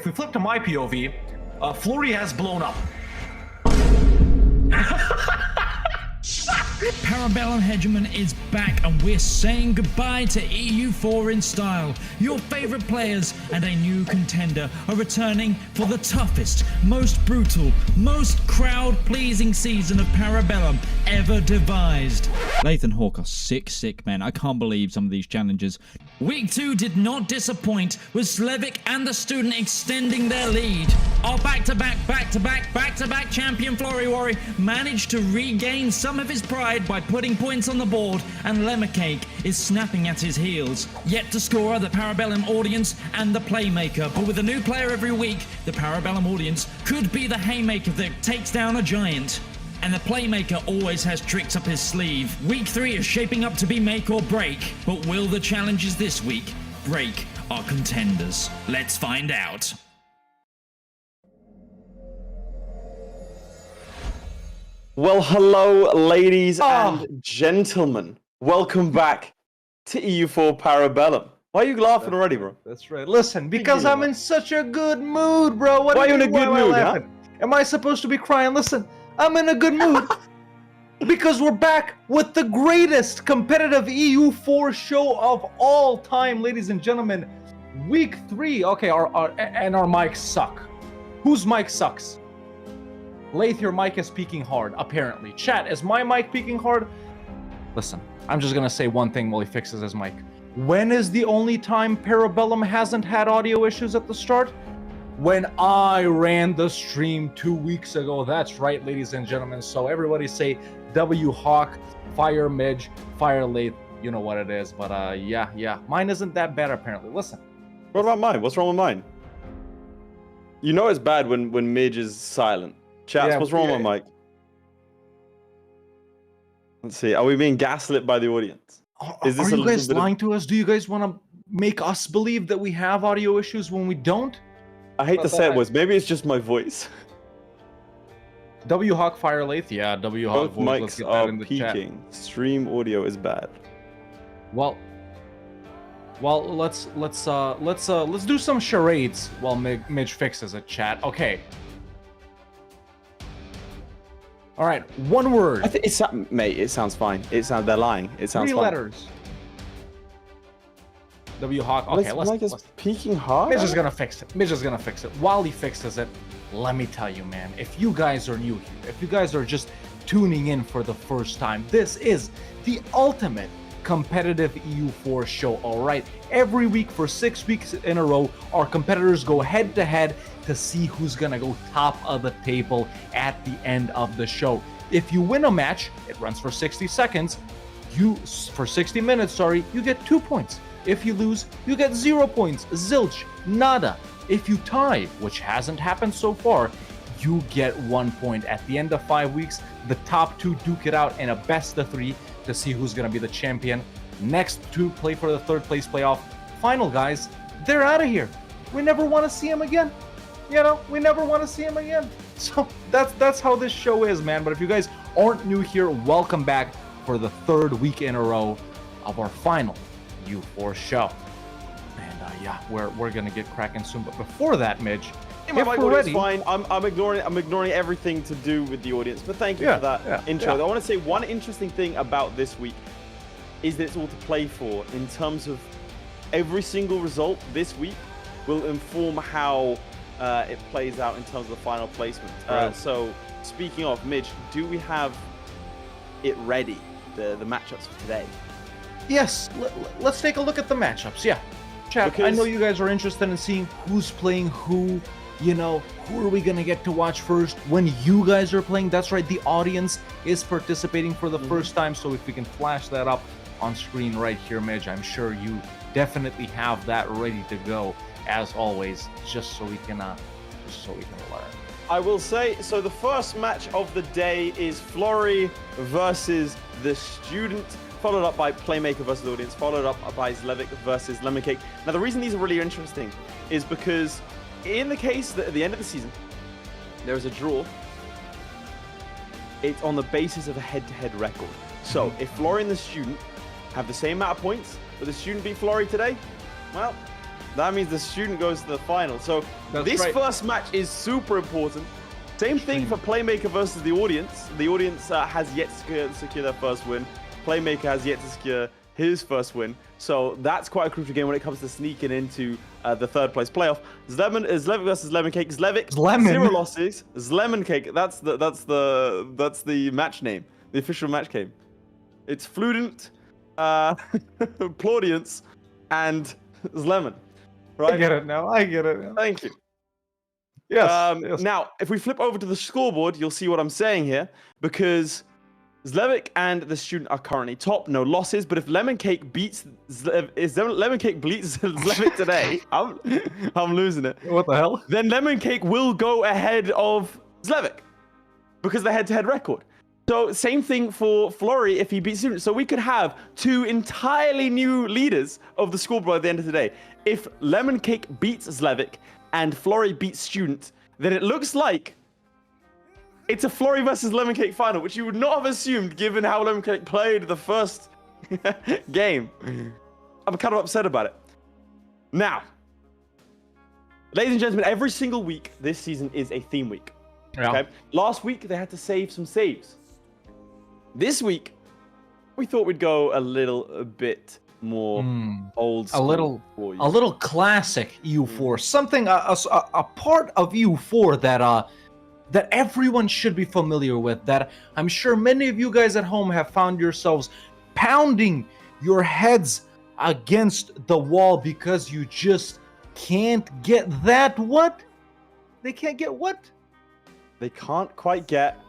If we flip to my POV, Florry has blown up. Para Bellum Hegemon is back and we're saying goodbye to EU4 in style. Your favorite players and a new contender are returning for the toughest, most brutal, most crowd-pleasing season of Para Bellum ever devised. Laith and Hawk are sick men. I can't believe some of these challenges. Week 2 did not disappoint, with Zlewikk and the student extending their lead. Our back-to-back champion Florryworry managed to regain some of his pride by putting points on the board, and Lemoncake is snapping at his heels. Yet to score are the Para Bellum audience and the Playmaker, but with a new player every week, the Para Bellum audience could be the haymaker that takes down a giant. And the Playmaker always has tricks up his sleeve. Week 3 is shaping up to be make or break, but will the challenges this week break our contenders? Let's find out. Well, hello, ladies and gentlemen. Welcome back to EU4 Para Bellum. Why are you laughing already, bro? That's right. Listen, because I'm in such a good mood, bro. Why are you in a good mood, huh? Am I supposed to be crying? Listen, I'm in a good mood because we're back with the greatest competitive EU4 show of all time, ladies and gentlemen. Week 3. Okay, our mics suck. Whose mic sucks? Laith, your mic is peaking hard, apparently. Chat, is my mic peaking hard? Listen, I'm just gonna say one thing while he fixes his mic. When is the only time Para Bellum hasn't had audio issues at the start? When I ran the stream 2 weeks ago. That's right, ladies and gentlemen. So everybody say W Hawk, fire Midge, fire Laith. You know what it is, but yeah. Mine isn't that bad, apparently. Listen. What about mine? What's wrong with mine? You know it's bad when Midge is silent. Chats, what's wrong with Mike? Let's see. Are we being gaslit by the audience? Is this are you guys lying to us? Do you guys want to make us believe that we have audio issues when we don't? I hate to say it, was maybe it's just my voice. W Hawk Fire Laith, yeah. W Hawk both mics are peaking. Stream audio is bad. Well, let's do some charades while Midge fixes it. Chat. Okay. All right, one word. I think it's mate. It sounds fine. They're lying. It sounds 3 fine. letters. W Hawk. Okay, let's peaking hard. Midge is gonna fix it. Midge is gonna fix it. While he fixes it, let me tell you, man. If you guys are new here, if you guys are just tuning in for the first time, this is the ultimate competitive EU4 show. All right, every week for 6 weeks in a row, our competitors go head to head to see who's gonna go top of the table at the end of the show. If you win a match, it runs for 60 seconds. For 60 minutes, sorry, you get 2 points. If you lose, you get 0 points. Zilch, nada. If you tie, which hasn't happened so far, you get 1 point. At the end of 5 weeks, the top 2 duke it out in a best of 3 to see who's gonna be the champion. Next 2 play for the 3rd place playoff. Final guys, they're out of here. We never want to see them again. You know, we never want to see him again. So that's how this show is, man. But if you guys aren't new here, welcome back for the 3rd week in a row of our final U4 show. And yeah, we're gonna get cracking soon. But before that, Midge, if we're ready, fine. I'm ignoring everything to do with the audience. But thank you for that intro. I want to say one interesting thing about this week is that it's all to play for. In terms of every single result this week will inform how it plays out in terms of the final placement. Right. So, speaking of, Midge, do we have it ready, the matchups for today? Yes, let's take a look at the matchups. Yeah, chat, I know you guys are interested in seeing who's playing who. You know, who are we going to get to watch first when you guys are playing? That's right, the audience is participating for the first time. So if we can flash that up on screen right here, Midge, I'm sure you definitely have that ready to go. As always, just so we can learn. I will say, so the first match of the day is Florry versus the student, followed up by Playmaker versus the audience, followed up by Zlewikk versus Lemoncake. Now, the reason these are really interesting is because in the case that at the end of the season, there is a draw, it's on the basis of a head-to-head record. So if Florry and the student have the same amount of points, but the student beat Florry today, well, That means the student goes to the final. So That's this right. first match is super important. Same thing for Playmaker versus the audience. The audience has yet to secure their first win. Playmaker has yet to secure his first win. So that's quite a crucial game when it comes to sneaking into the third place playoff. Zlewikk versus Lemoncake. Zlewikk, Lemon. 0 losses. Lemoncake, that's the match name, the official match game. It's Fludent, Plaudience, and Zlemon. Right? I get it now. I get it now. Thank you. Yes. Yes. Now, if we flip over to the scoreboard, you'll see what I'm saying here, because Zlewikk and the student are currently top, no losses. But if Lemoncake beats Lemoncake beats Zlewikk today, I'm losing it. What the hell? Then Lemoncake will go ahead of Zlewikk because the head-to-head record. So same thing for Florry if he beats student. So we could have two entirely new leaders of the scoreboard at the end of the day. If Lemoncake beats Zlewikk and Florry beats student, then it looks like it's a Florry versus Lemoncake final, which you would not have assumed given how Lemoncake played the first game. I'm kind of upset about it. Now, ladies and gentlemen, every single week this season is a theme week. Yeah. Okay? Last week they had to save some saves. This week, we thought we'd go a little bit more old school. A little classic EU4, something a part of EU4 that everyone should be familiar with, that I'm sure many of you guys at home have found yourselves pounding your heads against the wall because you just can't get that what? They can't get what? They can't quite get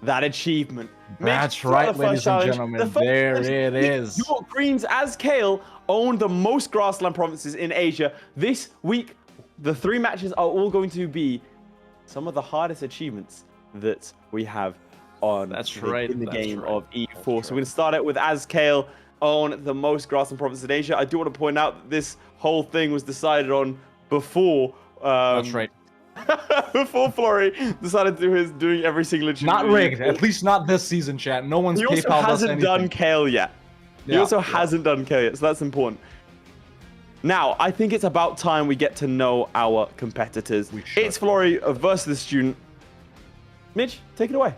that achievement. That's right, ladies and gentlemen. There it is. Your Greens as Kale own the most grassland provinces in Asia. This week, the 3 matches are all going to be some of the hardest achievements that we have on in the game of EU4. So we're going to start out with Azkale own the most grassland provinces in Asia. I do want to point out that this whole thing was decided on before. That's right. Before Florry decided to do his doing every single achievement. Not rigged. At least not this season, chat. No one's He also PayPal us hasn't anything. done Kale yet. He also hasn't done Kale yet, so that's important. Now, I think it's about time we get to know our competitors. It's Florry versus the student. Mitch, take it away.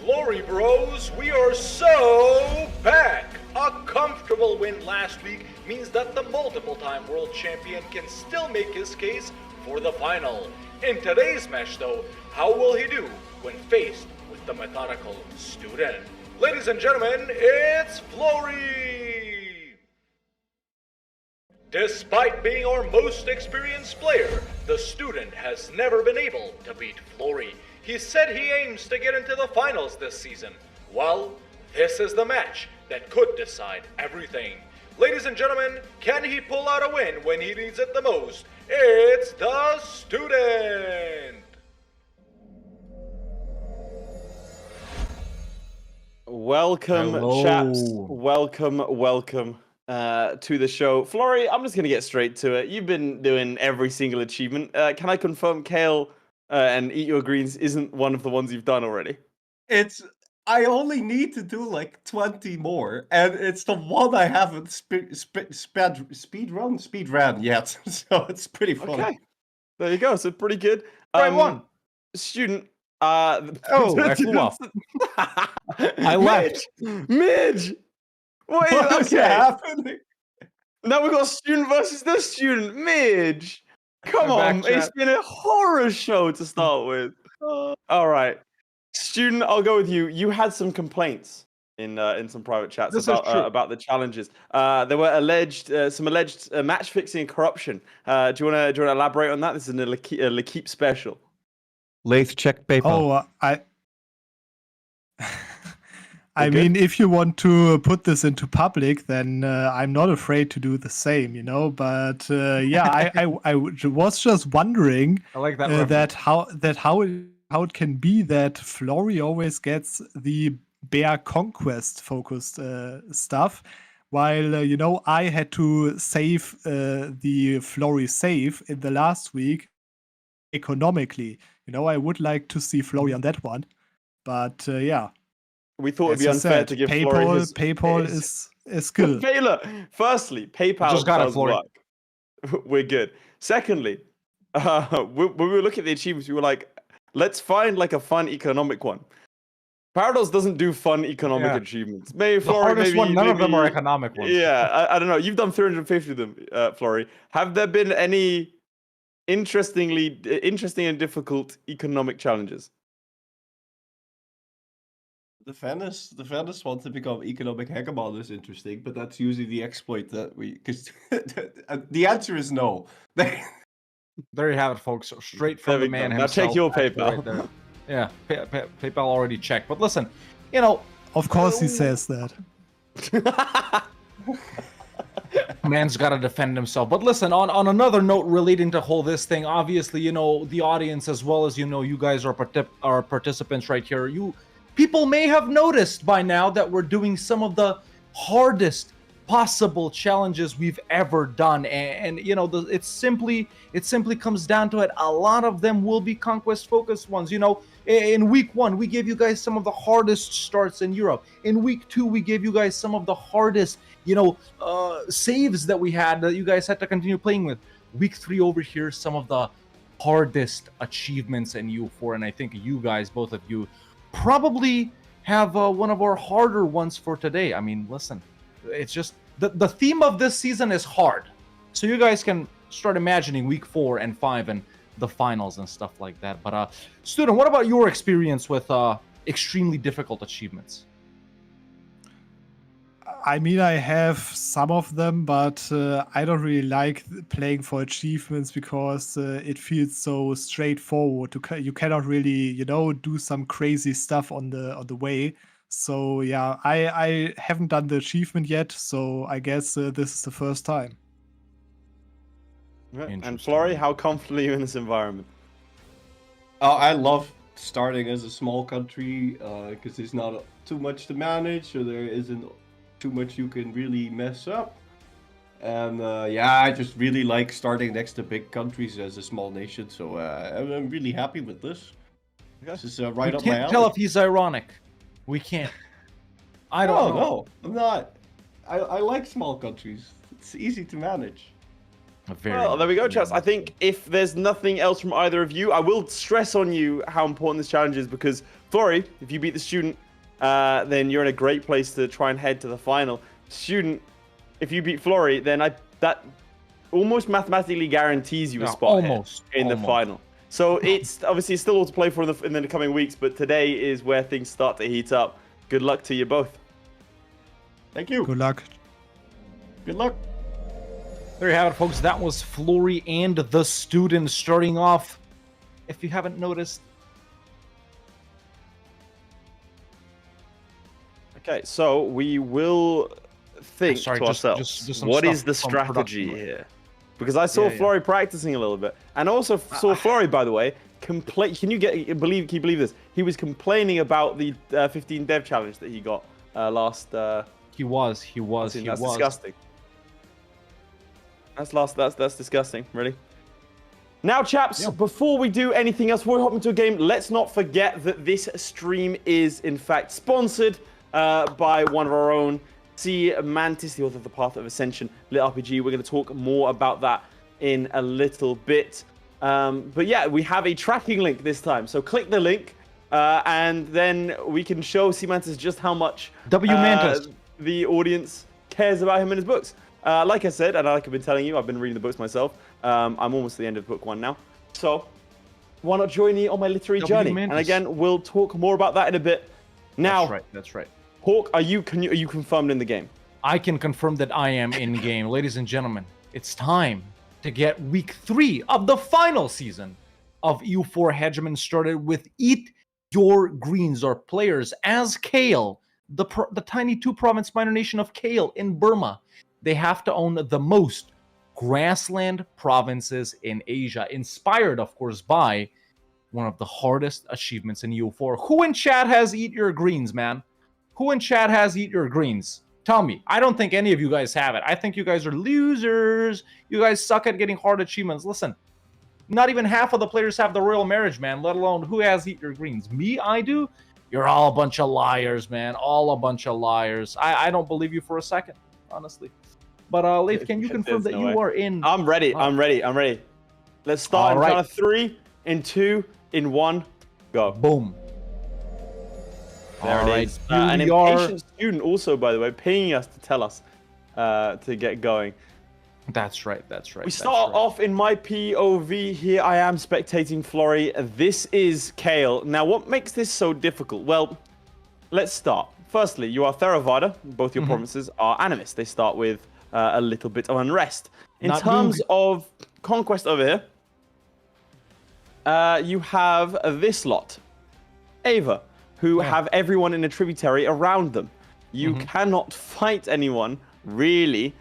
Florry Bros, we are so back! A comfortable win last week means that the multiple-time world champion can still make his case for the final. In today's match though, how will he do when faced with the methodical student? Ladies and gentlemen, it's Florry! Despite being our most experienced player, the student has never been able to beat Florry. He said he aims to get into the finals this season. Well, this is the match that could decide everything. Ladies and gentlemen, can he pull out a win when he needs it the most? It's the student! Welcome, chaps. Welcome to the show. Florry, I'm just going to get straight to it. You've been doing every single achievement. Can I confirm Kale and Eat Your Greens isn't one of the ones you've done already? I only need to do like 20 more, and it's the one I haven't speed run yet, so it's pretty fun. Okay, there you go. So pretty good. Right one. Student. I flew off. I left. Midge. Wait, What's happening? Now we've got student versus the student. Midge. Come on, it's been a horror show to start with. All right. Student, I'll go with you. You had some complaints in some private chats about the challenges. There were some alleged match fixing and corruption. Do you want to elaborate on that? This is a L'Equipe special. Laith, check PayPal. I mean, if you want to put this into public, then I'm not afraid to do the same, you know. But yeah, I was just wondering I like that. How it can be that Florry always gets the bear conquest focused stuff, while you know, I had to save the Florry save in the last week economically. You know, I would like to see Florry on that one, but yeah. We thought it'd be unfair to give Florry PayPal is good. Look, firstly, PayPal Just gotta does Florry. work. we're good. Secondly, when we were looking at the achievements, we were like, let's find like a fun economic one. Paradox doesn't do fun economic achievements. Maybe The Florry, hardest maybe, one, none of them are maybe- economic ones. Yeah, I don't know. You've done 350 of them, Florry. Have there been any interesting and difficult economic challenges? The Venice want to become economic hegemon is interesting, but that's usually the exploit that because the answer is no. There you have it, folks. Straight from There the we man go. Now himself. check your actually, PayPal. right there. Yeah, PayPal already checked. But listen, you know, Of course he says that. man's got to defend himself. But listen, on another note relating to whole this thing, obviously, you know, the audience as well as, you know, you guys are participants right here. People may have noticed by now that we're doing some of the hardest possible challenges we've ever done, and you know, it simply comes down to it. A lot of them will be conquest focused ones. You know, in week 1 we gave you guys some of the hardest starts in Europe. In week 2 we gave you guys some of the hardest, you know, saves that we had that you guys had to continue playing with. Week 3 over here, some of the hardest achievements in EU4, and I think you guys, both of you, probably have one of our harder ones for today. I mean, listen, it's just the theme of this season is hard, so you guys can start imagining week 4 and 5 and the finals and stuff like that. But Student, what about your experience with extremely difficult achievements? I mean, I have some of them, but I don't really like playing for achievements because it feels so straightforward. You cannot really, you know, do some crazy stuff on the way. So yeah, I haven't done the achievement yet, so I guess this is the first time. And Florry, how comfortable are you in this environment? I love starting as a small country because there's not too much to manage, so there isn't too much you can really mess up. And yeah, I just really like starting next to big countries as a small nation, so I'm really happy with this. This is right up my alley. Can't tell if he's ironic. We can't. I don't know. No, I'm not. I like small countries. It's easy to manage. Well, there we go, chaps. I think if there's nothing else from either of you, I will stress on you how important this challenge is, because Florry, if you beat the Student, then you're in a great place to try and head to the final. Student, if you beat Florry, then that almost mathematically guarantees you a spot in the final. So it's obviously still all to play for in the coming weeks, but today is where things start to heat up. Good luck to you both. Thank you. Good luck. Good luck. There you have it, folks. That was Florry and the Student starting off. If you haven't noticed. Okay, so we will think to ourselves, just some what stuff is the from strategy production. here? Because I saw Florry practicing a little bit, and also saw Florry, by the way, complain. Can you believe this? He was complaining about the 15 dev challenge that he got last. He was. That's disgusting. That's disgusting, really. Now, chaps, before we do anything else, before we hop into a game, let's not forget that this stream is, in fact, sponsored by one of our own, C. Mantis, the author of The Path of Ascension, Lit RPG. We're going to talk more about that in a little bit. But yeah, we have a tracking link this time. So click the link, and then we can show C. Mantis just how much Mantis. The audience cares about him and his books. Like I said, and like I've been telling you, I've been reading the books myself. I'm almost at the end of book 1 now. So why not join me on my literary journey? Mantis. And again, we'll talk more about that in a bit. Now, That's right. Hawk, are you confirmed in the game? I can confirm that I am in game. Ladies and gentlemen, it's time to get week 3 of the final season of EU4 Hegemon started with Eat Your Greens. Our players as Kale, the tiny 2-province minor nation of Kale in Burma. They have to own the most grassland provinces in Asia, inspired, of course, by one of the hardest achievements in EU4. Who in chat has Eat Your Greens, man? Who in chat has Eat Your Greens? Tell me. I don't think any of you guys have it. I think you guys are losers. You guys suck at getting hard achievements. Listen, not even half of the players have the royal marriage, man, let alone who has Eat Your Greens. Me, I do? You're all a bunch of liars, man. All a bunch of liars. I don't believe you for a second, honestly. But Laith, can you confirm that no you way. are in? I'm ready. I'm ready. I'm ready. Let's start in All right. count of 3, in 2, in 1, go. Boom. There All it right, is. here An we are. impatient student also, by the way, pinging us to tell us to get going. That's right. That's right. We that's start right. off in my POV. Here I am spectating Florry. This is Kale. Now, what makes this so difficult? Well, let's start. Firstly, you are Theravada. Both your provinces are Animist. They start with a little bit of unrest. In Not terms Doog. of conquest over here, you have this lot. Ava, who have everyone in a tributary around them. You cannot fight anyone, really.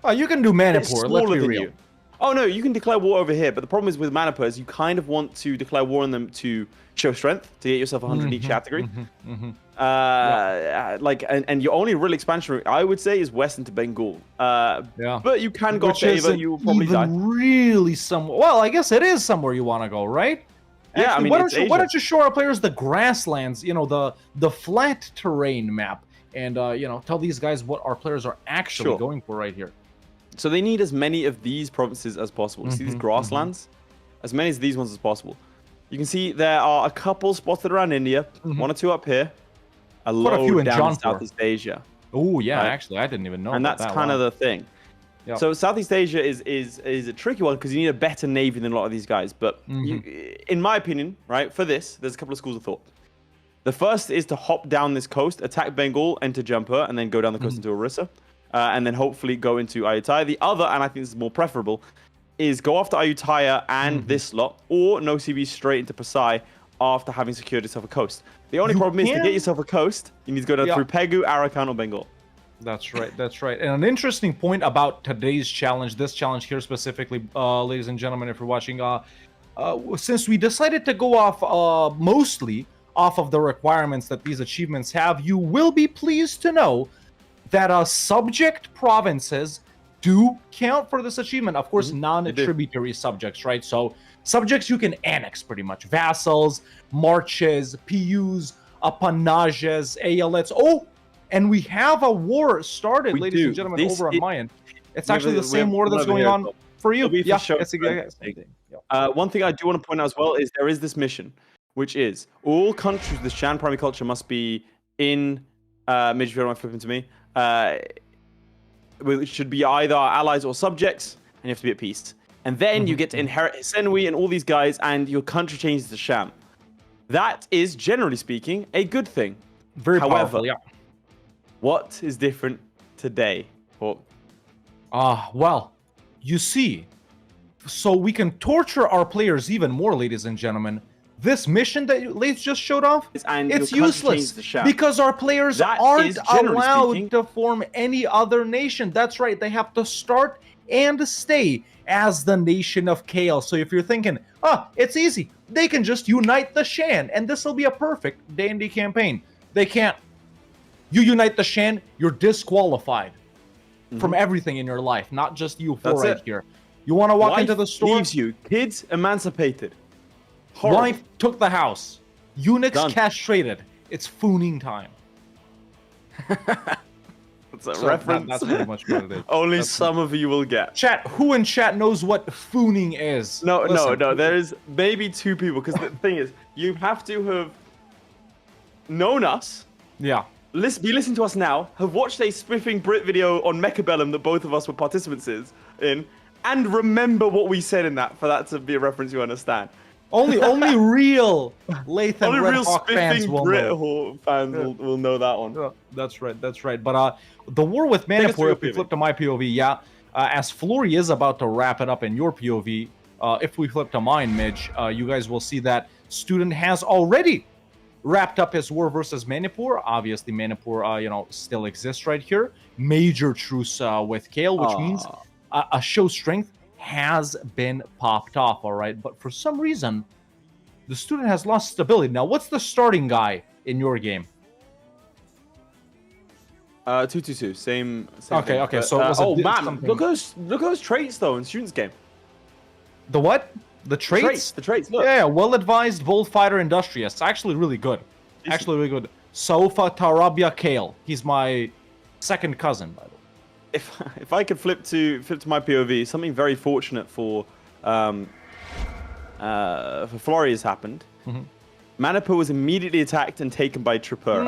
Oh, you can do They're Manipur. Let's smaller be than real. you. Oh no, you can declare war over here, but the problem is with Manipur is you kind of want to declare war on them to show strength, to get yourself 100 each category. And your only real expansion route, I would say, is west into Bengal. Yeah. But you can go Which to Ava, isn't you will probably even die. really somewhere. Well, I guess it is somewhere you want to go, right? Yeah, I Actually, mean, why it's don't Asia. you show our players the grasslands, the flat terrain map, and tell these guys what our players are actually Sure. going for right here. So they need as many of these provinces as possible. You see these grasslands? As many as these ones as possible. You can see there are a couple spotted around India, 1 or 2 up here, a Quite a few load in down in Jaunpur. Southeast Asia. Oh yeah, Right. actually, I didn't even know. And about that's that kind of one. the thing. Yep. So Southeast Asia is a tricky one because you need a better navy than a lot of these guys. But in my opinion, right, for this, there's a couple of schools of thought. The first is to hop down this coast, attack Bengal, enter Jaunpur, and then go down the coast into Orissa, and then hopefully go into Ayutthaya. The other, and I think this is more preferable, is go after Ayutthaya and this lot, or no CB straight into Pasai after having secured yourself a coast. The only You problem is to can- get yourself a coast, you need to go down Yeah. through Pegu, Arakan, or Bengal. That's right. That's right. And an interesting point about today's challenge, this challenge here specifically, ladies and gentlemen, if you're watching, since we decided to go off mostly off of the requirements that these achievements have, you will be pleased to know that subject provinces do count for this achievement. Of course, non-tributary subjects, right? So subjects you can annex pretty much. Vassals, marches, PUs, appanages, ALets. Oh, and we have a war started, We ladies do. and gentlemen, This over on is- my end. It's We have actually a- the we same have war one that's over going here on as well. for you. It'll be for Yeah, sure. it's exactly same thing. Yeah. One thing I do want to point out as well is there is this mission, which is all countries with Shan primary culture must be in Midgeman. Am flipping to me? It should be either allies or subjects, and you have to be at peace. And then you get to inherit Hisenwi and all these guys, and your country changes to Sham. That is, generally speaking, a good thing. Very However, powerful, yeah. What is different today? Or Well, you see, so we can torture our players even more, ladies and gentlemen. This mission that Laith just showed off, And it's your country useless changes to Sham. because our players That aren't is, generally allowed speaking- to form any other nation. That's right, they have to start and stay as the nation of chaos. So if you're thinking, it's easy, they can just unite the Shan, and this will be a perfect dandy campaign. They can't. You unite the Shan, you're disqualified from everything in your life, not just you four That's right it. here. You want to walk wife into the store? leaves you. Kids emancipated. Horrible. Wife took the house. Eunuchs Done. castrated. It's fooning time. That's a So reference. that's pretty much what it is. Only some of you will get. Chat, who in chat knows what fooning is? No, Listen, no. There is maybe 2 people because the thing is, you have to have known us, Yeah. be listening to us now, have watched a spiffing Brit video on Mecha Bellum that both of us were participants in, and remember what we said in that for that to be a reference you understand. Only real Laith and Only Red real Hawk fans spiffing will Brit know. fans will know that one. Yeah, that's right. But the war with us Manipur, through if we your flip to my POV, yeah, as Florry is about to wrap it up in your POV, if we flip to mine, Midge, you guys will see that Student has already wrapped up his war versus Manipur. Obviously, Manipur, still exists right here. Major truce with Kale, which means a show strength has been popped off, all right? But for some reason, the Student has lost stability. Now, what's the starting guy in your game? 222, same Okay, thing. okay, But, so it was a bit man, something- look at those traits though in Student's game. The what? The traits? The traits. Look. Yeah, well-advised, bold fighter, industrious. Actually really good. Actually really good. Sofa Tarabia Kale. He's my second cousin, by the way. if I could flip to my POV, something very fortunate for Florry has happened. Manipur was immediately attacked and taken by Tripura,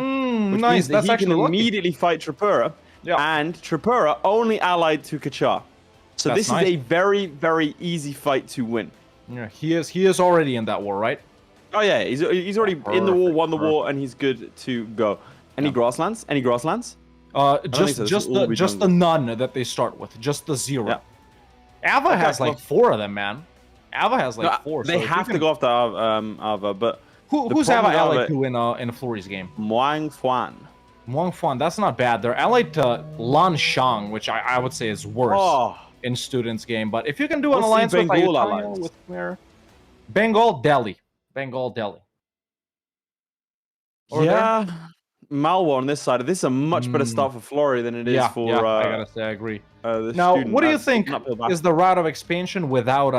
which nice. means that That's he actually can lucky. immediately fight Tripura, and Tripura only allied to Kachar. So That's this nice. is a very, very easy fight to win. Yeah, he is already in that war, right? Oh yeah, he's already in the war, won the war, and he's good to go. Any grasslands? Any grasslands? Just so. just This will all the be just the jungle. none that they start with, just the 0. Yeah. Ava has well- like 4 of them, man. Ava has like No, 4. They so if you have to can- go after Ava, but Who's the Ava problem with allied Ava- to in Flurry's game? Muang Fuan. Muang Fan, that's not bad. They're allied to Lan Shang, which I would say is worse Oh, in Students' game. But if you can do an What's the alliance with Bengal Ayutthaya, alliance? with where? Bengal Delhi. Bengal Delhi. Or yeah. Malwa on this side. This is a much better start for Florry than it is Yeah, for. yeah, I gotta say, I agree. The Now, student. what do you That's think an uphill battle. is the route of expansion without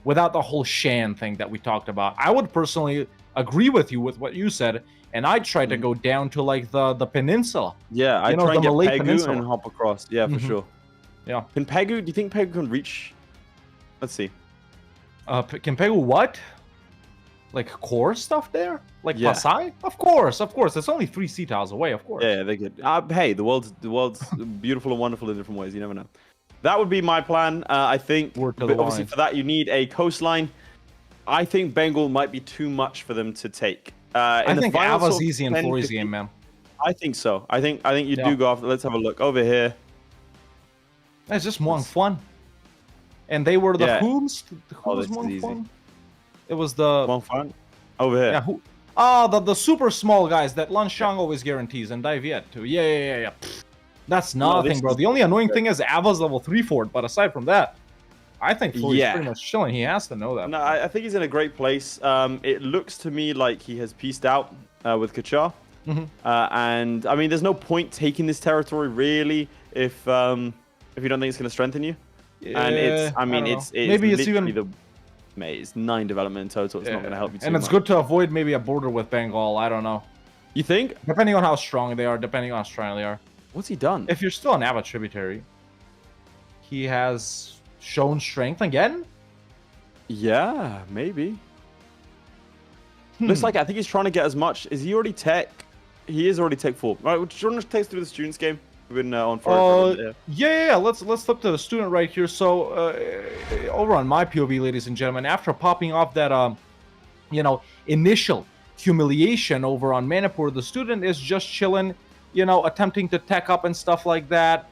the whole Shan thing that we talked about? I would personally agree with you with what you said, and I'd try to go down to like the peninsula. Yeah, I you know, try and the get Malay Pegu Peninsula. and hop across. Yeah, for Mhm. sure. Yeah. Can Pegu? Do you think Pegu can reach? Let's see. Can Pegu what? Like core stuff there? Like Yeah. Pasai? Of course. It's only 3 sea tiles away, of course. Yeah, they're good. Hey, the world's beautiful and wonderful in different ways. You never know. That would be my plan. I think. Word to But the obviously, line. for that you need a coastline. I think Bengal might be too much for them to take. I think Ava's sort of easy in 10, Flurry's 15 game, man. I think so. I think you Yeah. do go after. Let's have a look over here. It's just Muang Fun. And they were the Yeah. whomst? Who Oh, was this is Muang easy. Fun? It was the One fun. Over here. yeah, who? Ah, the super small guys that Lan Shang always guarantees and Dive yet too. Yeah. Pfft. That's No, nothing, this bro. is- The only annoying thing is Ava's level 3 for it, but aside from that, I think Flurry's Yeah. pretty much chilling. He has to know that. No, I think he's in a great place. It looks to me like he has pieced out with Kachar. And I mean, there's no point taking this territory really if you don't think it's going to strengthen you. And it's, I mean, don't it's know. Maybe it's literally even mate, it's 9 development in total. It's not going to help you too and it's much. good to avoid maybe a border with Bengal. I don't know. You think? Depending on how strong they are, depending on how strong they are. What's he done? If you're still an Ava tributary, he has shown strength again. Yeah, maybe. Looks like I think he's trying to get as much. Is he already tech? He is already tech 4. All right, do you want to take us through the students game? We've been on for a minute, Yeah. Let's flip to the student right here. So over on my POV, ladies and gentlemen, after popping off that initial humiliation over on Manipur, the student is just chilling, attempting to tech up and stuff like that,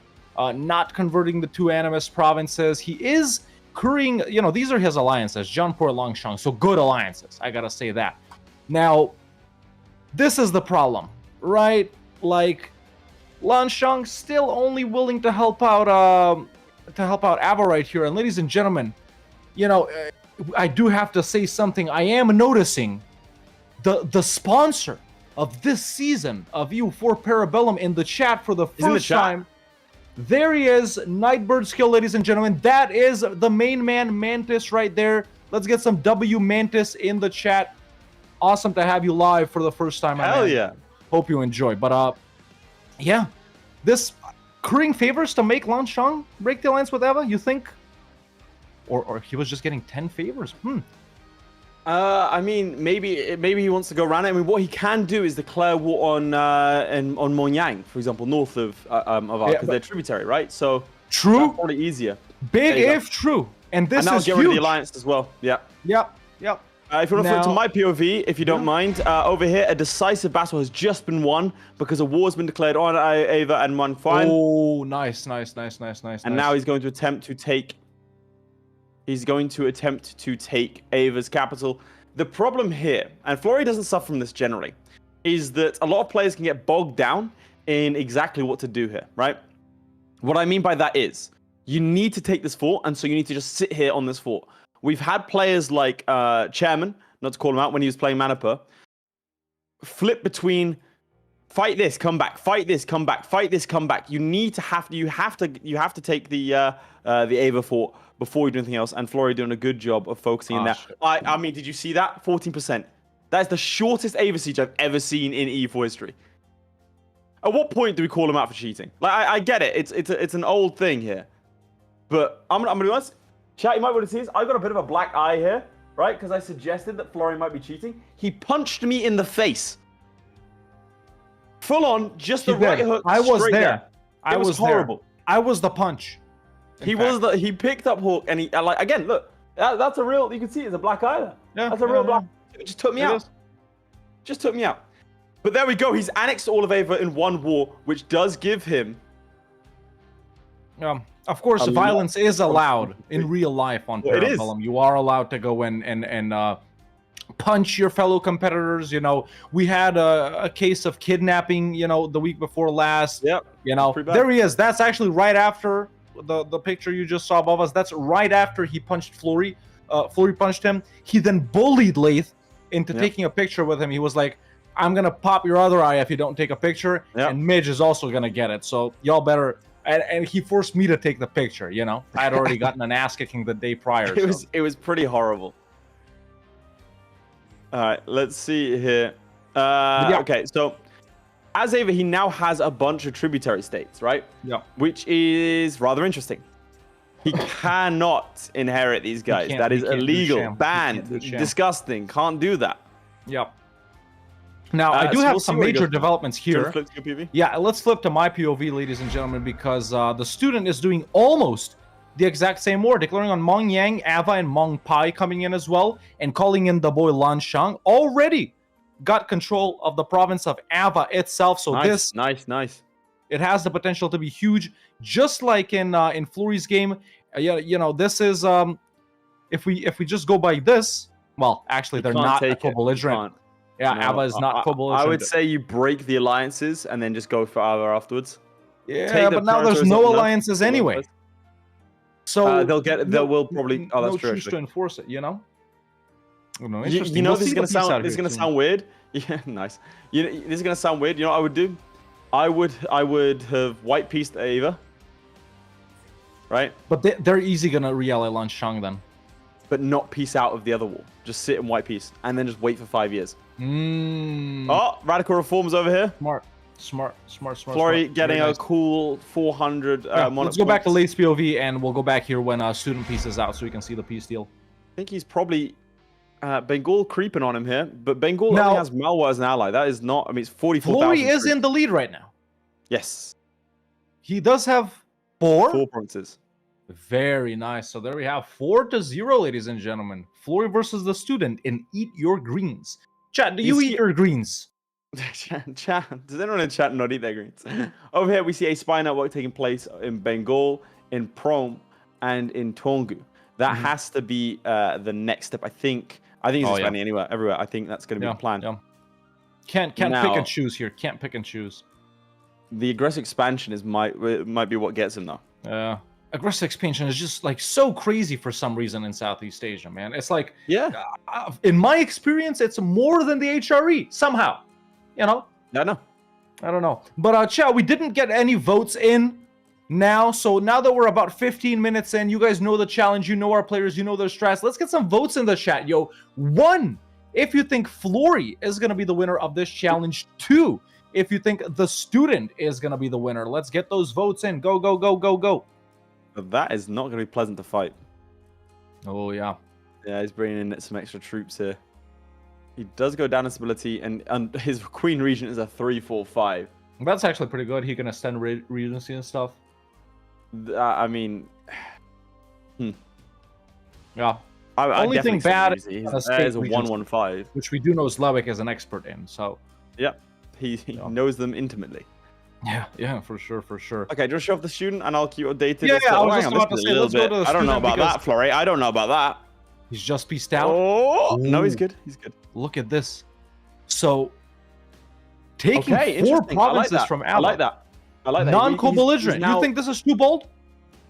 not converting the 2 animus provinces. He is currying, these are his alliances, Jaunpur, Longshang, so good alliances, I gotta say that. Now, this is the problem, right? Like, Lanshang still only willing to help out Ava right here. And ladies and gentlemen, I do have to say something. I am noticing the sponsor of this season of EU4 Para Bellum in the chat for the He's in the first chat. time. There he is, Nightbird skill, ladies and gentlemen. That is the main man, Mantis, right there. Let's get some W Mantis in the chat. Awesome to have you live for the first time. my Hell man. yeah. Hope you enjoy. But yeah, this currying favors to make Lanshang break the alliance with Eva, you think? Or he was just getting 10 favors? I mean, maybe he wants to go around it. I mean, what he can do is declare war on Monyang, for example, north of us, because they're tributary, right? So True. that's probably easier. Big There you go. if true. And this And now is get rid of the huge. alliance as well. Yeah. Yep. If you want to flip to Now- my POV, if you don't mind, over here, a decisive battle has just been won because a war has been declared on Ava and Manfan. Oh, nice. And now he's going to attempt to take. He's going to attempt to take Ava's capital. The problem here, and Florry doesn't suffer from this generally, is that a lot of players can get bogged down in exactly what to do here, right? What I mean by that is, you need to take this fort, and so you need to just sit here on this fort. We've had players like Chairman, not to call him out when he was playing Manipur, flip between fight this, come back, fight this, come back, fight this, come back. You have to take the Ava fort before you do anything else. And Florry doing a good job of focusing in that. shit. I mean, did you see that? 14%. That is the shortest Ava siege I've ever seen in EU4 history. At what point do we call him out for cheating? Like, I get it. It's an old thing here. But I'm gonna be honest. Chat, you might want to see this. I got a bit of a black eye here, right? Because I suggested that Florry might be cheating. He punched me in the face. Full on, just the right hook. I was straight there. It was horrible. I was the punch. He picked up Hawk and he like again. Look, that's a real. You can see it's a black eye there. Yeah, that's a real black. It just took me out. Just took me out. But there we go. He's annexed all of Ava in one war, which does give him. Of course, violence is allowed in real life on Para Bellum. You are allowed to go in and punch your fellow competitors. You know, we had a case of kidnapping, you know, the week before last. Yep. You know, there he is. That's actually right after the picture you just saw above us. That's right after he punched Florry. Florry punched him. He then bullied Laith into taking a picture with him. He was like, I'm going to pop your other eye if you don't take a picture. And Midge is also going to get it. So y'all better... And he forced me to take the picture, you know? I had already gotten an ass kicking the day prior. It was pretty horrible. All right, let's see here. Okay, so as Ava, he now has a bunch of tributary states, right? Yeah. Which is rather interesting. He cannot inherit these guys. That is illegal, banned, disgusting. Can't do that. Yep. Now, I do have some major developments here. Yeah, let's flip to my POV, ladies and gentlemen, because the student is doing almost the exact same war, declaring on Mong Yang, Ava, and Mong Pai coming in as well, and calling in the boy Lan Shang. Already got control of the province of Ava itself, so nice. It has the potential to be huge, just like in Florry's game. You know, this is if we just go by this, well, actually, they're not co-belligerent. Yeah, no, Ava is not co-belligerent. I would say you break the alliances and then just go for Ava afterwards. Yeah, but now there's no alliances anyway. So they will probably. Oh, that's no true. choose to enforce it, you know. You know, this is gonna sound weird. Yeah, nice. This is gonna sound weird. You know what I would do? I would have white pieced Ava. Right. But they're easy gonna re-ally Lan Shang then. But not piece out of the other wall. Just sit in white piece and then just wait for 5 years. Oh, radical reforms over here. Smart. Florry getting a cool 400. Let's go back to Laith's POV and we'll go back here when student piece is out so we can see the peace deal. I think he's probably Bengal creeping on him here, but Bengal only has Malwa as an ally. That is not. I mean, it's 44,000. Florry is in the lead right now. Yes. He does have 4 provinces. Very nice. So there we have 4-0, ladies and gentlemen. Florry versus the student in Eat Your Greens. Chat, do you eat your greens? Chat. Does anyone in chat not eat their greens? Over here, we see a spy network taking place in Bengal, in Prom, and in Tongu. That has to be the next step. I think it's expanding everywhere. I think that's going to be the plan. Yeah. Can't pick and choose here. Can't pick and choose. The aggressive expansion might be what gets him though. Yeah. Aggressive expansion is just like so crazy for some reason in Southeast Asia, man. It's like, in my experience, it's more than the HRE somehow. You know? I don't know. But chat, we didn't get any votes in now. So now that we're about 15 minutes in, you guys know the challenge, you know our players, you know their strats. Let's get some votes in the chat, yo. 1, if you think Florry is going to be the winner of this challenge. 2, if you think the student is going to be the winner. Let's get those votes in. Go, go, go, go, go. But that is not going to be pleasant to fight. Oh, yeah. Yeah, he's bringing in some extra troops here. He does go down in stability, and his Queen Regent is a 3-4-5. That's actually pretty good. He can extend Regency and stuff. I mean... Yeah. Only thing bad is a 1-1-5. Which we do know Zlewikk is an expert in, so... Yep. He knows them intimately. Yeah, for sure. Okay, just show off the student, and I'll keep updated. Yeah, I was just about to say, let's go to the student. I don't know about that, Florry. I don't know about that. He's just pieced out. Oh, no, he's good. Look at this. So, taking 4 provinces from Ava. I like that. Non-co-belligerent. You think this is too bold?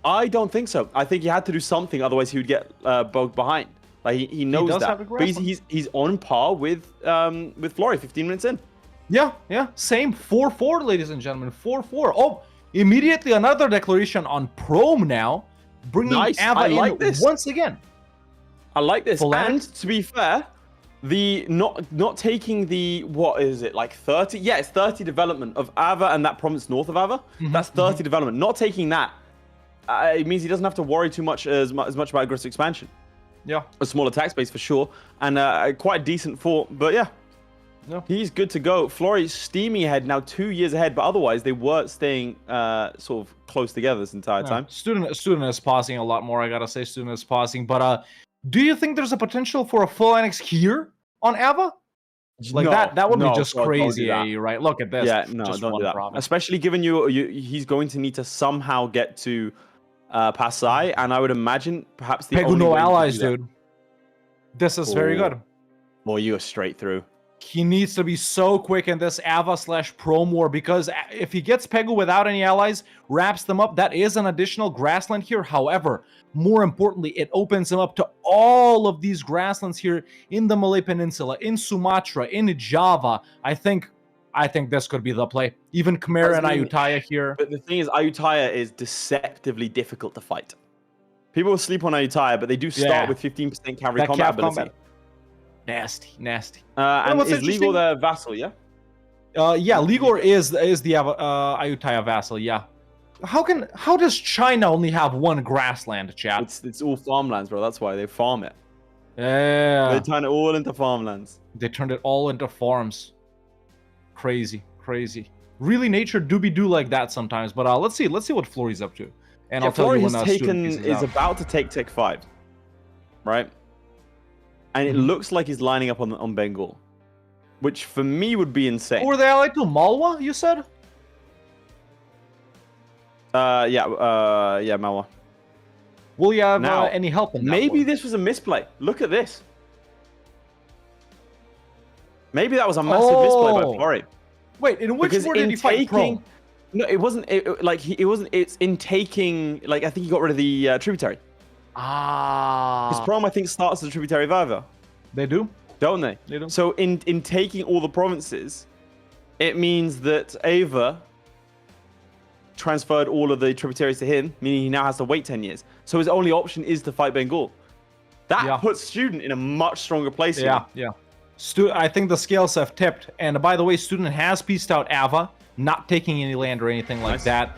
I don't think so. I think he had to do something, otherwise he would get bogged behind. Like he knows that. But he's on par with Florry 15 minutes in. Yeah. Same. 4-4, ladies and gentlemen. 4-4. Oh, immediately another declaration on Prom now, bringing Ava in once again. I like this. And to be fair, The not taking the, what is it, like 30? Yeah, it's 30 development of Ava and that province north of Ava. That's 30 development. Not taking that, it means he doesn't have to worry too much as much about aggressive expansion. Yeah. A small attack space for sure, and quite decent fort. But yeah, he's good to go. Florry's steaming ahead now, 2 years ahead, but otherwise they were staying sort of close together this entire time. Student is pausing a lot more, I gotta say. Student is pausing, but do you think there's a potential for a full annex here on Ava? Like No, that would no, be just don't do crazy, that. AE, right? Look at this. Yeah, no, just don't one do that. province. Especially given he's going to need to somehow get to Pasai, and I would imagine perhaps the Pegu only no way he can allies, do that- dude. This is very good. Well, you go straight through. He needs to be so quick in this Ava/Prom war, because if he gets Pegu without any allies, wraps them up, that is an additional grassland here. However, more importantly, it opens him up to all of these grasslands here in the Malay Peninsula, in Sumatra, in Java. I think this could be the play. Even Khmer and Ayutthaya here. But the thing is, Ayutthaya is deceptively difficult to fight. People sleep on Ayutthaya, but they do start with 15% cavalry That combat cav ability. combat. Nasty. And what's is Ligor their vassal, yeah? Yeah, Ligor is the Ayutthaya vassal, yeah. How does China only have one grassland, chat? It's all farmlands, bro. That's why they farm it. Yeah. They turn it all into farmlands. They turned it all into farms. Crazy. Really, nature do like that sometimes. But let's see what Florry's up to. And I'll tell you when is about to take Tech 5, right? And it looks like he's lining up on Bengal, which for me would be insane. Who were they allied to? Malwa, you said? Yeah, Malwa. Will you have Now, any help in that maybe one? this was a misplay. Look at this. Maybe that was a massive misplay by Florry. Wait, in which war did he fight Pro? No, it wasn't. It wasn't. It's in taking. Like, I think he got rid of the tributary. Because Prom, I think, starts as a tributary of Ava. They do? Don't they? They do. So in taking all the provinces, it means that Ava transferred all of the tributaries to him, meaning he now has to wait 10 years. So his only option is to fight Bengal. That puts Student in a much stronger place here. Yeah. I think the scales have tipped. And by the way, Student has pieced out Ava, not taking any land or anything like that.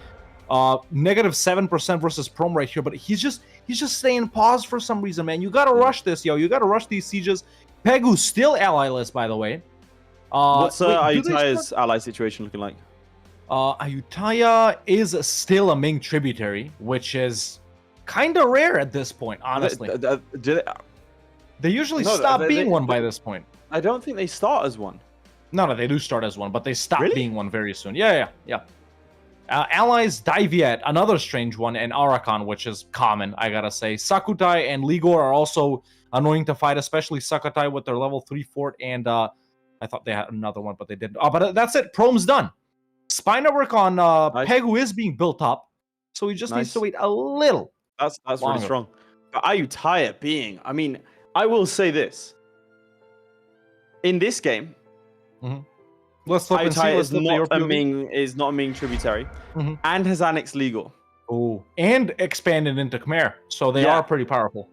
Negative 7% versus Prom right here, but he's just staying paused for some reason, man. You gotta rush this, yo. You gotta rush these sieges. Pegu's still ally-less, by the way. What's Ayutthaya's ally situation looking like? Ayutthaya is still a Ming tributary, which is kind of rare at this point, honestly. They usually stop being one by this point. I don't think they start as one. No, they do start as one, but they stop being one very soon. Yeah. Allies, Daiviet, another strange one, and Arakan, which is common, I gotta say. Sakutai and Ligor are also annoying to fight, especially Sakutai with their level 3 fort, and I thought they had another one, but they didn't. But that's it. Prom's done. Spy network on Pegu is being built up, so he just needs to wait a little. That's really strong. But Ayutthaya being, I mean, I will say this. In this game, let's flip and see. Ayutthaya is not a Ming tributary, and has annexed Ligor. Oh, and expanded into Khmer, so they are pretty powerful.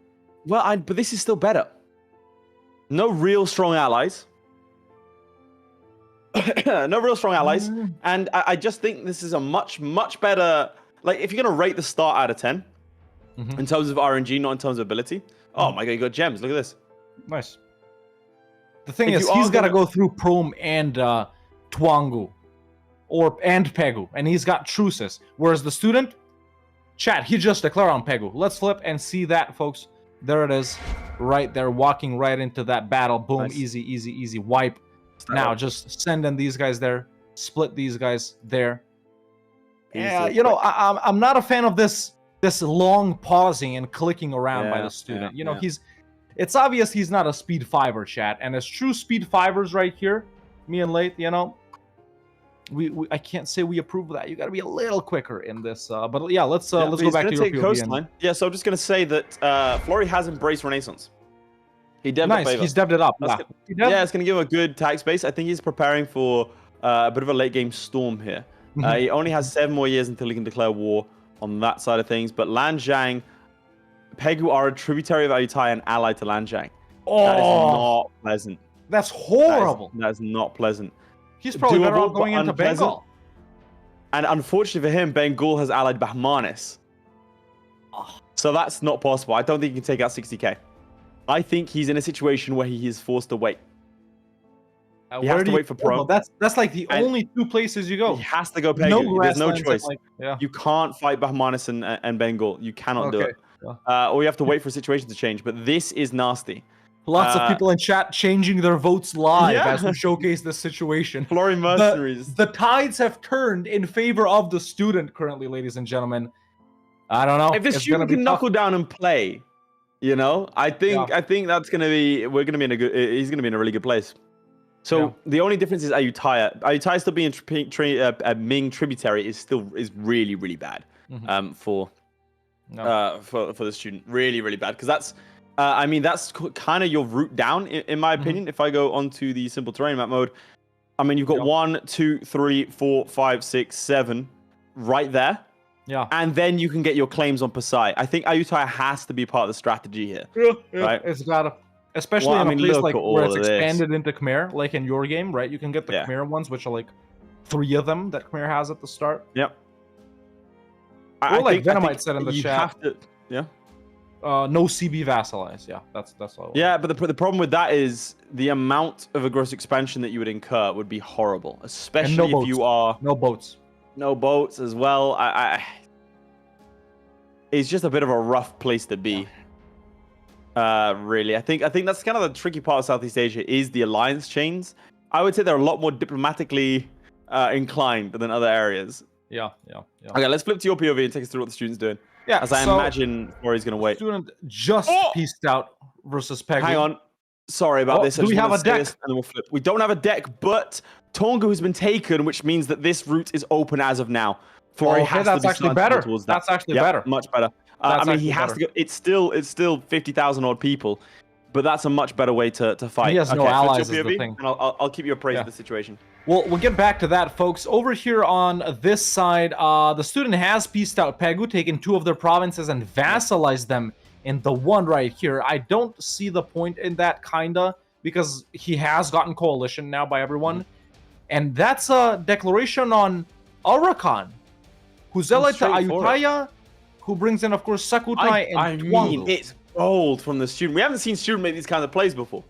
Well, but this is still better. No real strong allies. No real strong allies, and I just think this is a much better. Like, if you're gonna rate the start out of 10, in terms of RNG, not in terms of ability. Oh my god, you got gems. Look at this. Nice. The thing is, he's got to go through Prom and Twangu, and Pegu, and he's got truces. Whereas the Student, chat, he just declared on Pegu. Let's flip and see that, folks. There it is, right there, walking right into that battle. Boom, Nice. easy wipe. Now just send in these guys there, split these guys there. Yeah, you know, I'm not a fan of this long pausing and clicking around by the Student. You know, it's obvious he's not a speed 5er, chat, and as true speed 5ers right here, me and Laith, you know, I can't say we approve of that. You got to be a little quicker in this. But yeah, let's go back to your coastline. Yeah, so I'm just gonna say that Florry has embraced Renaissance. He devved up Ava. He's devved it up. Yeah, it's gonna give him a good tag space. I think he's preparing for a bit of a late game storm here. He only has 7 more years until he can declare war on that side of things. But Lanzhang, Pegu are a tributary of Ayutthaya and allied to Lanzhang. That is Oh, not pleasant. that's horrible. That is not pleasant. He's probably better doable, off going but into unpleasant. Bengal. And unfortunately for him, Bengal has allied Bahmanis. So that's not possible. I don't think he can take out 60k. I think he's in a situation where he is forced to wait. He has to wait for pro. That's like the only two places you go. He has to go Pegu. No There's no grasslands, choice. like, yeah. You can't fight Bahmanis and Bengal. You cannot do Okay. it. Yeah. Or you have to wait for a situation to change. But this is nasty. Lots of people in chat changing their votes live Yeah. as we showcase this situation. Flurry mercenaries. The tides have turned in favor of the student currently, ladies and gentlemen. I don't know. If the It's student gonna be can tough. knuckle down and play, you know, I think that's gonna be he's gonna be in a really good place. So the only difference is Ayutthaya. Ayutthaya still being a Ming tributary is really bad for the student. Really bad because that's that's kind of your route down in my opinion. If I go onto the simple terrain map mode, I mean you've got 1, 2, 3, 4, 5, 6, 7 right there. Yeah. And then you can get your claims on Pasai. I think Ayutthaya has to be part of the strategy here. Right? It's gotta, especially in a place look like at where all it's of this. expanded into Khmer, like in your game, right? You can get the Khmer ones, which are like 3 of them that Khmer has at the start. Yep. Or like Venomite said in the you chat. Have to, no CB vassalize. Yeah, that's all. Yeah, but the problem with that is the amount of aggressive expansion that you would incur would be horrible, especially if you are no boats. No boats as well. It's just a bit of a rough place to be. Really, I think that's kind of the tricky part of Southeast Asia is the alliance chains. I would say they're a lot more diplomatically inclined than other areas. Yeah. Okay, let's flip to your POV and take us through what the student's doing. Yeah, as I imagine Florry's going to wait. Student just pieced out versus Pegu. Hang on. Sorry about this. Do we have a deck? And then we'll flip. We don't have a deck, but Tonga has been taken, which means that this route is open as of now. Florry has that's to be actually starting better. towards that. That's actually Yep, better. Much better. I mean, he has to go. It's still 50,000 odd people, but that's a much better way to fight. He has no allies is the POV, thing. And I'll keep you appraised of the situation. Well, we'll get back to that, folks. Over here on this side, the student has pieced out Pegu, taken 2 of their provinces and vassalized them in the one right here. I don't see the point in that, kinda, because he has gotten coalition now by everyone. And that's a declaration on Arakan, who's allied to Ayutthaya, who brings in, of course, Sakutai and Tuangu. Mean, it's bold from the student. We haven't seen student make these kinds of plays before.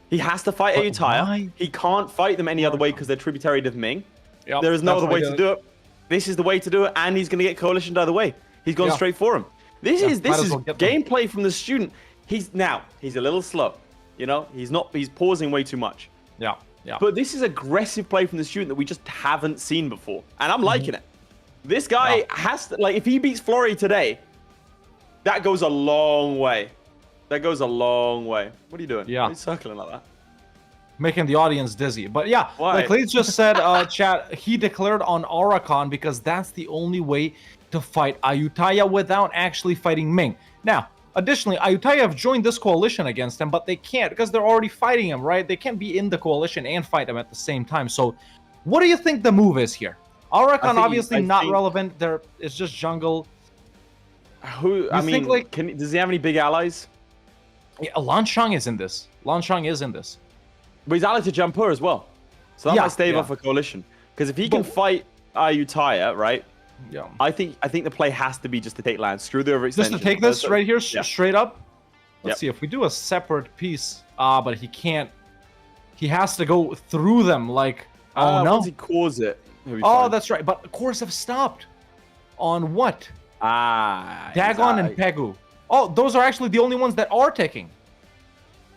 He has to fight Ayutthaya. He can't fight them any other way because they're tributary to Ming. Yep, there is no other way to do it. This is the way to do it, and he's going to get coalitioned either way. He's gone straight for him. This is gameplay from the student. He's a little slow. You know, he's pausing way too much. Yeah. But this is aggressive play from the student that we just haven't seen before, and I'm liking it. This guy has to, like, if he beats Florry today, that goes a long way. That goes a long way. What are you doing? Yeah. Why are you circling like that? Making the audience dizzy. But yeah, Why? like Laith just said, chat, he declared on Arakan because that's the only way to fight Ayutthaya without actually fighting Ming. Now, additionally, Ayutthaya have joined this coalition against him, but they can't because they're already fighting him, right? They can't be in the coalition and fight him at the same time. So what do you think the move is here? Arakan obviously not relevant. It's just jungle. Does he have any big allies? Yeah, Lanshang is in this. Lanshang is in this. But he's allied to Jampur as well. So that might stave off a coalition. Because if he can fight Ayutthaya, right? Yeah. I think the play has to be just to take land. Screw the overextension. Just to take this right here straight up. Let's see if we do a separate piece. But he can't. He has to go through them like. Oh no! Once he cores it. Oh, that's right. But cores have stopped. On what? Dagon and Pegu. Oh, those are actually the only ones that are taking.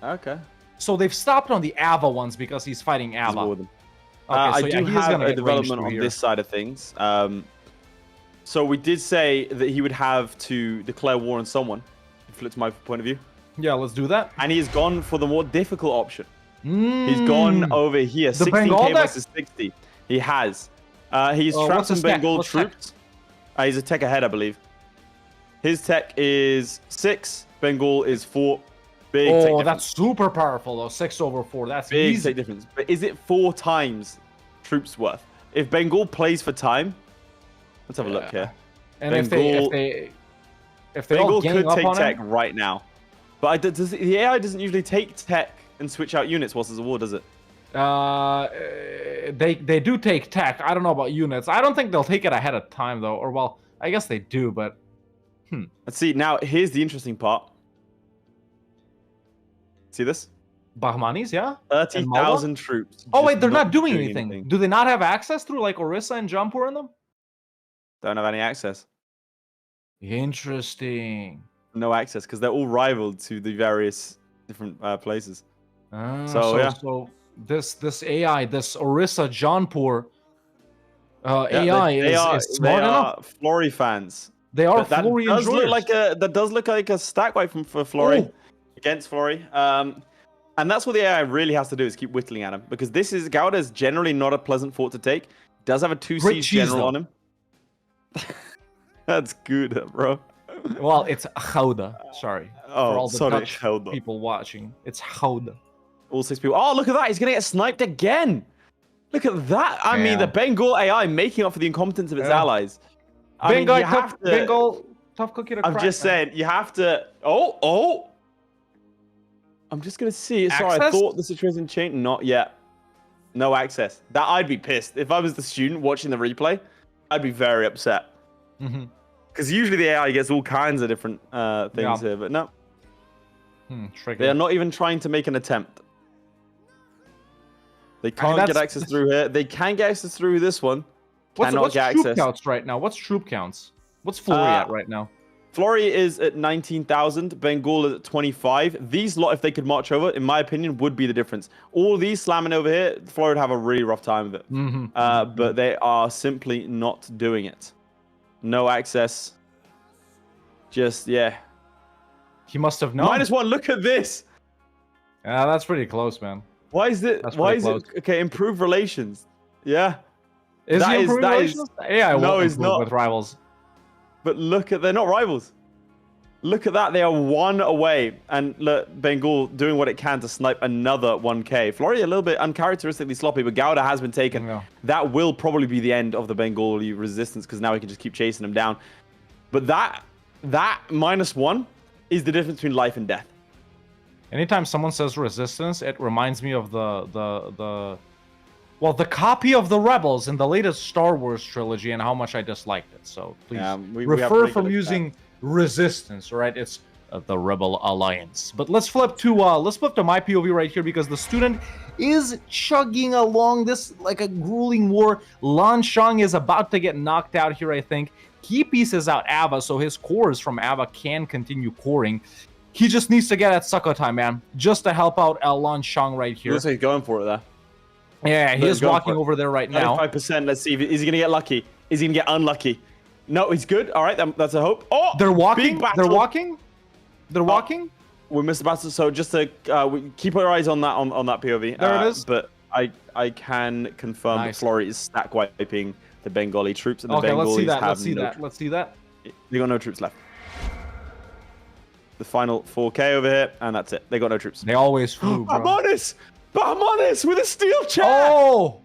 Okay. So they've stopped on the Ava ones because he's fighting Ava. Okay, I do have a development on this side of things. So we did say that he would have to declare war on someone, if it's my point of view. Yeah, let's do that. And he's gone for the more difficult option. He's gone over here. 16k versus 60. He has. He's trapped some Bengal troops. He's a tech ahead, I believe. His tech is 6. Bengal is 4. Big tech difference. That's super powerful, though. 6 over 4. That's big easy. Tech difference. But is it 4 times troops worth? If Bengal plays for time, let's have a look here. And Bengal, if they all Bengal gang could up take on tech him, right now. But the AI doesn't usually take tech and switch out units whilst there's a war, does it? They do take tech. I don't know about units. I don't think they'll take it ahead of time though. Or well, I guess they do, but Let's see. Now here's the interesting part. See this? Bahmanis, yeah. 30,000 troops. Oh wait, just they're not doing anything. Do they not have access through like Orisa and Jampur in them? Don't have any access. Interesting. No access because they're all rivaled to the various different places. So this AI, this Orisa Jampur AI is smart enough. Florry fans. They are But that Florry does look enjoyers. like that does look like a stack wipe for Florry against Florry. And that's what the AI really has to do is keep whittling at him because this is Gouda is generally not a pleasant fort to take. Does have a 2 general on him. That's good, bro. Well, it's Gouda. Sorry. Oh, for all the sorry, Dutch Gouda. people watching. It's Gouda. All 6 people. Oh, look at that. He's going to get sniped again. Look at that. I mean, Yeah. the Bengal AI making up for the incompetence of its Yeah. allies. I mean, Bengal, you have to- Bengal, tough cookie to I'm crack, just man. saying, you have to... Oh! I'm just going to see. Sorry, I Access? thought the situation changed. Not yet. No access. That I'd be pissed. If I was the student watching the replay, I'd be very upset. Mhm. Because usually the AI gets all kinds of different things Yeah. here, but no. Tricky. They are not even trying to make an attempt. They can't get that's- access through here. They can get access through this one. What's Cannot get troop access. counts right now? What's troop counts? What's Florry at right now? Florry is at 19,000. Bengal is at 25. These lot, if they could march over, in my opinion, would be the difference. All these slamming over here, Florry would have a really rough time of it. But they are simply not doing it. No access. Just, yeah. He must have known. -1, look at this. Yeah, that's pretty close, man. Why is it? That's Why pretty is close. it? Okay, improve relations. Yeah. Is That he is- improving that is- relations? Yeah, No, will he's improve not. with rivals. But look at, they're not rivals. Look at that, they are 1 away. And look, Bengal doing what it can to snipe another 1k. Florry a little bit uncharacteristically sloppy, but Gouda has been taken. Yeah. That will probably be the end of the Bengali resistance because now we can just keep chasing them down. But that -1 is the difference between life and death. Anytime someone says resistance, it reminds me of the copy of the Rebels in the latest Star Wars trilogy and how much I disliked it. So please we have refer from regular using resistance, right? It's the Rebel Alliance. But let's flip to my POV right here because the student is chugging along this like a grueling war. Lan Shang is about to get knocked out here, I think. He pieces out Ava, so his cores from Ava can continue coring. He just needs to get at Sucko time, man, just to help out Lan Shang right here. Looks like he's going for it there. Yeah, he is Go walking for it. over there right now. 95%. Let's see. Is he going to get lucky? Is he going to get unlucky? No, he's good. All right, that's a hope. Oh, They're walking. big battle. They're walking. They're walking. We missed the battle, so just to keep our eyes on that on that POV. There it is. But I can confirm Nice. that Florry is stack wiping the Bengali troops, and the Okay, Bengalis let's see that. have Let's see no that. Let's see that. They got no troops left. The final 4k over here, and that's it. They got no troops. They always flew, bro. Bahmanis with a steel chair. Oh,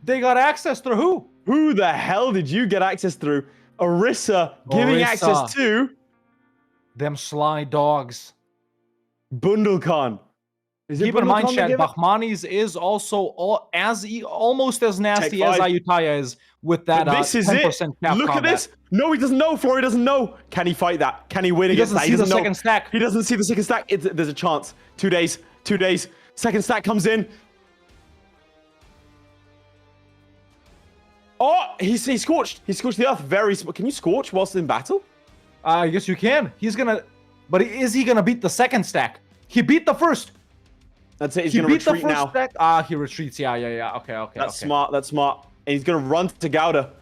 they got access through who? Who the hell did you get access through? Orisa giving Orisa. access to Them sly dogs. Bundle Khan. Is it Keep in Bundle mind, Khan they Chad, give it? Bahmanis is also almost as nasty Take as 5. Ayutthaya is with that But this is 10% it. cap Look combat. at this. No, he doesn't know. Florry doesn't know. Can he fight that? Can he win He against doesn't that? see the doesn't know. second stack. He doesn't see the second stack. There's a chance. 2 days. 2 days. Second stack comes in. Oh, he scorched. He scorched the earth. Very small. Can you scorch whilst in battle? I guess you can. He's gonna, but is he gonna beat the second stack? He beat the first. That's it. He's He going to beat the retreat first now. stack. He retreats. Yeah. Okay. That's smart. That's smart. And he's going to run to Gouda.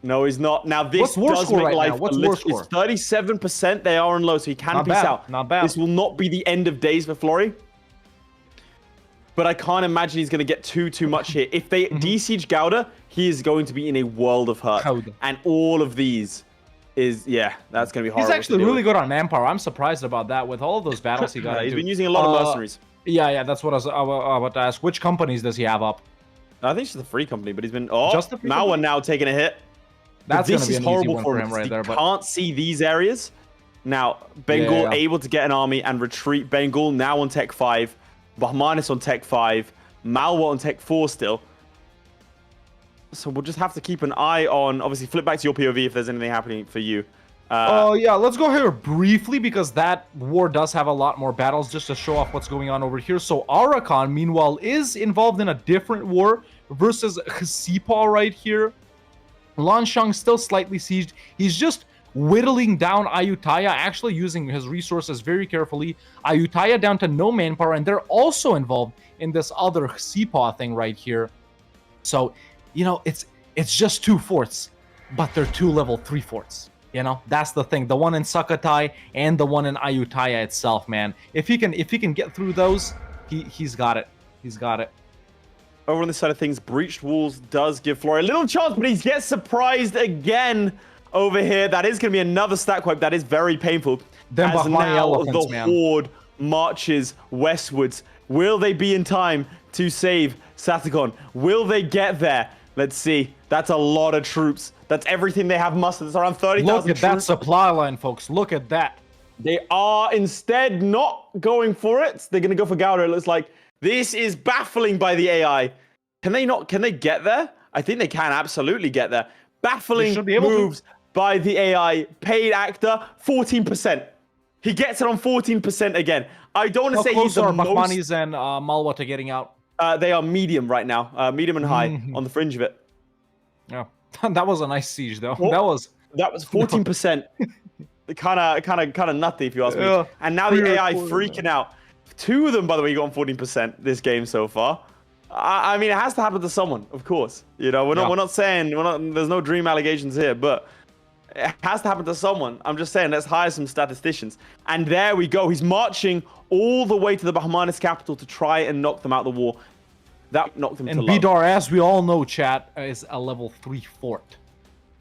No, he's not. Now, this What's war does score make right life now? What's a war little... score? It's 37%. They are on low, so he can Not peace bad, out. not bad. This will not be the end of days for Florry. But I can't imagine he's going to get too much here. If they de-siege Gouda, he is going to be in a world of hurt. Gouda. And all of these is... Yeah, that's going to be horrible. He's actually really good on manpower. I'm surprised about that with all of those battles he got Yeah, he's into. been using a lot of mercenaries. Yeah, that's what I was about to ask. Which companies does he have up? I think it's just a free company, but he's been... Oh, Just the free Mawa company? now taking a hit. That's But gonna be an easy one for him right there. He But can't see these areas. Now, Bengal Yeah. able to get an army and retreat. Bengal now on Tech 5. Bahmanis on Tech 5. Malwa on Tech 4 still. So we'll just have to keep an eye on, obviously, flip back to your POV if there's anything happening for you. Oh, yeah, let's go here briefly because that war does have a lot more battles just to show off what's going on over here. So Arakan, meanwhile, is involved in a different war versus Xipa right here. Lanshang still slightly sieged. He's just whittling down Ayutthaya, actually using his resources very carefully. Ayutthaya down to no manpower, and they're also involved in this other Xipa thing right here. So, you know, it's just 2 forts, but they're 2 level 3 forts. You know, that's the thing. The one in Sukhothai and the one in Ayutthaya itself, man. If he can get through those, he's got it. He's got it. Over on this side of things, Breached Walls does give Flory a little chance, but he gets surprised again over here. That is going to be another stack wipe. That is very painful. Them As Bahmani now elephants, the man. Horde marches westwards. Will they be in time to save Satagon? Will they get there? Let's see. That's a lot of troops. That's everything they have mustered. It's around 30,000 Look at troops. that supply line, folks. Look at that. They are instead not going for it. They're going to go for Gouda, it looks like. This is baffling by the AI. Can they get there? I think they can absolutely get there. Baffling should be able to. moves by the AI. Paid actor, 14%. He gets it on 14% again. I don't want to How say close he's the are most... Bahmanis and Malwa to getting out? They are medium right now. Medium and high on the fringe of it. Yeah, that was a nice siege, though. Oh. That That was was 14%. kind of nutty, if you ask me. Yeah. And now the Pretty AI cool, freaking out. 2 of them, by the way, got on 14% this game so far. I mean, it has to happen to someone, of course. You know, we're not saying there's no dream allegations here, but it has to happen to someone. I'm just saying, let's hire some statisticians. And there we go. He's marching all the way to the Bahmanis capital to try and knock them out of the war. That knocked them and to low. Bidar, as we all know, chat, is a level 3 fort.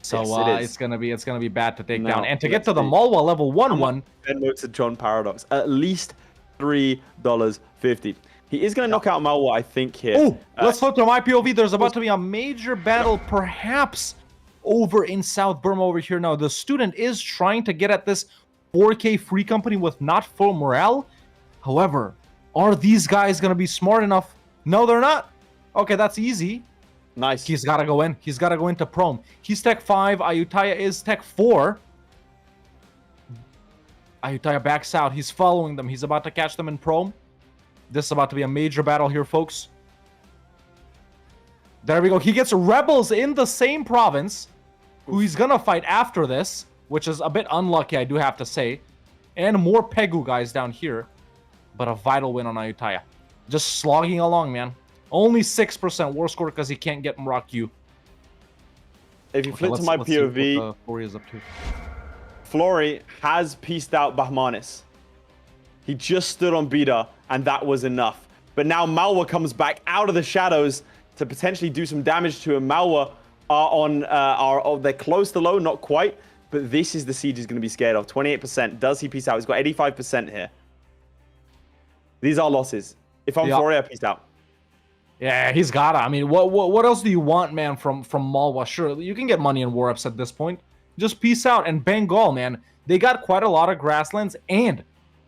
So Yes, it is. it's gonna be bad to take Now, down. And to get let's to the see. Malwa level 1 Ben notes to John Paradox. At least $3.50. He is going to knock out Malwa, I think, here. Oh, let's flip to my POV. There's about to be a major battle, perhaps over in South Burma over here. Now, the student is trying to get at this 4K free company with not full morale. However, are these guys going to be smart enough? No, they're not. Okay, that's easy. Nice. He's got to go in. He's got to go into Prom. He's Tech 5. Ayutthaya is Tech 4. Ayutthaya backs out. He's following them. He's about to catch them in Prom. This is about to be a major battle here, folks. There we go. He gets rebels in the same province, who he's going to fight after this, which is a bit unlucky, I do have to say. And more Pegu guys down here. But a vital win on Ayutthaya. Just slogging along, man. Only 6% war score because he can't get Mrakyu. If you flip to my let's see what POV, Flory is up to. Flory has pieced out Bahmanis. He just stood on Bida, and that was enough. But now Malwa comes back out of the shadows to potentially do some damage to him. Malwa they're close to low, not quite, but this is the siege he's going to be scared of. 28%. Does he piece out? He's got 85% here. These are losses. If I'm Flory, I piece out. Yeah, he's got it. I mean, what else do you want, man, from Malwa? Sure, you can get money in war ups at this point. Just peace out. And Bengal, man, they got quite a lot of grasslands. And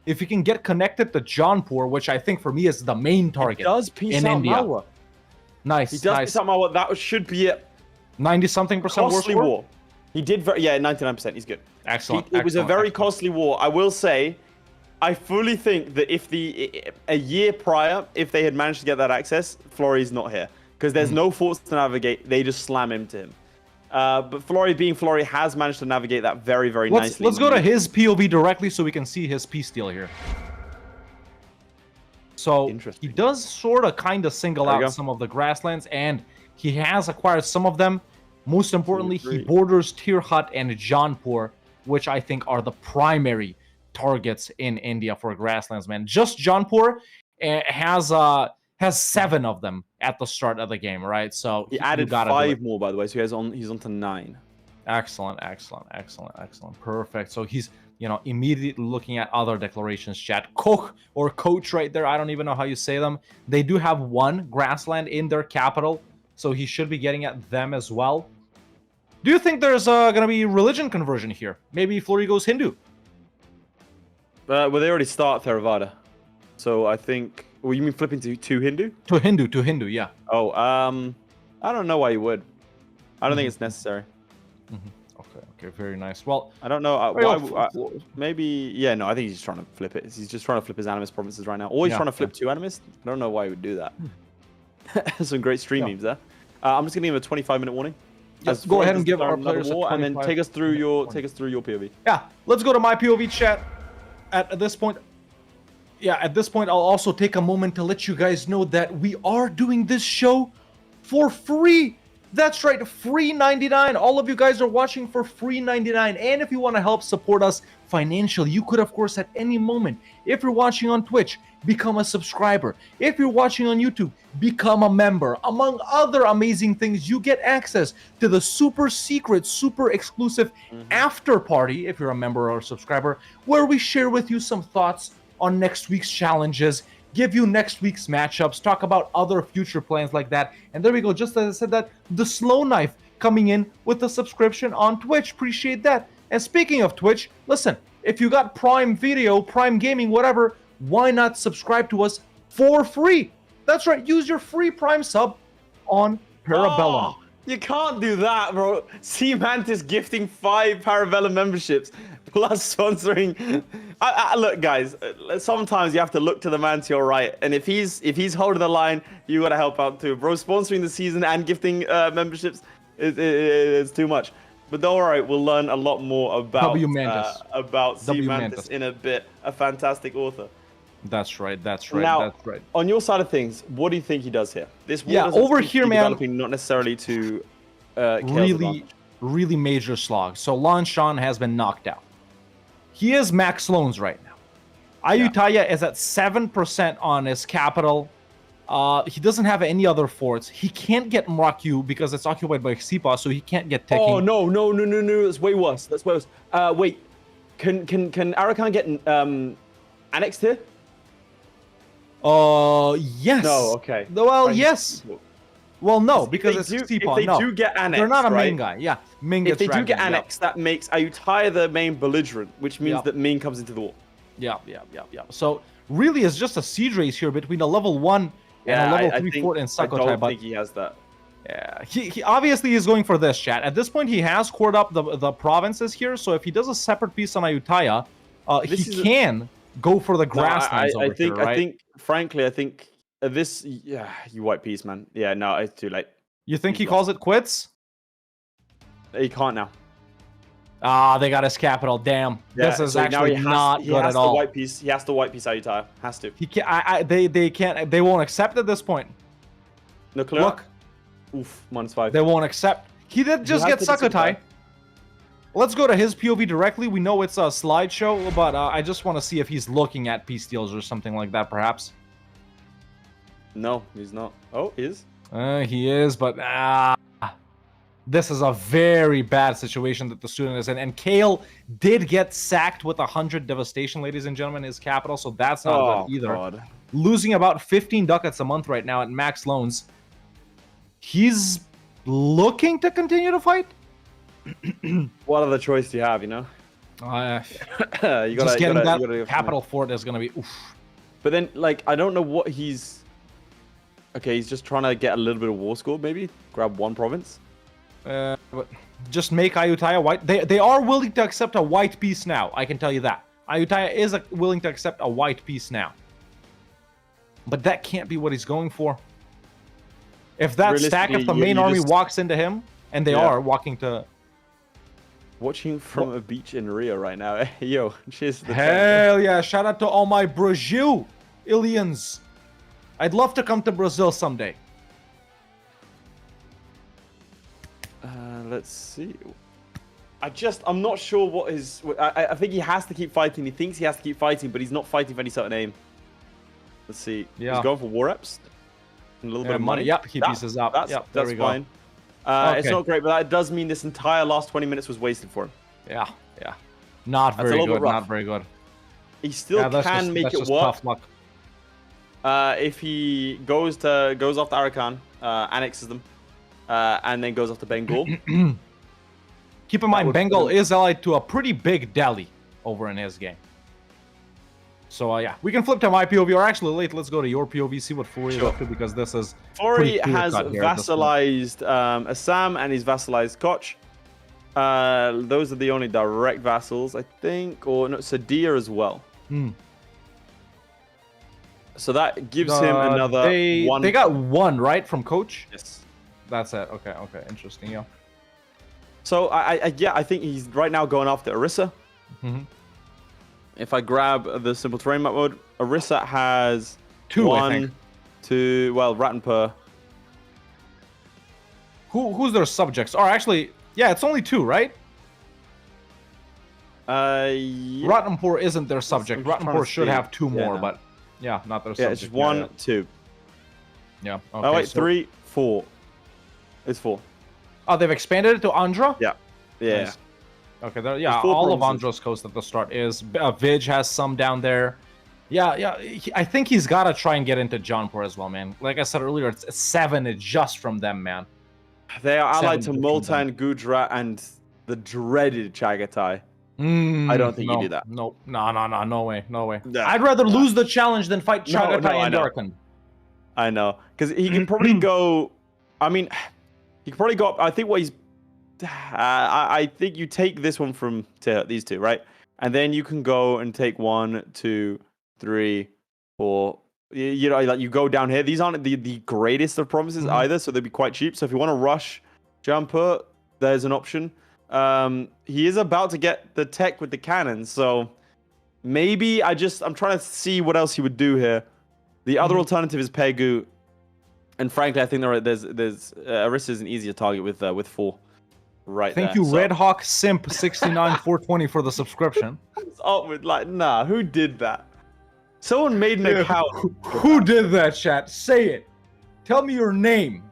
if you can get connected to Jaunpur, which I think for me is the main target He does piece in out India. Malwa. Nice, He does piece out Malwa. That should be it. 90-something% war Costly score? war. He did 99%. He's good. Excellent. It was a very excellent. costly war. I will say, I fully think that if a year prior, if they had managed to get that access, Flory's not here. Because there's no forts to navigate. They just slam into him. But Flory, being Flory, has managed to navigate that very, very nicely. Let's go to his POV directly so we can see his peace deal here. So he does sort of kind of single out some of the grasslands, and he has acquired some of them. Most importantly, he borders Tirhat and Jaunpur, which I think are the primary targets in India for grasslands, man. Just Jaunpur has 7 of them at the start of the game, right? So he added 5 more, by the way, so he's on to 9. Excellent. Perfect. So he's, immediately looking at other declarations, chat. Koch or Coach right there. I don't even know how you say them. They do have 1 grassland in their capital, so he should be getting at them as well. Do you think there's going to be religion conversion here? Maybe Flory goes Hindu? Well, they already start Theravada. So I think... Well, you mean flipping to Hindu? To Hindu, yeah. Oh, I don't know why you would. I don't think it's necessary. Okay, very nice. Well, I don't know. Maybe... Yeah, no, I think he's just trying to flip it. He's just trying to flip his Animus provinces right now. Or he's trying to flip 2 Animus. I don't know why he would do that. Some great stream memes there. I'm just going to give him a 25-minute warning. Yes, go ahead and give our players a 25 and then take us through your POV. Yeah, let's go to my POV chat. At this point, I'll also take a moment to let you guys know that we are doing this show for free. That's right, free 99. All of you guys are watching for free 99. And if you want to help support us financially, you could, of course, at any moment, if you're watching on Twitch, become a subscriber. If you're watching on YouTube, become a member. Among other amazing things, you get access to the super secret, super exclusive after party, if you're a member or a subscriber, where we share with you some thoughts on next week's challenges, give you next week's matchups, talk about other future plans like that. And there we go. Just as I said that, the Slow Knife coming in with a subscription on Twitch. Appreciate that. And speaking of Twitch, listen, if you got Prime Video, Prime Gaming, whatever, why not subscribe to us for free? That's right. Use your free Prime sub on Para Bellum. Oh, you can't do that, bro. See Mantis gifting 5 Para Bellum memberships plus sponsoring. Look, guys, sometimes you have to look to the man to your right. And if he's holding the line, you got to help out too. Bro, sponsoring the season and gifting memberships is too much. But don't worry, we'll learn a lot more about C. Mantis in a bit. A fantastic author. That's right. Now, on your side of things, what do you think he does here? This over here, man. Developing not necessarily to really major slog. So Lan Shan has been knocked out. He is max loans right now. Ayutthaya is at 7% on his capital. He doesn't have any other forts. He can't get Mrakyu because it's occupied by Xipa, so he can't get Teking. Oh no! That's way worse. Wait, can Arakan get annexed here? Yes. No. Okay. Well, yes. Well, no, because it's Xipa. If they do get annexed, they're not a right? main guy. Yeah, Ming If gets they do get annexed, that makes Ayutthaya the main belligerent, which means that Ming comes into the war. Yeah. So really, it's just a siege race here between a level 1 and a level 3 fort in Sukhothai. I don't think he has that. Yeah, he obviously is going for this, chat. At this point, he has cored up the provinces here, so if he does a separate piece on Ayutthaya, he can go for the grasslands over here, right? I think, frankly, this... Yeah, you white piece, man. Yeah, no, it's too late. You think he calls it quits? He can't now. They got his capital. Damn, this is actually not good at all. He has to white piece Ayutthaya. Has to. He can't. They can't. They won't accept at this point. Nuclear. Look. Oof, -5. They won't accept. He did just get Sukhothai. Let's go to his POV directly. We know it's a slideshow, but I just want to see if he's looking at peace deals or something like that, perhaps. No, he's not. Oh, he is? He is, but this is a very bad situation that the student is in. And Kale did get sacked with 100 devastation, ladies and gentlemen, his capital, so that's not good either. God. Losing about 15 ducats a month right now at max loans. He's looking to continue to fight. What other choice do you have, you know? Just getting that capital fort is going to be oof. But then, like, I don't know what he's... Okay, he's just trying to get a little bit of war score, maybe? Grab 1 province? But just make Ayutthaya white. They are willing to accept a white piece now, I can tell you that. Ayutthaya is willing to accept a white piece now. But that can't be what he's going for. If that stack, if the main army walks into him, and they are walking to... Watching from a beach in Rio right now. Yo, cheers. Hell yeah, shout out to all my Brazil aliens. I'd love to come to Brazil someday. Let's see. I'm not sure what his... I think he has to keep fighting. He thinks he has to keep fighting, but he's not fighting for any certain aim. Let's see. Yeah. He's going for war reps. A little bit of money. Yep, he pieces up. That's fine. It's not great, but that does mean this entire last 20 minutes was wasted for him. Yeah. Not very good. Not very good. He still can make it work. Tough luck. If he goes after Arakan, annexes them, and then goes after Bengal. Keep in mind, Bengal is allied to a pretty big Delhi over in his game. So yeah, we can flip to my POV, or actually, Laith, let's go to your POV, see what Flurry is up to, because this is Flurry pretty has clear-cut here at this point. vassalized Assam, and he's vassalized Koch. Those are the only direct vassals, I think, or no, Sadia as well. So that gives him another one. They got one, right, from Coach? Yes. That's it. Okay, interesting, yeah. So I think he's right now going after Orisa. If I grab the simple terrain map mode, Orisa has two, I one, think. two, well, Rattenpur. Who's their subjects? Or actually, yeah, it's only two, right? Yeah. Rattenpur isn't their subject. I'm just trying Rattenpur to should see. have two Yeah, more, no. but yeah, not their Yeah, subject. it's one, two. Yeah. Oh Okay, wait, so- 3, 4. It's 4. Oh, they've expanded it to Andhra? Yeah. Yeah. Nice. Okay, yeah, There's 4 all provinces. of Andra's coast at the start is. Vij has some down there. Yeah, I think he's got to try and get into Jaunpur as well, man. Like I said earlier, it's 7 just from them, man. They are allied to 7 Multan, Gujarat, and the dreaded Chagatai. I don't think you do that. No way. Yeah. I'd rather lose the challenge than fight No, Chagatai I and know. Darkhan. I know. Because he can probably go... I mean, he can probably go up... I think what he's... I think you take this one from these two, right? And then you can go and take 1, 2, 3, 4... You know, like you go down here. These aren't the greatest of provinces either, so they'd be quite cheap. So if you want to rush Jaunpur, there's an option. He is about to get the tech with the cannons, so maybe I'm trying to see what else he would do here. The other alternative is Pegu, and frankly, I think there's Orisa is an easier target with 4. Right. Thank there. you, Red Hawk Simp 69420 for the subscription. It's up with nah, who did that? Someone made an account. Who did that, chat? Say it. Tell me your name.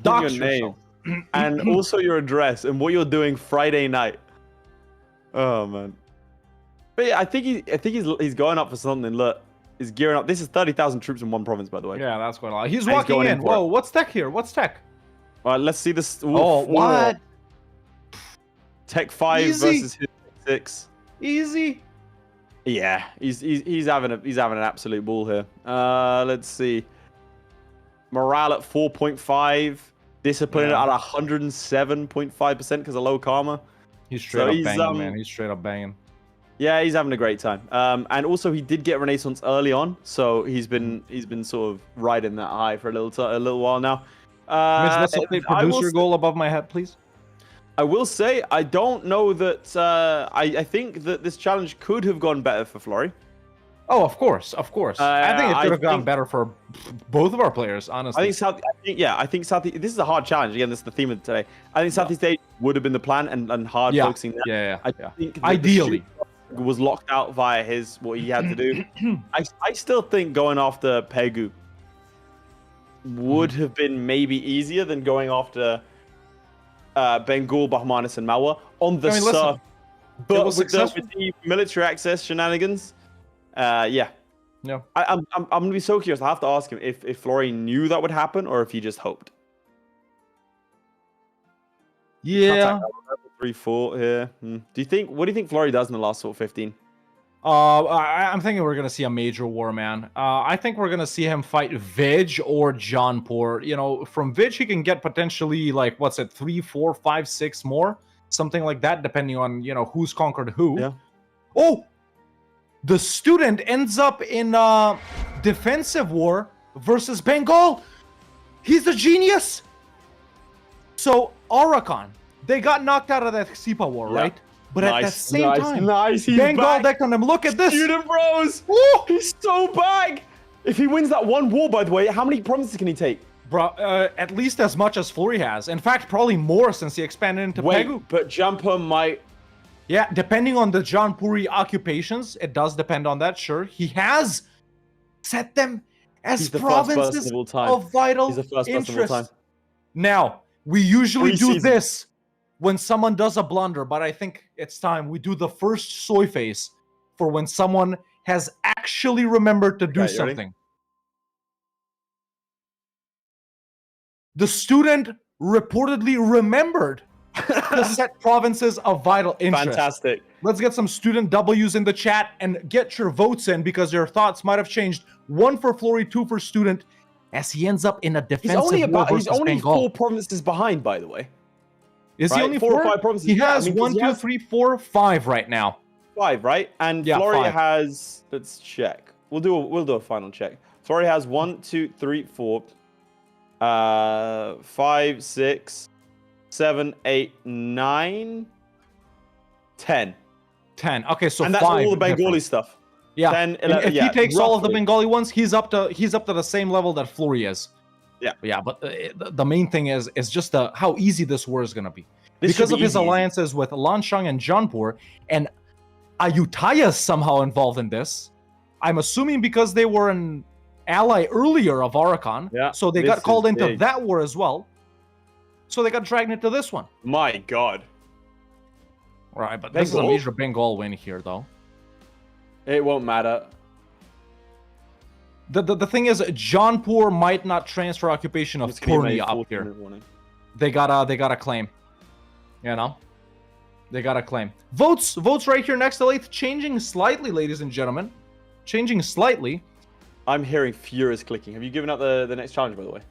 Dox Your name. yourself. And also your address and what you're doing Friday night. Oh man. But yeah, I think he's going up for something. Look, he's gearing up. This is 30,000 troops in one province, by the way. Yeah, that's quite a lot. He's And he's walking going in. in for it. Whoa, what's tech here? What's tech? All right, let's see this. Oh, what? Tech 5 Easy. versus his 6. Easy. Yeah, he's having an absolute ball here. Let's see. Morale at 4.5. Discipline Yeah. at 107.5% because of low karma. He's straight up he's, banging, man. He's straight up banging. Yeah, he's having a great time. And also he did get Renaissance early on, so he's been sort of riding that high for a little while now. Mitch, let's update I will producer goal above my head, please. I will say I don't know that. I think that this challenge could have gone better for Flurry. Oh, of course. I think it could have gone think- better for both of our players, honestly. I think Southeast. This is a hard challenge. Again, this is the theme of today. I think Southeast Asia would have been the plan and hard Yeah. focusing there. Yeah. I think that the Ideally. shoot was locked out via what he had to do. I still think going after Pegu would have been maybe easier than going after Bengal, Bahmanis, and Malwa on the listen, surf. it But was with successful. the military access shenanigans, yeah. Yeah. I'm gonna be so curious. I have to ask him if Flurry knew that would happen or if he just hoped. Yeah. 3-4 here. What do you think Flurry does in the last sort of 15? I'm thinking we're gonna see a major war, man. I think we're gonna see him fight Vij or Jaunpur. You know, from Vij he can get potentially like 3, 4, 5, 6 more, something like that, depending on who's conquered who. Yeah. Oh, the student ends up in defensive war versus Bengal. He's a genius. So Arakan, they got knocked out of that Sipa war, Yeah. right? But at the same time, nice. He's Bengal back. decked on him. Look at this. Student bros. Woo! He's so back. If he wins that one war, by the way, how many provinces can he take? Bro, at least as much as Flurry has. In fact, probably more since he expanded into Pegu. But Jumper might. Yeah, depending on the Jaunpuri occupations, it does depend on that, sure. He has set them as He's the first person provinces of all time. of vital He's the first person of all interest. time. Now, we usually do Preseason. this when someone does a blunder, but I think it's time we do the first soy face for when someone has actually remembered to do Okay, you ready? something. The student reportedly remembered the set provinces of vital interest. Fantastic. Let's get some student W's in the chat and get your votes in because your thoughts might have changed. 1 for Flory, 2 for student, as he ends up in a defensive He's only 4 provinces behind, by the way. Is he only 4 or 5 provinces? He Yeah, has 1, 2, 3, 4, 5 right now. 5, right? And Yeah, Flory 5. has. Let's check. We'll do a final check. Flory has 1, 2, 3, 4, 5, 6, 7, 8, 9, 10. 10. Okay, so And that's 5 all the Bengali different. stuff. Yeah. 10, And 11, if yeah, he takes all of the roughly. Bengali ones, he's up to the same level that Flory is. Yeah. Yeah, but the main thing is just how easy this war is gonna be. This Because should of be his easy. alliances with Lanshang and Jaunpur, and Ayutthaya is somehow involved in this. I'm assuming because they were an ally earlier of Arakan, Yeah, so they this got called is into big. that war as well. So they got dragged into this one. My God. Right, but this is a Bengal? major Bengal win here, though. It won't matter. The thing is, Jaunpur might not transfer occupation of It's gonna be Purnia a up here. 14-minute warning. They gotta claim. You know? They gotta claim. Votes right here next to Laith, changing slightly, ladies and gentlemen. Changing slightly. I'm hearing furious clicking. Have you given out the next challenge, by the way?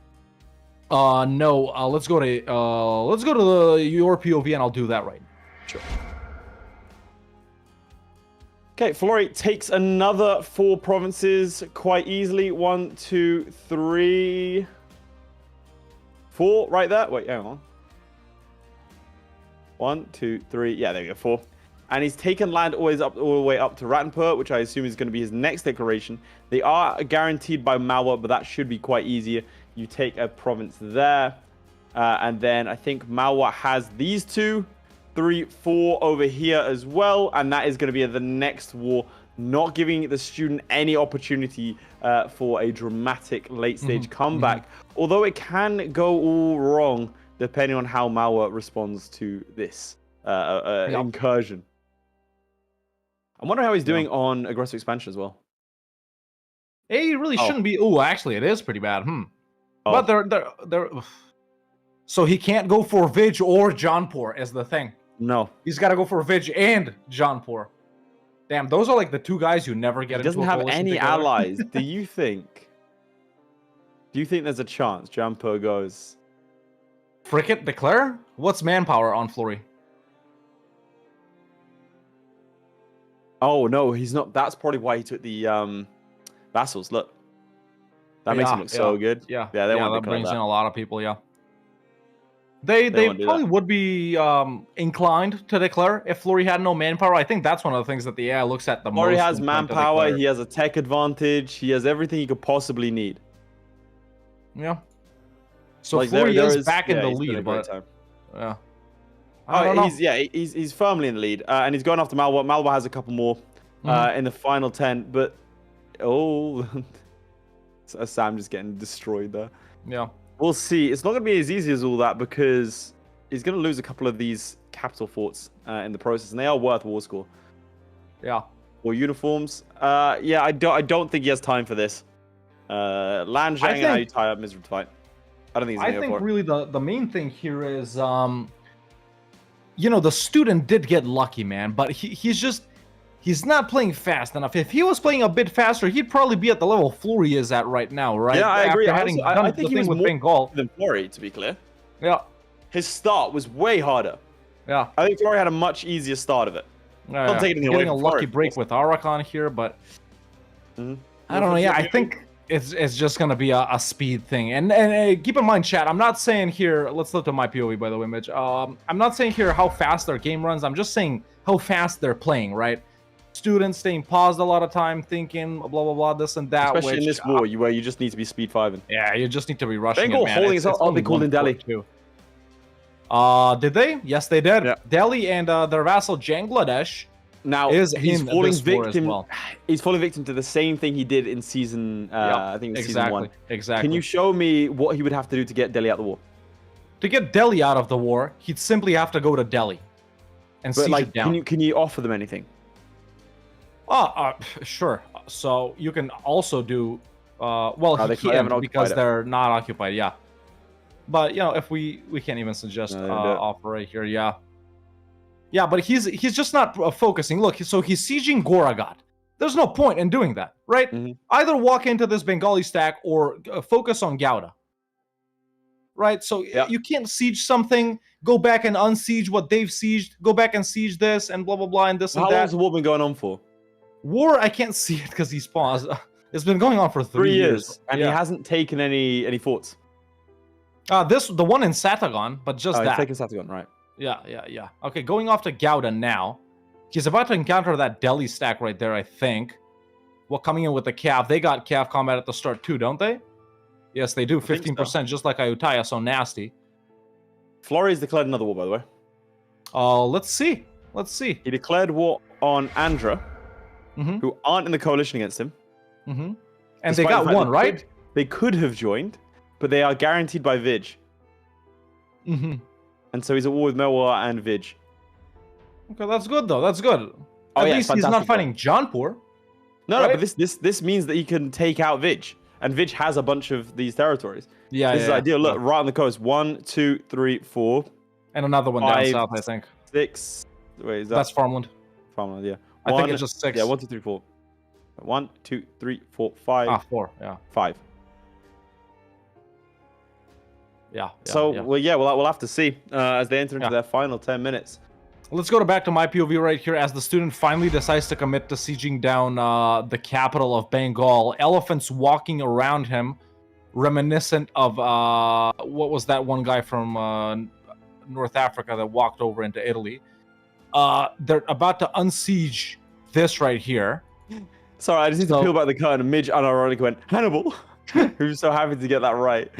No. Let's go to your POV, and I'll do that right now. Sure. Okay, Flory takes another 4 provinces quite easily. 1, 2, 3, 4, right there. Wait, hang on. 1, 2, 3. Yeah, there we go. 4. And he's taken land all the way up to Ratanpur, which I assume is going to be his next declaration. They are guaranteed by Malwa, but that should be quite easy. You take a province there. And then I think Malwa has these 2, 3, 4 over here as well. And that is going to be the next war, not giving the student any opportunity for a dramatic late-stage comeback. Although it can go all wrong, depending on how Malwa responds to this incursion. I'm wondering how he's doing on aggressive expansion as well. He really shouldn't be. Oh, actually, it is pretty bad. Oh. But they're. So he can't go for Vij or Jaunpur is the thing. No. He's got to go for Vij and Jaunpur. Damn, those are like the 2 guys you never get He into doesn't a have coalition any together. allies. Do you think there's a chance Jaunpur goes? Frickett declare? What's manpower on Flory? Oh no, he's not. That's probably why he took the vassals. Look, that makes him look so good. Yeah, they want to that declare brings that. in a lot of people. Yeah, they won't do probably that. would be inclined to declare if Flory had no manpower. I think that's one of the things that the AI looks at the most. Flory has when trying to manpower. declare. He has a tech advantage. He has everything he could possibly need. Yeah. So Like, Flory there is is- back in yeah, the he's been a lead, great but time. yeah. I don't know. He's firmly in the lead, and he's going after Malwa. Malwa has a couple more in the final 10, but Sam just getting destroyed there. Yeah. We'll see. It's not going to be as easy as all that because he's going to lose a couple of these capital forts in the process, and they are worth war score Yeah. or uniforms. I don't think he has time for this. Lan Zhang and think- Ayutthaya up miserable fight. I don't think he's I going to go think for it. really the main thing here is, the student did get lucky, man, but he's not playing fast enough. If he was playing a bit faster, he'd probably be at the level Flory is at right now, right? Yeah, I agree. After having I done think the he thing was with more Bengal. than Flory, to be clear. Yeah. His start was way harder. Yeah. I think Flory had a much easier start of it. Don't take anything away Getting a from lucky Flory, break with Arakan here, but Mhm. I don't know. Yeah, I think it's just gonna be a speed thing. And keep in mind, chat. I'm not saying here. Let's look at my POV, by the way, Mitch. I'm not saying here how fast their game runs. I'm just saying how fast they're playing. Right? Students staying paused a lot of time, thinking blah blah blah, this and that. Especially in which, this war, where you just need to be speed 5ing. yeah, you just need to be rushing. Bengal it, man. holding It's his own. only They called in 1 Delhi. too. Did they? Yes, they did. Yeah. Delhi and their vassal Bangladesh Now is he's in falling this war as victim. well. He's falling victim to the same thing he did in season. I think it was season 1. Exactly. Can you show me what he would have to do to get Delhi out of the war? To get Delhi out of the war, he'd simply have to go to Delhi and But siege like, it down. can you offer them anything? Sure. So you can also do. Well, they he haven't can't because occupied it. they're not occupied. Yeah. But you know, if we can't even suggest No, offer right here, yeah. Yeah, but he's just not focusing. Look, so he's sieging Goragat. There's no point in doing that, right? Either walk into this Bengali stack or focus on Gouda. Right? So you can't siege something, go back and unsiege what they've sieged, go back and siege this, and blah, blah, blah, and this and How that. long has the war been going on for? War, I can't see it because he's paused. It's been going on for 3 years. And he hasn't taken any forts. The one in Satagon, but just that. He's taken Satagon, right. Yeah. Okay, going off to Gouda now. He's about to encounter that Delhi stack right there, I think. Well, coming in with the Cav. They got Cav combat at the start too, don't they? Yes, they do. 15%, just like Ayutthaya, so nasty. Florry's declared another war, by the way. Let's see. He declared war on Andhra, who aren't in the coalition against him. And they got one, right? They could have joined, but they are guaranteed by Vij. And so he's at war with Melwar and Vij. Okay, that's good though. That's good. At least he's not fighting Jaunpur. No, but this means that he can take out Vij, and Vij has a bunch of these territories. This is ideal. Look, right on the coast. 1, 2, 3, 4, and another one down south, I think. 6. Wait, is that? That's farmland. Farmland, yeah. I think it's just 6. Yeah, 1, 2, 3, 4. 1, 2, 3, 4, 5. 4. Yeah. 5. Yeah. We'll have to see as they enter into their final 10 minutes. Let's go back to my POV right here as the student finally decides to commit to sieging down the capital of Bengal. Elephants walking around him, reminiscent of what was that one guy from North Africa that walked over into Italy. They're about to unsiege this right here. Sorry, I just need to peel back the curtain. And Midge unironically went, Hannibal. Who's so happy to get that right.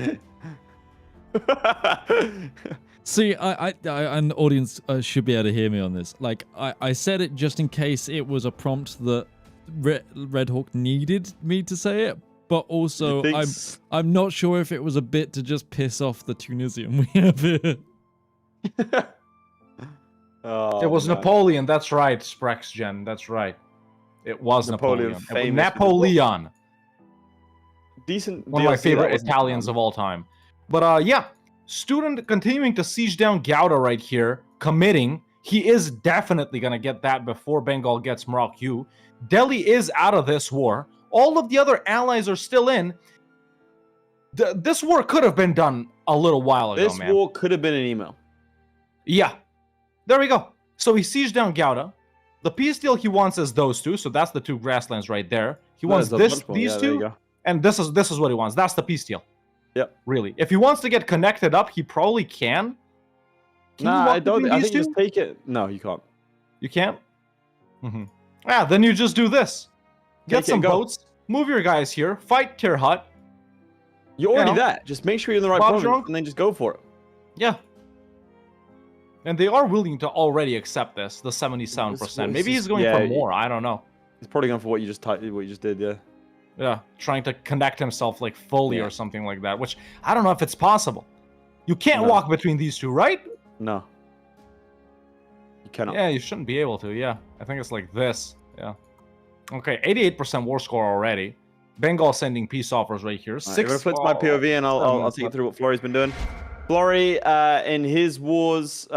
See, I and the audience should be able to hear me on this. Like, I said it just in case it was a prompt that Red Hawk needed me to say it, but also I'm not sure if it was a bit to just piss off the Tunisian we have here. It was Napoleon. That's right, Sprexgen. That's right. It was Napoleon. Napoleon. Decent. One of my favorite Italians of all time. But student continuing to siege down Gouda right here, committing. He is definitely going to get that before Bengal gets Morocco. Delhi is out of this war. All of the other allies are still in. This war could have been done a little while ago, man. This war could have been an email. Yeah. There we go. So he sieged down Gouda. The peace deal he wants is those two. So that's the 2 grasslands right there. He wants these two. And this is what he wants. That's the peace deal. Yep. Really. If he wants to get connected up, he probably can. I don't. I think you just take it. No, you can't. You can't? Then you just do this. Get some boats. Move your guys here. Fight Tirhut. You're already there. Just make sure you're in the right province and then just go for it. Yeah. And they are willing to already accept this, the 77%. Maybe he's going for more. I don't know. He's probably going for what you just did, yeah. Yeah, trying to connect himself like fully or something like that, which I don't know if it's possible. You can't walk between these two, right? No. You cannot. Yeah, you shouldn't be able to, yeah. I think it's like this, yeah. Okay, 88% war score already. Bengal sending peace offers right here. Right, 6. I'm going to flip to my POV and I'll take you through what Florry's been doing. Florry, in his wars,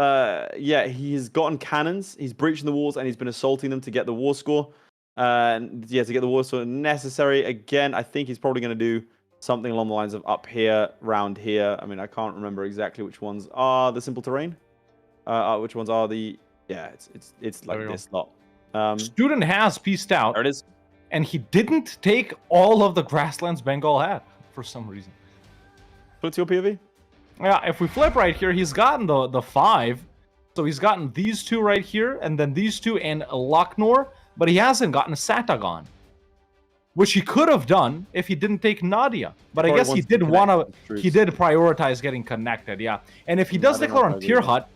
he's gotten cannons. He's breaching the walls and he's been assaulting them to get the war score. To get the war score necessary. Again, I think he's probably going to do something along the lines of up here, round here. I mean, I can't remember exactly which ones are the simple terrain. Which ones are the... Yeah, it's like this lot. Student has pieced out. There it is. And he didn't take all of the grasslands Bengal had for some reason. Flip to your POV. Yeah, if we flip right here, he's gotten the 5. So he's gotten these 2 right here, and then these 2 and Lucknow, but he hasn't gotten Satagon, which he could have done if he didn't take Nadia. But I guess he did prioritize getting connected, yeah. And if he does declare on Tirhut,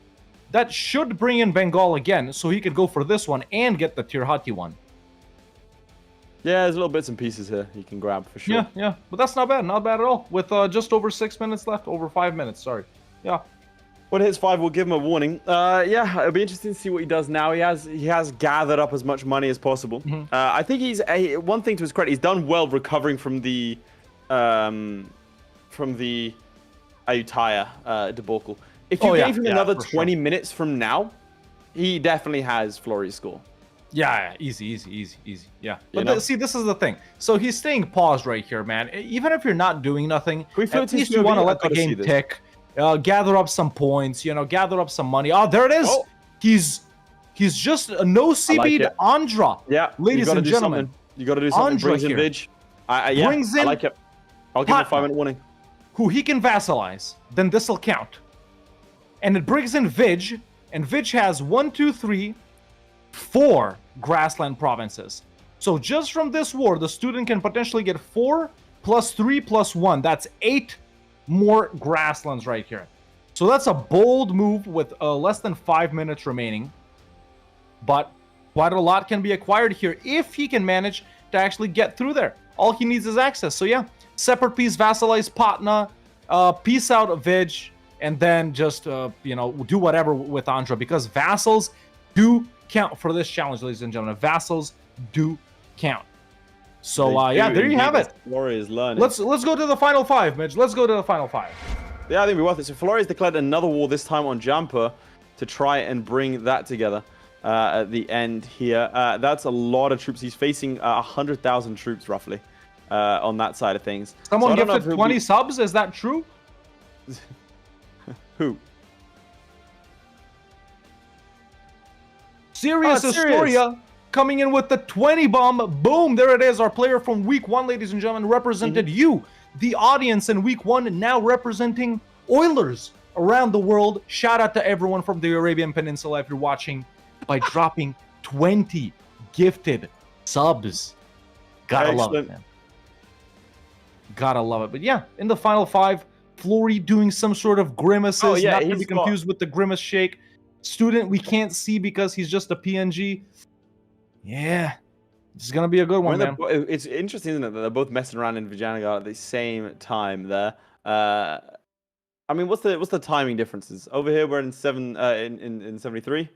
that should bring in Bengal again, so he could go for this one and get the Tirhuti one. Yeah, there's little bits and pieces here you can grab for sure. Yeah, but that's not bad at all. With just over 6 minutes left, over 5 minutes, sorry. Yeah. When it hits 5, we'll give him a warning. It'll be interesting to see what he does now. He has gathered up as much money as possible. I think one thing to his credit, he's done well recovering from the Ayutthaya debacle. If you gave him another 20 minutes from now, he definitely has Florry's score. Yeah, easy. Yeah. But see, this is the thing. So he's staying paused right here, man. Even if you're not doing nothing, at least you want to let the game tick. Gather up some points, gather up some money. Oh, there it is. Oh. He's just a no CB to Andra. Yeah, ladies and gentlemen. You got to do something. Andra brings in Vidge. Brings in. I like it. I'll give him a 5-minute warning. Who he can vassalize. Then this will count. And it brings in Vidge, and Vidge has 1, 2, 3, 4 grassland provinces. So just from this war, the student can potentially get 4 plus 3 plus 1. That's 8 more grasslands right here. So that's a bold move with less than 5 minutes remaining. But quite a lot can be acquired here if he can manage to actually get through there. All he needs is access. So yeah, separate piece, vassalize Patna, peace out Vidge, and then just, do whatever with Andra, because vassals do count for this challenge, ladies and gentlemen. Vassals do count. So, yeah, there you have it. Florry is learning. Let's go to the final 5, Midge. Let's go to the final 5. Yeah, I think it'd be worth it. So Florry has declared another war, this time on Jampa, to try and bring that together at the end here. That's a lot of troops. He's facing 100,000 troops, roughly, on that side of things. Someone gifted 20 subs? Is that true? Who? Serious Astoria coming in with the 20 bomb. Boom, there it is. Our player from week 1, ladies and gentlemen, represented you, the audience in week 1, now representing Oilers around the world. Shout out to everyone from the Arabian Peninsula if you're watching, by dropping 20 gifted subs. Gotta love it, man. Gotta love it. But yeah, in the final 5, Florry doing some sort of grimaces, not to be confused with the grimace shake. Student we can't see because he's just a PNG. Yeah, this is gonna be a good one, man. It's interesting, isn't it, that they're both messing around in Vijayanagar at the same time there. I mean, what's the timing differences? Over here we're in 73.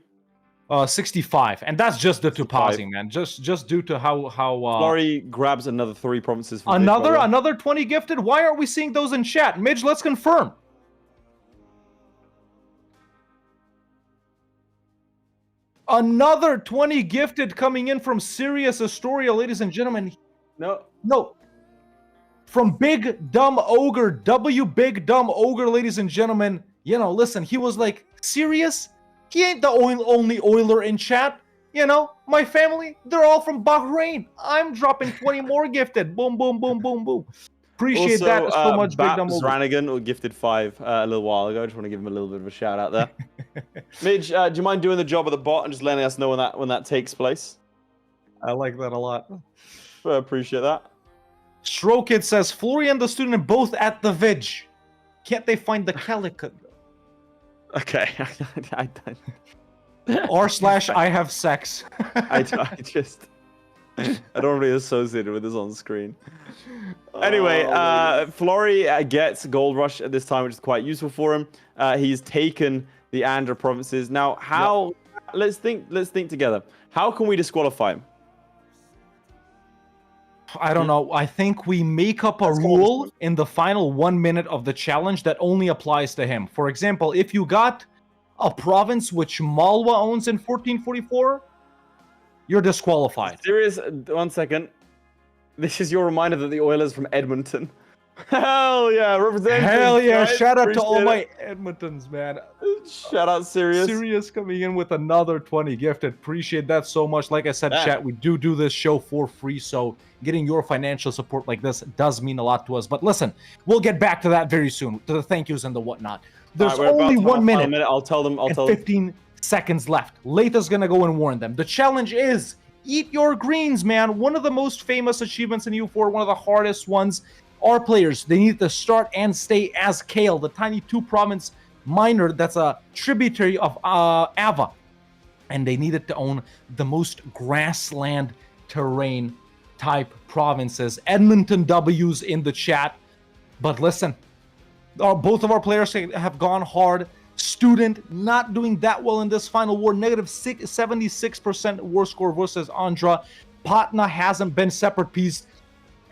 65, and that's just the two pausing, man. Just due to how Florry grabs another 3 provinces. From another 20 gifted. Why aren't we seeing those in chat, Midge? Let's confirm. Another 20 gifted coming in from Serious Astoria, ladies and gentlemen. No. From Big Dumb Ogre, Big Dumb Ogre, ladies and gentlemen. Listen, he was like, serious? He ain't the only Oiler in chat. My family, they're all from Bahrain. I'm dropping 20 more gifted. Boom, boom, boom, boom, boom. Appreciate that so much, Big Dumb Ogre. Ranigan gifted 5 a little while ago. I just want to give him a little bit of a shout out there. Midge, do you mind doing the job of the bot and just letting us know when that takes place? I like that a lot. I appreciate that. Strokid says, Florry and the student both at the Vidge. Can't they find the Calicut? Okay. r/I have sex. I don't really associate it with this on screen. Anyway, Florry gets Gold Rush at this time, which is quite useful for him. He's taken the Andra provinces. Now, how? Yep. Let's think together. How can we disqualify him? I don't know. I think we make up a rule in the final 1 minute of the challenge that only applies to him. For example, if you got a province which Malwa owns in 1444, you're disqualified. Serious? 1 second. This is your reminder that the Oilers from Edmonton. Hell yeah, representing. Hell yeah! Guys. Shout out to all my Edmontons, man. Shout out Sirius. Sirius coming in with another 20 gifted. Appreciate that so much. Like I said, chat, we do this show for free, so getting your financial support like this does mean a lot to us. But listen, we'll get back to that very soon, to the thank yous and the whatnot. There's only 1 minute. I'll tell them. 15 seconds left. Laith is gonna go and warn them. The challenge is eat your greens, man. One of the most famous achievements in EU4, one of the hardest ones. Our players, they need to start and stay as Kale, the tiny 2-province miner that's a tributary of Ava. And they needed to own the most grassland terrain type provinces. Edmonton W's in the chat. But listen, both of our players have gone hard. Student not doing that well in this final war. Negative 76% war score versus Andra. Patna hasn't been separate piece.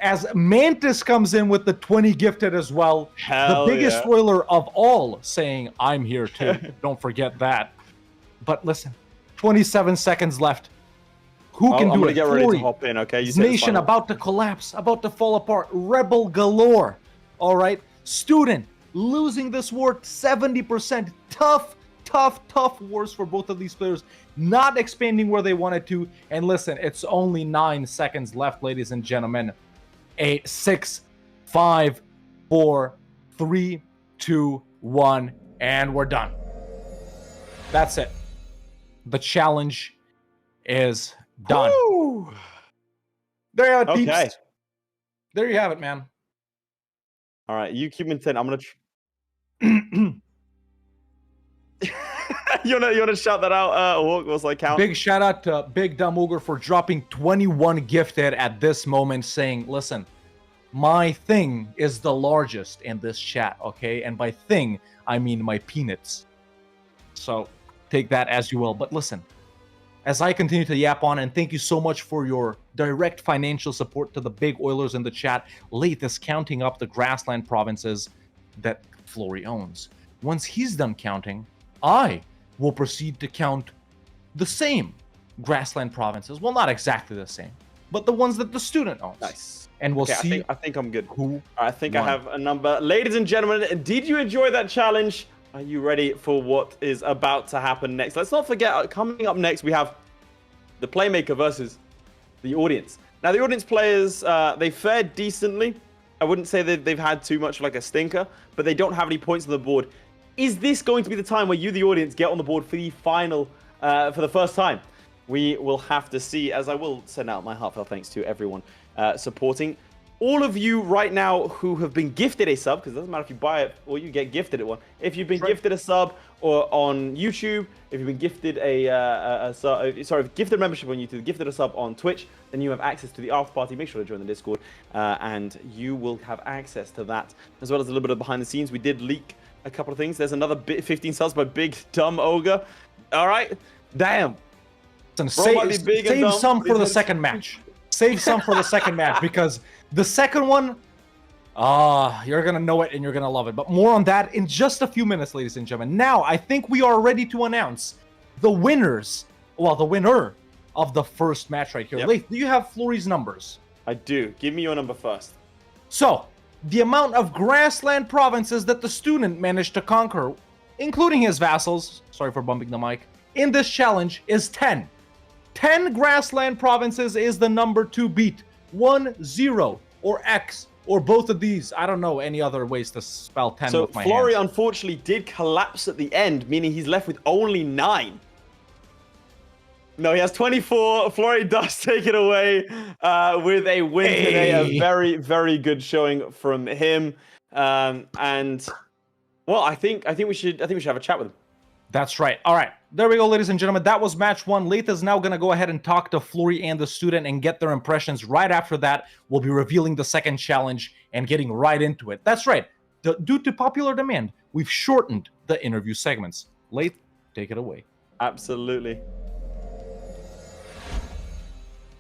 as Mantis comes in with the 20 gifted as well. Hell the biggest yeah. spoiler of all saying, I'm here too. Don't forget that. But listen, 27 seconds left. Who can I'm do gonna it? get ready to Flurry, hop in, okay? You say it's Nation final. about to collapse, about to fall apart. Rebel galore. All right. Student losing this war 70%. Tough wars for both of these players. Not expanding where they wanted to. And listen, it's only 9 seconds left, ladies and gentlemen. 8, 6, 5, 4, 3, 2, 1, and we're done. That's it. The challenge is done. Woo! There you have it, Okay. peeps. There you have it, man. All right, you keep in 10. I'm gonna. You wanna shout that out? What was like count? Big shout out to Big Dumb Ogre for dropping 21 gifted at this moment, saying, listen, my thing is the largest in this chat, okay? And by thing, I mean my peanuts. So take that as you will. But listen, as I continue to yap on, and thank you so much for your direct financial support to the big Oilers in the chat, Laith is counting up the grassland provinces that Flurry owns. Once he's done counting, I will proceed to count the same grassland provinces. Well, not exactly the same, but the ones that the student owns. Nice. And we'll Okay, see I think I'm good. who I think won. I have a number. Ladies and gentlemen, did you enjoy that challenge? Are you ready for what is about to happen next? Let's not forget, coming up next, we have the Playmaker versus the audience. Now, the audience players, they fared decently. I wouldn't say that they've had too much like a stinker, but they don't have any points on the board. Is this going to be the time where you, the audience, get on the board for the final, for the first time? We will have to see, as I will send out my heartfelt thanks to everyone supporting. All of you right now who have been gifted a sub, because it doesn't matter if you buy it or you get gifted at one. If you've been gifted a sub or on YouTube, if you've been gifted gifted membership on YouTube, gifted a sub on Twitch, then you have access to the after party. Make sure to join the Discord, and you will have access to that, as well as a little bit of behind the scenes. We did leak a couple of things. There's another 15 subs by Big Dumb Ogre. All right, damn. Save some for the second match. Save some for the second match, because the second one, you're going to know it and you're going to love it. But more on that in just a few minutes, ladies and gentlemen. Now, I think we are ready to announce the winners, well, the winner of the first match right here. Yep. Leith, do you have Flurry's numbers? I do. Give me your number first. So, the amount of grassland provinces that the student managed to conquer, including his vassals, sorry for bumping the mic, in this challenge is 10. 10 grassland provinces is the number to beat. 1, 0, or X, or both of these. I don't know any other ways to spell 10 So with my Flurry hands. unfortunately did collapse at the end, meaning he's left with only 9. No, he has 24. Flurry does take it away with a win today. A very, very good showing from him. And well, I think we should have a chat with him. That's right. All right. There we go, ladies and gentlemen. That was match 1. Laith is now going to go ahead and talk to Flurry and the student and get their impressions. Right after that, we'll be revealing the second challenge and getting right into it. That's right. Due to popular demand, we've shortened the interview segments. Laith, take it away. Absolutely.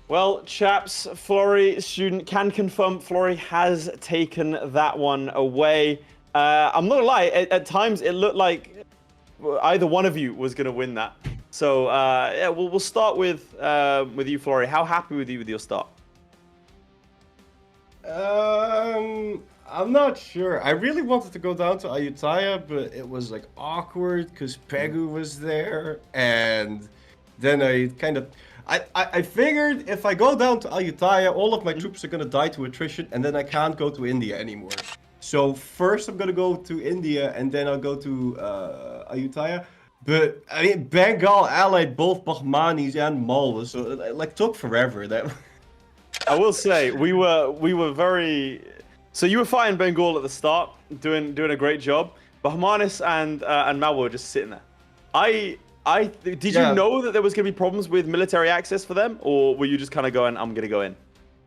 Well, chaps, Flurry student can confirm Flurry has taken that one away. I'm not gonna lie, at times it looked like either one of you was gonna win that. So yeah, we'll start with you, Flurry. How happy with you with your start? I'm not sure. I really wanted to go down to Ayutthaya, but it was like awkward because Pegu was there, and then I figured if I go down to Ayutthaya, all of my troops are gonna die to attrition, and then I can't go to India anymore. So first I'm gonna go to India, and then I'll go to Ayutthaya. But I mean, Bengal allied both Bahmanis and Malwa, so it like took forever. That I will say we were very. So you were fighting Bengal at the start, doing a great job. Bahmanis and Malwa were just sitting there. Did you know that there was gonna be problems with military access for them, or were you just kind of going, I'm gonna go in?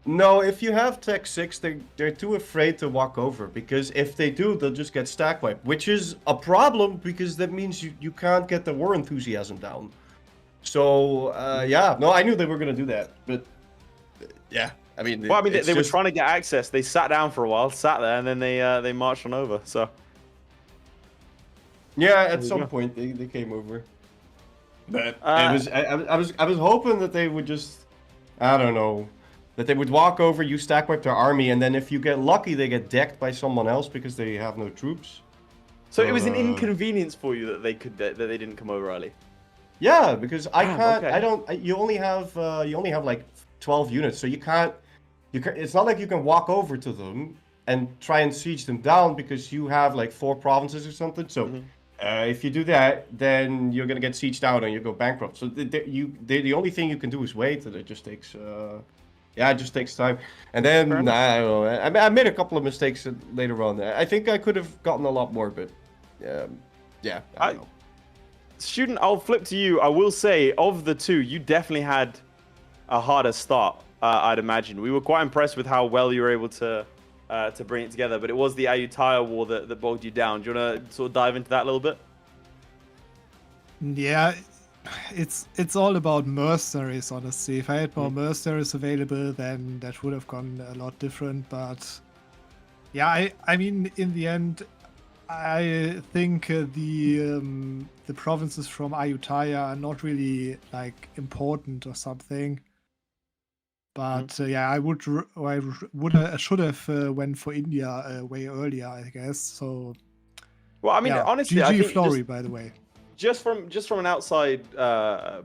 No, if you have Tech 6, they're too afraid to walk over, because if they do, they'll just get stack wiped, which is a problem because that means you can't get the war enthusiasm down. So, yeah, no, I knew they were going to do that, but yeah, I mean, Well, I mean, it's they were just- trying to get access. They sat down for a while, sat there, and then they marched on over. So Yeah, at you some go. point they came over. But Uh, I was hoping that they would just, I don't know, that they would walk over, you stack wipe their army, and then if you get lucky, they get decked by someone else because they have no troops. So it was an Uh, inconvenience for you that that they didn't come over early. Yeah, because I Damn, can't. okay. I don't. You only have like 12 units, so you can't. It's not like you can walk over to them and try and siege them down because you have like 4 provinces or something. So if you do that, then you're gonna get sieged down and you go bankrupt. So the only thing you can do is wait, and it just takes. It just takes time. And then I don't know. I made a couple of mistakes later on. I think I could have gotten a lot more, but yeah, I don't know. Student, I'll flip to you. I will say, of the two, you definitely had a harder start. I'd imagine. We were quite impressed with how well you were able to bring it together, but it was the Ayutthaya war that bogged you down. Do you want to sort of dive into that a little bit? Yeah, it's all about mercenaries, honestly. If I had more mercenaries available, then that would have gone a lot different. But yeah, I mean, in the end, I think the provinces from Ayutthaya are not really like important or something. But yeah, I should have went for India way earlier, I guess. So Well, I mean, yeah, honestly, I GG think Florry, by the way. just from an outside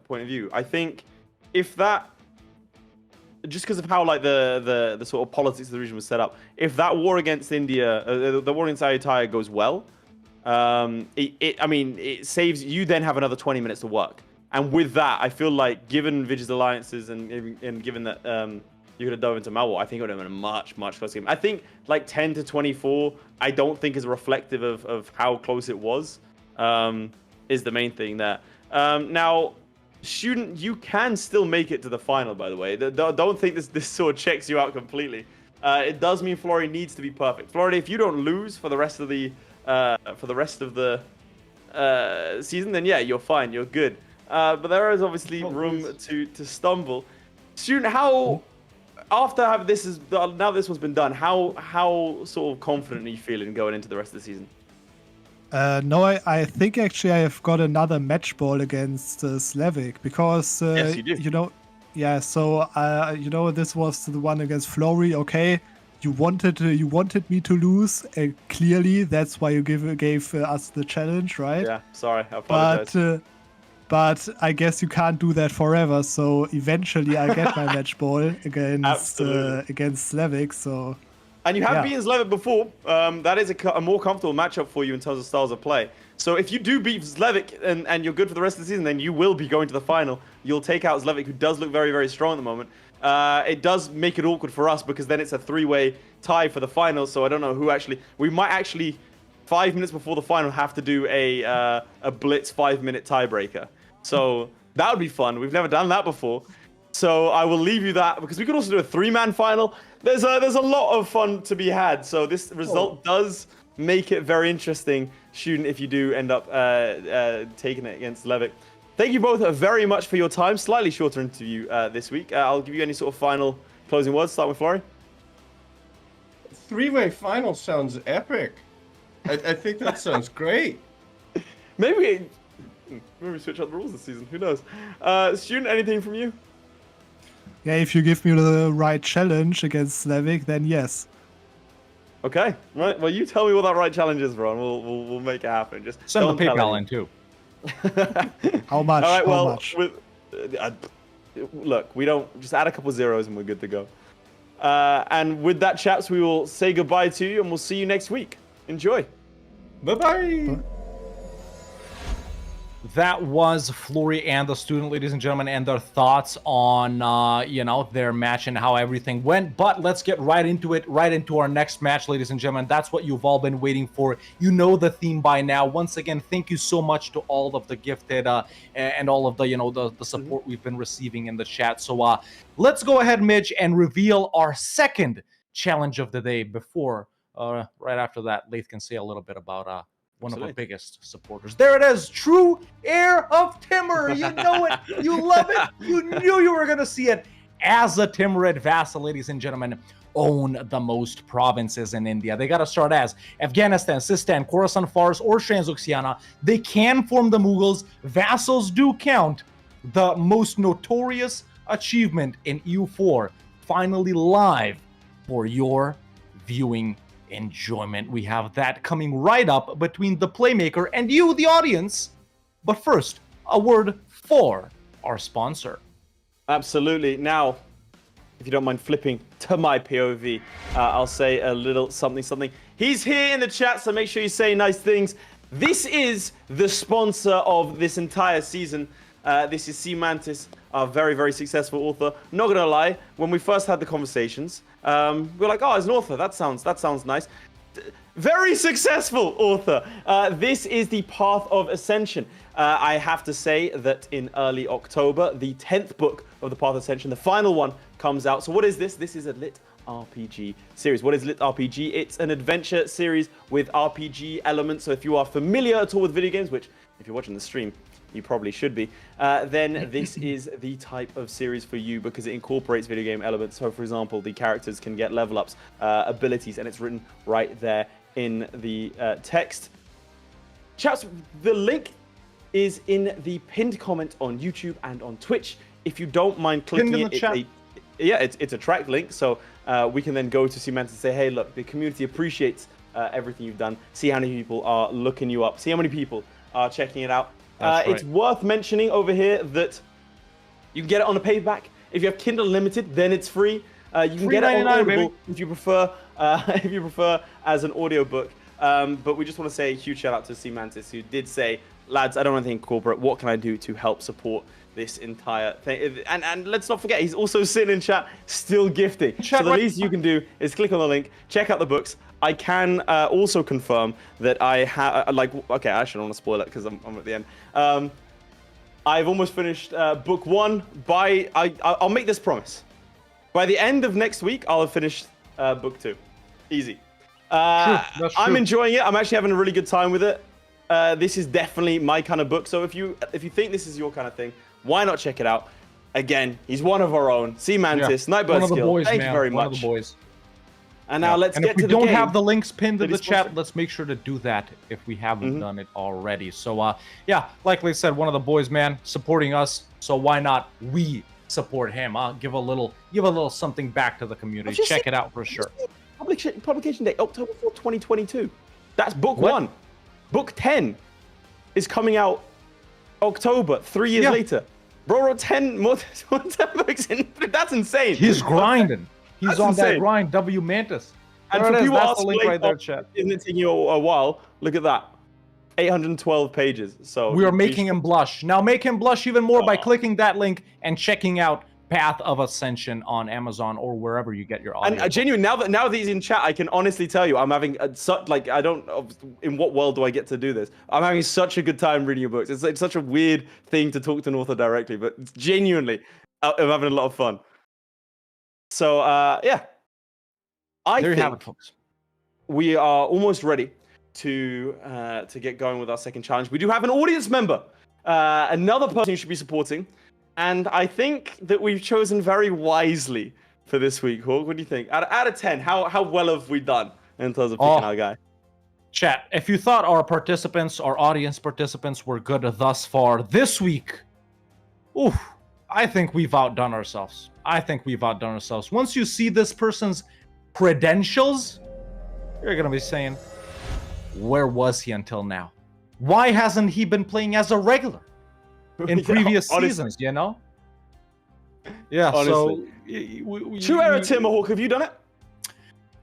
point of view, I think if that, just because of how like the sort of politics of the region was set up, if that war against India, the war against Ayutthaya goes well, it saves you. Then have another 20 minutes to work, and with that, I feel like given Vidge's alliances and given that you could have dove into Malwa, I think it would have been a much closer game. I think like 10 to 24, I don't think is reflective of how close it was. Is the main thing there. Now, student, you can still make it to the final, by the way. Don't think this sort of checks you out completely. It does mean Florry needs to be perfect. Florry, if you don't lose for the rest of the season, then yeah, you're fine, you're good. But there is obviously room to stumble. Student, how after this one's been done, how sort of confident are you feeling going into the rest of the season? No, I think actually I have got another match ball against Zlewikk because Yes, you do. you know, yeah. So this was the one against Florry. Okay, you wanted me to lose. Clearly, that's why you gave us the challenge, right? Yeah, sorry, I apologize. But I guess you can't do that forever. So eventually, I get my match ball against Zlewikk. So. And you have Yeah. beaten Zlewikk before. That is a more comfortable matchup for you in terms of styles of play. So if you do beat Zlewikk and you're good for the rest of the season, then you will be going to the final. You'll take out Zlewikk, who does look very, very strong at the moment. It does make it awkward for us because then it's a 3-way tie for the final. So I don't know who actually... We might actually, 5 minutes before the final, have to do a blitz 5-minute tiebreaker. So that would be fun. We've never done that before. So I will leave you that because we could also do a 3-man final. There's a lot of fun to be had. So this result does make it very interesting, student, if you do end up taking it against Zlewikk. Thank you both very much for your time. Slightly shorter interview this week. I'll give you any sort of final closing words. Start with Florry. 3-way final sounds epic. I think that sounds great. Maybe we switch up the rules this season. Who knows? Student, anything from you? Yeah, if you give me the right challenge against Zlewikk, then yes. Okay, right. Well, you tell me what that right challenge is, bro, and we'll make it happen. Just Send the don't tell PayPal anyone. in too. How much? All right, How well, much? Look, we don't just add a couple zeros and we're good to go. And with that, chaps, we will say goodbye to you and we'll see you next week. Enjoy. Bye-bye. That was Florry and the student, ladies and gentlemen, and their thoughts on their match and how everything went. But let's get right into it, right into our next match, ladies and gentlemen. That's what you've all been waiting for. You know the theme by now. Once again, thank you so much to all of the gifted and all of the the support we've been receiving in the chat. So let's go ahead, Midge, and reveal our second challenge of the day. Before right after that, Laith can say a little bit about one of our biggest supporters. There it is, true heir of Timur. You know it, you love it, you knew you were gonna see it. as a Timurid vassal, ladies and gentlemen, own the most provinces in India. They got to start as Afghanistan, Sistan, Khorasan, Fars, or Transoxiana. They can form the Mughals. Vassals do count. The most notorious achievement in EU4 finally live for your viewing enjoyment. We have that coming right up between the Playmaker and you, the audience. But first, a word for our sponsor. Absolutely. Now, if you don't mind flipping to my POV, I'll say a little something. He's here in the chat, so make sure you say nice things. This is the sponsor of this entire season. This is Seamantis, a very, very successful author. Not gonna lie, when we first had the conversations, we were like, oh, as an author, that sounds nice. Very successful author. This is the Path of Ascension. I have to say that in early October, the 10th book of the Path of Ascension, the final one, comes out. So what is this? This is a lit RPG series. What is lit RPG? It's an adventure series with RPG elements. So if you are familiar at all with video games, which if you're watching the stream, you probably should be, then this is the type of series for you because it incorporates video game elements. So for example, the characters can get level ups, abilities, and it's written right there in the text. Chaps, the link is in the pinned comment on YouTube and on Twitch. If you don't mind clicking it, it's a track link, so we can then go to Seamantis and say, hey, look, the community appreciates everything you've done. See how many people are looking you up. See how many people are checking it out. Right. It's worth mentioning over here that you can get it on a paperback. If you have Kindle Unlimited, then it's free. You can get it on Audible if you prefer as an audiobook. But we just want to say a huge shout out to Seamantis, who did say, lads, I don't want anything corporate. What can I do to help support this entire thing? And let's not forget, he's also sitting in chat, still gifting. So the least you can do is click on the link, check out the books. I can also confirm that I have, okay, I actually don't want to spoil it because I'm at the end. I've almost finished book 1 I'll make this promise. By the end of next week, I'll have finished book 2. Easy. That's true. I'm enjoying it. I'm actually having a really good time with it. This is definitely my kind of book. So if you think this is your kind of thing, why not check it out? Again, he's one of our own. Seamantis, Nightbird Skill. Thank you very much. One of the boys. And now let's get to the game. If we don't have the links pinned in the chat, let's make sure to do that if we haven't done it already. So, yeah, like I said, one of the boys, man, supporting us. So why not we support him? Give a little something back to the community. Check it out for sure. Publication date, October 4, 2022. That's book 1. Book 10 is coming out October, 3 years later. Bro wrote 10 more 10 books in. That's insane. He's grinding. He's That's on insane. that grind, W Mantis. And There for it is. people That's the asking link right there, chat. isn't it taking you a while? Look at that. 812 pages. So We are making him blush. Now make him blush even more by clicking that link and checking out Path of Ascension on Amazon or wherever you get your audio. And genuine, now that he's in chat, I can honestly tell you, I'm having I don't, in what world do I get to do this? I'm having such a good time reading your books. It's such a weird thing to talk to an author directly, but genuinely, I'm having a lot of fun. So, yeah. I there you think have it, folks. we are almost ready to get going with our second challenge. We do have an audience member, another person you should be supporting. And I think that we've chosen very wisely for this week, Hawk. What do you think? Out of 10, how well have we done in terms of picking our guy? Chat, if you thought our audience participants were good thus far this week, I think we've outdone ourselves. Once you see this person's credentials, you're going to be saying, where was he until now? Why hasn't he been playing as a regular in previous seasons, you know? Yeah, honestly. so... True era Timberhawk, have you done it?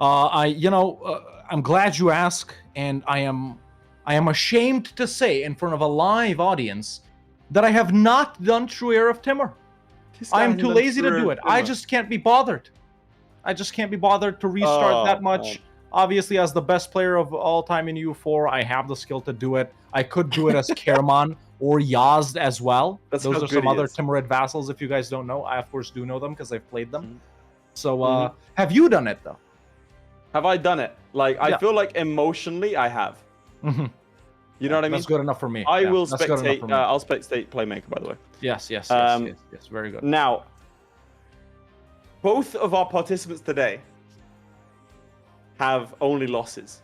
I'm glad you ask, and I am ashamed to say in front of a live audience that I have not done True Heir of Timur. I am too lazy to do it. I just can't be bothered. To restart that much. Man. Obviously, as the best player of all time in EU4, I have the skill to do it. I could do it as Kerman or Yazd as well. Those are some other Timurid vassals, if you guys don't know. I, of course, do know them because I've played them. Mm-hmm. So, have you done it, though? Have I done it? Like, I feel like emotionally, I have. Mm-hmm. You know what I mean? That's good enough for me. I will spectate. I'll spectate Playmaker, by the way. Yes. Very good. Now, both of our participants today have only losses.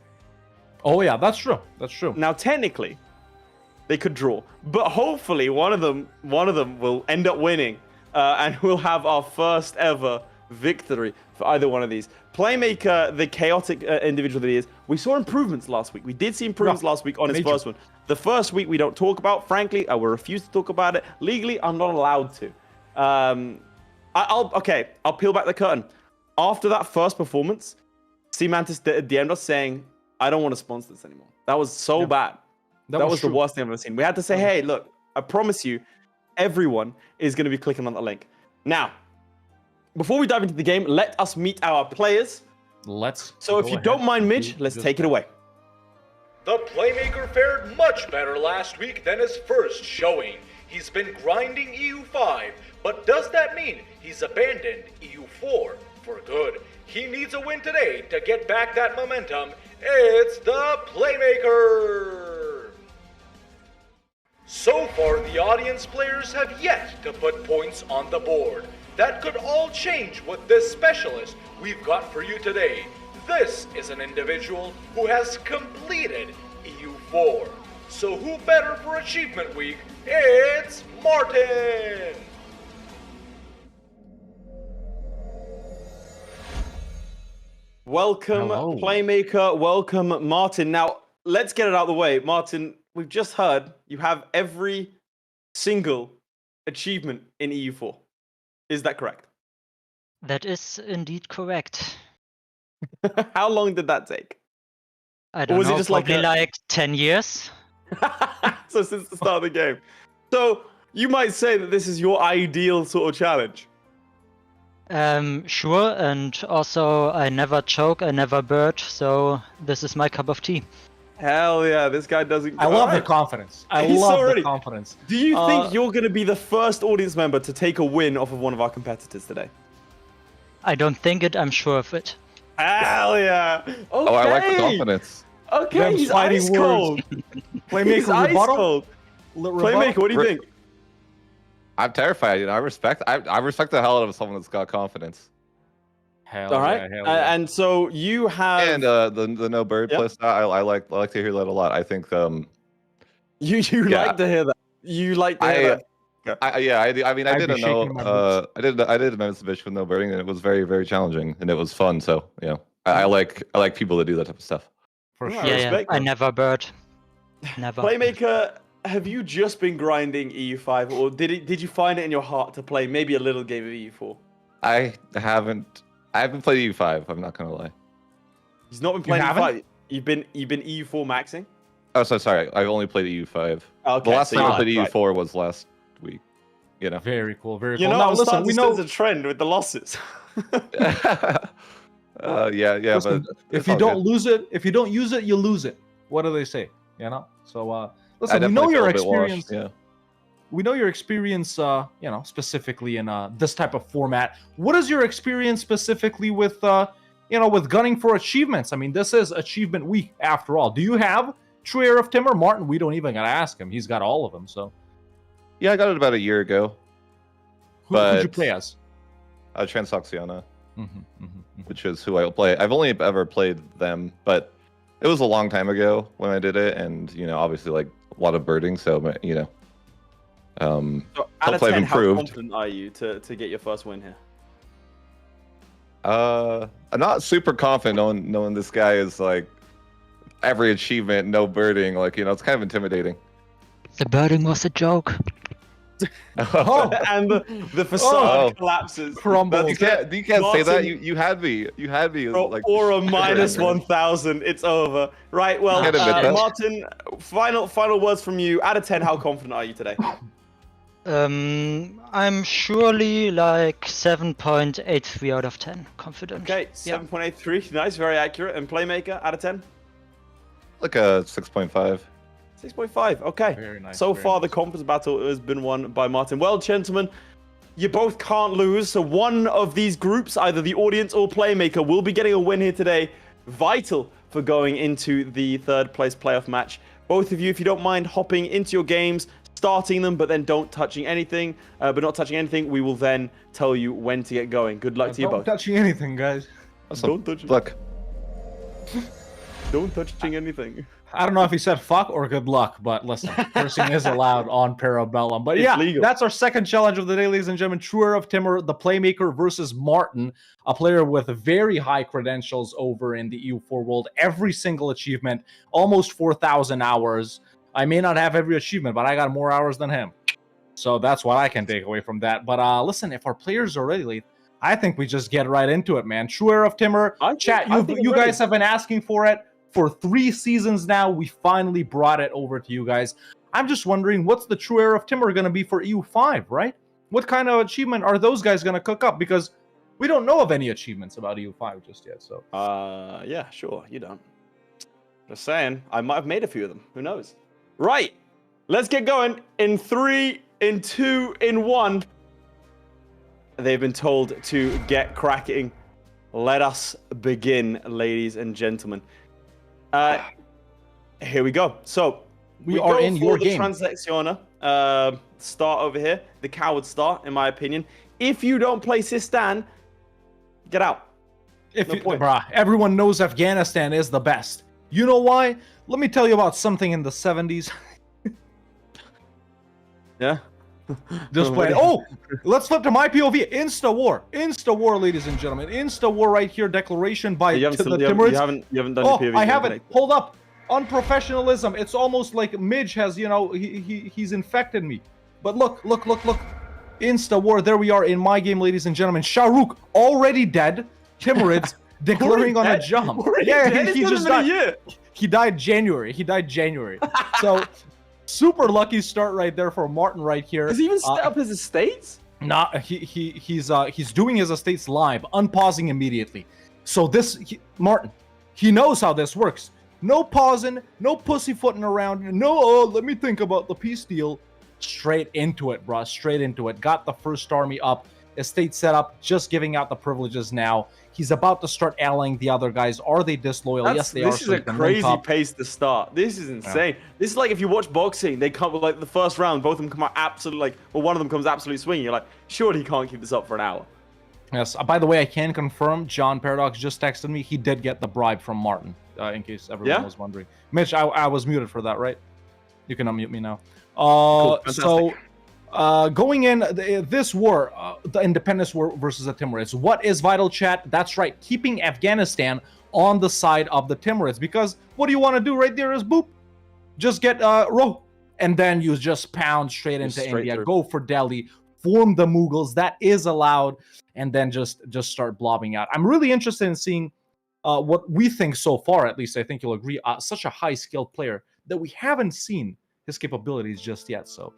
Oh yeah, that's true. That's true. Now, technically, they could draw, but hopefully one of them will end up winning, and we'll have our first ever victory for either one of these. Playmaker, the chaotic individual that he is, we saw improvements last week. We did see improvements last week on his first one. The first week we don't talk about. Frankly, I will refuse to talk about it. Legally, I'm not allowed to. I'll peel back the curtain. After that first performance, C-Mantis DM'd us saying, I don't want to sponsor this anymore. That was so bad. That was the worst thing I've ever seen. We had to say, hey, look, I promise you, everyone is going to be clicking on that link. Now, before we dive into the game, let us meet our players. So if you don't mind, Midge, let's take it away. The Playmaker fared much better last week than his first showing. He's been grinding EU5, but does that mean he's abandoned EU4 for good? He needs a win today to get back that momentum. It's the Playmaker! So far, the audience players have yet to put points on the board. That could all change with this specialist we've got for you today. This is an individual who has completed EU4. So who better for Achievement Week? It's Martin! Welcome, Hello. Playmaker. Welcome, Martin. Now, let's get it out of the way. Martin, we've just heard you have every single achievement in EU4. Is that correct? That is indeed correct. How long did that take? I don't was it know, just probably like like 10 years. So since the start of the game. So you might say that this is your ideal sort of challenge. Sure, and also I never choke, I never bird, so this is my cup of tea. Hell yeah, this guy doesn't... I love the confidence. He's so the ready. confidence. Do you think you're going to be the first audience member to take a win off of one of our competitors today? I don't think it, I'm sure of it. Hell yeah. Okay. Oh, I like the confidence. Okay, Them he's fighting ice cold. Playmaker He's ice rebuttal? cold. Playmaker, what do you think? I'm terrified. You know, I respect the hell out of someone that's got confidence. Hell All right. yeah, hell yeah. And so you have... And the no bird Yep. playstyle, I like to hear that a lot. I think You Yeah. like to hear that. You like to hear that. I mean I I'd did be a shaking my no I did an exhibition with no birding, and it was very, very challenging, and it was fun. So you know, I like people that do that type of stuff. For Yeah, sure. Yeah, respect I that. never bird. Never. Playmaker, have you just been grinding EU5, or did you find it in your heart to play maybe a little game of EU4? I haven't played EU5. I'm not gonna lie. He's not been playing haven't? EU5. You've been EU4 maxing. Oh, so sorry. I've only played EU5. Okay, The last so time you I played lied, EU4 was last week. You know. Very cool, very You cool. know, Now, I'm listen, starting we to know sense a trend with the losses. Yeah, listen, but if it's you all don't good. lose it, if you don't use it, you lose it. What do they say? You know? So I listen, we definitely know feel your a bit washed, experience. Yeah. We know your experience, you know, specifically in this type of format. What is your experience specifically with, you know, with gunning for achievements? I mean, this is Achievement Week after all. Do you have True Air of Timber? Martin, we don't even gotta ask him. He's got all of them. So Yeah, I got it about a year ago. who'd you But- play as? Transoxiana, Mm-hmm, which is who I play. I've only ever played them, but it was a long time ago when I did it, and you know, obviously, like a lot of birding. So you know, So out of hopefully I've 10, how improved. confident are you to get your first win here? I'm not super confident knowing this guy is like every achievement, no birding. Like you know, it's kind of intimidating. The birding was a joke. Oh, And the facade Oh. collapses. crumbles. You can't say that. Martin- You had me. You had me. Like Or a minus 1,000. It's over. Right. Well, Can't admit that. Martin, final words from you. Out of 10, how confident are you today? I'm surely like 7.83 out of 10 confident. Okay, 7.83. Nice, very accurate. And Playmaker, out of 10? like a 6.5. 6.5. Okay. Very nice, So very far, nice. the confidence battle has been won by Martin. Well, gentlemen, you both can't lose. So one of these groups, either the audience or Playmaker, will be getting a win here today. Vital for going into the third place playoff match. Both of you, if you don't mind hopping into your games, starting them, but then don't touching anything, but not touching anything. We will then tell you when to get going. Good luck to you both. Don't touching anything, guys. Don't touch it. Look, Don't touching anything. I don't know if he said fuck or good luck, but listen, cursing is allowed on Para Bellum. But It's yeah, legal. that's our second challenge of the day, ladies and gentlemen. Truer of Timur, the Playmaker versus Martin, a player with very high credentials over in the EU4 world. Every single achievement, almost 4,000 hours. I may not have every achievement, but I got more hours than him. So that's what I can take away from that. But listen, if our players are ready, Laith, I think we just get right into it, man. Truer of Timur, chat, you guys have been asking for it. For 3 seasons now, we finally brought it over to you guys. I'm just wondering, what's the true era of Timur going to be for EU5, right? What kind of achievement are those guys going to cook up? Because we don't know of any achievements about EU5 just yet, so... Yeah, sure, you don't. Just saying, I might have made a few of them. Who knows? Right, let's get going. In 3, in 2, in 1. They've been told to get cracking. Let us begin, ladies and gentlemen. Here we go. So we are go in for your the game. Translectiona start over here. The coward start, in my opinion. If you don't play Sistan, get out. Bruh, everyone knows Afghanistan is the best. You know why? Let me tell you about something in the 70s. Yeah. Just play. Oh, let's flip to my POV. Insta war, ladies and gentlemen. Insta war right here. Declaration by You haven't done your POV. I haven't. Hold up. Unprofessionalism. It's almost like Midge has, you know, he's infected me. But look. Insta war. There we are in my game, ladies and gentlemen. Shahrukh already dead. Timurids declaring on a jump. He just died. He died January. So. Super lucky start right there for Martin right here. Has he even set up his estates? Nah, he's doing his estates live, unpausing immediately. So Martin, he knows how this works. No pausing, no pussyfooting around. No, let me think about the peace deal. Straight into it, bro. Straight into it. Got the first army up. Estate set up. Just giving out the privileges now. He's about to start allying the other guys. Are they disloyal? Yes, they are. This is a crazy pace to start. This is insane. Yeah. This is like if you watch boxing, they come with like the first round, both of them come out absolutely one of them comes absolutely swinging. You're like, surely he can't keep this up for an hour. Yes. By the way, I can confirm. John Paradox just texted me. He did get the bribe from Martin. In case everyone was wondering. Mitch, I was muted for that, right? You can unmute me now. Cool. So. Going in this war, the Independence War versus the Timurids. What is vital, chat? That's right, keeping Afghanistan on the side of the Timurids. Because what do you want to do right there is boop, just get Roh, and then you just pound straight into India. Through. Go for Delhi, form the Mughals. That is allowed, and then just start blobbing out. I'm really interested in seeing what we think so far. At least I think you'll agree. Such a high-skilled player that we haven't seen his capabilities just yet. So.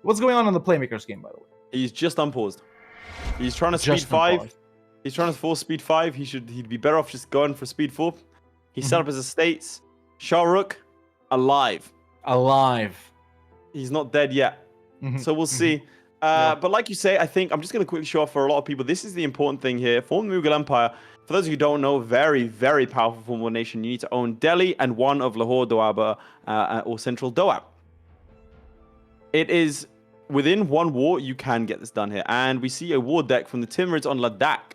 What's going on in the Playmaker's game, by the way? He's just unpaused. He's trying to speed 5. He's trying to force speed 5. He'd be better off just going for speed 4. He set up his estates. Shahrukh, alive. He's not dead yet. So we'll see. But like you say, I think I'm just going to quickly show off for a lot of people. This is the important thing here. Form the Mughal Empire. For those of you who don't know, very, very powerful formidable nation. You need to own Delhi and one of Lahore, Doaba, or Central Doab. It is within one war, you can get this done here. And we see a war deck from the Timurids on Ladakh.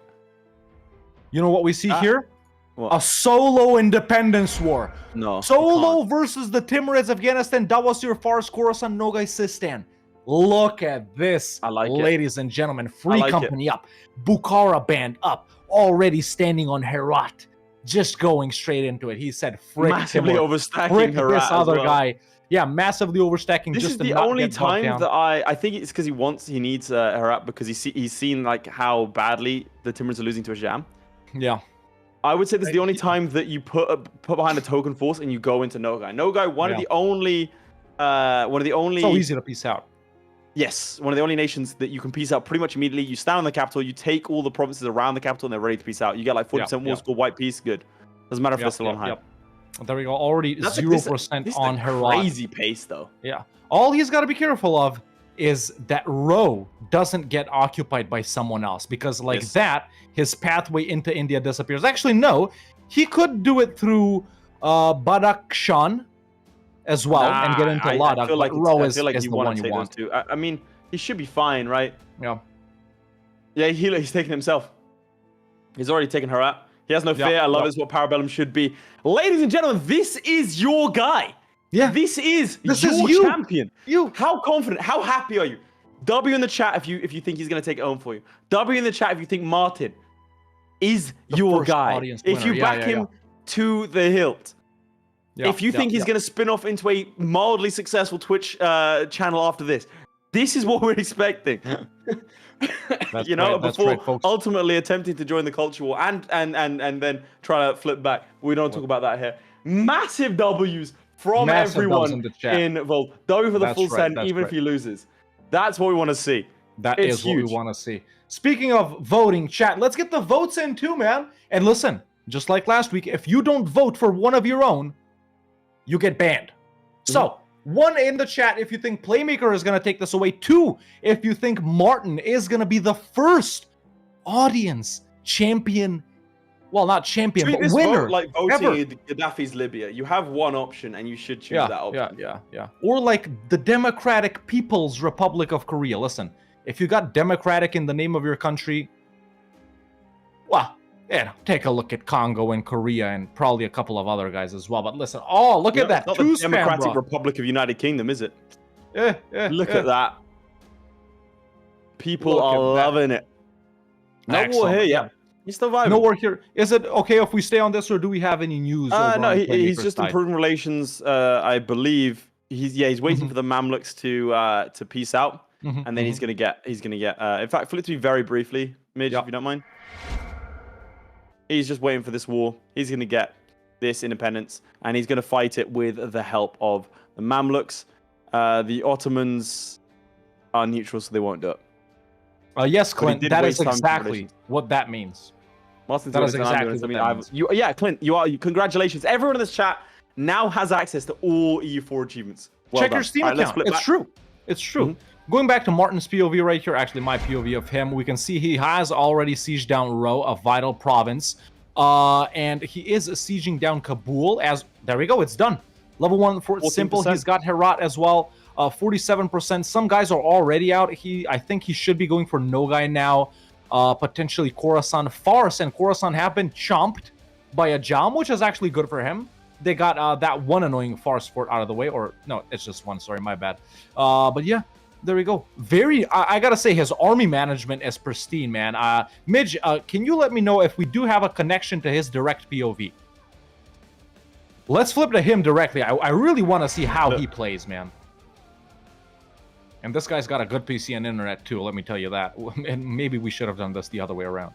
You know what we see here? What? A solo independence war. No. Solo versus the Timurids, Afghanistan, Dawasir, Fars, Khorasan, Nogay, Sistan. Look at this, ladies and gentlemen. Free company up. Bukhara band up. Already standing on Herat. Just going straight into it. He said, frick massively Timur. overstacking frick Herat this other well. guy. Yeah, massively overstacking. This just is to the not only get bogged time down. that I think it's because he needs Herat because he's seen like how badly the Timurids are losing to a jam. Yeah. I would say this is the only time that you put behind a token force and you go into Nogai. Nogai, one of the only So easy to piece out. Yes, one of the only nations that you can piece out pretty much immediately. You stand on the capital, you take all the provinces around the capital, and they're ready to piece out. You get like 40% war score, white peace, good. Doesn't matter if they're still on high. There we go. Already 0% on Herat. Crazy pace though. Yeah. All he's got to be careful of is that Row doesn't get occupied by someone else, because like that, his pathway into India disappears. Actually, no. He could do it through Badakhshan, as well and get into Ladakh. I feel like, Ro I is feel like the you one want to you take want. those two. I mean, he should be fine, right? Yeah. Yeah, he's taking himself. He's already taken her out. He has no fear. I love it. It's what Para Bellum should be. Ladies and gentlemen, this is your guy. Yeah. This is your you. champion. How confident, how happy are you? W in the chat if you think he's going to take it home for you. W in the chat if you think Martin is your guy. If you back him to the hilt. If you think he's going to spin off into a mildly successful Twitch channel after this, this is what we're expecting. You know, before ultimately attempting to join the culture war and then try to flip back. We don't talk about that here. Massive W's from everyone involved. W for the full send, even if he loses. That's what we want to see. That is what we want to see. Speaking of voting, chat, let's get the votes in too, man. And listen, just like last week, if you don't vote for one of your own, you get banned. So, 1 in the chat if you think Playmaker is going to take this away. 2 if you think Martin is going to be the first audience champion. Well, not champion, but winner. Vote like voting Gaddafi's Libya. You have one option and you should choose that option. Yeah. Or like the Democratic People's Republic of Korea. Listen, if you got democratic in the name of your country, well, take a look at Congo and Korea and probably a couple of other guys as well. But listen, look at that. It's not the Democratic Republic of United Kingdom, is it? Look at that. People are loving it. No war here yet. He's still vibing. No war here. Is it okay if we stay on this, or do we have any news? No, he's just improving relations. I believe he's waiting for the Mamluks to peace out, and then he's gonna get. In fact, flip to me very briefly, Midge, if you don't mind. He's just waiting for this war. He's gonna get this independence, and he's gonna fight it with the help of the Mamluks. The Ottomans are neutral, so they won't do it. Yes, Clint, that is exactly what that means. That is exactly what that means. Yeah, Clint, congratulations. Everyone in this chat now has access to all EU4 achievements. Check your Steam account. It's true. It's true. Going back to Martin's POV right here, actually my POV of him, we can see he has already sieged down Ro, a vital province. And he is sieging down Kabul as, there we go, it's done. Level 1 for simple, he's got Herat as well. 47%. Some guys are already out. I think he should be going for Nogai now. Potentially Khorasan. Fars and Khorasan have been chomped by a Jam, which is actually good for him. They got that one annoying Fars fort out of the way. Or, no, it's just one. Sorry, my bad. But yeah, there we go. I gotta say, his army management is pristine, man. Midge, can you let me know if we do have a connection to his direct POV? Let's flip to him directly. I really want to see how he plays, man. And this guy's got a good PC and internet too, let me tell you that. And maybe we should have done this the other way around.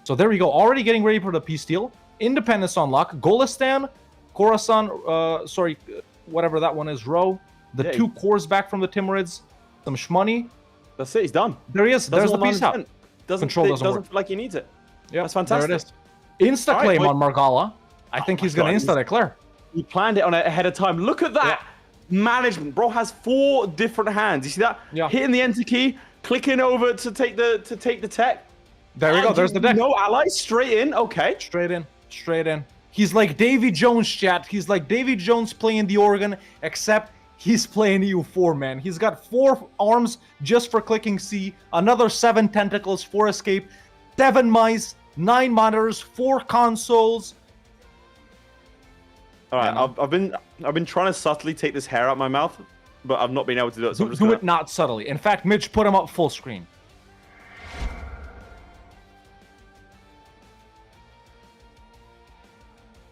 So there we go. Already getting ready for the peace deal. Independence on lock. Golistan, Khorasan, whatever that one is, Ro. The 2 cores back from the Timurids. Some shmoney. That's it, he's done. There he is. There's the peace out. Doesn't feel like he needs it. Yeah, that's fantastic. There it is. Insta-claim on Margala. I think he's going to insta-declare. He planned it on ahead of time. Look at that. Management. Bro has 4 different hands. You see that? Yeah. Hitting the enter key, clicking over to take the tech. There we go. There's the deck. No allies. Straight in. Okay. Straight in. He's like Davy Jones, chat. He's like Davy Jones playing the organ, except he's playing EU4, man. He's got 4 arms just for clicking C, another 7 tentacles for escape, 7 mice, 9 monitors, 4 consoles. All right, I've been trying to subtly take this hair out my mouth, but I've not been able to do it. So do it not subtly. In fact, Mitch, put him up full screen.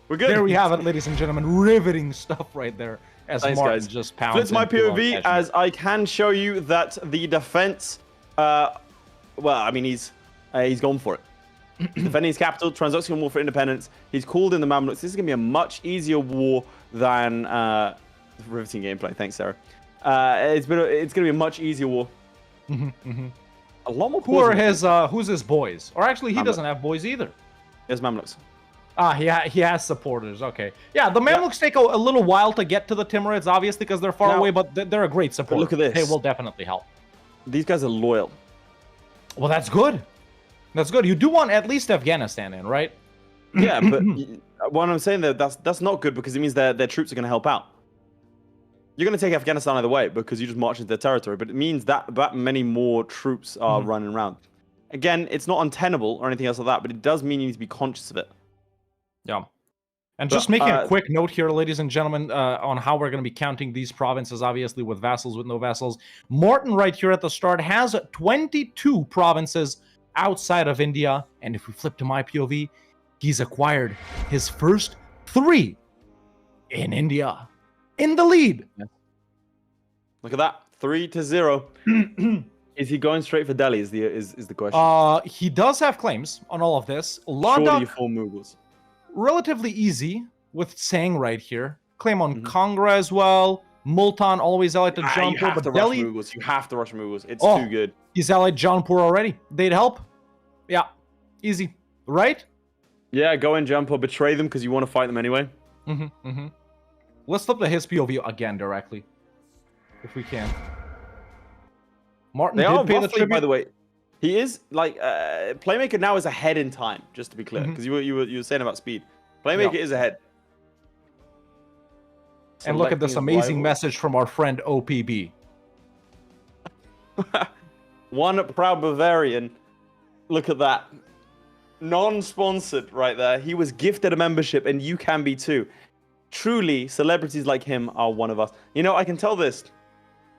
We're good. There we have it, ladies and gentlemen. Riveting stuff right there. As Martin just pounds. Flip my POV as I can show you that the defense. Well, I mean he's gone for it. Defending his capital, transactional war for independence. He's called in the Mamluks. This is going to be a much easier war than riveting gameplay. Thanks, Sarah. It's going to be a much easier war. A lot more. Who's his boys? Or actually, he doesn't have boys either. He has Mamluks. He has supporters. Okay. Yeah, the Mamluks take a little while to get to the Timurids, obviously, because they're far away, but they're a great support. Look at this. They will definitely help. These guys are loyal. Well, that's good. That's good. You do want at least Afghanistan in, right? Yeah, but what I'm saying that's not good because it means their troops are going to help out. you're going to take Afghanistan either way because you just march into their territory. But it means that many more troops are running around. Again, it's not untenable or anything else like that, but it does mean you need to be conscious of it. Yeah. And just making a quick note here, ladies and gentlemen, on how we're going to be counting these provinces, obviously with vassals, with no vassals. Martin right here at the start has 22 provinces outside of India. And if we flip to my POV, he's acquired his first 3 in India. In the lead. Look at that. 3-0. Is he going straight for Delhi is the question. He does have claims on all of this. Surely Ladakh, 4 Mughals. relatively easy with Sang right here. Claim on Kangra as well. Multan always allied to You Jaunpur, have but to Delhi, rush Mughals. You have to rush Mughals. It's Oh. too good. he's allied Jaunpur already. They'd help. Yeah, easy, right? Yeah, go and jump or betray them because you want to fight them anyway. Let's flip to his POV again directly, if we can. Martin They did are pay the roughly, tribute. by the way. He is like Playmaker now is ahead in time, just to be clear, because you were saying about speed. Playmaker is ahead. And look at this Selecting his amazing rival. message from our friend OPB. One proud Bavarian. Look at that. Non-sponsored right there. He was gifted a membership, and you can be too. Truly, celebrities like him are one of us. You know, I can tell this.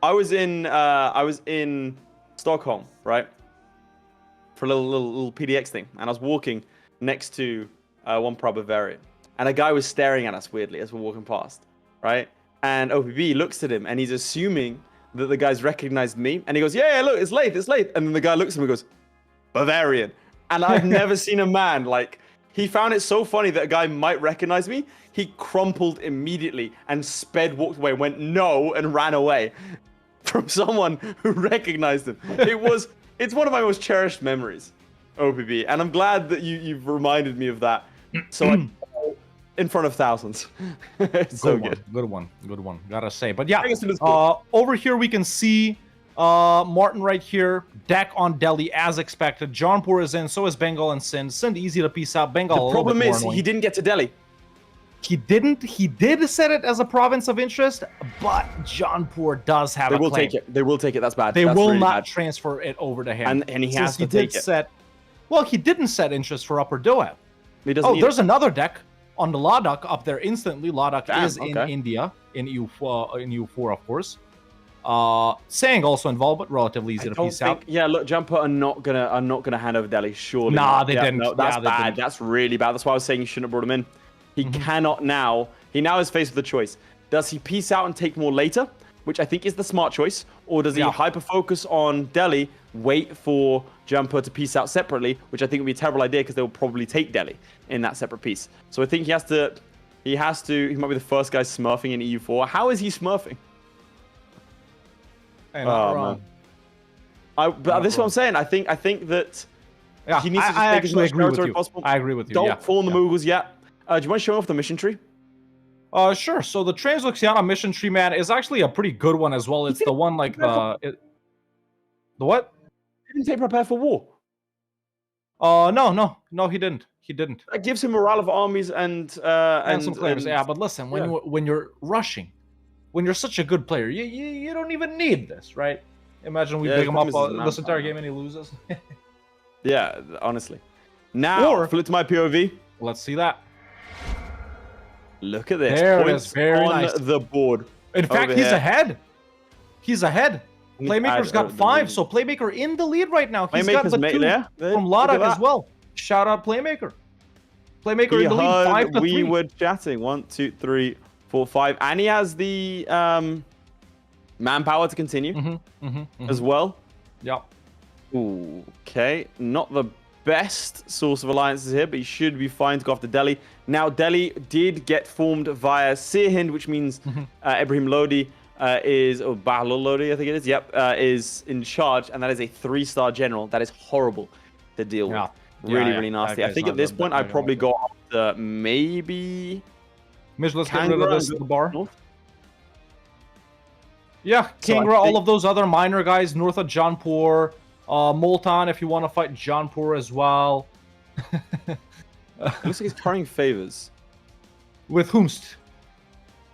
I was in Stockholm, right? For a little PDX thing, and I was walking next to one proud Bavarian, and a guy was staring at us weirdly as we're walking past, right? And OPB looks at him, and he's assuming that the guy's recognized me, and he goes, "Yeah, look, it's Laith, it's Laith." And then the guy looks at him and goes, "Bavarian." And I've never seen a man like, he found it so funny that a guy might recognize me. He crumpled immediately and walked away, went no, and ran away from someone who recognized him. It's one of my most cherished memories, OPB. And I'm glad that you've reminded me of that. So in front of thousands. It's so good. Good one. Gotta say. But yeah, I guess it is cool. over here we can see Martin right here. Deck on Delhi as expected. Jaunpur is in, so is Bengal and Sindh. Sindh easy to piece out. Bengal a The little bit problem more is annoying. he didn't get to Delhi. He didn't. He did set it as a province of interest, but Jaunpur does have They a will claim. take it. They will take it. That's bad. They That's will really not bad. transfer it over to him. And he has Since to he did take it. set. Well, he didn't set interest for Upper Doab. He doesn't Oh, need there's it. another deck on the Ladakh up there instantly. Ladakh Damn, is in okay. India, in EU4, of course. Sang also involved, but relatively easy to piece out. Yeah, look, Jumper are not gonna hand over Delhi. Surely. Nah, not. they Yeah, didn't. No, that's Yeah, they bad. didn't. That's really bad. That's why I was saying you shouldn't have brought him in. He cannot now. He now is faced with a choice. Does he peace out and take more later, which I think is the smart choice, or does he hyper focus on Delhi, wait for Jumper to peace out separately, which I think would be a terrible idea because they'll probably take Delhi in that separate piece. So I think he has to. He might be the first guy smurfing in EU4. How is he smurfing? Hey, not wrong. But this is what I'm saying. I think that Yeah, he needs to just I take as actually much agree with territory you. possible. I agree with you. Don't yeah. fall on the Mughals yet. Do you mind showing off the mission tree? Sure. So the Transluxiana mission tree, man, is actually a pretty good one as well. It's the one like the what? He didn't take prepare for war. No, he didn't. He didn't. That gives him morale of armies and Some claims. Yeah, but listen, when you're rushing, when you're such a good player, you don't even need this, right? Imagine we pick him up this entire game and he loses. Yeah, honestly. Now, flip to my POV. Let's see that. Look at this. There it Points is. Very on nice. the board. In fact, over he's here. ahead. He's ahead. Playmaker's got the 5, lead. so Playmaker in the lead right now. He's got Playmaker's the mate 2 there. from Look at Ladakh as that. well. Shout out Playmaker. Playmaker He in the lead, 5 heard to 3. we were chatting. 1, 2, 3, 4, 5. And he has the manpower to continue as well. Yeah. Okay, not the best source of alliances here, but he should be fine to go after Delhi. Now, Delhi did get formed via Sirhind, which means Ibrahim Lodi Bahlul Lodi, I think it is. Yep, is in charge, and that is a 3-star general. That is horrible to deal with. Really nasty. I think at this point, I'd probably go after maybe. Mitch, let's get rid of this the bar. North. Yeah, So I Kangra, all think- of those other minor guys north of Jaunpur. Multan, if you want to fight Jaunpur as well. Looks like he's carrying favors. With whomst?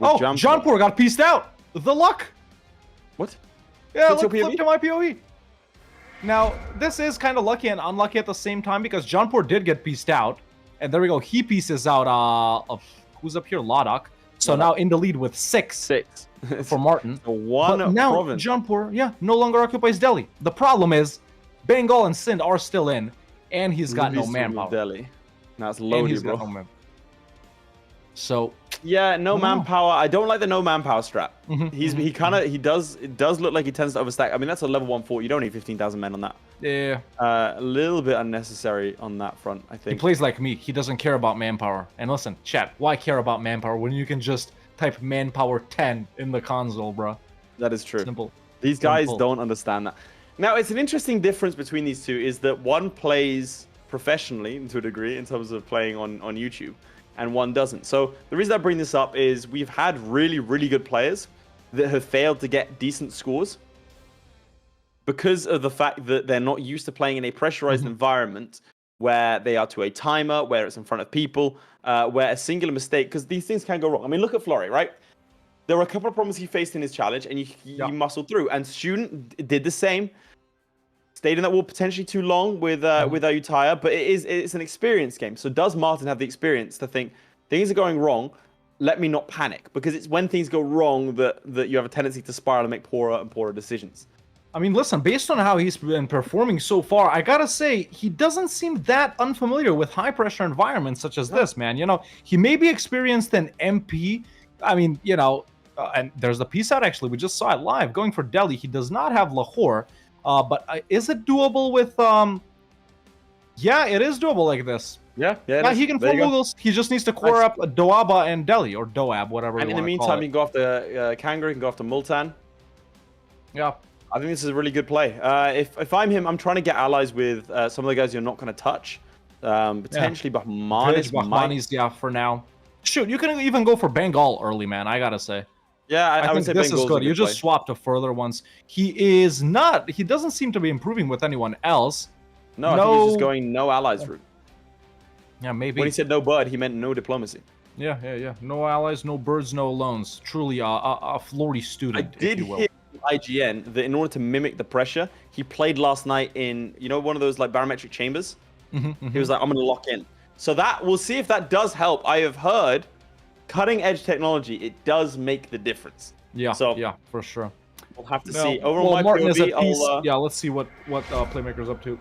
With Oh, Jaunpur got pieced out. the luck. What? Yeah, What's look, your flip POV? to my POE. Now, this is kind of lucky and unlucky at the same time because Johnport did get pieced out. And there we go. He pieces out of who's up here? Ladakh. So Ladakh. now in the lead with 6 for Martin. One But now province. Johnport, yeah, no longer occupies Delhi. The problem is Bengal and Sindh are still in, and he's got no Released from manpower. Delhi. That's And loaded, he's bro. got no man. So Yeah, no I don't know. manpower. I don't like the no manpower strat. Mhm, He does look like he tends to overstack. I mean, that's a level 1 fort. You don't need 15,000 men on that. yeah, A little bit unnecessary on that front, I he think. plays like me. He doesn't care about manpower. And listen, chat, why care about manpower when you can just type manpower 10 in the console, bro? That is true. Simple. These guys Simple. don't understand that. Now, it's an interesting difference between these two is that one plays professionally to a degree in terms of playing on YouTube, and one doesn't. So the reason I bring this up is we've had really, really good players that have failed to get decent scores because of the fact that they're not used to playing in a pressurized environment where they are to a timer, where it's in front of people, where a singular mistake, because these things can go wrong. I mean, look at Florry, right? There were a couple of problems he faced in his challenge, and he muscled through. And Student did the same. Stayed in that wall potentially too long with Ayutthaya, but it's an experience game. So does Martin have the experience to think things are going wrong? Let me not panic, because it's when things go wrong that you have a tendency to spiral and make poorer and poorer decisions. I mean, listen, based on how he's been performing so far, I gotta say, he doesn't seem that unfamiliar with high-pressure environments such as this, man. You know, he may be experienced in MP. I mean, you know, and there's the piece out, actually. We just saw it live. Going for Delhi, he does not have Lahore. But is it doable with... Yeah, it is doable like this. Yeah, Yeah, he can full Mughals. He just needs to core up Doaba and Delhi, or Doab, whatever And you in the want to call meantime, it. you can go after Kangaroo, you can go after Multan. Yeah. I think this is a really good play. If I'm him, I'm trying to get allies with some of the guys you're not going to touch. Potentially Bahmanis. Bahmanis, yeah, for now. Shoot, you can even go for Bengal early, man, I gotta say. Yeah, I would think say this Bengal's is good. a You play. just swap to further ones. He doesn't seem to be improving with anyone else. No, I think he's just going no allies route. Yeah, maybe. When he said no bird, he meant no diplomacy. Yeah. No allies, no birds, no loans. Truly a Florry I student, did if you will. hear from IGN that in order to mimic the pressure, he played last night in, you know, one of those like barometric chambers. He was like, I'm going to lock in. So that, we'll see if that does help. I have heard cutting edge technology, it does make the difference. Yeah, So yeah, for sure. we'll have to Now, see. Over well, on my Martin is POV, at peace. I'll, Yeah, let's see what Playmaker's up to.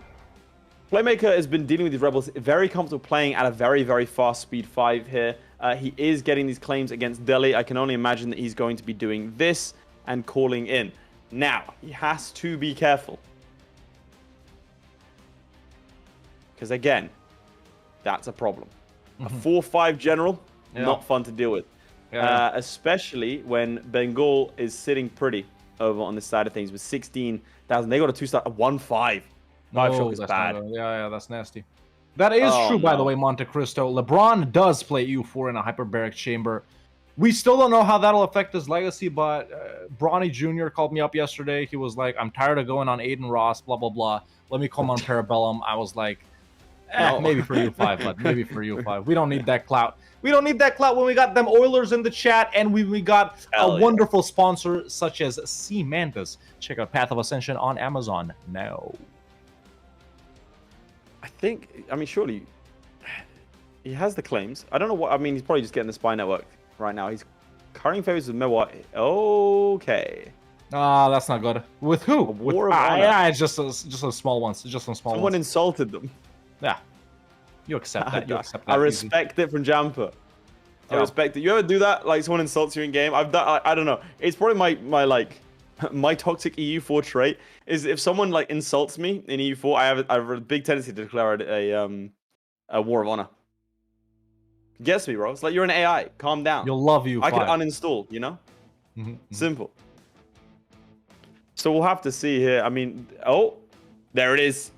Playmaker has been dealing with these rebels, very comfortable playing at a very, very fast speed 5 here. He is getting these claims against Delhi. I can only imagine that he's going to be doing this and calling in. Now, he has to be careful. Because again, that's a problem. A 4-5 general, not fun to deal with. Especially when Bengal is sitting pretty over on this side of things with 16,000. They got a 2-star, a 1-5. 5 shock is that's bad. not yeah, that's nasty. That is true, by the way, Monte Cristo. LeBron does play EU4 in a hyperbaric chamber. We still don't know how that'll affect his legacy, but Bronny Jr. called me up yesterday. He was like, I'm tired of going on Aiden Ross, blah, blah, blah. Let me come on Parabellum. I was like, maybe for U5, but maybe for U5. We don't need that clout. We don't need that clout when we got them Oilers in the chat and we got wonderful sponsor such as C Mantis. Check out Path of Ascension on Amazon now. I think, I mean, surely he has the claims. I don't know what, I mean, he's probably just getting the spy network right now. He's currying favors with Mewat. Okay. That's not good. With who? War of Honor. Yeah, it's just a small ones. Just some small Someone ones. insulted them. Yeah. You accept that. You accept that. I easy. respect it from Jamper. I Yeah. respect it. You ever do that? Like someone insults you in game? I've done. I don't know. It's probably my like my toxic EU4 trait is if someone like insults me in EU4, I have a big tendency to declare it a war of honor. Gets me, bro. It's like you're an AI. Calm down. You'll love you. I can uninstall. You know. Simple. So we'll have to see here. I mean, oh, there it is.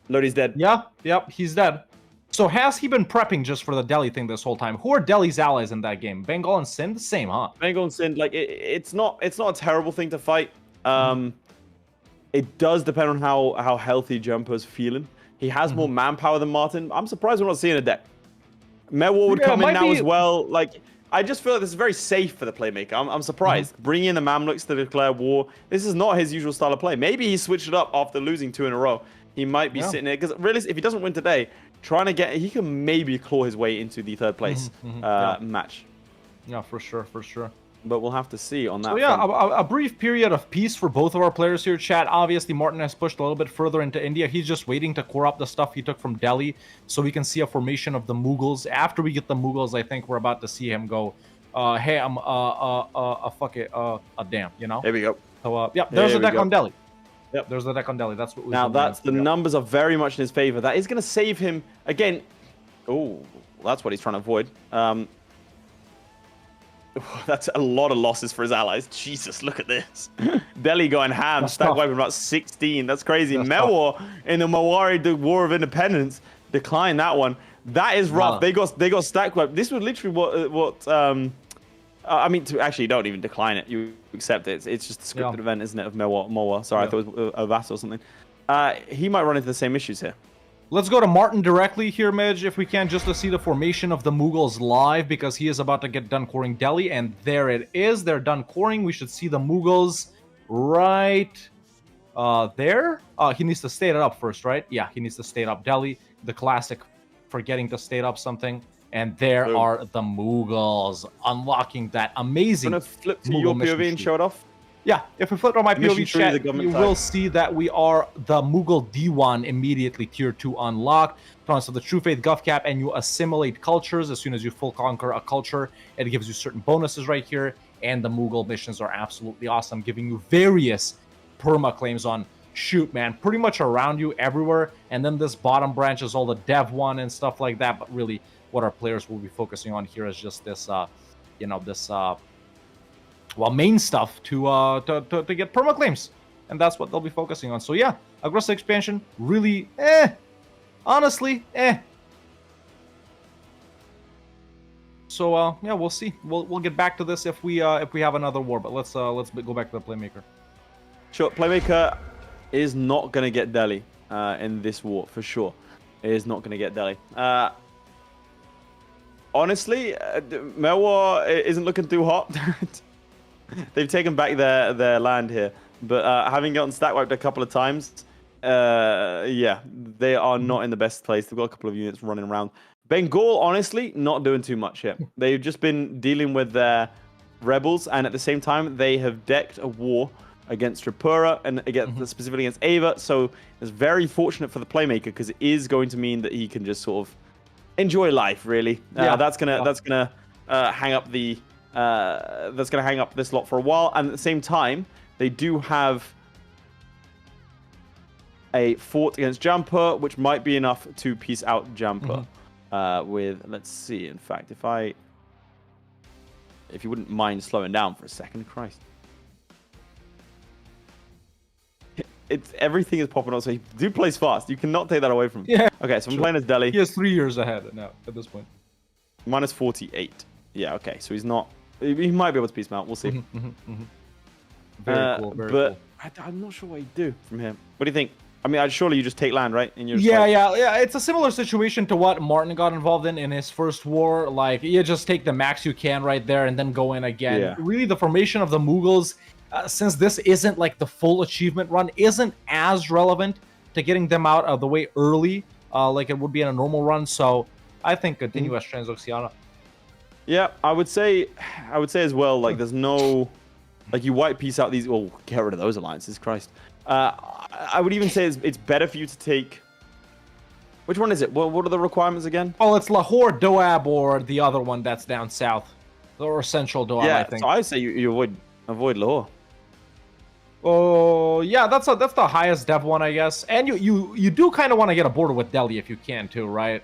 Lodi's dead. Yeah, yep, he's dead. So has he been prepping just for the Delhi thing this whole time? Who are Delhi's allies in that game? Bengal and Sindh? Same, huh? Bengal and Sindh, like it's not a terrible thing to fight. It does depend on how healthy Jumper's feeling. He has more manpower than Martin. I'm surprised we're not seeing a deck. Mewar would come in now as well. Like I just feel like this is very safe for the Playmaker. I'm surprised. Bringing in the Mamluks to declare war. This is not his usual style of play. Maybe he switched it up after losing 2 in a row. He might be sitting there because really, if he doesn't win today, he can maybe claw his way into the 3rd place match. Yeah, for sure, for sure. But we'll have to see on that. So yeah, a brief period of peace for both of our players here, chat. Obviously, Martin has pushed a little bit further into India. He's just waiting to core up the stuff he took from Delhi, so we can see a formation of the Mughals. After we get the Mughals, I think we're about to see him go, hey, I'm fuck it, a damn, you know? There we go. So yeah, there's the deck on Delhi. Yep, there's the deck on Delhi. That's what we. Now the numbers are very much in his favor. That is going to save him again. Oh, that's what he's trying to avoid. That's a lot of losses for his allies. Jesus, look at this. Delhi going ham, stack wiping about 16. That's crazy. Mewar in the Mawari, the War of Independence, declined that one. That is rough. They got stack wiped. This was literally what I mean, actually, don't even decline it. You accept it. It's just a scripted event, isn't it, of Mewar. Sorry, I thought it was a vassal or something. He might run into the same issues here. Let's go to Martin directly here, Midge, if we can, just to see the formation of the Mughals live, because he is about to get done coring Delhi, and there it is. They're done coring. We should see the Mughals right there. He needs to state it up first, right? Yeah, he needs to state up Delhi, the classic forgetting to state up something. And there are the Mughals unlocking that amazing. I'm going to flip to your POV and show it off. Yeah, if we flip on my POV chat, you will see that we are the Mughal D1 immediately tier 2 unlocked. So the True Faith Guff Cap, and you assimilate cultures. As soon as you full conquer a culture, it gives you certain bonuses right here. And the Mughal missions are absolutely awesome, giving you various perma claims on shoot, man, pretty much around you everywhere. And then this bottom branch is all the Dev 1 and stuff like that. But really, what our players will be focusing on here is just this, you know, this main stuff to get perma claims, and that's what they'll be focusing on. So yeah, aggressive expansion, really, honestly, So yeah, we'll see. We'll get back to this if we have another war. But let's go back to the Playmaker. Sure, Playmaker is not gonna get Delhi in this war for sure. It is not gonna get Delhi. Honestly, Mewar isn't looking too hot. They've taken back their land here, but having gotten stack wiped a couple of times, yeah, they are not in the best place. They've got a couple of units running around. Bengal, honestly, not doing too much here. They've just been dealing with their rebels, and at the same time, they have decked a war against Tripura and specifically against Ava. So it's very fortunate for the Playmaker, because it is going to mean that he can just sort of enjoy life. Really, that's gonna hang up the. That's going to hang up this lot for a while. And at the same time, they do have a fort against Jampur, which might be enough to piece out Jampur. With, let's see, in fact, if you wouldn't mind slowing down for a second, Christ. Everything is popping up, so he plays fast. You cannot take that away from him. Yeah. Okay, so I'm playing as Delhi. He has 3 years ahead now at this point. Minus 48. Yeah, okay, so he's not. He might be able to piece him out. We'll see. Very cool. Very cool. I'm not sure what he'd do from here. What do you think? I mean, surely you just take land, right? And yeah. It's a similar situation to what Martin got involved in his first war. Like, you just take the max you can right there and then go in again. Yeah. Really, the formation of the Mughals, since this isn't like the full achievement run, isn't as relevant to getting them out of the way early, like it would be in a normal run. So I think continue as Transoxiana. Yeah, I would say as well, like, there's no, like, you white piece out these, well, get rid of those alliances, Christ. I would even say it's better for you to take, which one is it? What are the requirements again? Oh, it's Lahore, Doab, or the other one that's down south, or Central Doab, I think. So I say you avoid Lahore. Oh, yeah, that's the highest dev one, I guess. And you do kind of want to get a border with Delhi if you can too, right?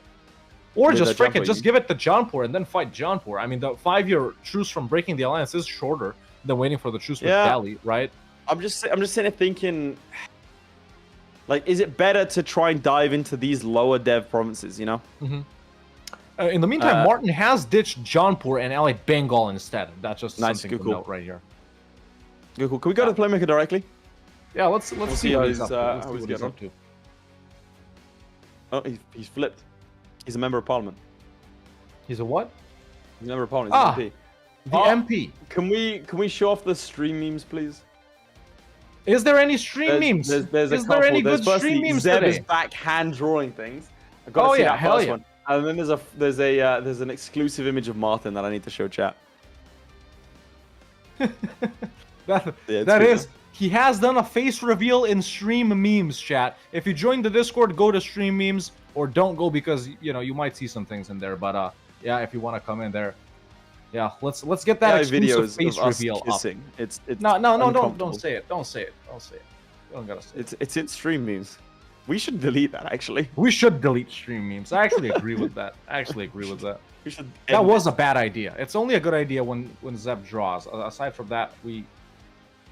Or just just give it to Jaunpur and then fight Jaunpur. I mean, the 5-year truce from breaking the alliance is shorter than waiting for the truce with Delhi, right? I'm just sitting there thinking, like, is it better to try and dive into these lower dev provinces, you know? In the meantime, Martin has ditched Jaunpur and allied Bengal instead. That's just something to note right here. Good, cool. Can we go to the Playmaker directly? Yeah, let's see how he's getting up to. Oh, he's flipped. He's a member of parliament. He's a what? He's a member of parliament. He's The Oh, MP. Can we show off the stream memes, please? Is there any stream memes? There's a is couple. there any There's good firstly, stream memes Zeb today? is back hand drawing things. I've got to Oh, see yeah, that hell first yeah. one. And then there's an exclusive image of Martin that I need to show chat. That Yeah, it's that good, is. He has done a face reveal in stream memes, chat. If you join the Discord, go to stream memes, or don't go because you might see some things in there. But yeah, if you want to come in there, yeah, let's get that exclusive videos face of us reveal kissing. up. It's No, don't uncomfortable. say it. Don't say it. Don't say it. You don't gotta say it. It's in stream memes. We should delete that actually. We should delete stream memes. I actually agree with that. We should. That was a bad idea. It's only a good idea when Zeb draws. Aside from that,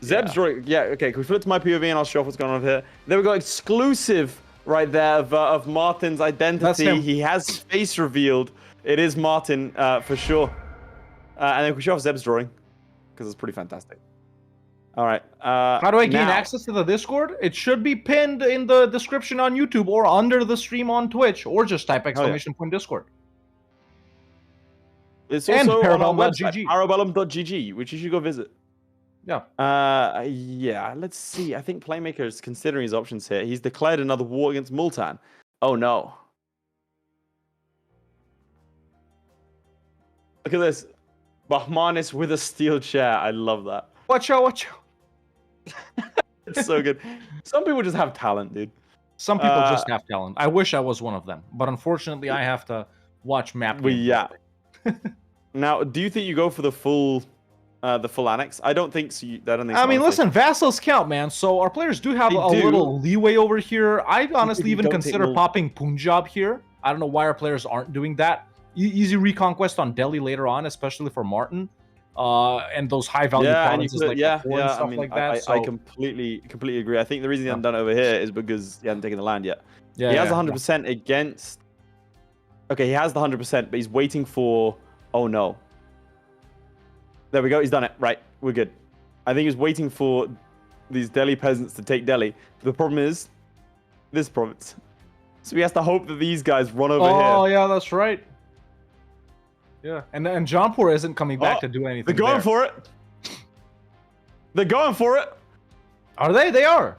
Zeb's drawing. Yeah, okay. Can we flip to my POV and I'll show off what's going on here? There we go. Exclusive right there of Martin's identity. him. He has face revealed. It is Martin for sure. And then we show off Zeb's drawing because it's pretty fantastic. All right. How do I gain now- access to the Discord? It should be pinned in the description on YouTube or under the stream on Twitch, or just type exclamation point Discord. It's and also on our website, parabellum.gg. parabellum.gg, which you should go visit. Yeah. Yeah, let's see. I think Playmaker is considering his options here. He's declared another war against Multan. Oh no. Look at this. Bahmanis with a steel chair. I love that. Watch out. It's so good. Some people just have talent, dude. Some people just have talent. I wish I was one of them, but unfortunately, I have to watch map. Well, games. yeah. Now, do you think you go for the full annex? I don't think so. I don't think. I so, mean, honestly. listen, vassals count, man. So our players do have They a do. little leeway over here. I honestly you even don't take consider mul- popping Punjab here. I don't know why our players aren't doing that. Easy reconquest on Delhi later on, especially for Martin. And those high value and you provinces could- like yeah, Lahore and yeah. stuff I mean, like that. I so, completely agree. I think the reason he hasn't done it over here is because he hasn't taken the land yet. yeah, He has yeah, 100% against. Okay, he has the 100%, but he's waiting for. Oh no. There we go. He's done it. Right, we're good. I think he's waiting for these Delhi peasants to take Delhi. The problem is this province. So he has to hope that these guys run over Oh here. yeah, that's right. Yeah, and Jampur isn't coming back Oh, to do anything. They're going there. for it. They're going for it. Are they? They are.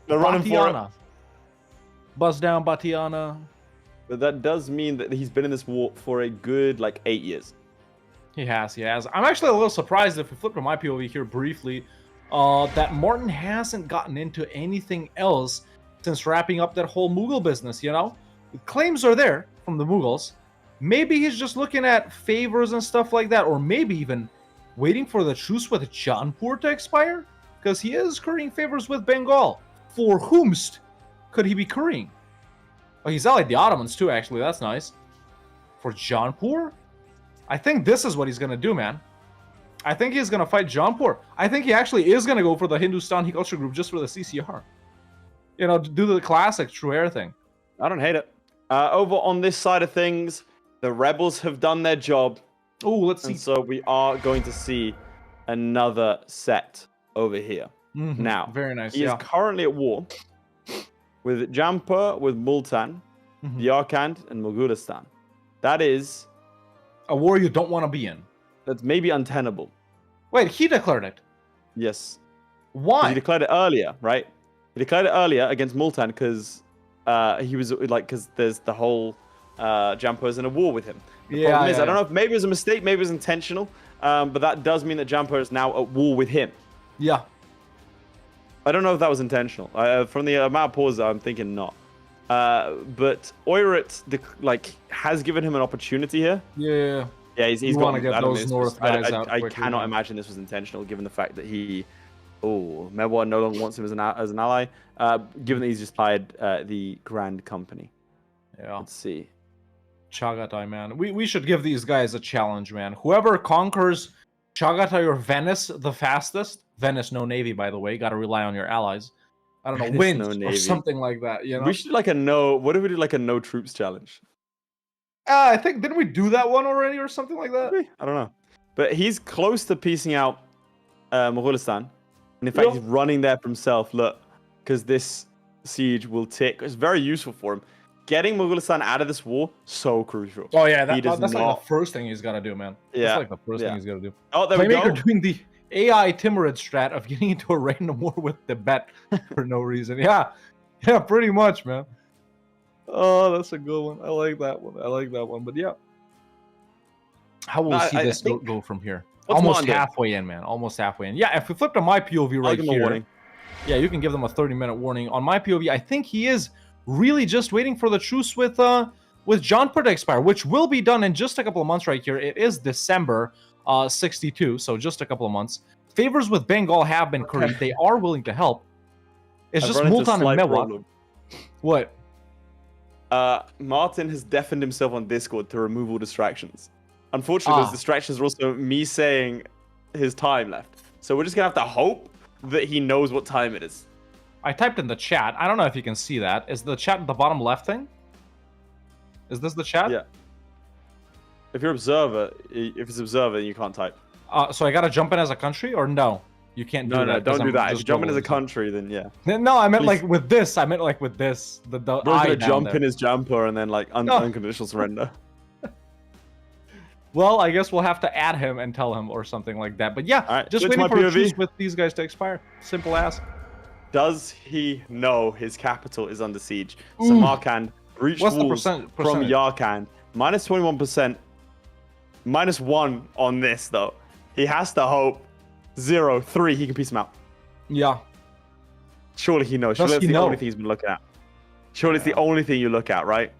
They're running for it. Batiana. Buzz down Batiana. But that does mean that he's been in this war for a good 8 years. He has. I'm actually a little surprised if we flip to my POV here briefly, that Martin hasn't gotten into anything else since wrapping up that whole Mughal business, The claims are there from the Mughals. Maybe he's just looking at favors and stuff like that, or maybe even waiting for the truce with Jaunpur to expire, because he is currying favors with Bengal. For whomst could he be currying? Oh, he's allied the Ottomans too, actually. That's nice. For Jaunpur? I think this is what he's going to do, man. I think he's going to fight Jaunpur. I think he actually is going to go for the Hindustani culture group just for the CCR. Do the classic true air thing. I don't hate it. Over on this side of things, the rebels have done their job. Oh, let's see. And so we are going to see another set over here. Mhm. Now, Very nice, he is yeah. currently at war with Jampur, with Multan, Mhm. Yarkand, and Mogulistan. That is... A war you don't want to be in. That's maybe untenable. Wait, he declared it. Yes. Why? He declared it earlier, right? He declared it earlier against Multan because he was because there's the whole Jampur's in a war with him. The problem is, I don't know if maybe it was a mistake, maybe it was intentional, but that does mean that Jampur is now at war with him. Yeah. I don't know if that was intentional. From the amount of pauses, I'm thinking not. But Oirat has given him an opportunity here. Yeah. Yeah, he's You got wanna get those north guys out I quickly, cannot man. imagine this was intentional, given the fact that Mewar no longer wants him as an ally. Given that he's just hired the Grand Company. Yeah. Let's see. Chagatai, man. We should give these guys a challenge, man. Whoever conquers Chagatai or Venice the fastest, Venice no navy, by the way, gotta rely on your allies. I don't know, Venice, wind no or navy. something like that, We should do no. What if we did a no troops challenge? I think, didn't we do that one already or something like that? I don't know. But he's close to piecing out Mogulistan. And in fact, Yep. he's running there for himself. Look, because this siege will tick. It's very useful for him. getting Mongolistan out of this war, so crucial. Oh yeah, He does that's like not- the first thing he's gotta do, man. Yeah, That's like the first yeah. thing he's gotta do. Oh, there we Playmaker go. doing the AI Timorid strat of getting into a random war with the bet for no reason. Yeah, pretty much, man. Oh, that's a good one. I like that one. But yeah, how will we see this go from here? What's Almost Martin doing? halfway in, man. Almost halfway in. Yeah, if we flip to my POV I'll right give him a here, warning. yeah, you can give them a 30-minute warning. On my POV, I think he is really just waiting for the truce with Jaunpur to expire, which will be done in just a couple of months right here. It is December 62, so just a couple of months. Favors with Bengal have been curried. They are willing to help. It's I've just run into a Multan and slight Mewa. problem. What? Martin has deafened himself on Discord to remove all distractions. Unfortunately, those distractions are also me saying his time left. So we're just gonna have to hope that he knows what time it is. I typed in the chat. I don't know if you can see that. Is the chat at the bottom left thing? Is this the chat? Yeah. If you're observer, if it's observer, you can't type. So I gotta jump in as a country, or no? You can't do No, that. don't do that. If you just jump in as a globalism. country, then yeah. No, I meant Please. like with this. I meant like with this. The Bro's I gonna down jump there. in his jumper and then like No. unconditional surrender. Well, I guess we'll have to add him and tell him or something like that. But yeah, Alright, just switch waiting my for a POV. truce with these guys to expire. Simple as. Does he know his capital is under siege? Ooh. Samarkand breached What's the walls from percentage? Yarkand. Minus 21%. Minus 1 on this, though. He has to hope 0, 3, he can piece him out. Yeah. Surely he knows. Does Surely that's he the know? only thing he's been looking at. Surely it's the only thing you look at, right?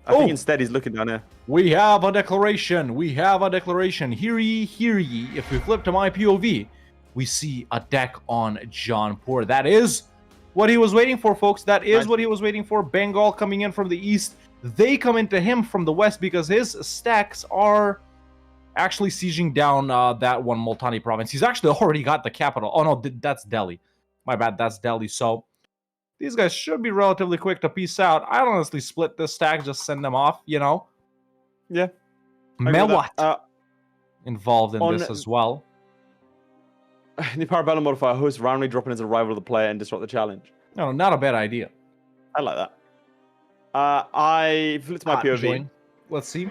I think Oh. instead he's looking down here. We have a declaration. We have a declaration. Hear ye, hear ye. If we flip to my POV, we see a deck on Jaunpur. That is what he was waiting for, folks. That is Nice. what he was waiting for. Bengal coming in from the east. They come into him from the west because his stacks are actually sieging down that one Multani province. He's actually already got the capital. Oh, no, that's Delhi. My bad, that's Delhi. So these guys should be relatively quick to peace out. I'd honestly split this stack, just send them off, you know? Yeah. I agree with Mewat that. involved in on- this as well. The Para Bellum modifier hosts randomly dropping as a rival of the player and disrupt the challenge. No, not a bad idea. I like that. I flipped to my POV. Join. Let's see.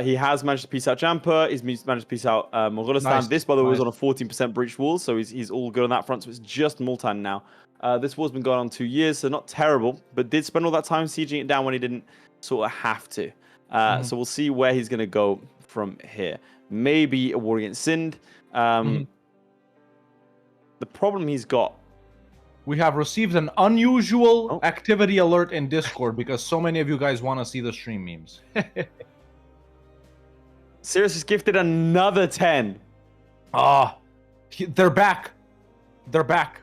He has managed to piece out Jaunpur. He's managed to piece out Mongolistan. Nice, This, by the way, was nice. on a 14% breach wall, so he's all good on that front. So it's just Multan now. This war's been going on 2 years, so not terrible, but did spend all that time sieging it down when he didn't sort of have to. So we'll see where he's going to go from here. Maybe a war against Sind. The problem he's got. We have received an unusual Oh. activity alert in Discord because so many of you guys want to see the stream memes. Sirius has gifted another 10. Ah, they're back. They're back.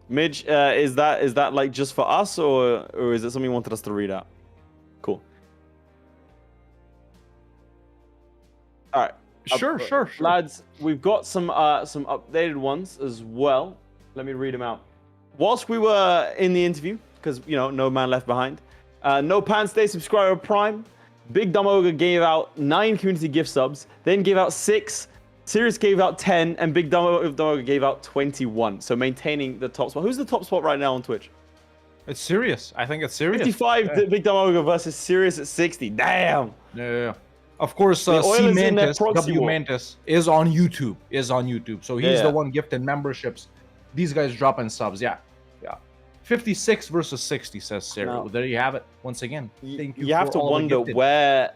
Midge, is that like just for us, or is it something you wanted us to read out? Cool. All right. Sure. Lads, we've got some updated ones as well. Let me read them out. Whilst we were in the interview, because no man left behind. No Pants Day subscriber Prime. Big Dumb Ogre gave out 9 community gift subs, then gave out 6. Sirius gave out 10, and Big Dumb Ogre gave out 21. So maintaining the top spot. Who's the top spot right now on Twitch? It's serious. I think it's serious. 55 Yeah. Big Dumb Ogre versus Sirius at 60. Damn. Yeah. Of course, The C Oilers in their Mantis, proxy W war. Mantis is on YouTube. So he's Yeah. the one gifting memberships. These guys dropping subs. Yeah. 56 versus 60, says Sarah. No. Well, there you have it. Once again, thank you. You have for to all the wonder gifted. where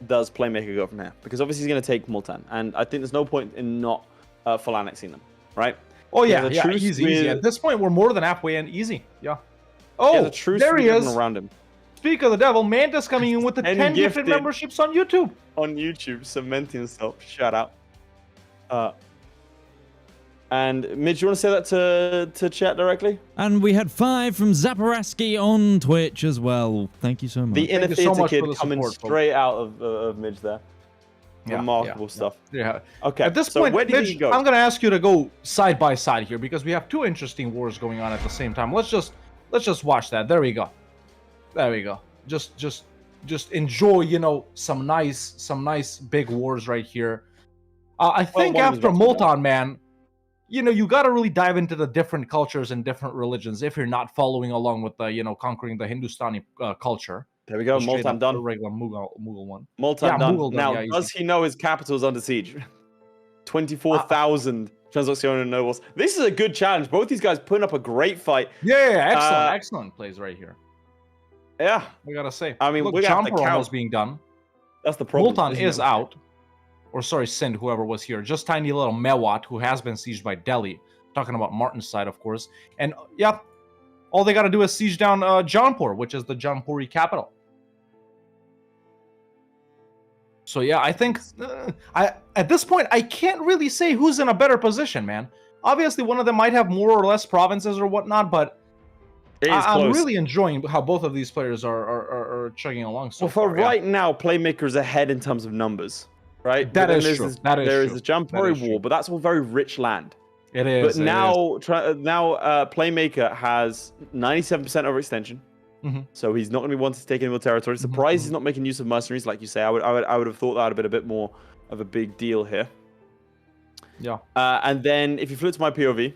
does Playmaker go from here? Because obviously he's going to take Multan, and I think there's no point in not full annexing them, right? Oh He yeah, has a yeah, truce easy. with- At this point, we're more than halfway in. Easy. Yeah. He has Oh, a truce there with he everyone is. around him. Speak of the devil, Mantis coming in with the 10 10 gifted gifted. memberships on YouTube. On YouTube, cementing himself. Shout out. And Midge, you want to say that to chat directly? And we had 5 from Zaparaski on Twitch as well. Thank you so much. The inner you so theater much kid for the coming support, folks. straight out of Midge there. Yeah, Remarkable yeah, stuff. Yeah. Okay. At this so point, where did he Mitch, go? I'm gonna ask you to go side by side here because we have 2 interesting wars going on at the same time. Let's just watch that. There we go. Just enjoy, some nice big wars right here. I think one was after roughly Multan, man, you know, you got to really dive into the different cultures and different religions if you're not following along with the, you know, conquering the Hindustani culture. There we go. The straight Multan up done. regular Mughal one. Multan Yeah, done. Mughal done, Now, yeah, he's does he know his capital is under siege? 24,000 Transaction and nobles. This is a good challenge. Both these guys putting up a great fight. Yeah, excellent plays right here. Yeah, We gotta say. I mean, look, we have to Jampur count. almost being done. That's the problem. Multan isn't is it? out. Or sorry, Sind, whoever was here. Just tiny little Mewat, who has been sieged by Delhi. Talking about Martin's side, of course. And, yeah, all they gotta do is siege down Jaunpur, which is the Jaunpuri capital. So, yeah, I think... at this point, I can't really say who's in a better position, man. Obviously, one of them might have more or less provinces or whatnot, but I'm really enjoying how both of these players are chugging along so far. yeah. Right now, Playmaker's ahead in terms of numbers, right? That But is then true. There is true. the Jampuri War, but that's all very rich land. It is. But now Playmaker has 97% overextension. Mhm. So he's not going to be wanting to take any more territory. Surprised he's not making use of mercenaries, like you say. I would have thought that would have been a bit more of a big deal here. Yeah. And then if you flip to my POV,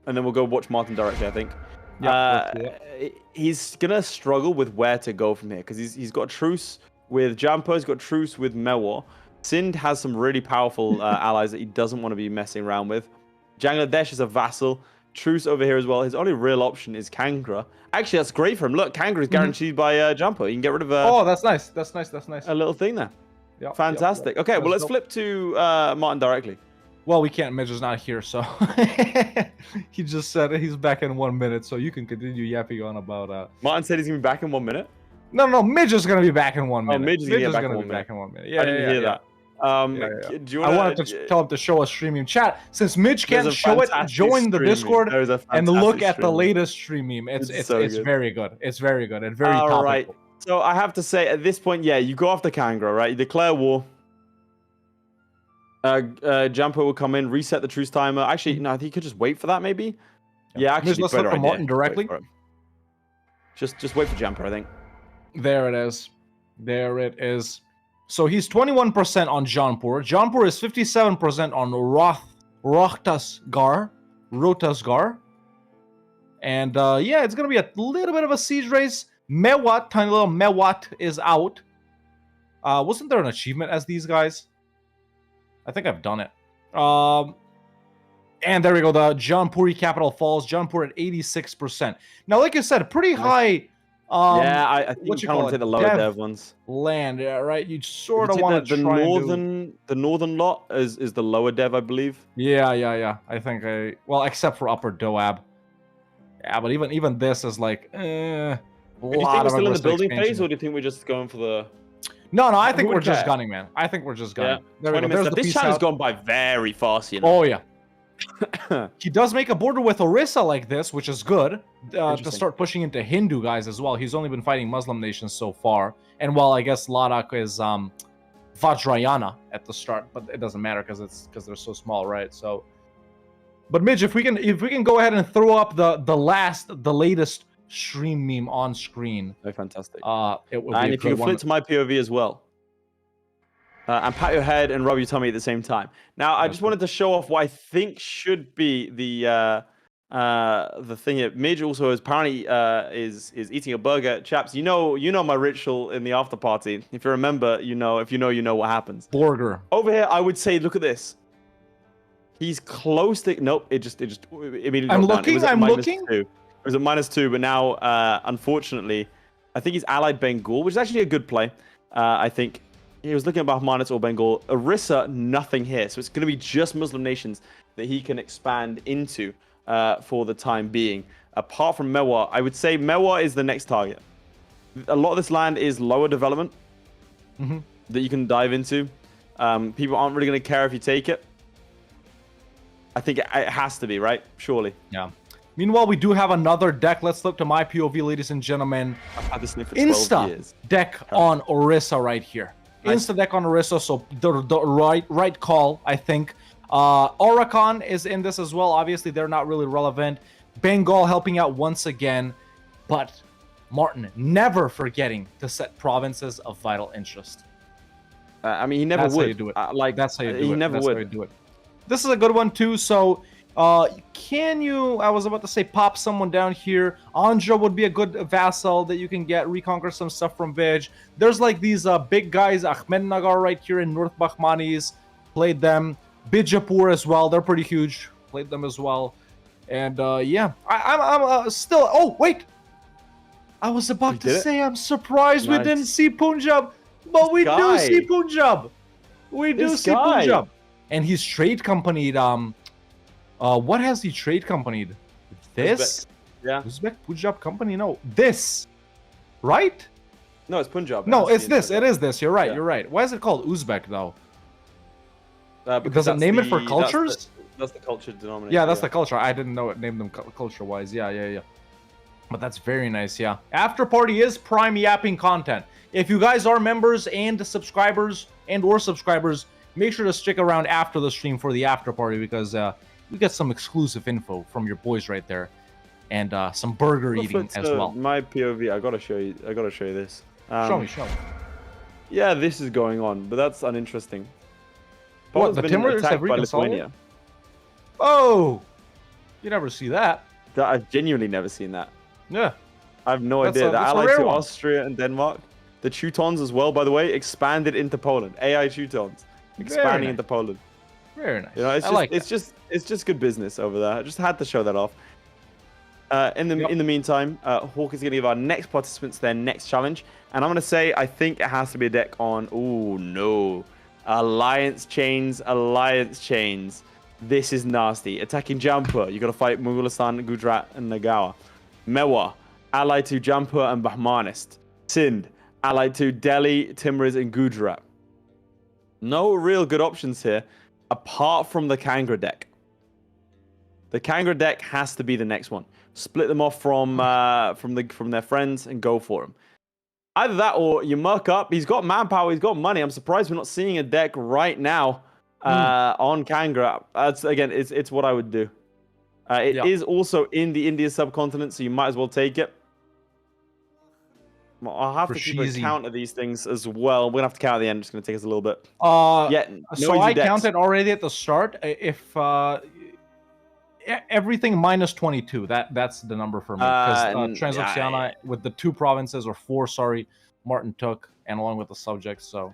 and then we'll go watch Martin directly, I think. He's gonna struggle with where to go from here because he's got a truce with Jampur, he's got a truce with Mewar. Sind has some really powerful allies that he doesn't want to be messing around with. Bangladesh is a vassal. Truce over here as well. His only real option is Kangra. Actually, that's great for him. Look, Kangra is guaranteed by Jampur. You can get rid of oh, that's nice. That's nice. That's nice. a little thing there. Yeah, Fantastic. Okay, well, let's flip to Martin directly. Well, we can't. Midge is not here, so he just said he's back in 1 minute, so you can continue yapping on about. Martin said he's gonna be back in 1 minute. No, Midge is gonna be back in 1 minute. Midge is gonna gonna be be back back in 1 minute. I didn't hear that. Do you wanna, I wanted to tell him to show us streaming chat. Since Midge can't show it, join the Discord and look at the latest stream meme. It's very good. It's very good and very topical. Right. So I have to say, at this point, yeah, you go after Kangra, right? You declare war. Jampur will come in, reset the truce timer. Actually, no, I think you could just wait for that, maybe. Yeah, actually, let's look for Martin directly. Just wait for Jampur, I think. There it is. There it is. So he's 21% on Jaunpur. Jaunpur is 57% on Rohtasgar. And yeah, it's going to be a little bit of a siege race. Mewat, tiny little Mewat is out. Wasn't there an achievement as these guys? I think I've done it. And there we go. The Jaunpuri capital falls. Jaunpur at 86%. Now, like I said, pretty high... yeah, I think you kind of want to take the lower dev ones. Land, yeah, right? You sort of want to the try the northern lot is the lower dev, I believe. Yeah. I think well, except for Upper Doab. Yeah, but even this is like do you think we're still in the building phase, or do you think we're just going for the? No, I think we're just gunning, man. I think we're just gunning. Yeah. 20 minutes. This challenge has gone by very fast, you know. Oh yeah. He does make a border with Orissa like this, which is good to start pushing into Hindu guys as well. He's only been fighting Muslim nations so far, and while I guess Ladakh is Vajrayana at the start, but it doesn't matter because they're so small, right? So, but Midge, if we can go ahead and throw up the latest stream meme on screen, oh, fantastic. It would be and if you can flip to my POV as well. And pat your head and rub your tummy at the same time. Now, I just wanted to show off what I think should be the thing here. Midge also is apparently is eating a burger. Chaps, you know my ritual in the after party. If you remember, you know. If you know what happens. Burger. Over here, I would say, look at this. He's close to. Nope. It just immediately. I'm looking. It was at -2, but now, unfortunately, I think he's allied Bengal, which is actually a good play. I think. He was looking at Bahmanat or Bengal. Orissa, nothing here. So it's going to be just Muslim nations that he can expand into for the time being. Apart from Mewar, I would say Mewar is the next target. A lot of this land is lower development that you can dive into. People aren't really going to care if you take it. I think it has to be, right? Surely. Yeah. Meanwhile, we do have another deck. Let's flip to my POV, ladies and gentlemen. I've had this for 12 years. Deck on Orissa right here. Insta deck on Orissa, so the right call, I think. Orakan is in this as well. Obviously, they're not really relevant. Bengal helping out once again. But Martin never forgetting to set provinces of vital interest. I mean, he never That's would. How you do it. That's how you do it. He never That's would. How you do it. This is a good one too. So Can you, I was about to say, pop someone down here. Anja would be a good vassal that you can get, reconquer some stuff from Vij. There's like these big guys, Ahmednagar right here in North Bahmanis. Played them. Bijapur as well, they're pretty huge. Played them as well. And yeah, I'm still, oh, wait! I was about to say, I'm surprised we didn't see Punjab, but we do see Punjab. We do see Punjab. And he's trade companied, what has he trade companied? This? Uzbek. Yeah. Uzbek Punjab company? No. This. Right? No, it's Punjab. No, it's this. Punjab. It is this. You're right. Yeah. You're right. Why is it called Uzbek, though? Because Does it name it for cultures? That's the culture denominator. Yeah, that's the culture. I didn't know it named them culture-wise. Yeah. But that's very nice, yeah. After party is prime yapping content. If you guys are members and subscribers or subscribers, make sure to stick around after the stream for the after party because we get some exclusive info from your boys right there, and some burger eating as well. My POV, I gotta show you this. Show me. Yeah, this is going on, but that's uninteresting. What, the Timbers have reconsolidated? Oh, you never see that. I've genuinely never seen that. Yeah, I have no idea. The allied to Austria and Denmark, the Teutons as well, by the way, expanded into Poland. AI Teutons expanding into Poland. Very nice. You know, it's just good business over there. I just had to show that off. In the meantime, Hawk is going to give our next participants their next challenge, and I'm going to say I think it has to be a deck on. Oh no, Alliance Chains. This is nasty. Attacking Jampur, you got to fight Mughalistan, Gujarat, and Nagawa. Mewar, allied to Jampur and Bahmanist. Sindh, allied to Delhi, Timuriz, and Gujarat. No real good options here, apart from the Kangra deck. The Kangra deck has to be the next one. Split them off from their friends and go for them. Either that or you muck up. He's got manpower. He's got money. I'm surprised we're not seeing a deck right now on Kangra. It's what I would do. It is also in the India subcontinent, so you might as well take it. I'll have to keep a count of these things as well. We're gonna have to count at the end. It's gonna take us a little bit. So I counted already at the start. If everything minus 22, that's the number for me. Because Transoxiana with the 2 provinces or 4, sorry, Martin took, and along with the subjects. So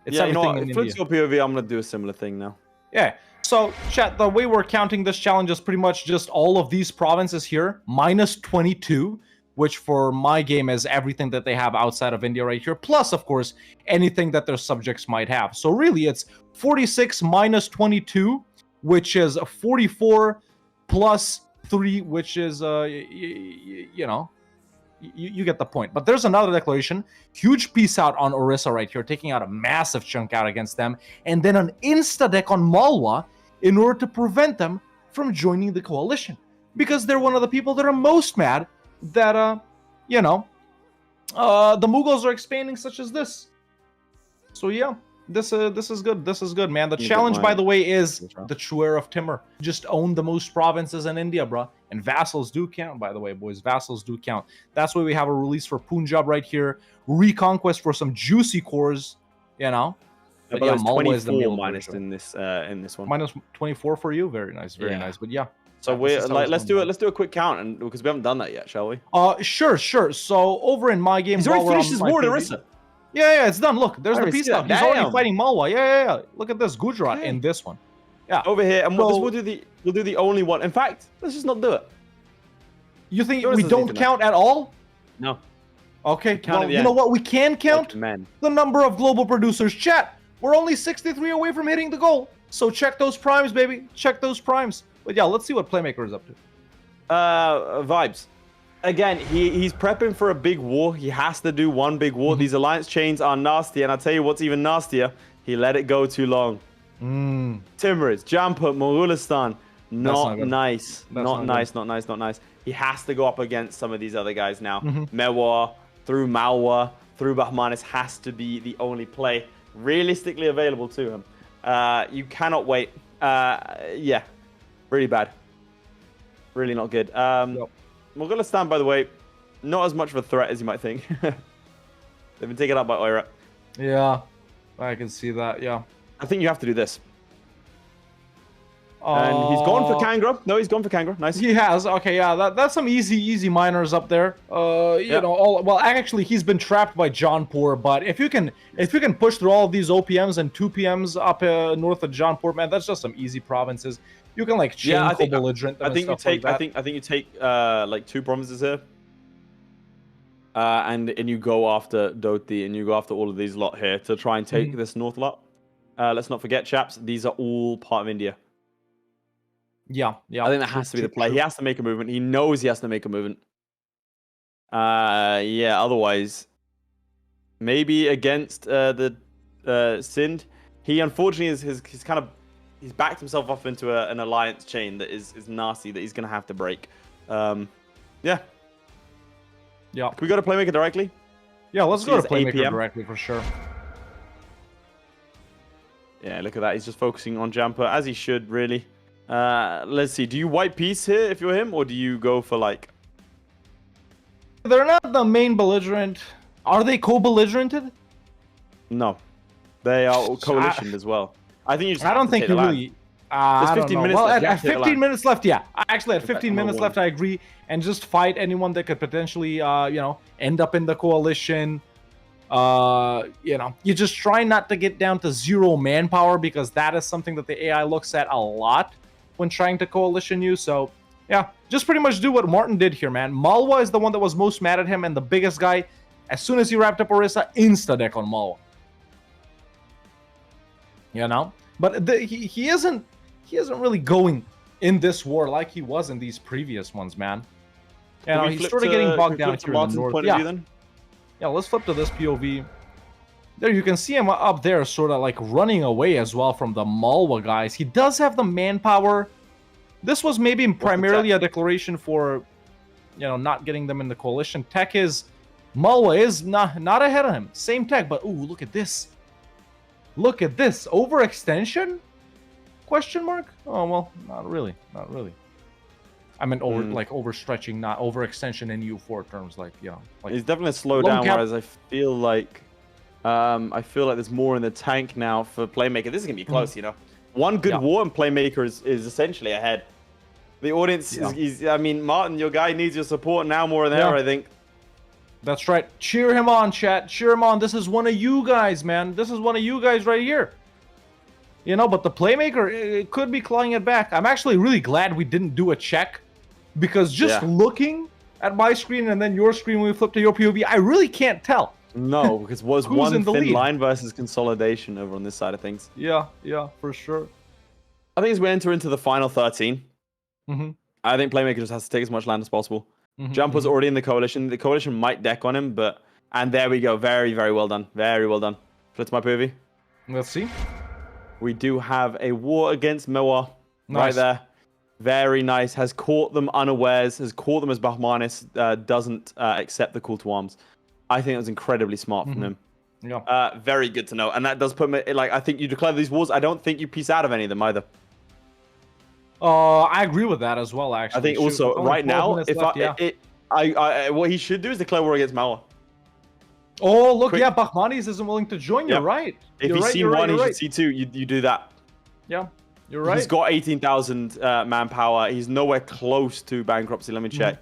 it's everything in India. Your POV, I'm gonna do a similar thing now. Yeah. So, chat, the way we're counting this challenge is pretty much just all of these provinces here, minus 22, which for my game is everything that they have outside of India right here, plus, of course, anything that their subjects might have. So, really, it's 46 minus 22, which is 44 plus 3, which is, you know, you get the point. But there's another declaration. Huge piece out on Orissa right here, taking out a massive chunk out against them. And then an insta-deck on Malwa in order to prevent them from joining the coalition. Because they're one of the people that are most mad that, you know, the Mughals are expanding such as this. So, yeah. This is good. This is good, man. The challenge, by the way, is the true heir of Timur. Just own the most provinces in India, bro. And vassals do count, by the way, boys. Vassals do count. That's why we have a release for Punjab right here. Reconquest for some juicy cores, you know. But yeah, Malwa is the minus in this one. Minus 24 for you. Very nice, very nice. But yeah. So we're like, let's do a quick count, and because we haven't done that yet, shall we? Sure. So over in my game, he's already finished his war in Orissa. Yeah, it's done. Look, there's the peace out. He's already fighting Malwa. Yeah. Look at this, Gujarat in this one. Yeah, over here, and we'll do the only one. In fact, let's just not do it. You think we don't count at all? No. Okay. Well, you know what? We can count the number of global producers. Chat. We're only 63 away from hitting the goal. So check those primes, baby. Check those primes. But yeah, let's see what Playmaker is up to. Vibes. Again, he's prepping for a big war. He has to do one big war. These alliance chains are nasty, and I'll tell you what's even nastier. He let it go too long. Timuriz, Jampur, Mughalistan. Not nice. Not nice. He has to go up against some of these other guys now. Mewar, through Malwa, through Bahmanis has to be the only play realistically available to him. You cannot wait. Yeah, really bad. Really not good. Mughalistan, by the way, not as much of a threat as you might think. They've been taken out by Oira. Yeah, I can see that, yeah. I think you have to do this. And he's gone for Kangra. No, he's gone for Kangra. Nice. He has. Okay, yeah, that's some easy miners up there. You know, well, actually, he's been trapped by Jaunpur, but if you can push through all of these OPMs and 2PMs up north of Jaunpur, man, that's just some easy provinces. You can like chain belligerent. I think you take. I think you take like 2 provinces here. And you go after Doti and you go after all of these lot here to try and take this north lot. Let's not forget, chaps, these are all part of India. Yeah. I think that has to be the play. He has to make a movement. He knows he has to make a movement. Yeah, otherwise, maybe against the Sind, he unfortunately he's backed himself off into an alliance chain that is nasty that he's going to have to break. Yeah. Yeah. Can we go to Playmaker directly? Yeah, let's go to Playmaker APM directly for sure. Yeah, look at that. He's just focusing on Jumper, as he should, really. Let's see. Do you white piece here if you're him, or do you go for, like... They're not the main belligerent. Are they co-belligerented? No. They are coalitioned as well. I think you just I don't think you really... There's 15 minutes well, left. at 15 minutes left, yeah. Actually, at 15 minutes left, I agree. And just fight anyone that could potentially, you know, end up in the coalition. You know, you just try not to get down to 0 manpower because that is something that the AI looks at a lot when trying to coalition you. So, yeah, just pretty much do what Martin did here, man. Malwa is the one that was most mad at him and the biggest guy. As soon as he wrapped up Orisa, insta-deck on Malwa. You know? But he isn't really going in this war like he was in these previous ones, man. You know, he's sort of getting bogged down here in the north. Yeah, let's flip to this POV. There, you can see him up there sort of like running away as well from the Malwa guys. He does have the manpower. This was maybe primarily a declaration for, you know, not getting them in the coalition. Tech is... Malwa is not ahead of him. Same tech, but ooh, look at this. Look at this. Overextension? Question mark? Oh, well, not really. Not really. I meant overstretching, not overextension in EU4 terms. Like, you know, like he's definitely a slowdown. Whereas I feel like there's more in the tank now for Playmaker. This is gonna be close, you know. One good war and Playmaker is essentially ahead. The audience is. I mean, Martin, your guy needs your support now more than ever. I think. That's right. Cheer him on, chat. Cheer him on. This is one of you guys, man. This is one of you guys right here. You know, but the Playmaker, it could be clawing it back. I'm actually really glad we didn't do a check. Because just looking at my screen and then your screen when we flip to your POV, I really can't tell. No, because was one thin line versus consolidation over on this side of things. Yeah, for sure. I think as we enter into the final 13, I think Playmaker just has to take as much land as possible. Jumper's already in the coalition. The coalition might deck on him, but... And there we go. Very, very well done. Very well done. Flip to my POV. Let's see. We do have a war against Moa right there. Very nice. Has caught them unawares. Has caught them as Bahmanis doesn't accept the call to arms. I think it was incredibly smart from him. Yeah. Very good to know. And that does put me... Like, I think you declare these wars. I don't think you piece out of any of them either. I agree with that as well, actually. I think also, right now, what he should do is declare war against Mawa. Oh, look, Bahmanis isn't willing to join. You're right. If he's seen one, he should see 2. You do that. Yeah. You're right. He's got 18,000 manpower. He's nowhere close to bankruptcy. Let me check.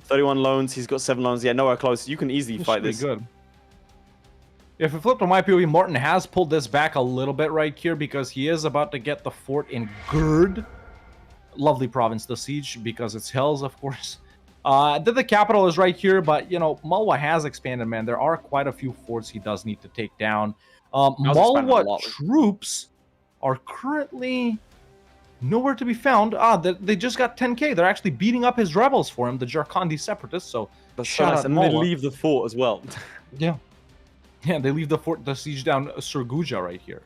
31 loans. He's got 7 loans. Yeah, nowhere close. You can easily fight this. Good. If we flip to my POV, Martin has pulled this back a little bit right here because he is about to get the fort in Gurd. Lovely province to siege because it's hills, of course. The capital is right here, but, you know, Malwa has expanded, man. There are quite a few forts he does need to take down. Malwa troops are currently... nowhere to be found. They just got 10k. They're actually beating up his rebels for him, the Jarkandi separatists. So shout out and they leave the fort as well. Yeah, they leave the fort to siege down Surguja right here.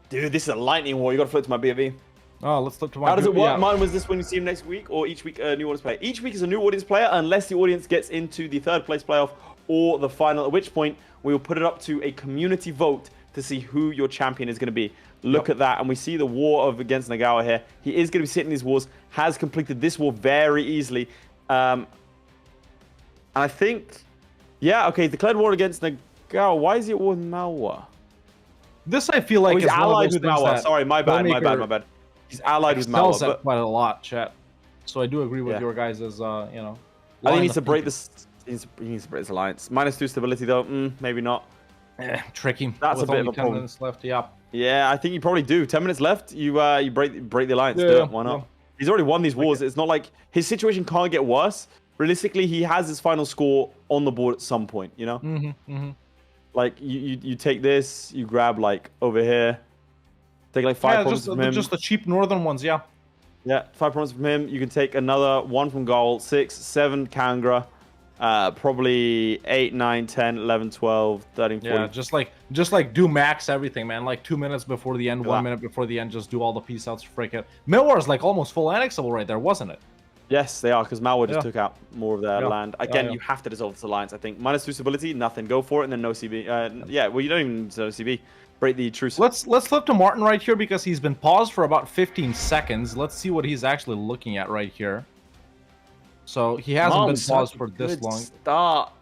Dude, this is a lightning war. You got to flip to my BFV. Oh, let's flip to my. How does it work? Mine was this when you see him next week, or each week a new audience player. Each week is a new audience player, unless the audience gets into the 3rd place playoff or the final. At which point we will put it up to a community vote to see who your champion is going to be. Look at that, and we see the war against Nagawa here. He is going to be sitting these wars, has completed this war very easily. And I think, okay, declared war against Nagawa. Why is he at war with Malwa? This I feel like he's allied with Malwa. Sorry, my bad. He's allied with Excels Malwa, that but quite a lot, chat. So I do agree with Yeah. your guys' you know. I think line he needs of to break thinking. this. He needs to break this alliance. -2 stability though. Maybe not. Tricky. That's with a bit only of a 10 problem. minutes left. Yeah. Yeah, I think you probably do. 10 minutes left. You break the alliance. Do Yeah, it. Why not? yeah. He's already won these wars. It's not like his situation can't get worse. Realistically, he has his final score on the board at some point. You know, like you take this, you grab like over here, take like 5 provinces from him. Just the cheap northern ones. Yeah. Yeah, 5 provinces from him. You can take another 1 from Gaul, 6, 7 Kangra, probably 8, 9, 10, 11, 12, 13, 14. Yeah, just like do max everything, man. Like 2 minutes before the end, Yeah. 1 minute before the end, just do all the peace outs, freak it. Milwar is like almost full annexable right there, wasn't it? Yes, they are, because Malwa just Yeah. took out more of their Yeah. land. Again, yeah. you have to dissolve this alliance, I think. -2 stability, nothing. Go for it, and then no CB. Yeah, well, you don't even need no CB. Break the truce. Let's flip to Martin right here because he's been paused for about 15 seconds. Let's see what he's actually looking at right here. So he hasn't been Martin's paused such a for this good long. Start.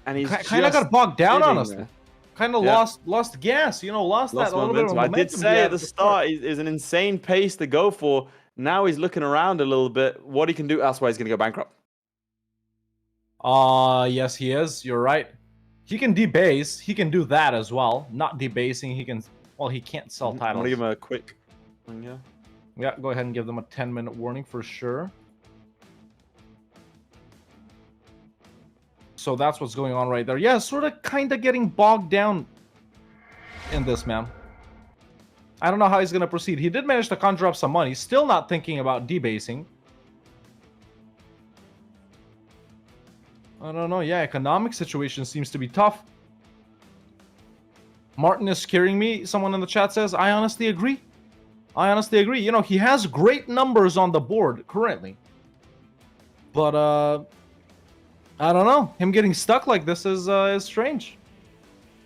And he's Kind of got bogged down, sitting honestly. there. Kind of Yeah. lost gas, you know, lost Lost that a little bit of momentum. I did momentum. say he at had the start, is an insane pace to go for. Now he's looking around a little bit. What he can do, that's why he's going to go bankrupt. Yes, he is. You're right. He can debase. He can do that as well. Not debasing. He can. Well, he can't sell I'm titles. going to give him a quick. Yeah. Yeah, go ahead and give them a 10-minute warning for sure. So that's what's going on right there. Yeah, sort of kind of getting bogged down in this, man. I don't know how he's going to proceed. He did manage to conjure up some money. Still not thinking about debasing. I don't know. Yeah, economic situation seems to be tough. Martin is scaring me. Someone in the chat says, I honestly agree. I honestly agree. You know, he has great numbers on the board currently. But, I don't know. Him getting stuck like this is strange.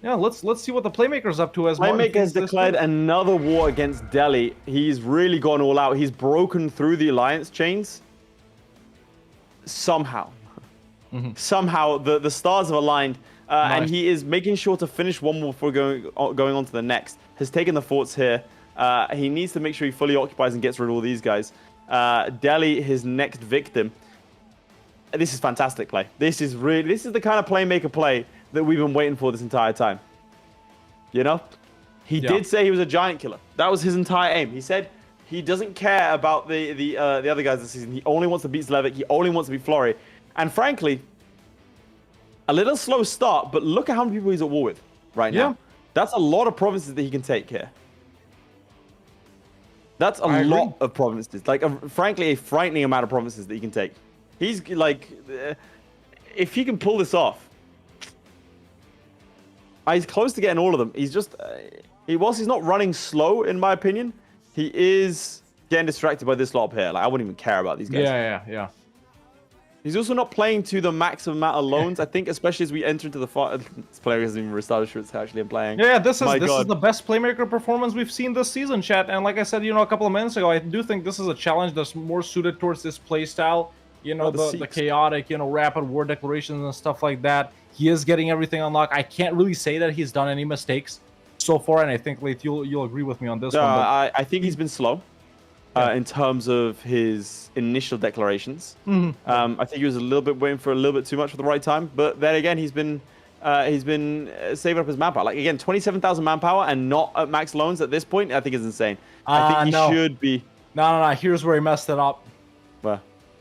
Yeah, let's see what the Playmaker's up to as Playmaker has declared another war against Delhi. He's really gone all out. He's broken through the alliance chains. Somehow. Somehow, the stars have aligned. And he is making sure to finish one more before going on to the next. Has taken the forts here. He needs to make sure he fully occupies and gets rid of all these guys. Delhi, his next victim. This is fantastic play. This is the kind of Playmaker play that we've been waiting for this entire time. You know? He did say he was a giant killer. That was his entire aim. He said he doesn't care about the other guys this season. He only wants to beat Zlewikk. He only wants to beat Florry. And frankly, a little slow start, but look at how many people he's at war with right now. That's a lot of provinces that he can take here. That's a lot of provinces. Like, frankly, a frightening amount of provinces that he can take. He's like, if he can pull this off, he's close to getting all of them. He's just, whilst he's not running slow, in my opinion, he is getting distracted by this lot up here. Like, I wouldn't even care about these guys. Yeah. He's also not playing to the maximum amount of loans. I think, especially as we enter into the fight, this player hasn't even restarted shirts actually playing. Yeah, this is the best Playmaker performance we've seen this season, chat. And like I said, you know, a couple of minutes ago, I do think this is a challenge that's more suited towards this playstyle. You know, the chaotic, you know, rapid war declarations and stuff like that. He is getting everything unlocked. I can't really say that he's done any mistakes so far, and I think, Laith, you'll agree with me on this one. But... I think he's been slow in terms of his initial declarations. I think he was a little bit waiting for a little bit too much for the right time. But then again, he's been saving up his manpower. Like, again, 27,000 manpower and not at max loans at this point, I think is insane. I think he should be. No. Here's where he messed it up. Where?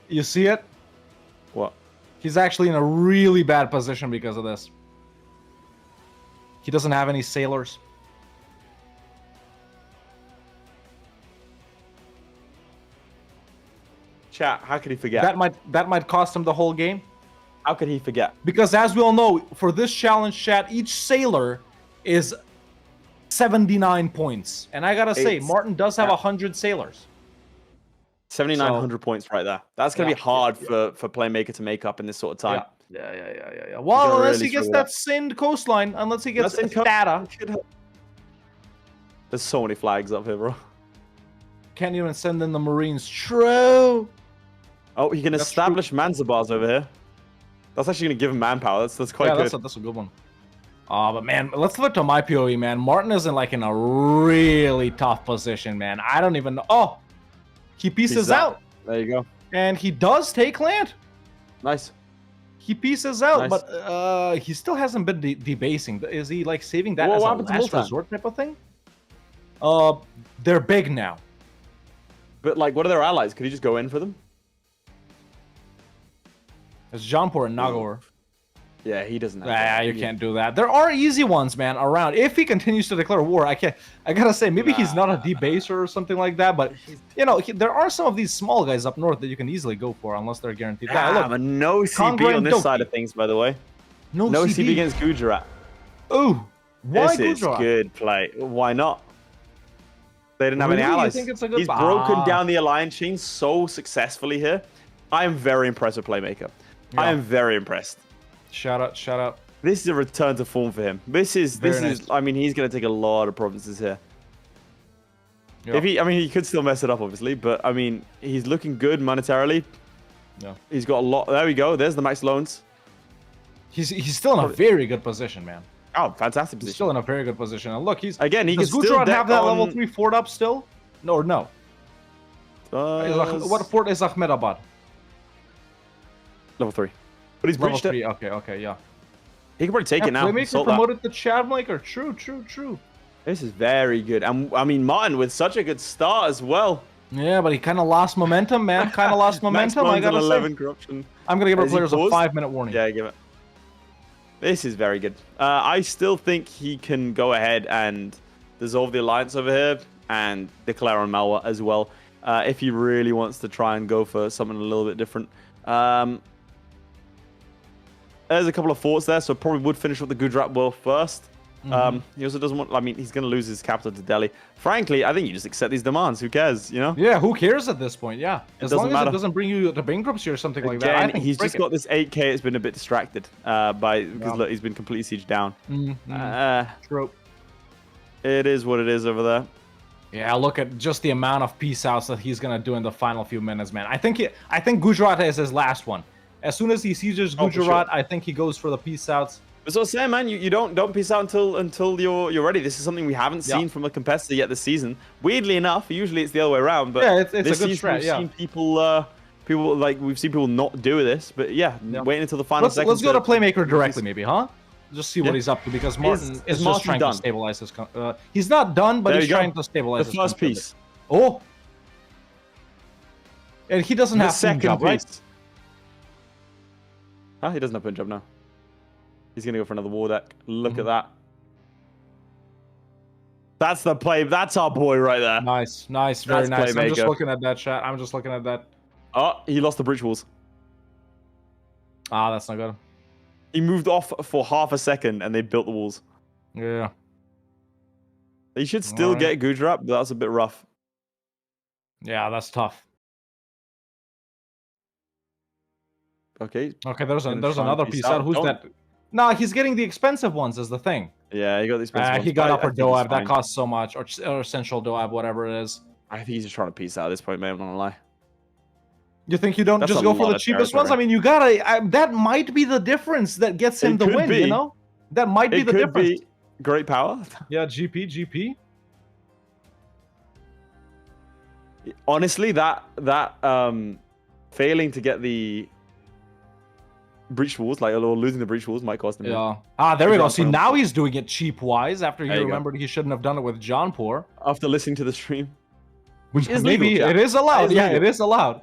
You see it? What? He's actually in a really bad position because of this. He doesn't have any sailors. Chat, how could he forget? That might cost him the whole game. How could he forget? Because as we all know, for this challenge, chat, each sailor is 79 points. And I gotta say, Martin does have 100 sailors. 7,900 points right there. That's going to be hard for Playmaker to make up in this sort of time. Yeah. Well, unless he gets that Sind coastline, unless he gets data. There's so many flags up here, bro. Can't even send in the Marines. True. Oh, he can establish Manzabars over here. That's actually going to give him manpower. That's quite good. That's a good one. But man, let's flip to my PoE, man. Martin is in a really tough position, man. I don't even know. Oh, He pieces out. There you go. And he does take land. Nice. He pieces out, Nice. but he still hasn't been debasing. Is he like saving that Well, as what a happened to last Multan? resort type of thing? They're big now. But like, what are their allies? Could he just go in for them? It's Jampur and Nagaur. Yeah, he doesn't. Ah, you can't do that. There are easy ones, man, around. If he continues to declare war, I gotta say, maybe he's not a debaser or something like that. But you know, there are some of these small guys up north that you can easily go for, unless they're guaranteed. But no CB Congra on and this Doki. side of things, by the way. No CB against Gujarat. Ooh, why This is Gujarat? good play. Why not? They didn't have any Really? You allies. think it's a good- He's broken Ah. down the alliance chain so successfully here. I am very impressed with Playmaker. Yeah. I am very impressed. Shout out, shout out. This is a return to form for him. This is. Very nice. I mean, he's going to take a lot of provinces here. Yeah. If he, I mean, he could still mess it up, obviously, but I mean, he's looking good monetarily. Yeah. He's got a lot. There we go. There's the max loans. He's still in a very good position, man. Oh, fantastic He's position. still in a very good position. And look, Again, he does can still Gujarat have deck that level on- 3 fort up still? No, or no? What fort is Ahmedabad? Level 3. But he's Level breached it. 3. Okay, yeah. He can probably take it now. Playmaker Salt that. promoted to Chatmaker. True. This is very good. And I mean, Martin with such a good start as well. Yeah, but he kind of lost momentum, man. Kind of lost momentum. I gotta 11 say. corruption. I'm gonna give our Has he players a paused? 5-minute warning. Yeah, give it. This is very good. I still think he can go ahead and dissolve the alliance over here and declare on Malwa as well. If he really wants to try and go for something a little bit different. There's a couple of forts there, so probably would finish with the Gujarat war first. He also doesn't want. I mean, he's going to lose his capital to Delhi. Frankly, I think you just accept these demands. Who cares? You know. Yeah, who cares at this point? Yeah, as long doesn't as matter. it doesn't bring you to bankruptcy or something like that. I Again, think he's break just it. got this 8k. It's been a bit distracted because look, he's been completely sieged down. True. It is what it is over there. Yeah, look at just the amount of peace outs that he's gonna do in the final few minutes, man. I think Gujarat is his last one. As soon as he sieges Oh, for Gujarat, sure. I think he goes for the peace outs. But so saying, man, you don't peace out until you're ready. This is something we haven't seen from a competitor yet this season. Weirdly enough, usually it's the other way around. But Yeah, it's a this good season strat, we've yeah. seen people like we've seen people not do this. But yeah, waiting until the final Let's seconds. go to Playmaker directly, maybe, huh? Just see what Yeah. he's up to, because Martin Is is just Martin trying done? to stabilize his. He's not done, but There he's you go. trying to stabilize The his first country a piece. bit. Oh, and he doesn't The have second Punjab, right? piece. He doesn't have Punjab now. He's gonna go for another war deck. Look at that. That's the play. That's our boy right there. Nice, very That's nice. I'm just Playmaker. looking at that chat. I'm just looking at that. Oh, he lost the breach walls. Ah, that's not good. He moved off for half a second and they built the walls. Yeah. They should still Alright. get Gujarat, but that's a bit rough. Yeah, that's tough. Okay. Okay, there's Gonna there's try and another piece piece out. out. Who's Don't- that? Nah, he's getting the expensive ones is the thing. Yeah, he got the expensive ones, He got but Upper I think he's Doab. That fine. costs so much, or Central Doab, whatever it is. I think he's just trying to piece out at this point, man. I'm not gonna lie. You think you don't That's just a go for lot the of cheapest ones? I territory. mean, you gotta. That might be the difference that gets him It the could win. You be. know, that might be It the could difference. be great power. Yeah, GP. Honestly, that failing to get the breach walls, like or losing the breach walls, might cost him. Yeah. Ah, there we go. Jump See, on. now he's doing it cheap wise after he There you go. remembered he shouldn't have done it with Jaunpur. After listening to the stream, which is Maybe legal, chat. it is allowed. That is Yeah, legal. it is allowed.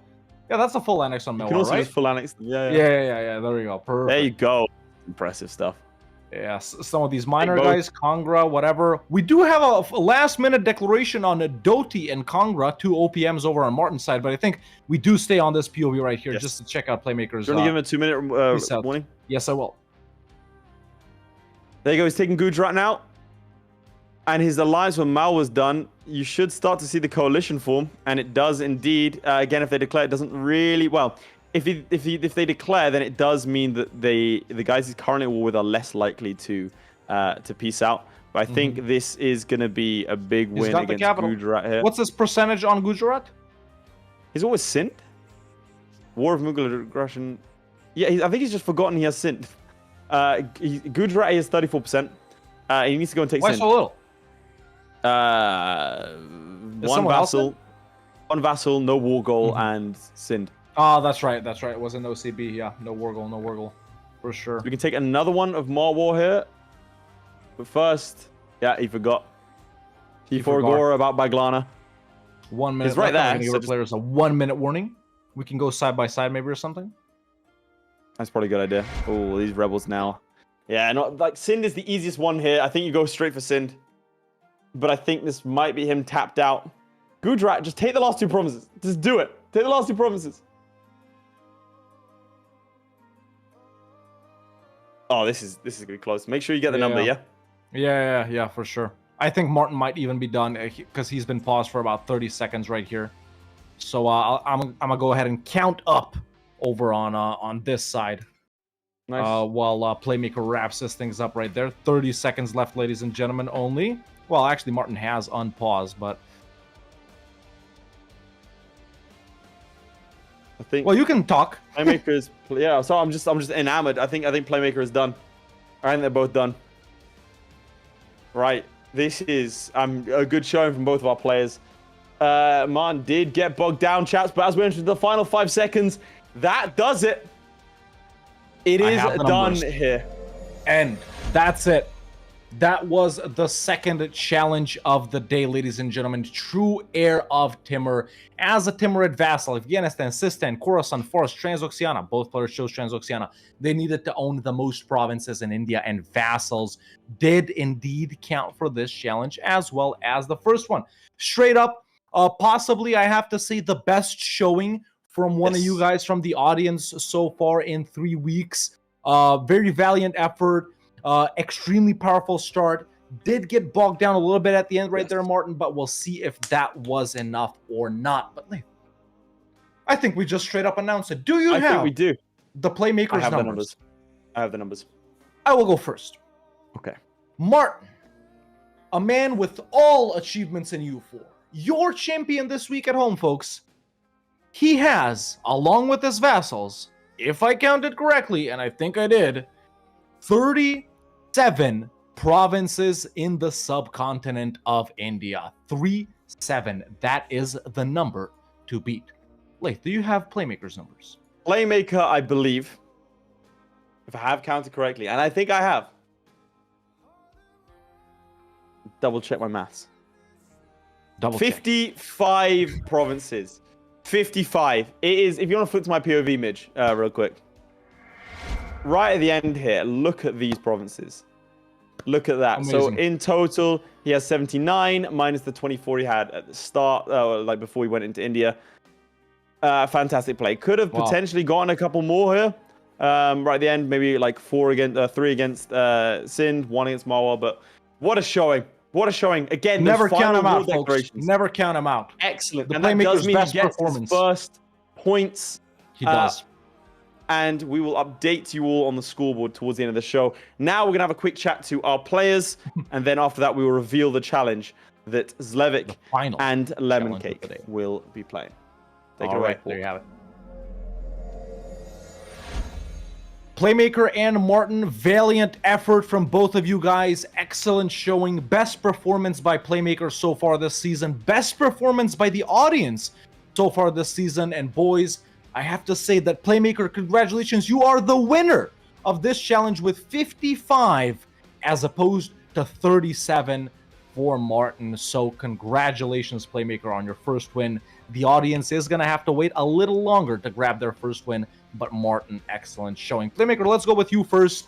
Yeah, that's a full annex on You Melwa, can also right? just full annex them. Yeah. Yeah. There you go. Perfect. There you go. Impressive stuff. Yes, some of these minor both. guys, Kangra, whatever. We do have a last-minute declaration on Doti and Kangra, 2 OPMs over on Martin's side, but I think we do stay on this POV right here Yes. just to check out Playmaker's. Do you want to give him a 2-minute peace out. warning? Yes, I will. There you go. He's taking Gujarat now. And his alliance with Mal was done. You should start to see the coalition form. And it does indeed. Again, if they declare, it doesn't really... Well, if they declare, then it does mean that the guys he's currently at war with are less likely to peace out. But I think this is going to be a big He's win got the against capital. Gujarat here. What's his percentage on Gujarat? He's always Sindh? War of Mughal aggression. Yeah, I think he's just forgotten he has Sindh. Gujarat is 34%. He needs to go and take Why Sindh. so little? One someone else vassal. One vassal, no war goal, and Sind. Oh, that's right. That's right. It was an OCB. Yeah, no war goal, no war goal. For sure. We can take another one of more war here. But first, yeah, he forgot. He forgot about Baglana. 1 minute. It's right there. Give our players a 1 minute warning. We can go side by side maybe or something. That's probably a good idea. Oh, these rebels now. Yeah, not like Sind is the easiest one here. I think you go straight for Sind. But I think this might be him tapped out. Gudrat, just take the last 2 provinces. Just do it. Take the last 2 provinces. Oh, this is gonna be close. Make sure you get the number, yeah? Yeah, for sure. I think Martin might even be done because he's been paused for about 30 seconds right here. So I'm gonna go ahead and count up over on this side. Nice. While Playmaker wraps this things up right there. 30 seconds left, ladies and gentlemen, only. Well, actually, Martin has unpaused, but I think. Well, you can talk. Playmaker is, yeah. So I'm just enamored. I think Playmaker is done. I think they're both done. Right. This is a good showing from both of our players. Martin did get bogged down, chaps, but as we enter the final 5 seconds, that does it. It is done here. And that's it. That was the second challenge of the day, ladies and gentlemen. True Heir of Timur. As a Timurid vassal, Afghanistan, Sistan, Khorasan, Fars, Transoxiana, both players chose Transoxiana. They needed to own the most provinces in India, and vassals did indeed count for this challenge, as well as the first one. Straight up, possibly, I have to say, the best showing from one of you guys from the audience so far in 3 weeks. Very valiant effort. Extremely powerful start. Did get bogged down a little bit at the end right there, Martin, but we'll see if that was enough or not. But I think we just straight up announced it. Do you have? I think we do. The Playmaker's numbers? I have the numbers. I will go first. Okay. Martin, a man with all achievements in EU4. Your champion this week at home, folks. He has, along with his vassals, if I counted correctly, and I think I did, 37 provinces in the subcontinent of India. 37. That is the number to beat. Laith, do you have Playmaker's numbers? Playmaker, I believe, if I have counted correctly, and I think I have. Double check my maths. 55 provinces. 55. It is, if you want to flip to my POV, Midge, real quick. Right at the end here, look at these provinces. Look at that. Amazing. So in total, he has 79 minus the 24 he had at the start, like before he went into India. Fantastic play. Could have potentially gotten a couple more here. Right at the end, maybe like 3 against Sind, 1 against Marwar. But what a showing. What a showing. Again, never count him out, folks. Never count him out. Excellent. The and that does Playmaker's mean best he gets performance. his first points. He does. And we will update you all on the scoreboard towards the end of the show. Now we're going to have a quick chat to our players. And then after that, we will reveal the challenge that Zlewikk and Lemoncake will be playing. Take it away. Right, there you have it. Playmaker and Martin, valiant effort from both of you guys. Excellent showing. Best performance by Playmaker so far this season. Best performance by the audience so far this season. And boys, I have to say that Playmaker, congratulations. You are the winner of this challenge with 55 as opposed to 37 for Martin. So congratulations, Playmaker, on your first win. The audience is going to have to wait a little longer to grab their first win, but Martin, excellent showing. Playmaker, let's go with you first.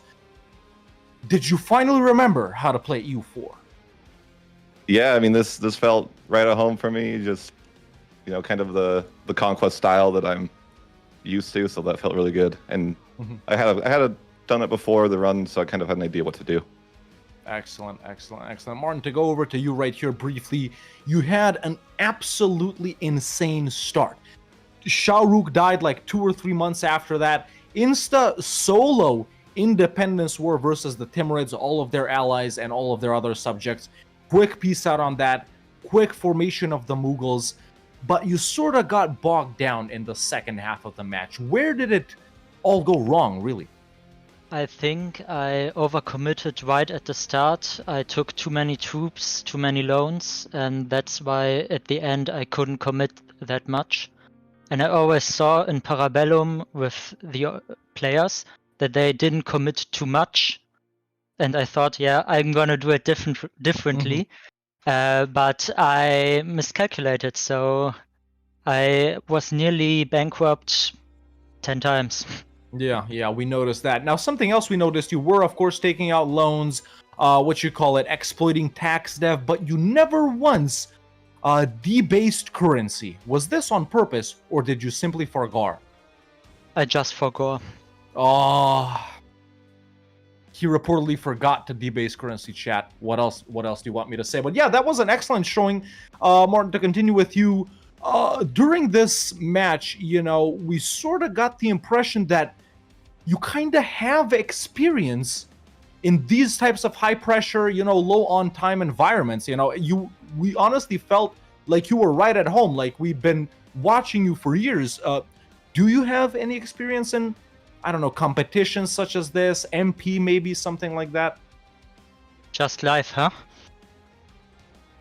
Did you finally remember how to play EU4? Yeah, I mean, this felt right at home for me. Just, you know, kind of the conquest style that I'm used to, so that felt really good. And I had done it before the run, so I kind of had an idea what to do. Excellent. Martin, to go over to you right here briefly, you had an absolutely insane start. Shahrukh died like 2 or 3 months after that. Insta solo independence war versus the Timurids, all of their allies and all of their other subjects. Quick peace out on that. Quick formation of the Mughals. But you sort of got bogged down in the second half of the match. Where did it all go wrong, really? I think I overcommitted right at the start. I took too many troops, too many loans, and that's why at the end I couldn't commit that much. And I always saw in Para Bellum with the players that they didn't commit too much. And I thought, yeah, I'm gonna do it differently. But I miscalculated, so I was nearly bankrupt 10 times. Yeah, we noticed that. Now, something else we noticed, you were, of course, taking out loans, what you call it, exploiting tax dev, but you never once debased currency. Was this on purpose, or did you simply forgar? I just forgot. Oh, he reportedly forgot to debase currency, chat. What else do you want me to say? But yeah, that was an excellent showing. Martin, to continue with you, during this match, you know, we sort of got the impression that you kind of have experience in these types of high pressure, you know, low on time environments. You know, we honestly felt like you were right at home, like we've been watching you for years. Do you have any experience in, I don't know, competitions such as this, MP maybe, something like that? Just life, huh?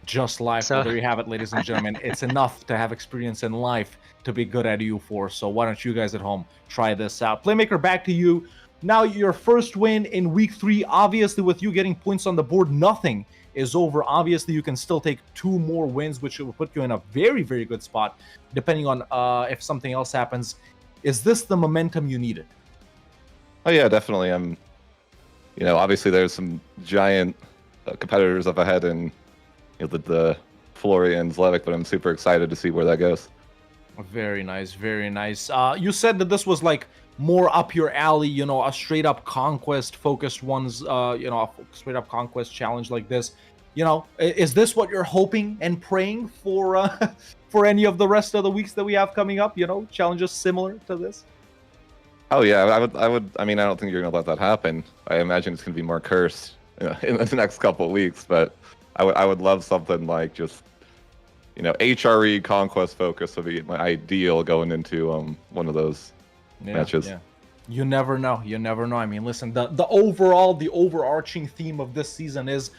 Just life. So... Well, there you have it, ladies and gentlemen. It's enough to have experience in life to be good at EU4. So why don't you guys at home try this out? Playmaker, back to you. Now your first win in week 3. Obviously, with you getting points on the board, nothing is over. Obviously, you can still take 2 more wins, which will put you in a very, very good spot, depending on if something else happens. Is this the momentum you needed? Oh yeah, definitely. You know, obviously there's some giant competitors up ahead in, you know, the Florry and Zlewikk, but I'm super excited to see where that goes. Very nice, very nice. You said that this was like more up your alley, you know, a straight up conquest focused ones, you know, a straight up conquest challenge like this. You know, is this what you're hoping and praying for for any of the rest of the weeks that we have coming up? You know, challenges similar to this. Oh yeah, I would. I mean, I don't think you're gonna let that happen. I imagine it's gonna be more cursed in the next couple of weeks. But I would love something like just, you know, HRE conquest focus would be my ideal going into one of those matches. Yeah. You never know. You never know. I mean, listen, the overarching theme of this season is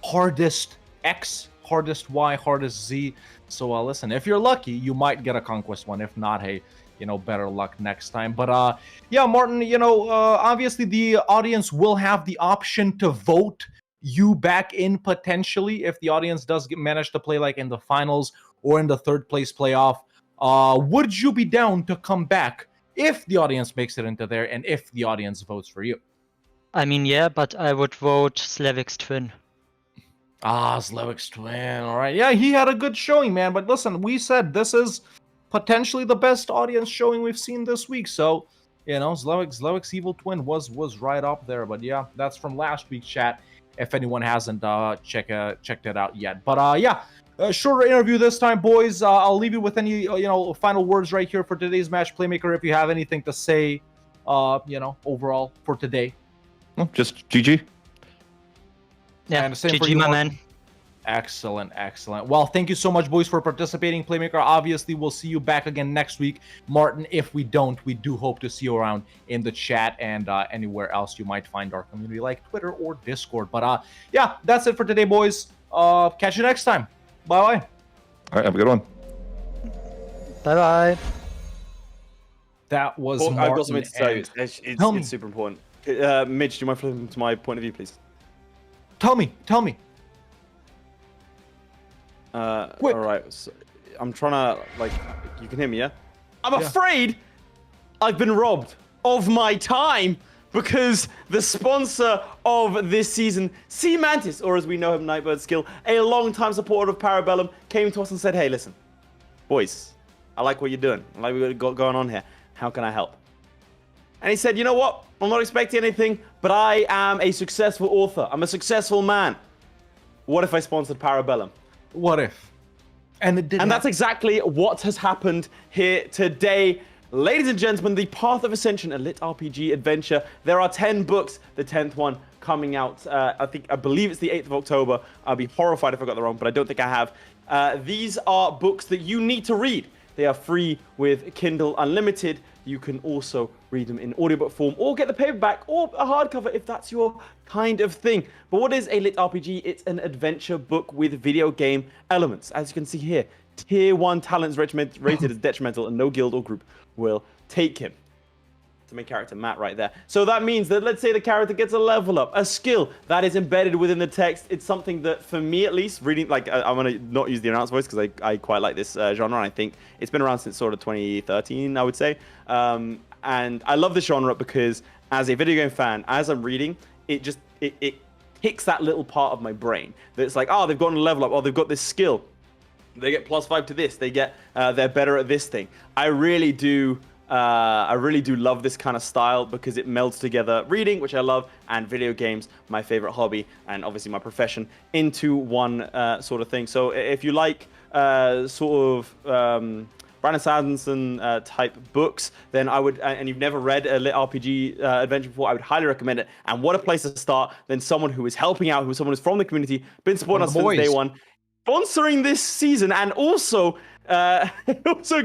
hardest X, hardest Y, hardest Z. So listen, if you're lucky, you might get a conquest one. If not, hey, you know, better luck next time. But yeah, Martin, you know, obviously the audience will have the option to vote you back in potentially if the audience does manage to play like in the finals or in the 3rd place playoff. Would you be down to come back if the audience makes it into there and if the audience votes for you? I mean, yeah, but I would vote Zlewikk's twin. Zlewikk's twin. All right. Yeah, he had a good showing, man. But listen, we said this is potentially the best audience showing we've seen this week. So, you know, Zlewikk's evil twin was right up there. But yeah, that's from last week's chat, if anyone hasn't checked it out yet. But yeah, a shorter interview this time, boys. I'll leave you with any, you know, final words right here for today's match. Playmaker, if you have anything to say, you know, overall for today. Well, just GG. Yeah, and the same for GG, you, my Martin. man. Excellent, excellent. Well, thank you so much, boys, for participating. Playmaker, obviously, we'll see you back again next week. Martin, if we don't, we do hope to see you around in the chat and anywhere else you might find our community, like Twitter or Discord. But yeah, that's it for today, boys. Catch you next time. Bye-bye. All right, have a good one. Bye-bye. That was Well, Martin. I've got something to tell you. Tell me. It's super important. Midge, do you mind flipping to my point of view, please? Tell me. All right. So I'm trying to, like, you can hear me, yeah? I'm afraid I've been robbed of my time because the sponsor of this season, Sea Mantis, or as we know him, Nightbird Skill, a long-time supporter of Para Bellum, came to us and said, hey, listen, boys, I like what you're doing. I like what we've got going on here. How can I help? And he said, you know what? I'm not expecting anything, but I am a successful author. I'm a successful man. What if I sponsored Para Bellum? What if? And it didn't. And that's exactly what has happened here today. Ladies and gentlemen, the Path of Ascension, a lit RPG adventure. There are 10 books, the 10th one coming out, I believe it's the 8th of October. I'll be horrified if I got that wrong, but I don't think I have. These are books that you need to read. They are free with Kindle Unlimited. You can also read them in audiobook form or get the paperback or a hardcover if that's your kind of thing. But what is a lit RPG? It's an adventure book with video game elements. As you can see here, tier 1 talents rated as detrimental, and no guild or group will take him. The main character, Matt, right there. So that means that, let's say the character gets a level up, a skill that is embedded within the text. It's something that, for me at least, reading, like, I'm going to not use the announced voice because I quite like this genre, and I think it's been around since sort of 2013, I would say. And I love this genre because, as a video game fan, as I'm reading, it hits that little part of my brain that it's like, oh, they've gotten a level up, oh, they've got this skill. They get +5 to this. They get, they're better at this thing. I really do love this kind of style because it melds together reading, which I love, and video games, my favorite hobby, and obviously my profession, into one sort of thing. So if you like sort of Brandon Sanderson type books, then I would, and you've never read a lit RPG adventure before, I would highly recommend it. And what a place to start than someone who is helping out, someone who's from the community, been supporting us since day one, sponsoring this season, and also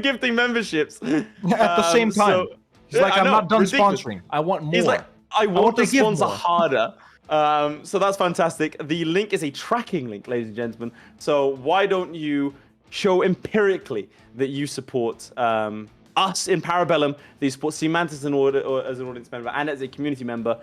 gifting memberships at the same time. He's like, I'm not done sponsoring. I want more. He's like, I want to sponsor more. harder. So that's fantastic. The link is a tracking link, ladies and gentlemen. So why don't you show empirically that you support us in Para Bellum, that you support Seamantis as an audience member and as a community member?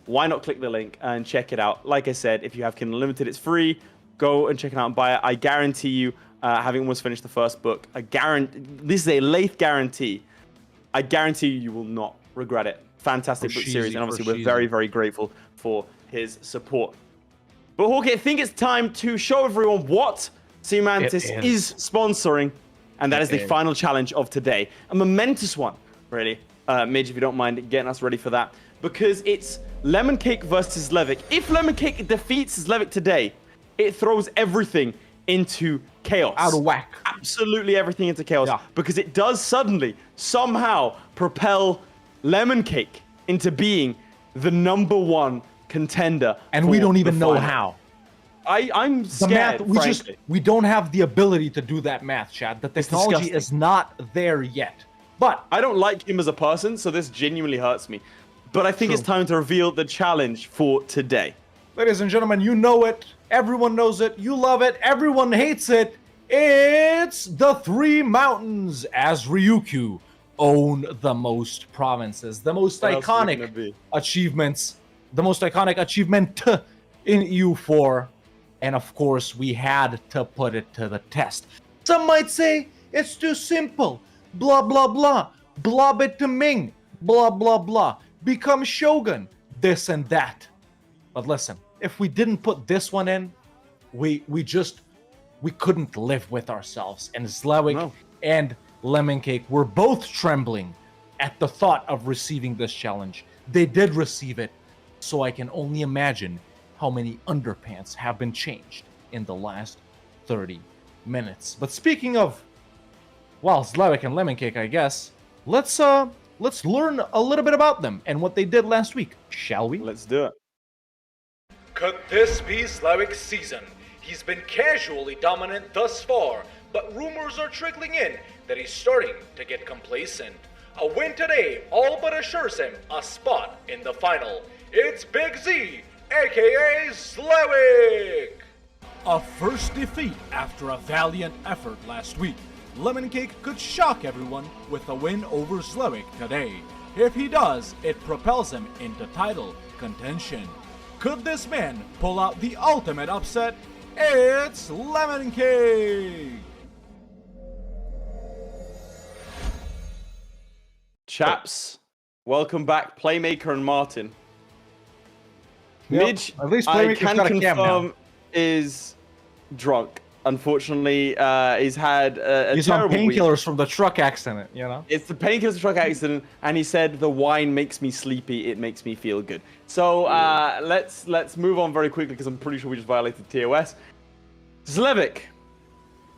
Why not click the link and check it out? Like I said, if you have Kindle Unlimited, it's free. Go and check it out and buy it. I guarantee you, having almost finished the first book, this is a Laith guarantee. I guarantee you will not regret it. Fantastic book series, and obviously we're very, very grateful for his support. But Hawkeye, I think it's time to show everyone what Seamantis is sponsoring, and that is the final challenge of today. A momentous one, really. Midge, if you don't mind getting us ready for that, because it's Lemoncake versus Zlewikk. If Lemoncake defeats Zlewikk today, it throws everything into chaos. Out of whack. Absolutely everything into chaos. Yeah. Because it does suddenly, somehow, propel Lemoncake into being the #1 contender. And we don't even know how. I'm scared, we don't have the ability to do that math, Chad. The technology is not there yet. But I don't like him as a person, so this genuinely hurts me. But I think it's time to reveal the challenge for today. Ladies and gentlemen, you know it. Everyone knows it. You love it. Everyone hates it. It's the 3 mountains, as Ryukyu own the most provinces. The most iconic achievements. The most iconic achievement in EU4. And of course, we had to put it to the test. Some might say it's too simple. Blah, blah, blah. Blob it to Ming. Blah, blah, blah. Become Shogun. This and that. But listen, if we didn't put this one in, we couldn't live with ourselves. And Zlewikk and Lemoncake were both trembling at the thought of receiving this challenge. They did receive it, so I can only imagine how many underpants have been changed in the last 30 minutes. But speaking of, well, Zlewikk and Lemoncake, I guess, let's learn a little bit about them and what they did last week, shall we? Let's do it. Could this be Zlewick's season? He's been casually dominant thus far, but rumors are trickling in that he's starting to get complacent. A win today all but assures him a spot in the final. It's Big Z, aka Zlewikk! A first defeat after a valiant effort last week. Lemoncake could shock everyone with a win over Zlewikk today. If he does, it propels him into title contention. Could this man pull out the ultimate upset? It's Lemoncake! Chaps, welcome back, Playmaker and Martin. Yep. Midge, at least I Playmaker's can got a cam confirm, now. is drunk. Unfortunately, he's had a He's on terrible week. painkillers from the truck accident, you know? It's the painkillers truck accident, and he said the wine makes me sleepy. It makes me feel good. So let's move on very quickly because I'm pretty sure we just violated TOS. Zlewikk,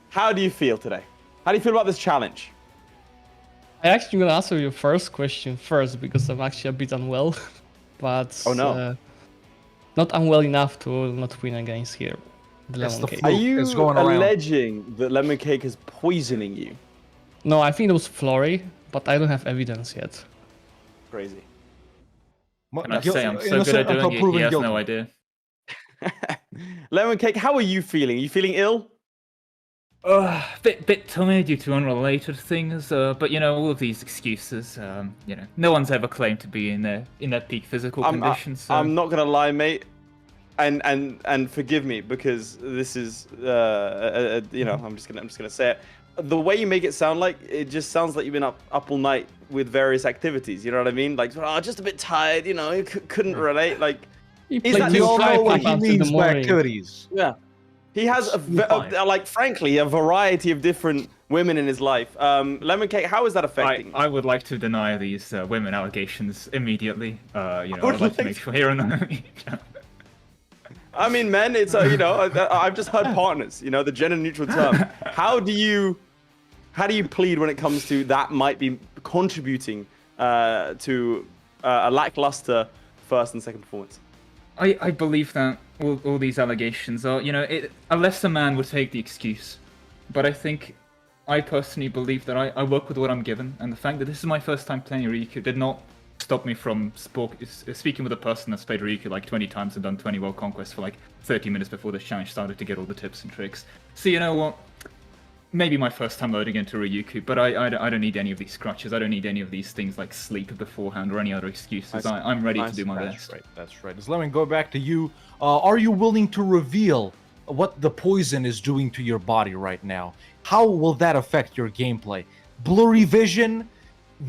how do you feel today? How do you feel about this challenge? I actually gonna answer your first question first because I'm actually a bit unwell, but not unwell enough to not win against here. Are you alleging that Lemoncake is poisoning you? No, I think it was Florry, but I don't have evidence yet. Crazy. Can I say I'm so good at doing it, he has no idea. Lemoncake, how are you feeling? Are you feeling ill? Bit tummy due to unrelated things, but you know, all of these excuses, you know, no one's ever claimed to be in their peak physical condition. So. I'm not gonna lie, mate, and forgive me because this is, you know, I'm just gonna say it. The way you make it sound like it just sounds like you've been up all night with various activities. You know what I mean? Like, just a bit tired. You know, you couldn't relate. Like, is that you all know what he means by activities? Yeah. He has like, frankly, a variety of different women in his life. Lemoncake, how is that affecting? I would like to deny these women allegations immediately. You know, I'd like to make sure here and there. I mean, men, it's you know, I've just heard partners. You know, the gender-neutral term. How do you plead when it comes to that might be contributing to a lackluster first and second performance? I believe that all these allegations are, you know, a lesser man would take the excuse. But I personally believe that I work with what I'm given, and the fact that this is my first time playing Ryukyu did not stop me from speaking with a person that's played Ryukyu like 20 times and done 20 world conquests for like 30 minutes before this challenge started to get all the tips and tricks. So you know what? Maybe my first time loading into Ryukyu, but I don't need any of these scratches. I don't need any of these things like sleep beforehand or any other excuses. I'm ready to do my best. That's right. Let me go back to you. Are you willing to reveal what the poison is doing to your body right now? How will that affect your gameplay? Blurry vision,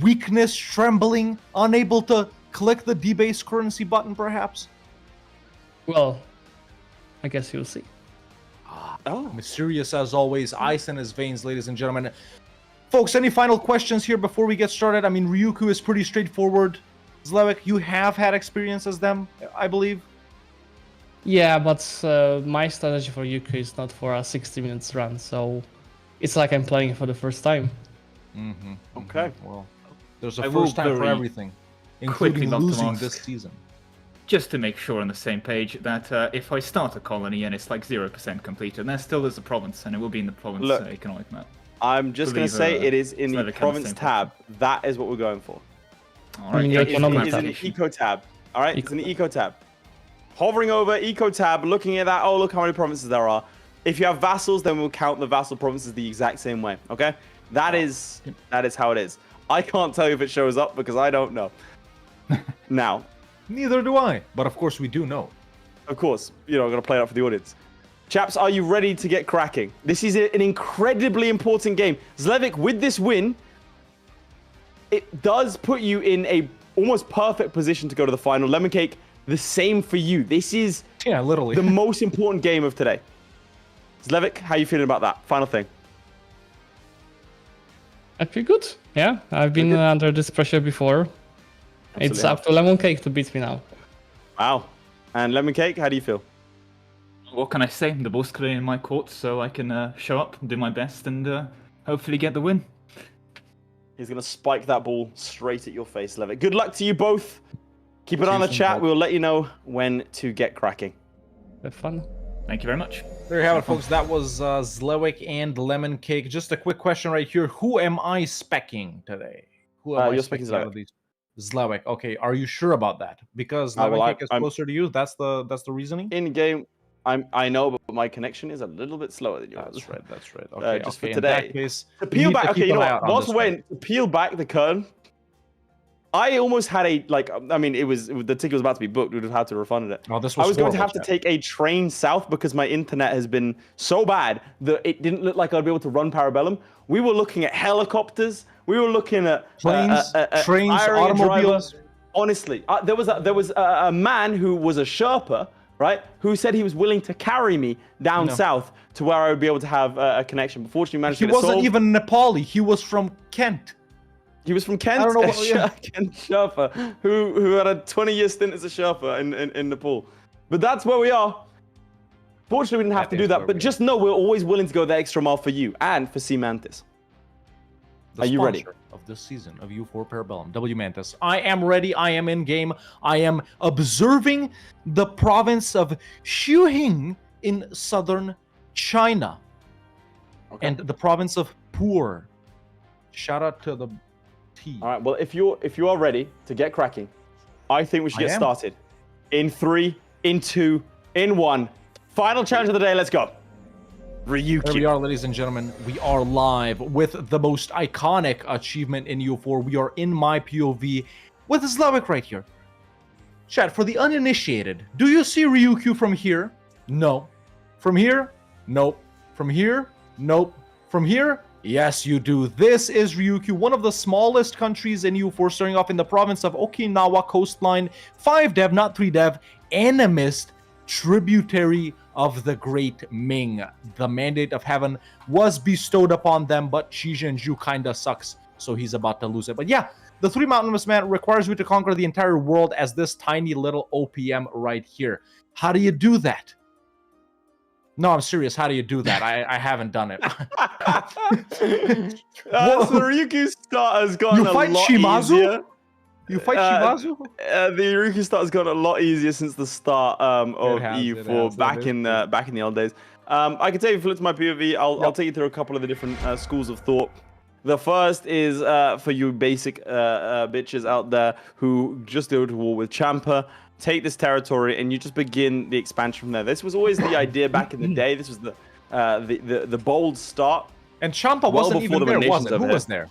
weakness, trembling, unable to click the debase currency button, perhaps? Well, I guess you'll see. Mysterious as always, ice in his veins, ladies and gentlemen. Folks, any final questions here before we get started? I mean, Ryukyu is pretty straightforward. Zlewikk, you have had experience as them, I believe. Yeah, but my strategy for Ryukyu is not for a 60 minutes run, so it's like I'm playing for the first time. Okay. Well, there's a first time for everything, including losing this season. Just to make sure on the same page that if I start a colony and it's like 0% completed, there still is a province, and it will be in the province economic map. I'm just going to say it is in the province tab. That is what we're going for. All right. It's in the eco tab. All right, it's in the eco tab. Hovering over eco tab, looking at that. Oh, look how many provinces there are. If you have vassals, then we'll count the vassal provinces the exact same way. Okay, that is how it is. I can't tell you if it shows up because I don't know. Now. Neither do I, but of course we do know. Of course, you know, I'm going to play it up for the audience. Chaps, are you ready to get cracking? This is an incredibly important game. Zlewikk, with this win, it does put you in a almost perfect position to go to the final. Lemoncake, the same for you. This is literally the most important game of today. Zlewikk, how are you feeling about that? Final thing. I feel good. Yeah, I've been under this pressure before. Absolutely. It's up to Lemoncake to beat me now. Wow. And Lemoncake, how do you feel? What can I say? The ball's clearly in my court, so I can show up, do my best, and hopefully get the win. He's going to spike that ball straight at your face, Zlewikk. Good luck to you both. Keep it on the chat. We'll let you know when to get cracking. Have fun. Thank you very much. There you have it, folks. That was Zlewikk and Lemoncake. Just a quick question right here. Who am I specking today? Who am I specking out of these? Zlewikk. Okay, are you sure about that? Because Lemoncake is closer to you. That's the reasoning. In game, I know, but my connection is a little bit slower than yours. That's right. Okay, just for today. In that case, to peel back. Okay, you know what? Whilst waiting to peel back the curtain, I almost had I mean, the ticket was about to be booked. We'd have had to refund it. Oh, this was I was going to have to take a train south because my internet has been so bad that it didn't look like I'd be able to run Para Bellum. We were looking at helicopters. We were looking at planes, trains, automobiles. Honestly, there was a man who was a Sherpa, right? Who said he was willing to carry me down south to where I would be able to have a connection. But fortunately, managed to get it solved. He wasn't even Nepali. He was from Kent. He was from Kent. I don't know Kent Sherpa, who had a 20-year stint as a Sherpa in Nepal. But that's where we are. Fortunately, we didn't have to do that. But just know we're always willing to go the extra mile for you and for C Mantis. Are you ready? Of this season of EU4 Para Bellum, W Mantis. I am ready. I am in game. I am observing the province of Xuhing in southern China, and the province of Pur. Shout out to the T. All right. Well, if you are ready to get cracking, I think we should get started. In 3, in 2, in 1. Final challenge of the day. Let's go. Ryukyu. There we are, ladies and gentlemen. We are live with the most iconic achievement in EU4. We are in my POV with Zlewikk right here. Chat, for the uninitiated, do you see Ryukyu from here? No. From here? Nope. From here? Nope. From here? Yes, you do. This is Ryukyu, one of the smallest countries in EU4, starting off in the province of Okinawa coastline. 5 dev, not 3 dev, animist, tributary of the great Ming. The mandate of heaven was bestowed upon them, but Xi Jinju kinda sucks, so he's about to lose it. But yeah, the 3 Mountainous Man requires you to conquer the entire world as this tiny little OPM right here. How do you do that? No, I'm serious. How do you do that? I haven't done it. So Ryukyu's start has gotten a lot easier. You fight Shimazu? The Ryukyu start has gotten a lot easier since the start of EU4 back in the old days. I can tell you, flip to my POV. I'll take you through a couple of the different schools of thought. The first is for you basic bitches out there who just go to war with Champa. Take this territory and you just begin the expansion from there. This was always the idea back in the day. This was the bold start. And Champa wasn't even there, was it? Who was there?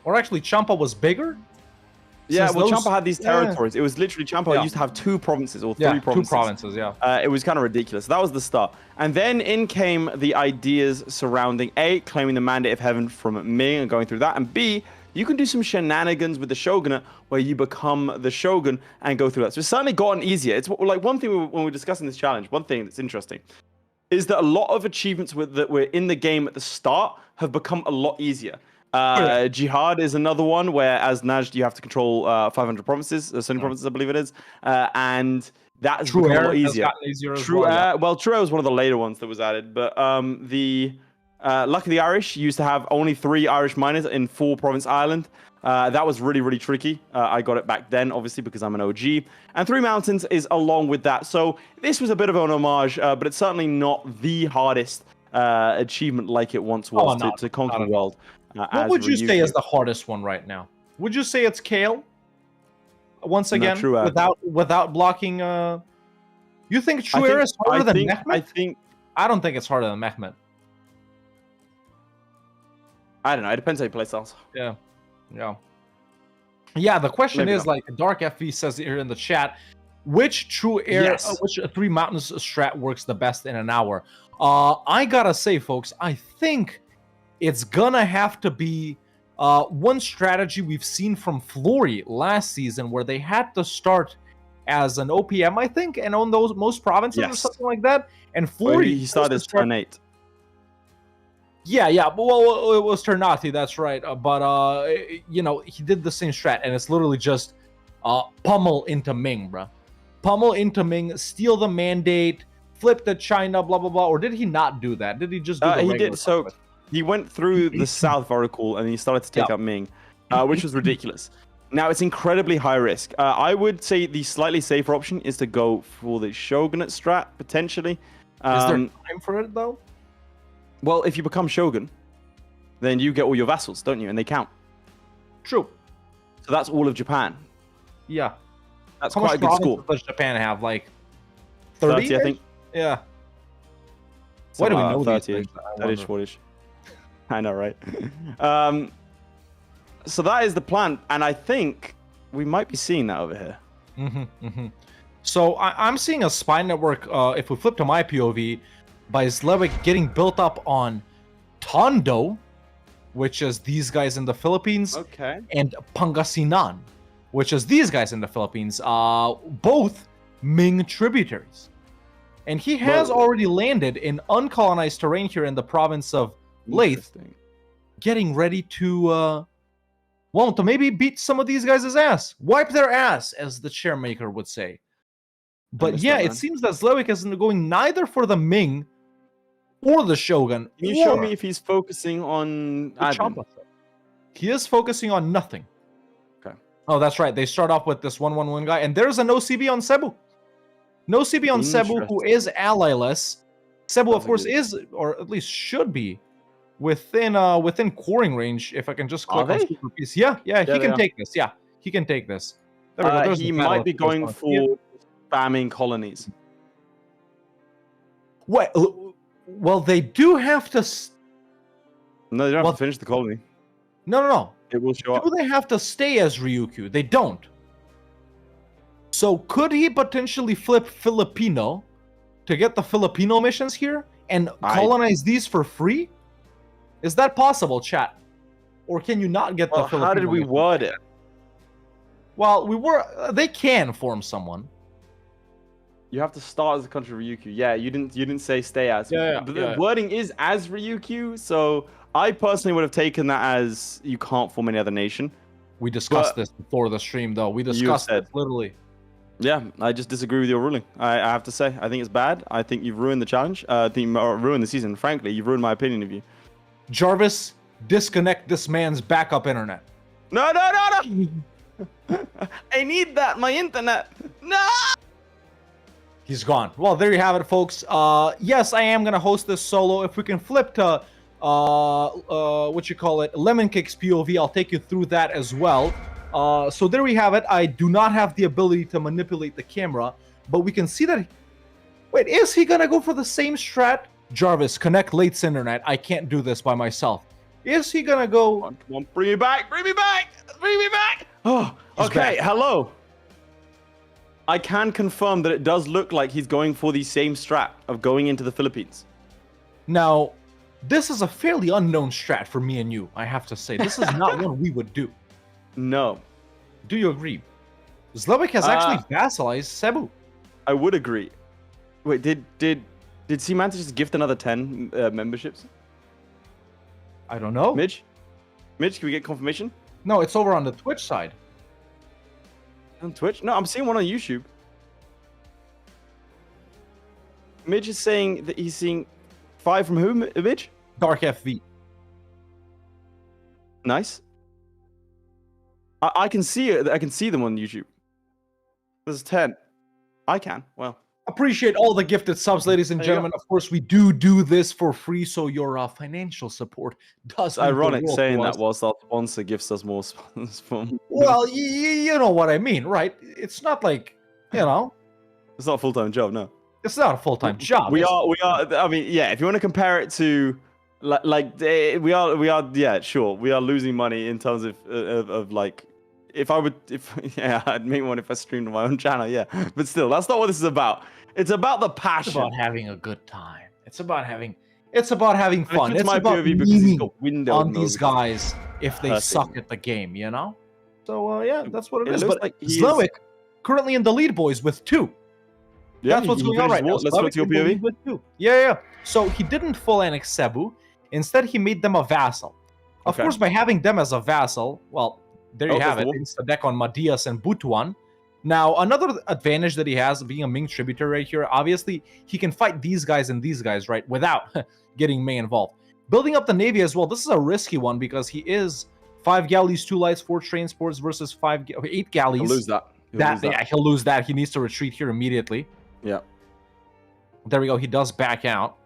Or actually, Champa was bigger? Yeah, well, Champa had these territories. It was literally Champa used to have 2 provinces or 3 provinces. 2 provinces, yeah. It was kind of ridiculous. That was the start. And then in came the ideas surrounding A, claiming the mandate of heaven from Ming and going through that, and B, you can do some shenanigans with the shogunate where you become the shogun and go through that. So it's certainly gotten easier. It's like one thing when we're discussing this challenge, one thing that's interesting is that a lot of achievements that were in the game at the start have become a lot easier. Jihad is another one where as Najd you have to control 500 provinces, 70 provinces I believe it is, and that's become a lot easier. True Air was one of the later ones that was added, but Luck of the Irish used to have only 3 Irish miners in 4 province island. That was really, really tricky. I got it back then, obviously, because I'm an OG. And 3 Mountains is along with that. So this was a bit of an homage, but it's certainly not the hardest achievement like it once was to conquer the world. What would you say is the hardest one right now? Would you say it's Kale? Once again, without blocking. You think True Air is harder than Mehmet? I don't think it's harder than Mehmet. I don't know. It depends how you play styles. Yeah. The question is like Dark FV says here in the chat, which True Air, which 3 Mountains strat works the best in an hour? I gotta say, folks, I think it's gonna have to be one strategy we've seen from Florry last season, where they had to start as an OPM, I think, and on those most provinces or something like that. And Florry, he started as turn 8. Yeah. Well, it was Ternati, that's right. But he did the same strat, and it's literally just pummel into Ming, bro. Pummel into Ming, steal the mandate, flip to China, blah blah blah. Or did he not do that? Did he just do the regular? He did. So he went through the South Oracle and he started to take up Ming, which was ridiculous. Now it's incredibly high risk. I would say the slightly safer option is to go for the Shogunate strat potentially. Is there time for it though? Well, if you become Shogun, then you get all your vassals, don't you? And they count. True. So that's all of Japan. Yeah. That's quite a good score. Does Japan have? Like 30, I think. Yeah. So why do we know 30, 30-ish, 40-ish. I know, right? So that is the plan. And I think we might be seeing that over here. So I'm seeing a spy network, if we flip to my POV, by Zlewikk getting built up on Tondo, which is these guys in the Philippines, and Pangasinan, which is these guys in the Philippines, both Ming tributaries. And he has already landed in uncolonized terrain here in the province of Laith, getting ready to maybe beat some of these guys' ass. Wipe their ass, as the chairmaker would say. But it seems that Zlewikk is going neither for the Ming or the Shogun. Can you show me if he's focusing on admin? He is focusing on nothing. Okay. Oh, that's right. They start off with this 1-1-1 guy, and there's a no CB on Cebu. No CB on Cebu, who is ally-less. Cebu, of course, is, or at least should be, within coring range. If I can just click on Super Piece. Yeah, he can take this. Yeah, he can take this. There we go. He might be going for spamming colonies. Well, they do have to. No, they don't have to finish the colony. No. It will show up. Do they have to stay as Ryukyu? They don't. So could he potentially flip Filipino to get the Filipino missions here and colonize these for free? Is that possible, chat? Or can you not get the Filipino? How did we missions? word it? Well, they can form someone. You have to start as a country Ryukyu. Yeah, you didn't say stay as. Yeah, But the wording is as Ryukyu, so I personally would have taken that as you can't form any other nation. We discussed this before the stream, though. We discussed it literally. Yeah, I just disagree with your ruling. I have to say, I think it's bad. I think you've ruined the challenge. I think you ruined the season. Frankly, you've ruined my opinion of you. Jarvis, disconnect this man's backup internet. No! I need that. My internet. No. He's gone. Well, there you have it, folks. Yes, I am gonna host this solo. If we can flip to Lemoncake's POV, I'll take you through that as well. So there we have it. I do not have the ability to manipulate the camera, but we can see that. Wait, is he gonna go for the same strat? Jarvis, connect Laith's internet. I can't do this by myself. Is he gonna go? Come on, bring me back! Oh, okay. Back. Hello. I can confirm that it does look like he's going for the same strat of going into the Philippines. Now, this is a fairly unknown strat for me and you, I have to say. This is not one we would do. No. Do you agree? Zlewikk has actually vassalized Cebu. I would agree. Wait, did Seamantis just gift another 10 memberships? I don't know. Midge, can we get confirmation? No, it's over on the Twitch side. On Twitch? No, I'm seeing one on YouTube. Midge is saying that he's seeing 5 from who, Midge? Dark FV. Nice. I can see it. I can see them on YouTube. There's 10. I can. Well. Appreciate all the gifted subs, ladies and gentlemen. Of course, we do this for free, so your financial support does. It's ironic saying that whilst our sponsor gives us more sponsors. Well, you know what I mean, right? It's not like, It's not a full-time job, no. It's not a full-time job. We are. I mean, yeah. If you want to compare it to, we are. Yeah, sure. We are losing money in terms of like. I'd make one if I streamed on my own channel, yeah. But still, that's not what this is about. It's about the passion. It's about having a good time. It's about having fun. It's my about POV because he's got window on these guys if they suck at the game, you know? So, yeah, that's what it is. But like Zlewikk, currently in the lead, boys, with 2. Yeah, that's what's going on right now. Let's go to your POV. With 2. Yeah. So he didn't full annex Cebu. Instead, he made them a vassal. Of course, by having them as a vassal, well, there you have it. It's the deck on Madias and Butuan. Now, another advantage that he has, being a Ming tributary right here, obviously, he can fight these guys and these guys, right, without getting Ming involved. Building up the Navy as well, this is a risky one because he is 5 galleys, 2 lights, 4 transports versus 8 galleys. He'll lose that. Yeah, he'll lose that. He needs to retreat here immediately. Yeah. There we go. He does back out.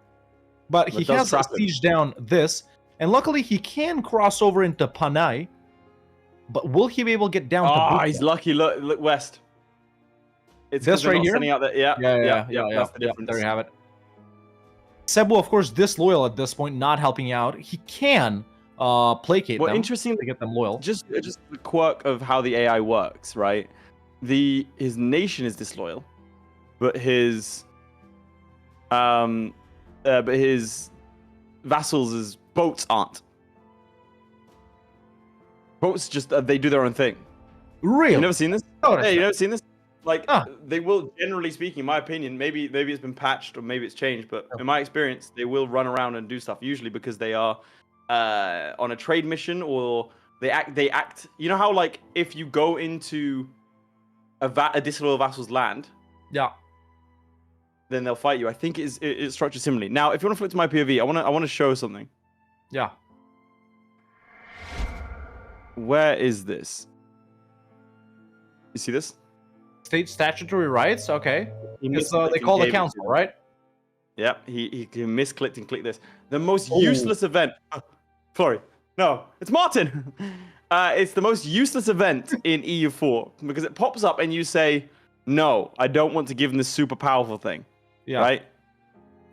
But he has to siege down this. And luckily, he can cross over into Panay. But will he be able to get down to Butuan? He's lucky. Look west. It's this right here? Out there. Yeah. That's the difference. There you have it. Cebu, of course, disloyal at this point, not helping out. He can placate them. Interesting to get them loyal. Just the quirk of how the AI works, right? His nation is disloyal, but his vassals' boats aren't. Boats just they do their own thing. Really? You never seen this? Oh, you never seen this? Like they will, generally speaking, in my opinion, maybe it's been patched or maybe it's changed, but in my experience, they will run around and do stuff usually because they are on a trade mission or they act. You know how like if you go into a disloyal vassal's land, then they'll fight you. I think it's structured similarly. Now, if you want to flip to my POV, I want to show something. Yeah. Where is this? You see this? State statutory rights? Okay. They call the council, right? Yep. He misclicked and clicked this. The most useless event. Sorry. No, it's Martin. It's the most useless event in EU4 because it pops up and you say, no, I don't want to give them this super powerful thing. Yeah. Right?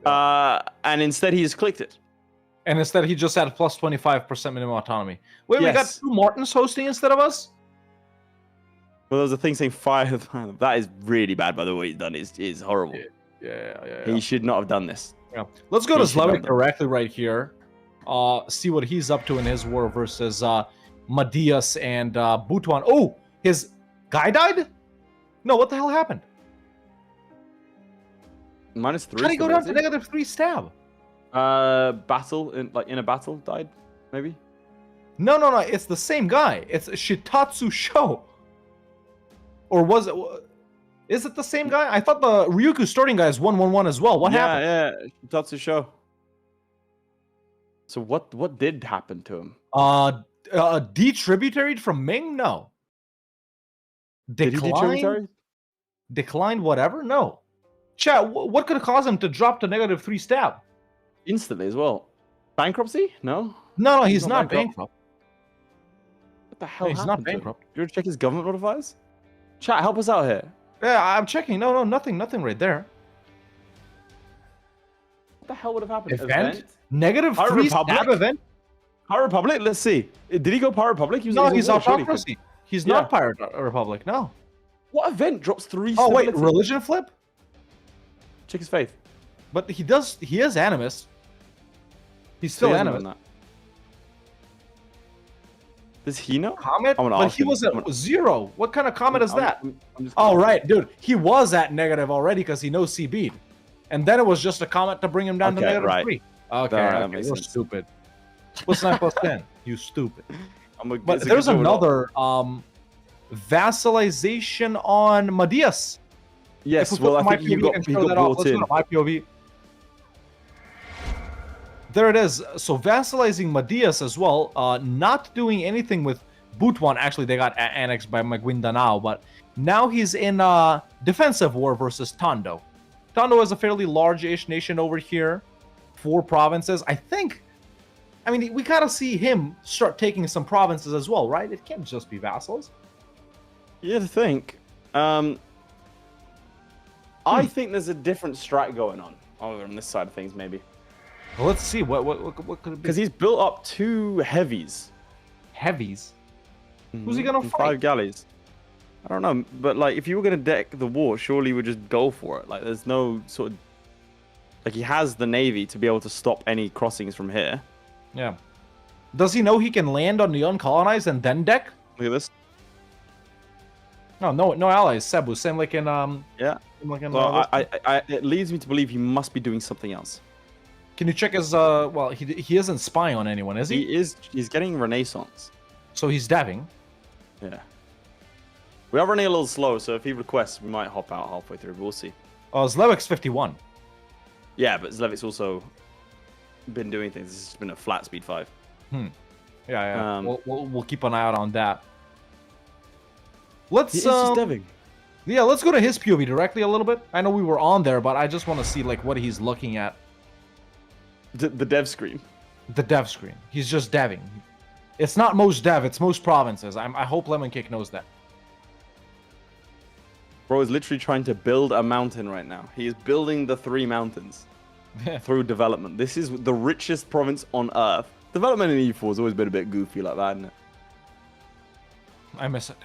And instead he just clicked it. And instead he just had plus 25% minimum autonomy. Wait, we got Yes. 2 Martins hosting instead of us? Well, there was a thing saying fire. That is really bad, by the way. He's done. It's horrible. Yeah. He should not have done this. Yeah. Let's go to He should not Zlewikk have done directly right here. See what he's up to in his war versus Madias and Butuan. Oh, his guy died? No, what the hell happened? -3. How did he go down to -3 stab? Battle in a battle died, maybe. No. It's the same guy. It's Shitatsu Sho. Or was it? Is it the same guy? I thought the Ryuku starting guy is 1-1-1 as well. What happened? Yeah. Tatsu Show. So what did happen to him? Detributaried from Ming? No. Did he detributary? Declined whatever? No. Chat, what could have caused him to drop to -3 stab? Instantly as well. Bankruptcy? No. No, he's not bankrupt. What the hell? He's not happened to him? bankrupt. You want to check his government notifiers? Chat, help us out here. Yeah, I'm checking. No, nothing right there. What the hell would have happened? Event? -3 stab Republic? event? Pirate Republic? Let's see. Did he go Pirate Republic? No, he's on autocracy. He's not Pirate Republic, no. What event drops 3 Oh, wait, stability? religion flip? Check his faith. But he is animist. He's still So he hasn't animist. done that. Does he know? Comet? I'm gonna But ask he him. was at 0. What kind of comet is that? I'm just Oh, gonna- right, dude. He was at negative already because he knows CB'd. And then it was just a comment to bring him down Okay, to -3. right. Okay, That okay, makes you're sense. stupid. What's 9 plus 10? You stupid. But it's a there's good job. another vassalization on Madias. Yes, If we well, put I my think he POV, got can show that off. brought Let's go in. to my POV. There it is. So vassalizing Madias as well. Not doing anything with Butuan. Actually, they got annexed by Maguindanao, but now he's in defensive war versus Tondo. Tondo is a fairly large-ish nation over here. 4 provinces. I mean, we gotta see him start taking some provinces as well, right? It can't just be vassals. You have to think. I think there's a different strat going on over on this side of things, maybe. Well, let's see what could it be. Because he's built up 2 heavies. Heavies. Who's he gonna and fight? 5 galleys. I don't know, but like if you were gonna deck the war, surely you would just go for it. Like there's no sort of like he has the navy to be able to stop any crossings from here. Yeah. Does he know he can land on the uncolonized and then deck? Look at this. No allies. Cebu, same like in Yeah. same like in. So it leads me to believe he must be doing something else. Can you check his? Well, he isn't spying on anyone, is he? He's getting Renaissance. So he's deving. Yeah. We are running a little slow, so if he requests, we might hop out halfway through. We'll see. Oh, Zlewick's 51. Yeah, but Zlewick's also been doing things. This has been a flat speed 5. Yeah. We'll keep an eye out on that. Let's He is just deving. Yeah, let's go to his POV directly a little bit. I know we were on there, but I just want to see like what he's looking at. The dev screen. The dev screen. He's just deving. It's not most dev, it's most provinces. I hope Lemoncake knows that. Bro is literally trying to build a mountain right now. He is building the 3 mountains through development. This is the richest province on Earth. Development in EU4 has always been a bit goofy like that, isn't it? I miss it.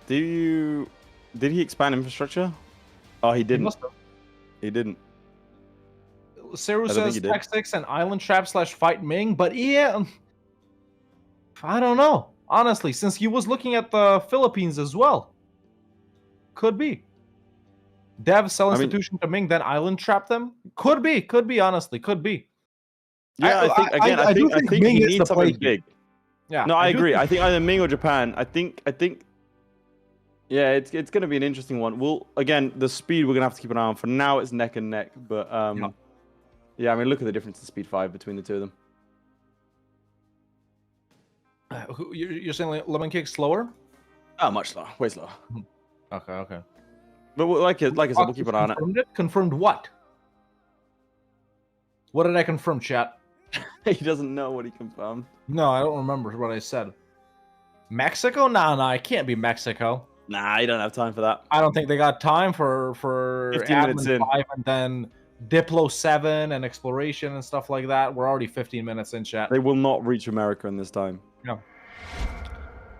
Did he expand infrastructure? Oh, he didn't. He didn't. Seru I don't think says he did. Tech 6 and Island Trap / Fight Ming, but yeah, I don't know. Honestly, since he was looking at the Philippines as well. Could be. Dev, sell institution to Ming, then Island Trap them? Could be, honestly, could be. Yeah, I think Ming he is the needs something play. big. Yeah. No, I do agree. think- I think either Ming or Japan. I think yeah, it's gonna be an interesting one. Again, the speed we're gonna have to keep an eye on. For now it's neck and neck, but yeah, I mean look at the difference in speed 5 between the two of them. You're saying like Lemoncake's slower? Oh, much slower, way slower. Okay. But like I said, we'll keep an eye on it. Confirmed it? Confirmed what? What did I confirm, chat? He doesn't know what he confirmed. No, I don't remember what I said. Mexico? Nah, it can't be Mexico. Nah, you don't have time for that. I don't think they got time for 15 minutes admin in. 5 and then Diplo 7 and exploration and stuff like that. We're already 15 minutes in, chat. They will not reach America in this time. No.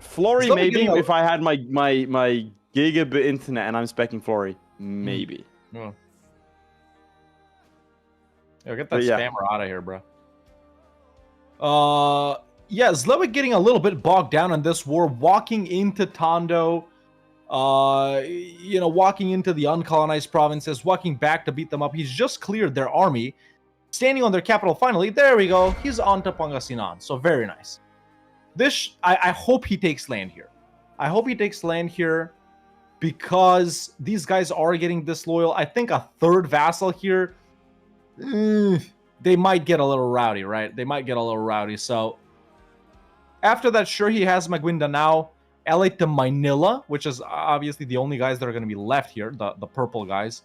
Florry, Still maybe, getting a- if I had my gigabit internet and I'm specking Florry. Maybe. Yeah. Yo, get that But yeah. spammer out of here, bro. Yeah, Zlewikk getting a little bit bogged down in this war, walking into Tondo, you know, walking into the uncolonized provinces, walking back to beat them up. He's just cleared their army, standing on their capital finally. There we go. He's on to Pangasinan, so very nice. This, I hope he takes land here. I hope he takes land here because these guys are getting disloyal. I think a third vassal here, they might get a little rowdy, right? They might get a little rowdy. So after that, sure, he has Maguindanao, allied to Manila, which is obviously the only guys that are going to be left here, the purple guys.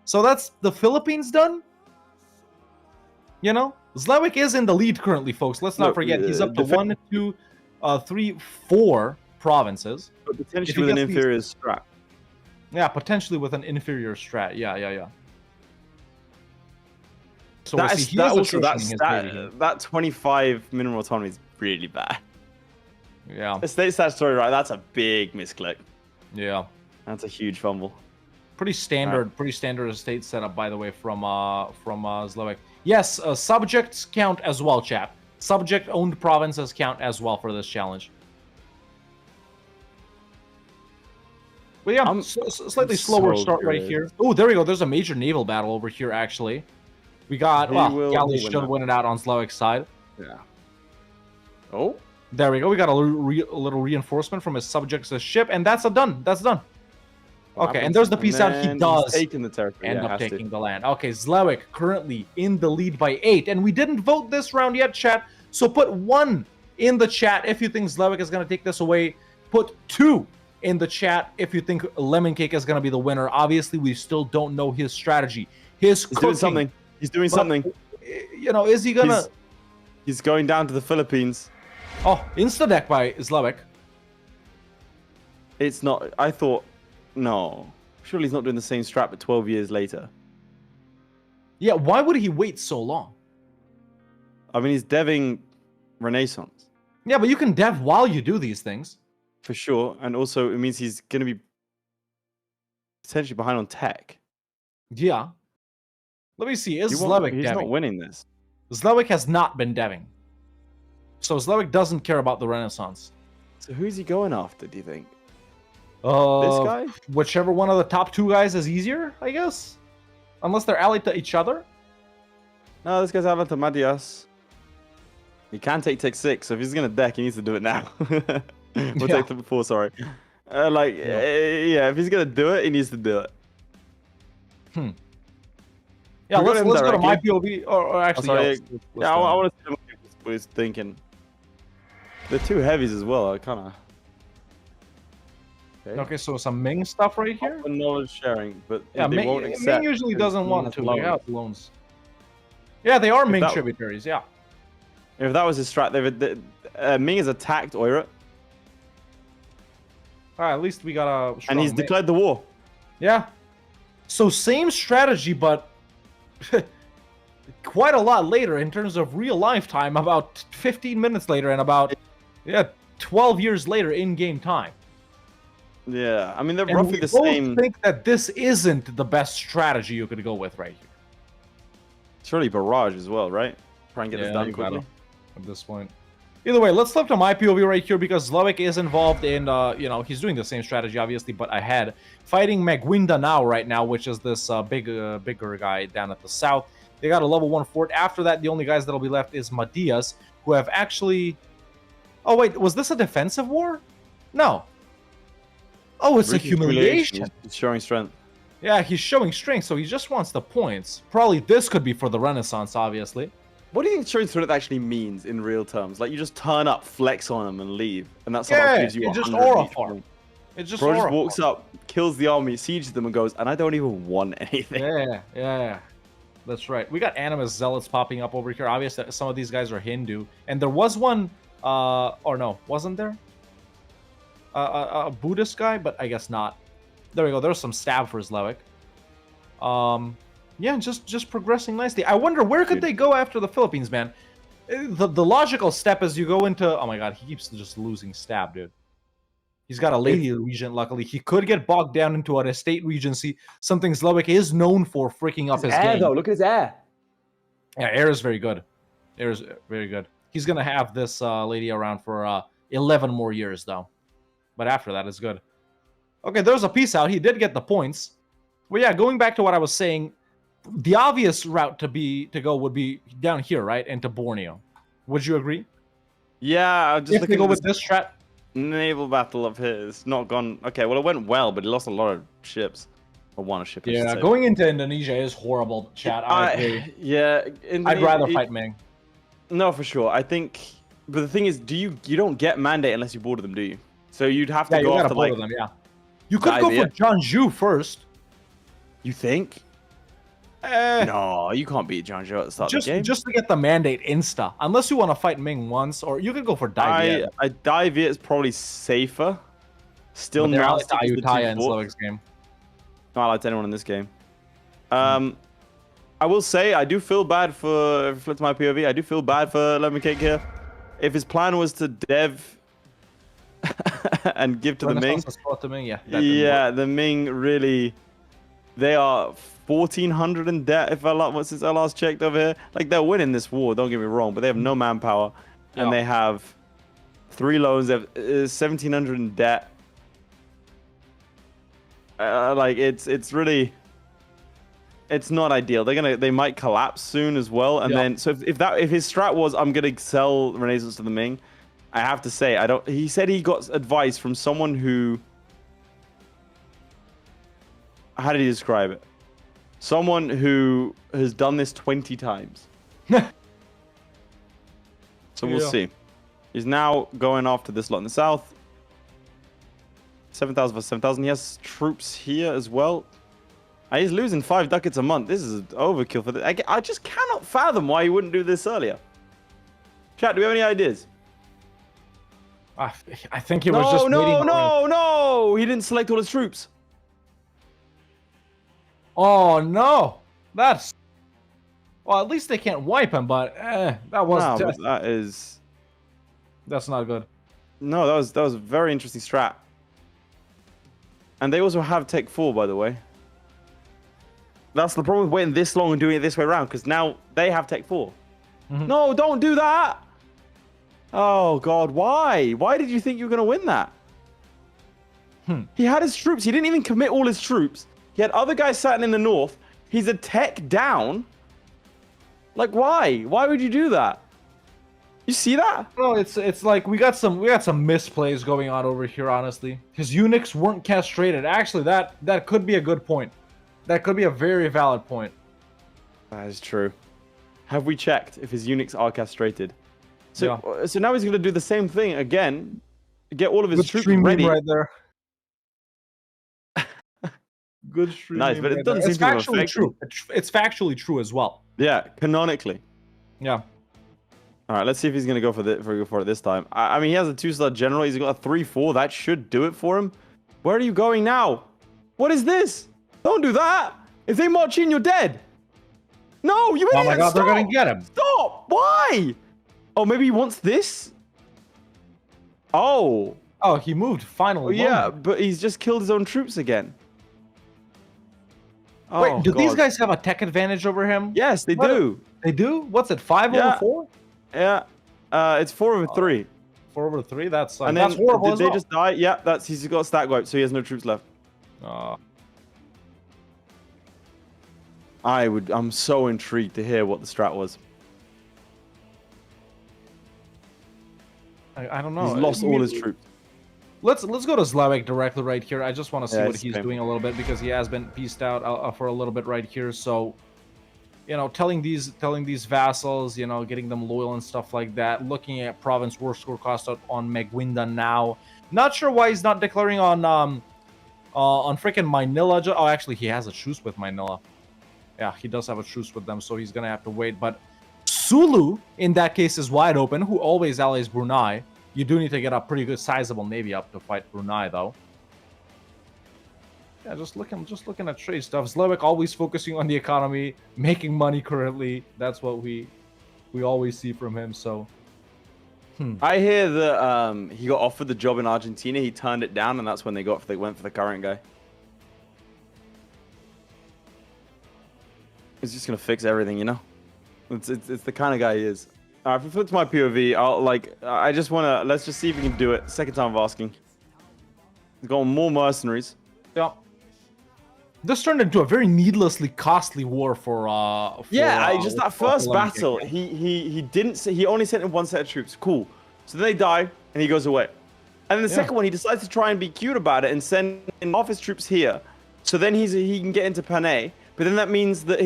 So that's the Philippines done. You know, Zlewikk is in the lead currently, folks. Let's not forget, he's up to 1, 2, 3, 4 provinces. But potentially with an inferior strat. Yeah, potentially with an inferior strat. Yeah. So that 25 mineral autonomy is really bad. Yeah. The state stat story, right? That's a big misclick. Yeah. That's a huge fumble. Pretty standard estate setup, by the way, from Zlewikk. Yes, subjects count as well, chap. Subject-owned provinces count as well for this challenge. But yeah, slightly slower start right here. Oh, there we go. There's a major naval battle over here, actually. We got, Galley should win it out on Zlewick's side. Yeah. Oh. There we go. We got a little reinforcement from his subjects' ship, and that's done. That's done. Okay, and there's the piece out. He does taking the territory. end up taking the land. Okay, Zlewikk currently in the lead by 8, and we didn't vote this round yet, chat. So put 1 in the chat if you think Zlewikk is going to take this away. Put 2 in the chat if you think Lemoncake is going to be the winner. Obviously, we still don't know his strategy. He's doing something. He's doing something. You know, is he gonna? He's going down to the Philippines. Oh, insta-deck by Zlewikk. It's not. I thought, no. Surely he's not doing the same strat, but 12 years later. Yeah, why would he wait so long? I mean, he's deving Renaissance. Yeah, but you can dev while you do these things. For sure. And also, it means he's going to be potentially behind on tech. Yeah. Let me see. Is Zlewikk deving? He's not winning this. Zlewikk has not been deving. So Zlewikk doesn't care about the Renaissance. So who's he going after, do you think? This guy? Whichever one of the top 2 guys is easier, I guess. Unless they're allied to each other. No, this guy's allied to Madias. He can take tech 6, so if he's going to deck, he needs to do it now. We'll take tech 4, sorry. Yeah, if he's going to do it, he needs to do it. Yeah, let's go to my POV. Or actually, I want to see what he's thinking. The 2 heavies as well are kind of... Okay, so some Ming stuff right here. Knowledge sharing, but yeah, they won't accept. Ming usually doesn't want to. Yeah, loans. Yeah, they are Ming tributaries. Yeah. If that was his strat, Ming has attacked Oira. At least we got a. And he's declared the war. Yeah. So same strategy, but quite a lot later in terms of real life time. About 15 minutes later, and about 12 years later in game time. Yeah, I mean, they're roughly the same. I think that this isn't the best strategy you could go with right here. Surely barrage as well, right? Try and get this done quickly. At this point. Either way, let's flip to my POV right here because Zlewikk is involved in, you know, he's doing the same strategy, obviously, but ahead. Fighting Maguindanao right now, which is this bigger guy down at the south. They got a level 1 fort. After that, the only guys that'll be left is Madias, who have actually... Oh, wait, was this a defensive war? No. Oh, it's a humiliation. He's showing strength. Yeah, he's showing strength, so he just wants the points. Probably this could be for the Renaissance, obviously. What do you think showing strength actually means in real terms? Like, you just turn up, flex on them, and leave. And that's how it gives you 100 just aura farm. It just Bro just walks up, kills the army, sieges them, and goes, and I don't even want anything. Yeah. That's right. We got animus zealots popping up over here. Obviously, some of these guys are Hindu. And there was one, or no, wasn't there? A Buddhist guy, but I guess not. There we go. There's some stab for Zlewikk. Yeah, just progressing nicely. I wonder where could they go after the Philippines, man? The logical step is you go into. Oh my God, he keeps just losing stab, dude. He's got a lady regent. Luckily, he could get bogged down into an estate regency. Something Zlewikk is known for, freaking up his air, game. though. Look at his air. Yeah, air is very good. Air is very good. He's gonna have this lady around for 11 more years, though. But after that, it's good. Okay, there's a piece out. He did get the points. Well, yeah, going back to what I was saying, the obvious route to go would be down here, right, into Borneo. Would you agree? Yeah, I'm just If they looking go at with this strat. naval battle of his. Not gone. Okay, well, it went well, but he lost a lot of ships. Or one ship. I should Yeah, say. going into Indonesia is horrible, chat. I agree. Yeah, I'd rather fight Ming. No, for sure. I think, but the thing is, you don't get mandate unless you border them, do you? So you'd have to Yeah, go you gotta after border like them. Yeah, you could go for Jeonju first. You think? No, you can't beat Jeonju at the start of the game. Just to get the mandate insta, unless you want to fight Ming once, or you could go for Dai Viet. Dai Viet is probably safer. Still But they're not allied to Ayutthaya in Zlewick's game. Not allied to anyone in this game. I will say I do feel bad for, if I flip to my POV, I do feel bad for Lemoncake here. If his plan was to dev and give to the Ming, yeah, the Ming really, they are 1,400 in debt. If since I last checked over here, like they're winning this war. Don't get me wrong, but they have no manpower, and they have 3 loans. They have 1,700 in debt. Like it's really, it's not ideal. They might collapse soon as well. And then so if his strat was I'm gonna sell Renaissance to the Ming, I have to say he said he got advice from someone who, how did he describe it? Someone who has done this 20 times. So we'll see. He's now going after this lot in the south. 7,000 versus 7,000. He has troops here as well. He's losing 5 ducats a month. This is overkill for this. I just cannot fathom why he wouldn't do this earlier. Chat, do we have any ideas? I think he was just waiting. No! He didn't select all his troops. Oh no! That's, well, at least they can't wipe him. But that was that's not good. No, that was a very interesting strat. And they also have Tech 4, by the way. That's the problem with waiting this long and doing it this way around, because now they have Tech 4. No, don't do that! Oh, God, why? Why did you think you were going to win that? He had his troops. He didn't even commit all his troops. He had other guys sitting in the north. He's a tech down. Like, why? Why would you do that? You see that? No, it's like we got some misplays going on over here, honestly. His eunuchs weren't castrated. Actually, that could be a good point. That could be a very valid point. That is true. Have we checked if his eunuchs are castrated? So so now he's going to do the same thing again. Get all of his troops ready. Right there. Good stream. Nice, but it doesn't seem it's to have factually true. It's factually true as well. Yeah, canonically. Yeah. All right, let's see if he's going to go for it this time. I mean, he has a 2-star general. He's got a 3-4. That should do it for him. Where are you going now? What is this? Don't do that. If they march in, you're dead. No, you idiot. Oh my God, they're going to get him. Stop. Why? Oh, maybe he wants this? Oh. Oh, he moved finally. Yeah, but he's just killed his own troops again. Oh, wait, do these God. guys have a tech advantage over him? Yes, they do. They do? What's it, 5 over 4? Yeah. It's 4 over 3. 4 over 3? That's and that's then horrible. Did they just die? Yeah, he's got stack wipe, so he has no troops left. I'm so intrigued to hear what the strat was. I don't know. He's lost all his troops. Let's go to Zlewikk directly right here. I just want to see what he's doing a little bit, because he has been pieced out for a little bit right here. So, you know, telling these vassals, you know, getting them loyal and stuff like that. Looking at province war score cost out on Megwinda now. Not sure why he's not declaring on freaking Manila. Oh, actually, he has a truce with Manila. Yeah, he does have a truce with them, so he's gonna have to wait. But Sulu, in that case, is wide open. Who always allies Brunei. You do need to get a pretty good sizable navy up to fight Brunei, though. Yeah, just looking at trade stuff. Zlewikk always focusing on the economy, making money currently. That's what we always see from him. So I hear that he got offered the job in Argentina. He turned it down, and that's when they went for the current guy. He's just gonna fix everything, you know. It's the kind of guy he is. If we flip to my POV, let's just see if we can do it. Second time of asking. He's got more mercenaries. yeah, this turned into a very needlessly costly war for that first Lemoncake. battle, he only sent in one set of troops. Cool. So then they die and he goes away. And then the second one, he decides to try and be cute about it and send in half his troops here. So then he can get into Panay. But then that means that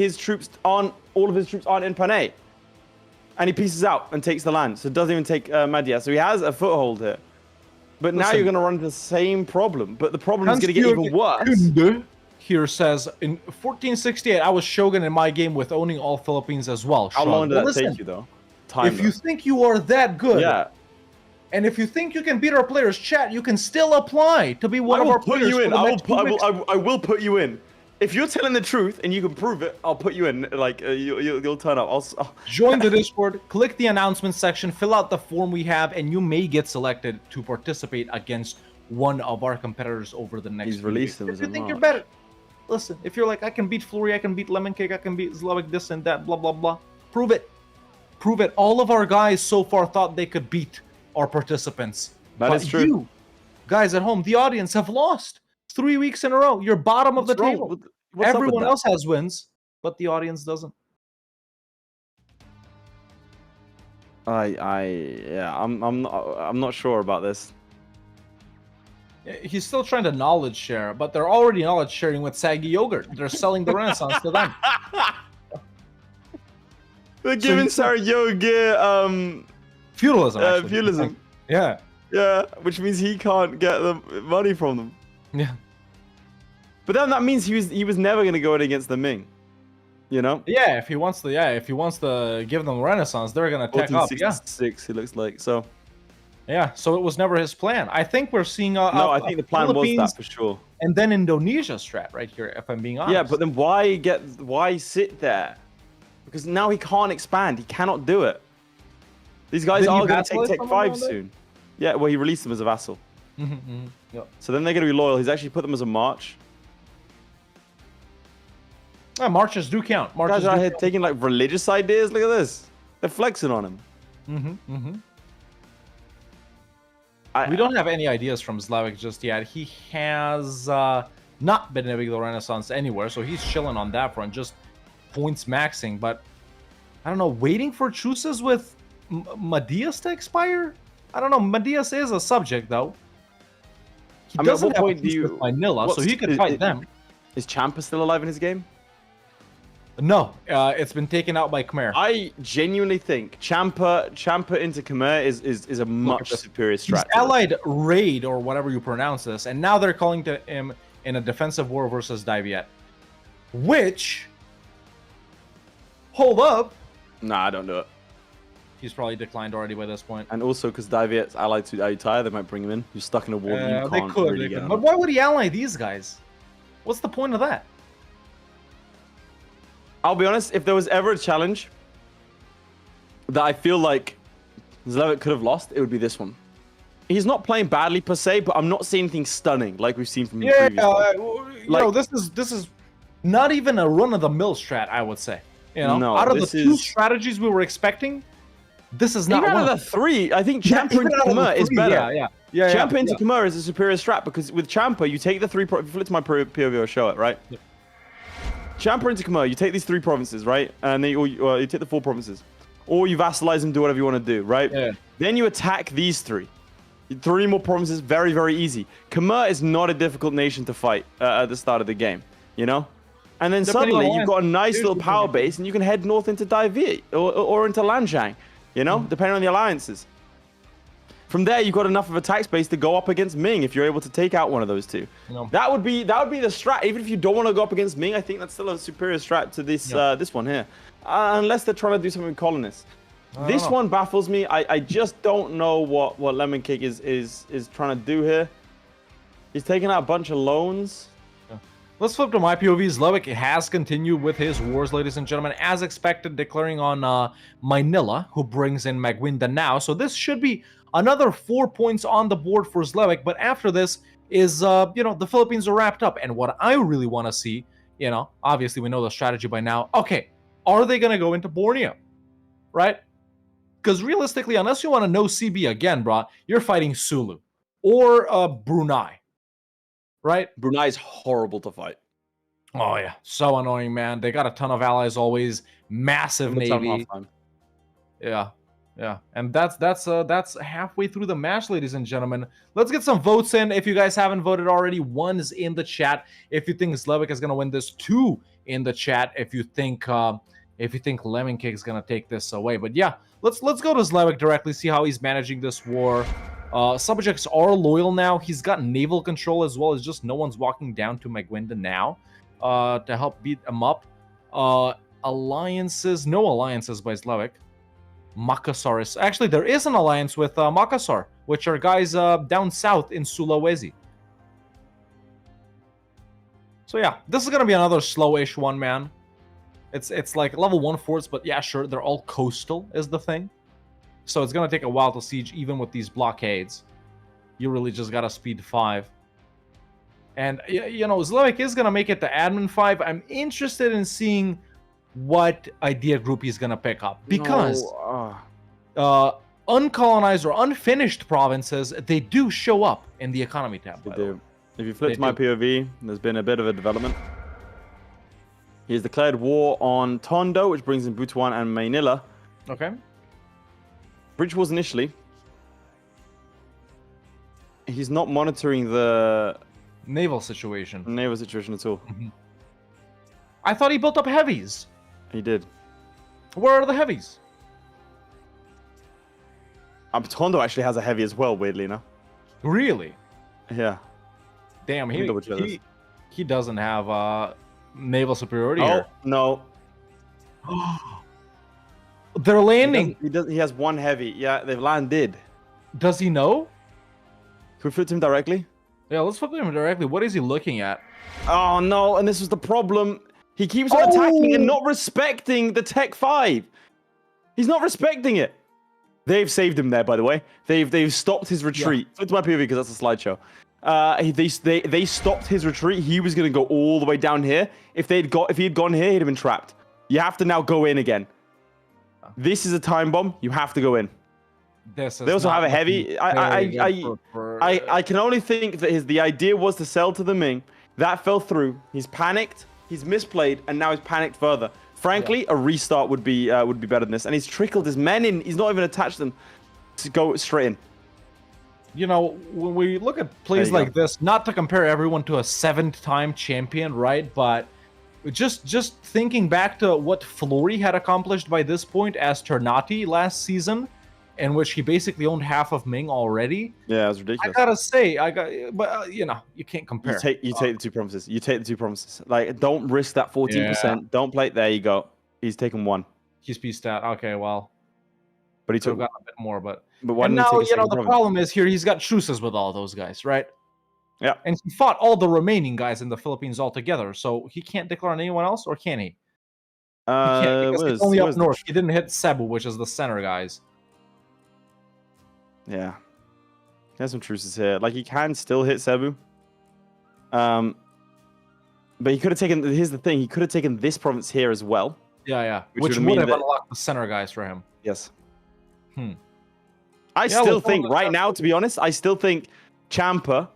all of his troops aren't in Panay. And he pieces out and takes the land. So it doesn't even take Madia. So he has a foothold here. But now you're going to run into the same problem. But the problem is going to get even worse. Here says, in 1468, I was shogun in my game with owning all Philippines as well. How long did that take you, though? If you think you are that good, and if you think you can beat our players, chat, you can still apply to be one of our players. I will put you in. If you're telling the truth and you can prove it, I'll put you in. Like you'll turn up. I'll join the Discord, click the announcement section, fill out the form we have, and you may get selected to participate against one of our competitors over the next. He's released them. If you think you're better, listen. If you're like, I can beat Flurry, I can beat Lemoncake, I can beat Zlewikk, this and that, blah blah blah. Prove it. Prove it. All of our guys so far thought they could beat our participants. That is true. You, guys at home, the audience have lost 3 weeks in a row. You're bottom of the table. Everyone else has wins, but the audience doesn't. I'm not sure about this. He's still trying to knowledge share, but they're already knowledge sharing with Saggy Yogurt. They're selling the Renaissance to them. They're giving Sarayoga feudalism. Actually. Feudalism. Yeah. Yeah, which means he can't get the money from them. Yeah. But then that means he was never going to go in against the Ming. You know? Yeah, if he wants to give them Renaissance, they're going to tech up. Yeah. 1466, it looks like. So yeah, so it was never his plan. I think we're seeing I think the plan was that for sure. And then Indonesia strat right here, if I'm being honest. Yeah, but then why sit there? Because now he can't expand. He cannot do it. These guys are going to take Tech 5 soon. Yeah, well, he released them as a vassal. Yep. So then they're going to be loyal. He's actually put them as a march. Marches do count. Marches guys are out here taking like religious ideas. Look at this. They're flexing on him. We don't have any ideas from Zlewikk just yet. He has not been a big Renaissance anywhere, so he's chilling on that front, just points maxing. But I don't know, waiting for truces with Madias to expire? I don't know. Madias is a subject, though. He doesn't have a truce with Manila, so he could fight them. Is Champa still alive in his game? No, it's been taken out by Khmer. I genuinely think Champa into Khmer is a much superior strat. He's allied Raid, or whatever you pronounce this, and now they're calling to him in a defensive war versus Daviet. Which, hold up. Nah, I don't do it. He's probably declined already by this point. And also because Daviet's allied to Ayutthaya, they might bring him in. You're stuck in a war that you can't really get out of. But why would he ally these guys? What's the point of that? I'll be honest, if there was ever a challenge that I feel like Zlewikk could have lost, it would be this one. He's not playing badly per se, but I'm not seeing anything stunning like we've seen from him previously. This is not even a run-of-the-mill strat, I would say. You know, no, out of the two strategies we were expecting, this is not even one out of the three. I think Champa into Khmer is better. Champa into Khmer is a superior strat because with Champa, you take the three. If you flip to my POV, I'll show it, right? Yeah. Champa into Khmer, you take these 3 provinces, right? And then you take the 4 provinces. Or you vassalize them, do whatever you want to do, right? Yeah. Then you attack these 3. 3 more provinces, very, very easy. Khmer is not a difficult nation to fight at the start of the game, you know? And then suddenly you've got a nice little power base and you can head north into Dai Viet or into Lanzhang, you know? Depending on the alliances. From there, you've got enough of a attack space to go up against Ming if you're able to take out one of those 2. No. That would be the strat. Even if you don't want to go up against Ming, I think that's still a superior strat to this this one here. Unless they're trying to do something with colonists. This one baffles me. I just don't know what Lemoncake is trying to do here. He's taking out a bunch of loans. Let's flip to my POV. Zlewikk has continued with his wars, ladies and gentlemen, as expected, declaring on Manila, who brings in Magwinda now. So this should be another 4 points on the board for Zlewikk, but after this is, the Philippines are wrapped up. And what I really want to see, obviously we know the strategy by now. Okay, are they going to go into Borneo? Right? Because realistically, unless you want to know CB again, bro, you're fighting Sulu or Brunei. Right? Brunei's horrible to fight. Oh yeah, so annoying, man. They got a ton of allies always, massive navy. Yeah, and that's halfway through the match, ladies and gentlemen. Let's get some votes in. If you guys haven't voted already, 1 is in the chat. If you think Zlewikk is gonna win this, 2 in the chat. If you think Lemoncake is gonna take this away, but yeah, let's go to Zlewikk directly, see how he's managing this war. Subjects are loyal now. He's got naval control as well as just no one's walking down to Magwinda now to help beat him up. Alliances, no alliances by Zlewikk. Makassar. Actually, there is an alliance with Makassar, which are guys down south in Sulawesi. So yeah, this is going to be another slowish one, man. It's like level 1 forts, but yeah, sure, they're all coastal is the thing. So it's going to take a while to siege, even with these blockades. You really just got to speed 5. And, Zlewikk is going to make it to admin 5. I'm interested in seeing what idea group he's going to pick up. Because uncolonized or unfinished provinces, they do show up in the economy tab. They do. If you flip to my POV, there's been a bit of a development. He's declared war on Tondo, which brings in Butuan and Manila. Okay. Bridge wars initially. He's not monitoring the naval situation at all. I thought he built up heavies. He did. Where are the heavies? Tondo actually has a heavy as well, weirdly enough. Really? Yeah. Damn, he doesn't have naval superiority here. No. They're landing. He has 1 heavy. Yeah, they've landed. Does he know? Can we flip to him directly? Yeah, let's flip to him directly. What is he looking at? Oh, no. And this was the problem. He keeps on attacking and not respecting the Tech 5. He's not respecting it. They've saved him there, by the way. They've stopped his retreat. Flip to my POV because that's a slideshow. They stopped his retreat. He was going to go all the way down here. If he had gone here, he'd have been trapped. You have to now go in again. This is a time bomb. You have to go in. They also have a heavy. I can only think that the idea was to sell to the Ming. That fell through. He's panicked. He's misplayed, and now he's panicked further. Frankly, a restart would be better than this. And he's trickled his men in. He's not even attached them to go straight in. When we look at plays like this, not to compare everyone to a 7th-time champion, right? But just thinking back to what Florry had accomplished by this point as Ternati last season, in which he basically owned half of Ming already. Yeah, it was ridiculous. I gotta say, you can't compare. You take the 2 promises. You take the 2 promises. Like, don't risk that 14%. Yeah. Don't play it. There you go. He's taken 1. He's pieced out. Okay, well. But he took got a bit more, but and now, the problem is here he's got truces with all those guys, right? Yeah. And he fought all the remaining guys in the Philippines altogether, so he can't declare on anyone else, or can he? He can't, because he's only up north. He didn't hit Cebu, which is the center guys. Yeah. He has some truces here. Like, he can still hit Cebu. But he could have taken... Here's the thing. He could have taken this province here as well. Yeah. Which would have unlocked the center guys for him. Yes. I still think, right now, to be honest, I still think Champa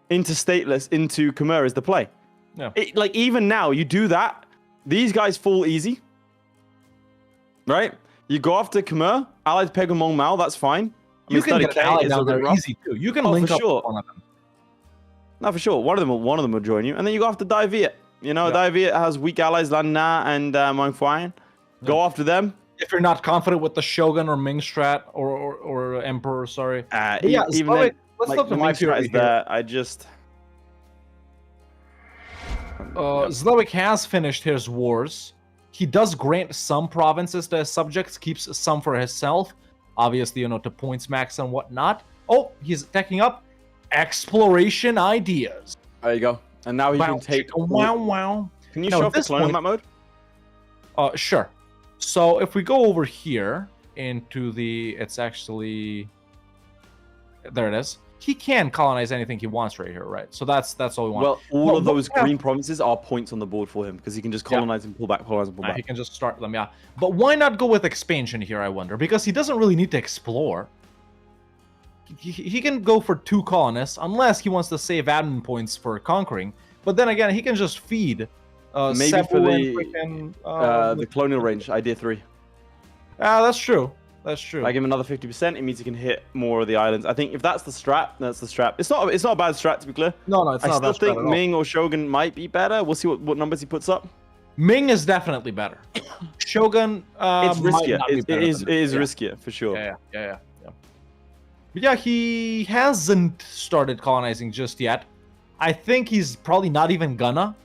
into Stateless, into Khmer is the play. Yeah. Even now, you do that, these guys fall easy. Right? You go after Khmer, allied Pegamon Mao, that's fine. You can get an ally down there easy, too. You can link up with one of them. No, for sure. One of them will join you. And then you go after Dai Viet. Dai Viet has weak allies, Lan Na and Mang Fuan. Go after them. If you're not confident with the Shogun or Ming strat or Emperor, sorry. Even then, let's look at my POV there. Zlewikk has finished his wars. He does grant some provinces to his subjects, keeps some for himself. Obviously, to points max and whatnot. Oh, he's attacking up. Exploration ideas. There you go. And now he can take. Wow. Can you Now, show at off the this clone on point- map mode? Sure. So if we go over here into the, it's actually, there it is. He can colonize anything he wants right here, right? So that's all we want. Well, all Well, of those yeah. green provinces are points on the board for him because he can just colonize and pull back, colonize and pull back. He can just start them, yeah. But why not go with expansion here, I wonder? Because he doesn't really need to explore. He can go for 2 colonists, unless he wants to save admin points for conquering. But then again, he can just feed Maybe Cebu for and the freaking, the colonial range, idea 3. that's true. That's true. I give him another 50%. It means he can hit more of the islands. I think if that's the strat, that's the strat. It's not a bad strat, to be clear. No, it's I not still that strat think at all. Ming or Shogun might be better. We'll see what numbers he puts up. Ming is definitely better. Shogun, It's might riskier. not be It better is than him. Yeah. riskier for sure. Yeah. But yeah, he hasn't started colonizing just yet. I think he's probably not even gonna.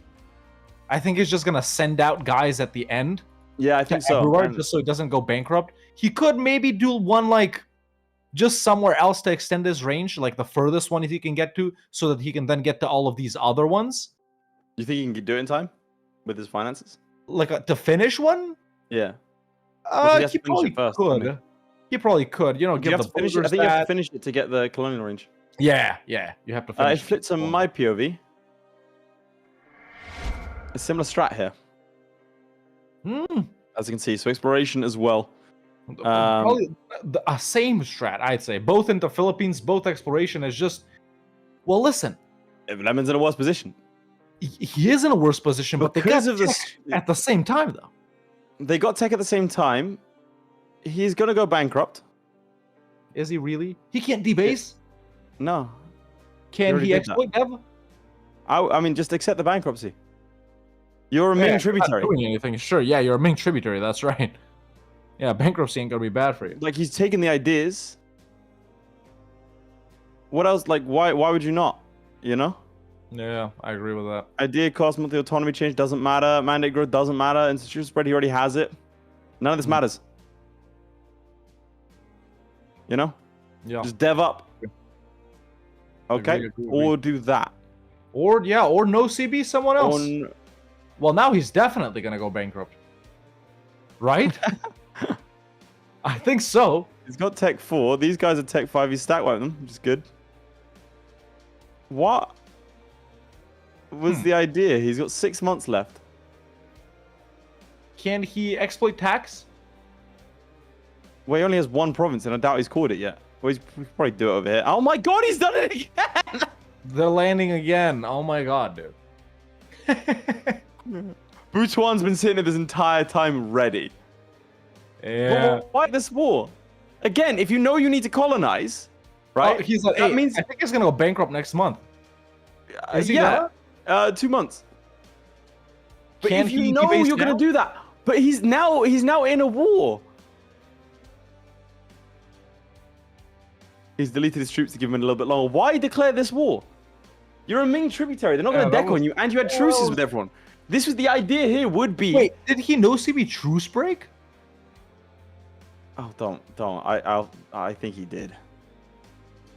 I think he's just gonna send out guys at the end. Yeah, I think so. Everywhere, And just so he doesn't go bankrupt. He could maybe do one like just somewhere else to extend his range, like the furthest one he can get to, so that he can then get to all of these other ones. you think he can do it in time with his finances? Like to finish one? Yeah. Well, he has He to finish probably it first, doesn't he? could. He probably could. You know, Do you give have the to finish it? I voters think you have to that. finish it to get the colonial range. Yeah. You have to I finish. flipped to my POV. A similar strat here, as you can see. So exploration as well. Probably a same strat, I'd say. Both into Philippines, both exploration is just. Well, listen. If Lemon's in a worse position. He is in a worse position, but they Because got of this- tech at the same time, though. They got tech at the same time. He's gonna go bankrupt. Is he really? He can't debase. No. Can already he did that. exploit Dev? I mean, just accept the bankruptcy. You're a Ming Yeah, you're tributary. not doing anything. Sure, yeah, you're a Ming tributary. That's right. Yeah, bankruptcy ain't gonna be bad for you. Like he's taking the ideas. What else? Like why would you not? You know? Yeah, I agree with that. Idea cost, monthly autonomy change doesn't matter. Mandate growth doesn't matter. Institution spread, he already has it. None of this matters. You know? Yeah. Just dev up. Okay? Agree. Or do that. Or no CB, someone else. On... Well, now he's definitely gonna go bankrupt. Right? I think so. He's got tech 4. These guys are tech 5. He's stack wiped them, which is good. What was the idea? He's got 6 months left. Can he exploit tax? Well, he only has 1 province, and I doubt he's called it yet. Well, we could probably do it over here. Oh my god, he's done it again! They're landing again. Oh my god, dude. Butuan's been sitting there this entire time ready. Yeah. But why this war? Again, if you know you need to colonize, right? Oh, he's at that 8. means I think he's gonna go bankrupt next month. Is he yeah, 2 months. But Can if you he know debase you're now? gonna do that, but he's now in a war. He's deleted his troops to give him a little bit longer. Why declare this war? You're a Ming tributary. They're not going to deck on you, and you had truces with everyone. This was the idea here. Would be. Wait, did he no CB truce break? Oh, don't. I think he did.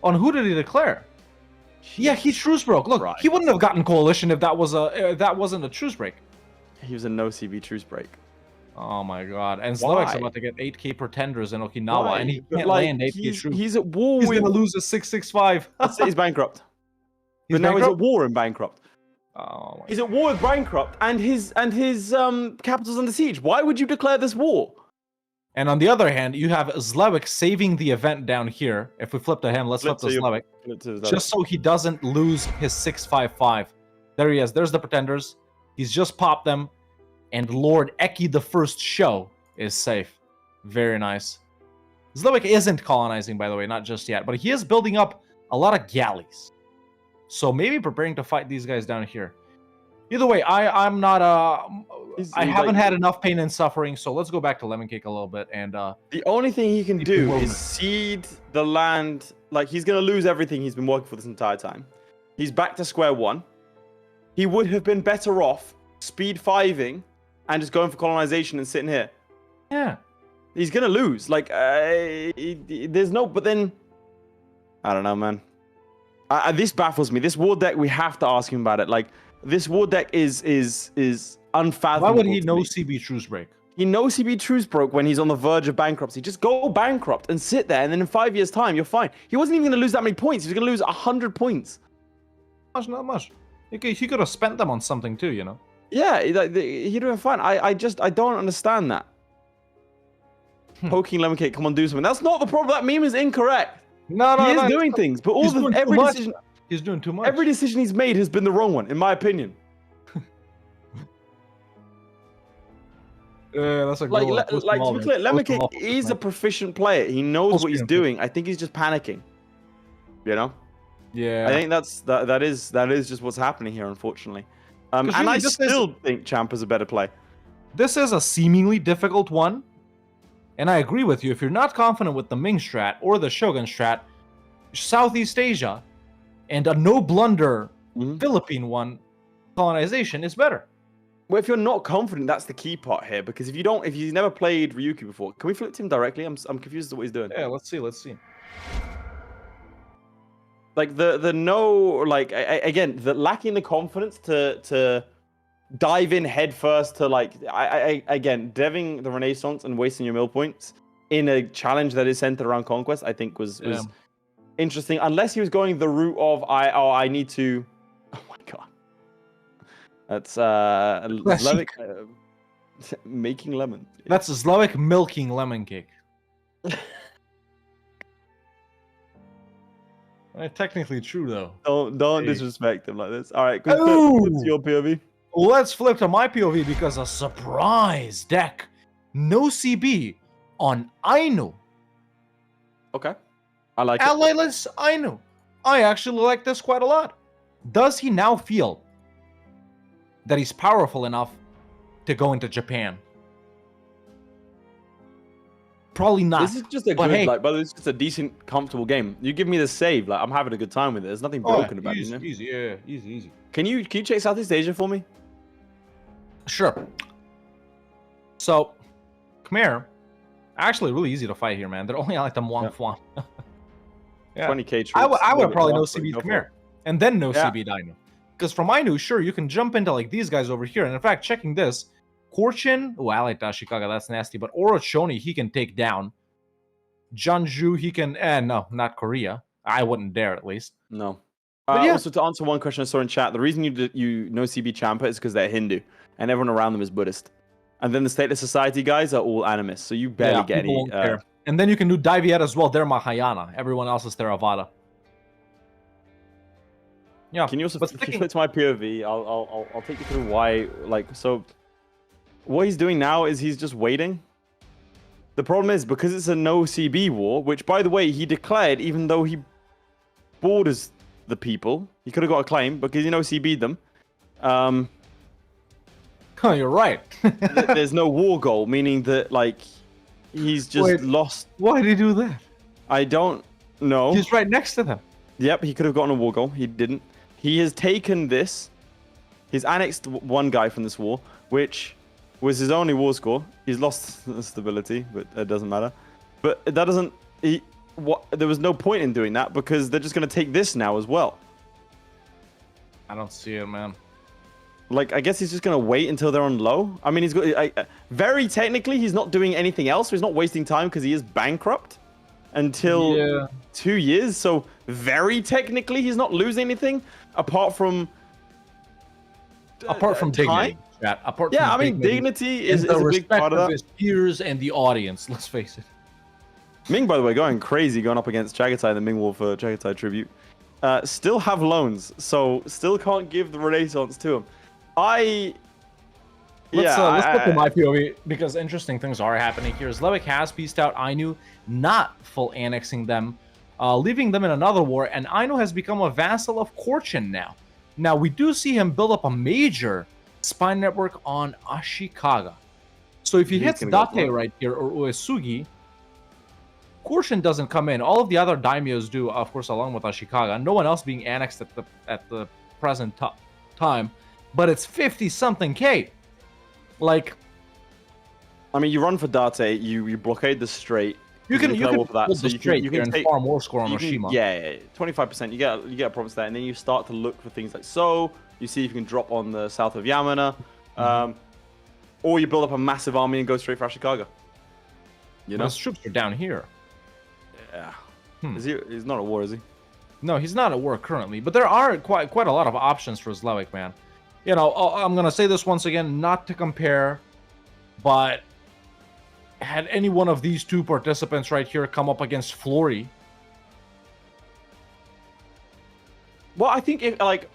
On who did he declare? Yeah, he truce broke. Look, Right. he wouldn't have gotten coalition if that wasn't a truce break. He was a no CB truce break. Oh my god! And Why? Zlewik's about to get 8k pretenders in Okinawa, Why? and he But, can't like, land 8k troops. He's at war He's with. gonna lose a 665. Let's say he's bankrupt. He's But now he's bankrupt? at war in bankrupt. Oh my He's at war with bankrupt, and his capital's under siege. Why would you declare this war? And on the other hand, you have Zlewikk saving the event down here. If we flip to him, let's flip to Zlewikk. Just so he doesn't lose his 655. There he is. There's the pretenders. He's just popped them. And Lord Eki the First Show is safe. Very nice. Zlewikk isn't colonizing, by the way, not just yet. But he is building up a lot of galleys. So maybe preparing to fight these guys down here. Either way, I'm not I haven't had enough pain and suffering, so let's go back to Lemoncake a little bit and The only thing he can do movement. is seed the land. Like, he's gonna lose everything he's been working for this entire time. He's back to square one. He would have been better off speed 5ing and just going for colonization and sitting here. yeah. He's gonna lose. Like, there's no. But then, I don't know, man. This baffles me. This war deck, we have to ask him about it. Like, this war deck is unfathomable. Why would he to know me. CB Truce Break? He knows CB Truce broke when he's on the verge of bankruptcy. Just go bankrupt and sit there, and then in 5 years' time, you're fine. He wasn't even going to lose that many points. He was going to lose 100 points. Not much. He could have spent them on something too, you know? Yeah, he'd have been fine. I don't understand that. Poking Lemoncake, come on, do something. That's not the problem. That meme is incorrect. No, He is doing things, but every decision... He's doing too much. Every decision he's made has been the wrong one, in my opinion. Yeah, that's a Like, good to be clear, Lemoncake is a proficient player. He knows what he's doing. I think he's just panicking. You know? Yeah. I think that is just what's happening here, unfortunately. And really, I still think Ciampa's a better play. This is a seemingly difficult one. And I agree with you. If you're not confident with the Ming strat or the Shogun strat, Southeast Asia and a no blunder Philippine one colonization is better. Well, if you're not confident, that's the key part here. Because if you've never played Ryuki before, can we flip to him directly? I'm confused as to what he's doing. Yeah, let's see. Like again, the lacking the confidence to dive in head first to again, deving the Renaissance and wasting your mill points in a challenge that is centered around conquest, I think was interesting. Unless he was going the route of I need to. Oh my god, that's Zlewikk making lemon. That's Zlewikk milking lemon cake. Technically true though. Don't disrespect him like this. All right, good. Flip to your POV. Let's flip to my POV because a surprise deck, no CB on Ainu. Okay, I like it. Allyless Ainu. I actually like this quite a lot. Does he now feel that he's powerful enough to go into Japan? Probably not. This is just a good, but it's just a decent, comfortable game. You give me the save, I'm having a good time with it. There's nothing broken about it. Easy. Can you check Southeast Asia for me? Sure. So, Khmer, actually really easy to fight here, man. They're only like the Muang Fuan. 20k troops. I would probably no CB Khmer, and then no CB Dino. Because from Ainu, sure, you can jump into like these guys over here. And in fact, checking this, Korchin, I like Ashikaga, that's nasty. But Orochoni, he can take down. Jeonju, he can, no, not Korea. I wouldn't dare, at least. No. Also, to answer one question I saw in chat, the reason you know CB Ciampa is because they're Hindu, and everyone around them is Buddhist. And then the Stateless Society guys are all animists, so you barely get any. And then you can do Daiviet as well. They're Mahayana. Everyone else is Theravada. Yeah. Can you also flip to my POV? I'll take you through why. So, what he's doing now is he's just waiting. The problem is because it's a no CB war, which by the way he declared, even though he borders the people, he could have got a claim because he no CB'd them. Oh, you're right. There's no war goal, meaning that he's just lost. Why did he do that? I don't know. He's right next to them. Yep, he could have gotten a war goal. He didn't. He has taken this. He's annexed one guy from this war, which was his only war score. He's lost stability, but it doesn't matter. But that doesn't. There was no point in doing that because they're just going to take this now as well. I don't see it, man. I guess he's just going to wait until they're on low. I mean, he's got very technically, he's not doing anything else. So he's not wasting time because he is bankrupt until 2 years. So very technically, he's not losing anything apart from dignity. Dignity is a big part of that. His peers and the audience. Let's face it. Ming, by the way, going crazy, going up against Chagatai in the Ming War for Chagatai tribute. Still have loans, so still can't give the Renaissance to him. Let's look at my POV because interesting things are happening here. Zlewikk has pieced out Ainu, not full annexing them, leaving them in another war, and Ainu has become a vassal of Korchin now. Now, we do see him build up a major spy network on Ashikaga. So if he hits Date right here, or Uesugi, Korchin doesn't come in. All of the other daimyos do, of course, along with Ashikaga. No one else being annexed at the present time. But it's 50-something K. I mean, you run for Date, you blockade the strait. You can hold the strait. You can take farm war score on Oshima. 25%. You get a province there, and then you start to look for things like You see if you can drop on the south of Yamana. Or you build up a massive army and go straight for Ashikaga. You know? His troops are down here. Yeah. He's not at war, is he? No, he's not at war currently, but there are quite a lot of options for Zlewikk, man. You know, I'm gonna say this once again, not to compare, but had any one of these two participants right here come up against Florry. Well, I think if Zlewikk,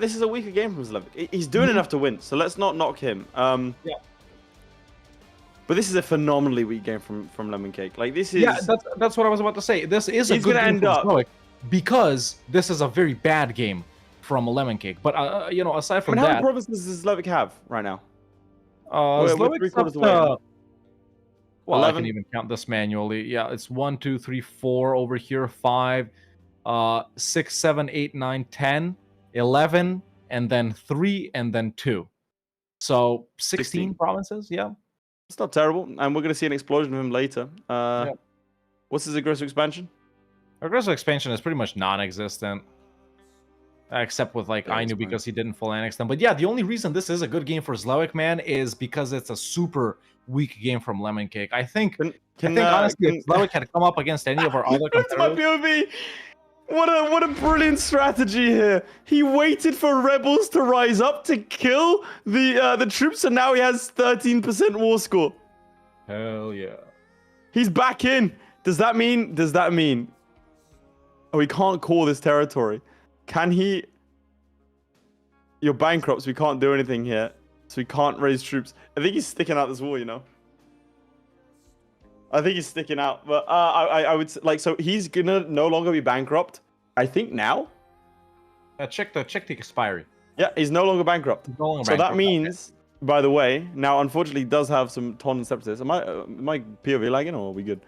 this is a weaker game from Zlewikk. He's doing enough to win, so let's not knock him. Yeah. But this is a phenomenally weak game from Lemoncake. Like this is. Yeah, that's what I was about to say. This is a good game from Zlewikk because this is a very bad game from Lemoncake. But you know, aside from how that, many provinces does Zlewikk have right now? Zlewick's up to, well, 11? I can even count this manually. Yeah, it's 1, 2, 3, 4 over here, 5, 6, 7, 8, 9, 10, 11, and then 3, and then 2. So 16 provinces. Yeah. It's not terrible, and we're going to see an explosion of him later. Yeah. What's his aggressive expansion? Aggressive expansion is pretty much non-existent, except with like Ainu because he didn't full annex them. But yeah, the only reason this is a good game for Zlewikk, man, is because it's a super weak game from Lemoncake. I think honestly, if Zlewikk had come up against any of our other That's my POV. What a brilliant strategy here. He waited for rebels to rise up to kill the troops, and now he has 13% war score. Hell yeah. He's back in. Does that mean? Oh, he can't call this territory. Can he? You're bankrupt, so we can't do anything here. So we can't raise troops. I think he's sticking out this war, you know. I think he's sticking out, but I would say, like, so he's gonna no longer be bankrupt. I think now. Check the expiry. Yeah, he's no longer bankrupt. So that means, by the way, now unfortunately he does have some ton and separatists. Am I POV lagging or are we good?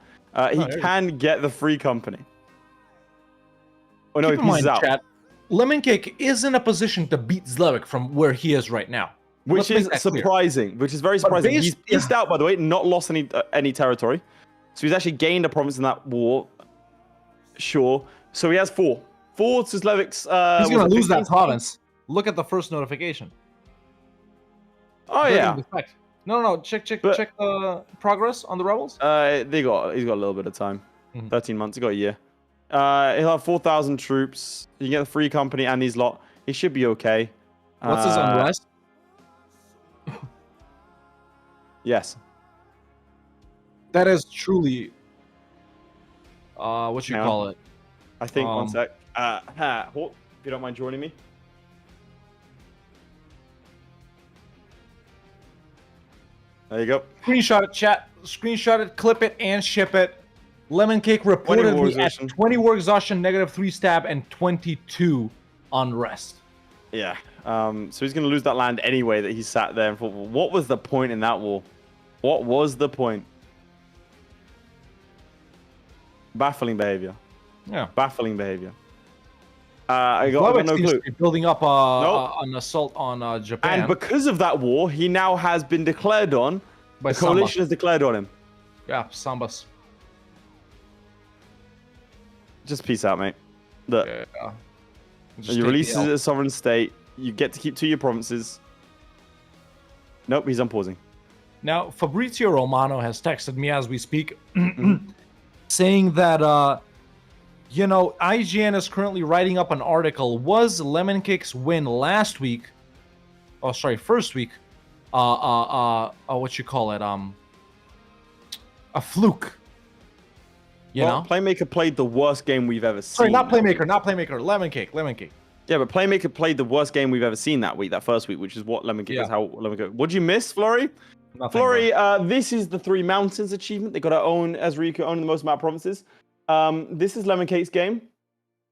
He can get the free company. Oh no, he pieces out. Chat, Lemoncake is in a position to beat Zlewikk from where he is right now. Which is surprising. Which is very surprising. He's pieced out, by the way, not lost any territory. So he's actually gained a province in that war. Sure. So he has 4. 4 to Zlewick's. He's going to lose that province. Look at the first notification. Oh, yeah. No. Check the progress on the rebels. He's got a little bit of time. 13 months. He got a year. He'll have 4,000 troops. You can get the free company and these lot. He should be okay. What's his unrest? Yes. That is truly what you call it. I think one sec. Hawk, if you don't mind joining me. There you go. Screenshot it, chat. Screenshot it, clip it, and ship it. Lemoncake reportedly at 20 war exhaustion, -3 stab, and 22 unrest. Yeah. So he's going to lose that land anyway that he sat there and thought, well, what was the point in that war? What was the point? Baffling behavior. Yeah. Baffling behavior. I got no clue. Building up an assault on Japan. And because of that war, he now has been declared on. The coalition has declared on him. Yeah, Sambas. Just peace out, mate. Look. Yeah. You release a sovereign state. You get to keep 2 of your provinces. Nope, he's unpausing. Now, Fabrizio Romano has texted me as we speak, saying that, you know, IGN is currently writing up an article. Was Lemoncake's win last week? Oh, sorry, first week. What you call it? A fluke. You know? Playmaker played the worst game we've ever seen. Sorry, not Playmaker. Lemoncake. Yeah, but Playmaker played the worst game we've ever seen that week, that first week, which is what Lemoncake is. How Lemoncake. What'd you miss, Florry? Nothing, Florry, this is the 3 mountains achievement. They got our own Ezreal owning the most amount of provinces. This is Lemoncake's game.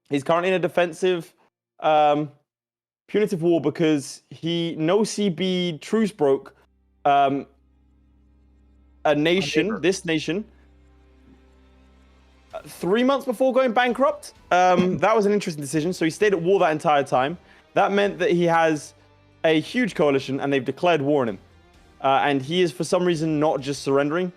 He's currently in a defensive, punitive war because he no CB truce broke a nation, this nation, 3 months before going bankrupt. That was an interesting decision. So he stayed at war that entire time. That meant that he has a huge coalition and they've declared war on him. And he is, for some reason, not just surrendering.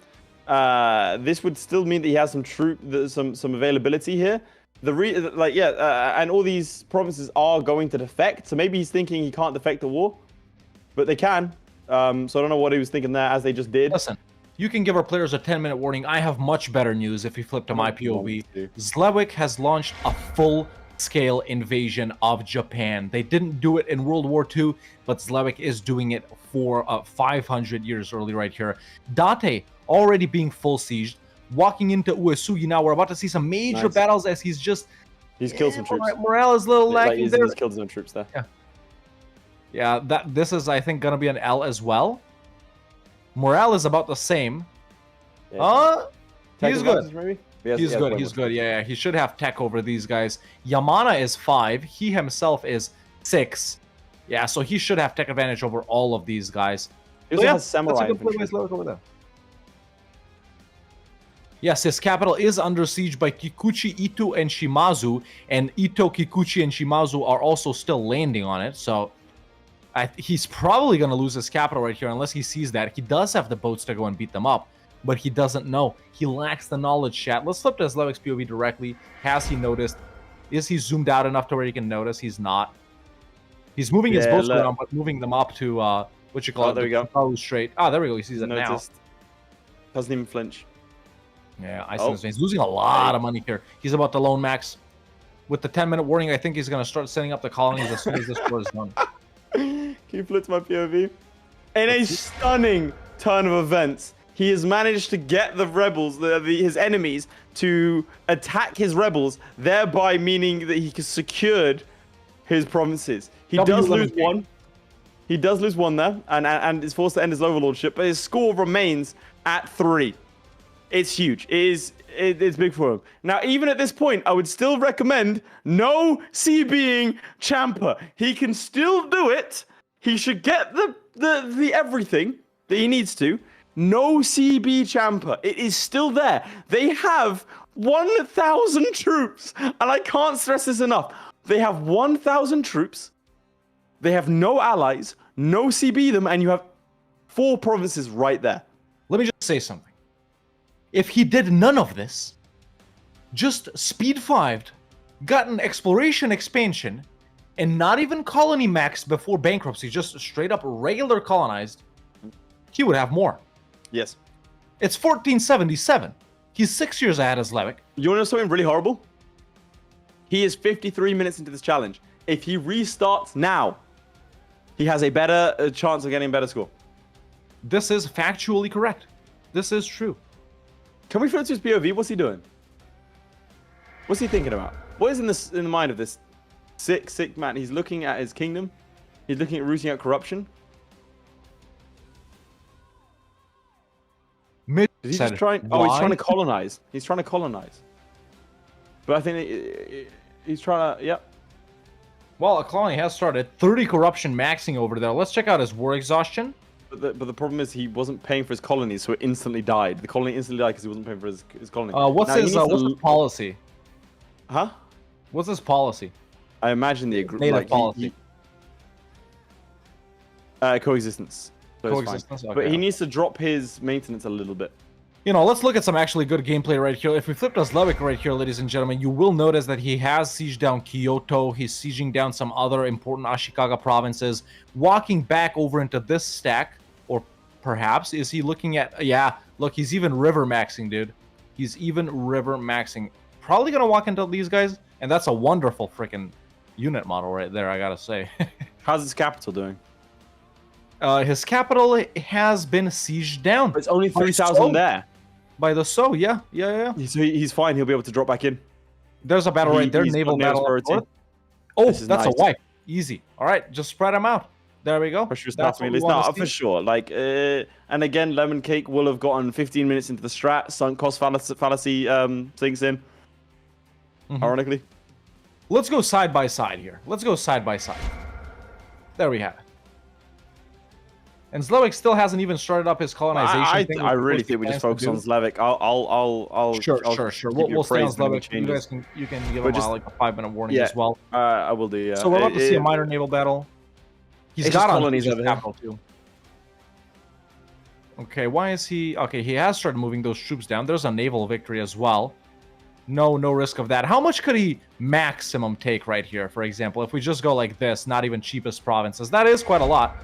This would still mean that he has some availability here. and all these provinces are going to defect. So maybe he's thinking he can't defect the war, but they can. So I don't know what he was thinking there, as they just did. Listen, you can give our players a 10-minute warning. I have much better news if we flip to my POV. Zlewikk has launched a full-scale invasion of Japan. They didn't do it in World War II, but Zlewikk is doing it for 500 years early right here. Date already being full sieged. Walking into Uesugi now, we're about to see some major battles as he's killed some troops. Morale is a little lacking there. He's killed some troops there. Yeah, this is, I think, gonna be an L as well. Morale is about the same. He's good. Maybe? He's good. He's good. Yeah, he should have tech over these guys. Yamana is 5. He himself is 6. Yeah, so he should have tech advantage over all of these guys. He also has samurai infantry. Over there. Yes, his capital is under siege by Kikuchi, Ito, and Shimazu, and Ito, Kikuchi, and Shimazu are also still landing on it, so he's probably going to lose his capital right here unless he sees that. He does have the boats to go and beat them up, but he doesn't know. He lacks the knowledge, chat. Let's flip to Zlewick's POV directly. Has he noticed? Is he zoomed out enough to where he can notice? He's not. He's moving his boats around, but moving them up to, what you call it? There we go. Straight. There we go. He sees it now. Doesn't even flinch. Yeah, I see his face. He's losing a lot of money here. He's about to loan max. With the 10-minute warning, I think he's going to start setting up the colonies as soon as this war is done. Can you flip to my POV? In a stunning turn of events, he has managed to get the rebels, his enemies, to attack his rebels, thereby meaning that he has secured his provinces. He does lose one. He does lose one there, and is forced to end his overlordship, but his score remains at 3. It's huge. It's big for him. Now, even at this point, I would still recommend no CBing Champa. He can still do it. He should get the everything that he needs to. No CB Champa. It is still there. They have 1,000 troops, and I can't stress this enough. They have 1,000 troops. They have no allies, no CB them, and you have 4 provinces right there. Let me just say something. If he did none of this, just speed 5'd, got an exploration expansion, and not even colony maxed before bankruptcy, just straight up regular colonized, he would have more. Yes. It's 1477. He's 6 years ahead of Zlewikk. You want to know something really horrible? He is 53 minutes into this challenge. If he restarts now, he has a better chance of getting a better score. This is factually correct. This is true. Can we flip to his POV? What's he doing? What's he thinking about? What is in the mind of this sick man? He's looking at his kingdom. He's looking at rooting out corruption. Is he just trying? Oh, he's trying to colonize. He's trying to colonize. But I think he's trying to. Yep. Well, a colony has started. 30 corruption maxing over there. Let's check out his war exhaustion. But the problem is he wasn't paying for his colonies, so it instantly died. The colony instantly died because he wasn't paying for his colony. What's his policy? Huh? What's his policy? I imagine the agreement. Policy. Coexistence. So coexistence. Okay. But he needs to drop his maintenance a little bit. You know, let's look at some actually good gameplay right here. If we flip to Zlewikk right here, ladies and gentlemen, you will notice that he has sieged down Kyoto. He's sieging down some other important Ashikaga provinces. Walking back over into this stack, or perhaps, is he looking at... Yeah, look, he's even river maxing, dude. He's even river maxing. Probably going to walk into these guys, and that's a wonderful freaking unit model right there, I gotta say. How's his capital doing? His capital has been sieged down. But it's only 3,000 there. By the So, yeah. So he's fine. He'll be able to drop back in. There's a battle right there. Naval battle. Oh, that's nice. A wipe. Easy. All right, just spread them out. There we go. It's not for sure. Like, and again, Lemoncake will have gotten 15 minutes into the strat. Sunk cost fallacy sinks in. Ironically. Let's go side by side here. Let's go side by side. There we have it. And Zlewikk still hasn't even started up his colonization. I really think we just focus on Zlewikk. I'll Sure. We'll stay on Zlewikk. You can give him like a 5-minute warning as well. I will do. Yeah. So we're about to see a minor naval battle. He's got colonies over capital too. Okay, why is he? Okay, he has started moving those troops down. There's a naval victory as well. No risk of that. How much could he maximum take right here, for example? If we just go like this, not even cheapest provinces. That is quite a lot.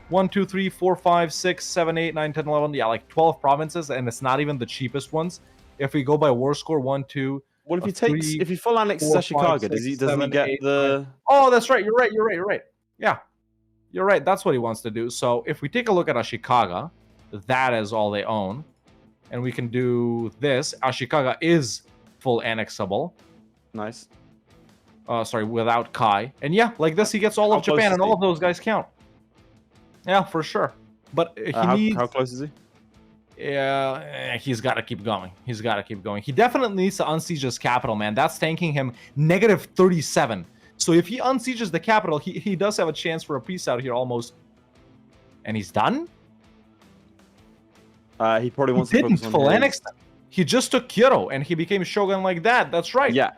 1, 2, 3, 4, 5, 6, 7, 8, 9, 10, 11. Yeah, like 12 provinces, and it's not even the cheapest ones. If we go by war score, 1, 2. What if he takes? If he full annexes Ashikaga, doesn't he get the? Oh, that's right. You're right. Yeah, you're right. That's what he wants to do. So if we take a look at Ashikaga, that is all they own, and we can do this. Ashikaga is full annexable. Nice. Sorry, without Kai. And yeah, like this, he gets all of Japan, and all of those guys count. Yeah, for sure. But he needs... How close is he? Yeah, he's got to keep going. He definitely needs to unsiege his capital, man. That's tanking him negative 37. So if he unsieges the capital, he does have a chance for a peace out here almost. And he's done? He probably wants to focus on full annex. He just took Kyoto, and he became shogun like that. That's right. Yeah.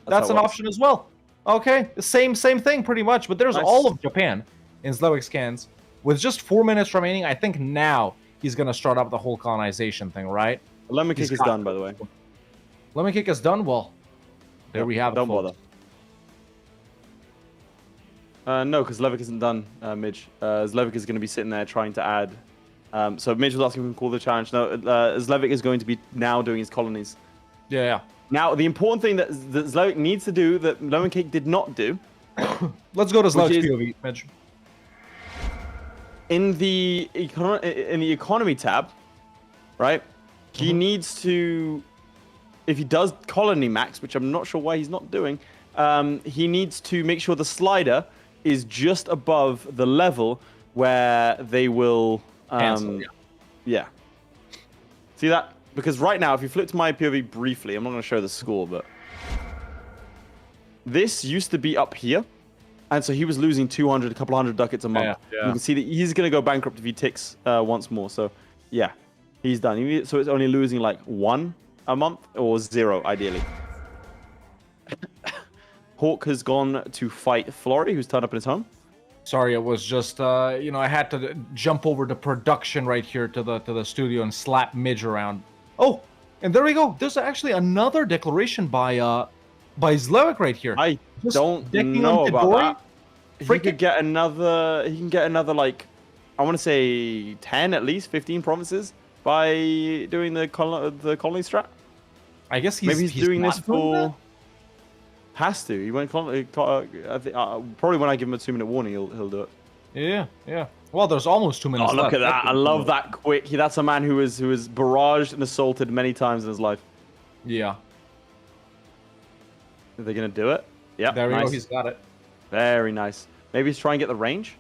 That's an option as well. Okay, same thing pretty much. But there's all of Japan in Zlewick's hands. With just 4 minutes remaining, I think now he's going to start up the whole colonization thing, right? Lemoncake is done, by the way. Lemoncake is done? Well, there we have it. Don't bother. No, because Zlewikk isn't done, Midge. Zlewikk is going to be sitting there trying to add. So Midge was asking if we can call the challenge. No, Zlewikk is going to be now doing his colonies. Yeah. Now, the important thing that Zlewikk needs to do that Lemoncake did not do. Let's go to Zlewick's POV, Midge. In the economy tab, right? He needs to, if he does colony max, which I'm not sure why he's not doing, he needs to make sure the slider is just above the level where they will cancel. Yeah. See that? Because right now, if you flip to my POV briefly, I'm not going to show the score, but this used to be up here. And so he was losing 200, a couple hundred ducats a month. Yeah. You can see that he's going to go bankrupt if he ticks once more. So, yeah, he's done. So it's only losing like 1 a month or 0, ideally. Hawk has gone to fight Florry, who's turned up in his home. Sorry, it was just, I had to jump over to production right here to the studio and slap Midge around. Oh, and there we go. There's actually another declaration by Zlewikk right here. I don't know about that. He can get another like, I want to say 10 at least, 15 provinces by doing the colony strat. I guess he's doing this for. Has to. He went probably when I give him a 2-minute warning, he'll do it. Yeah. Well, there's almost 2 minutes left. Oh, look at that! I love that quick. That's a man who was barraged and assaulted many times in his life. Yeah. Are they gonna do it? Yeah. There we go. He's got it. Very nice. Maybe he's trying to get the range.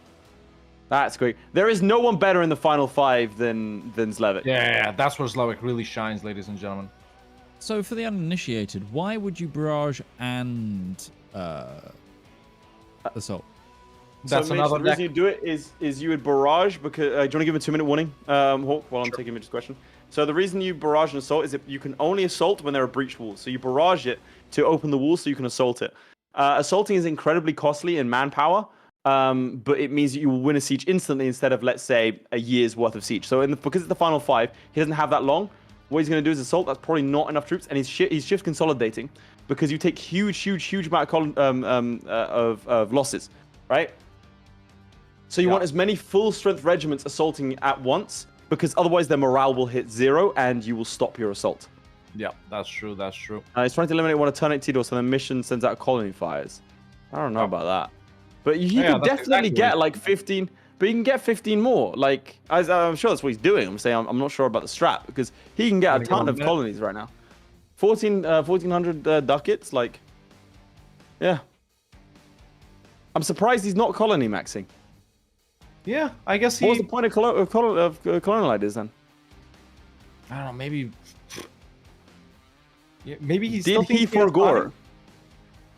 That's great. There is no one better in the final 5 than Zlewikk. Yeah, that's where Zlewikk really shines, ladies and gentlemen. So for the uninitiated, why would you barrage and assault? That's so another the reason you do it is you would barrage because do you want to give him a 2-minute warning, Hawk, while I'm taking Midge's question? So the reason you barrage and assault is that you can only assault when there are breached walls. So you barrage it to open the wall so you can assault it. Assaulting is incredibly costly in manpower, but it means that you will win a siege instantly instead of, let's say, a year's worth of siege. So because it's the final 5, he doesn't have that long. What he's going to do is assault. That's probably not enough troops, and he's shift consolidating because you take huge amount of losses, right? So you want as many full strength regiments assaulting at once because otherwise their morale will hit 0 and you will stop your assault. Yeah, that's true. He's trying to eliminate one eternity door, so the mission sends out colony fires. I don't know about that, but you can definitely get like 15. But you can get 15 more. Like, I'm sure that's what he's doing. I'm saying I'm not sure about the strat because he can get a ton of colonies right now. 1,400 ducats. Like, yeah. I'm surprised he's not colony maxing. Yeah, I guess he. What's the point of colonial ideas then? I don't know. Maybe. Yeah, maybe he's. Did he forgo?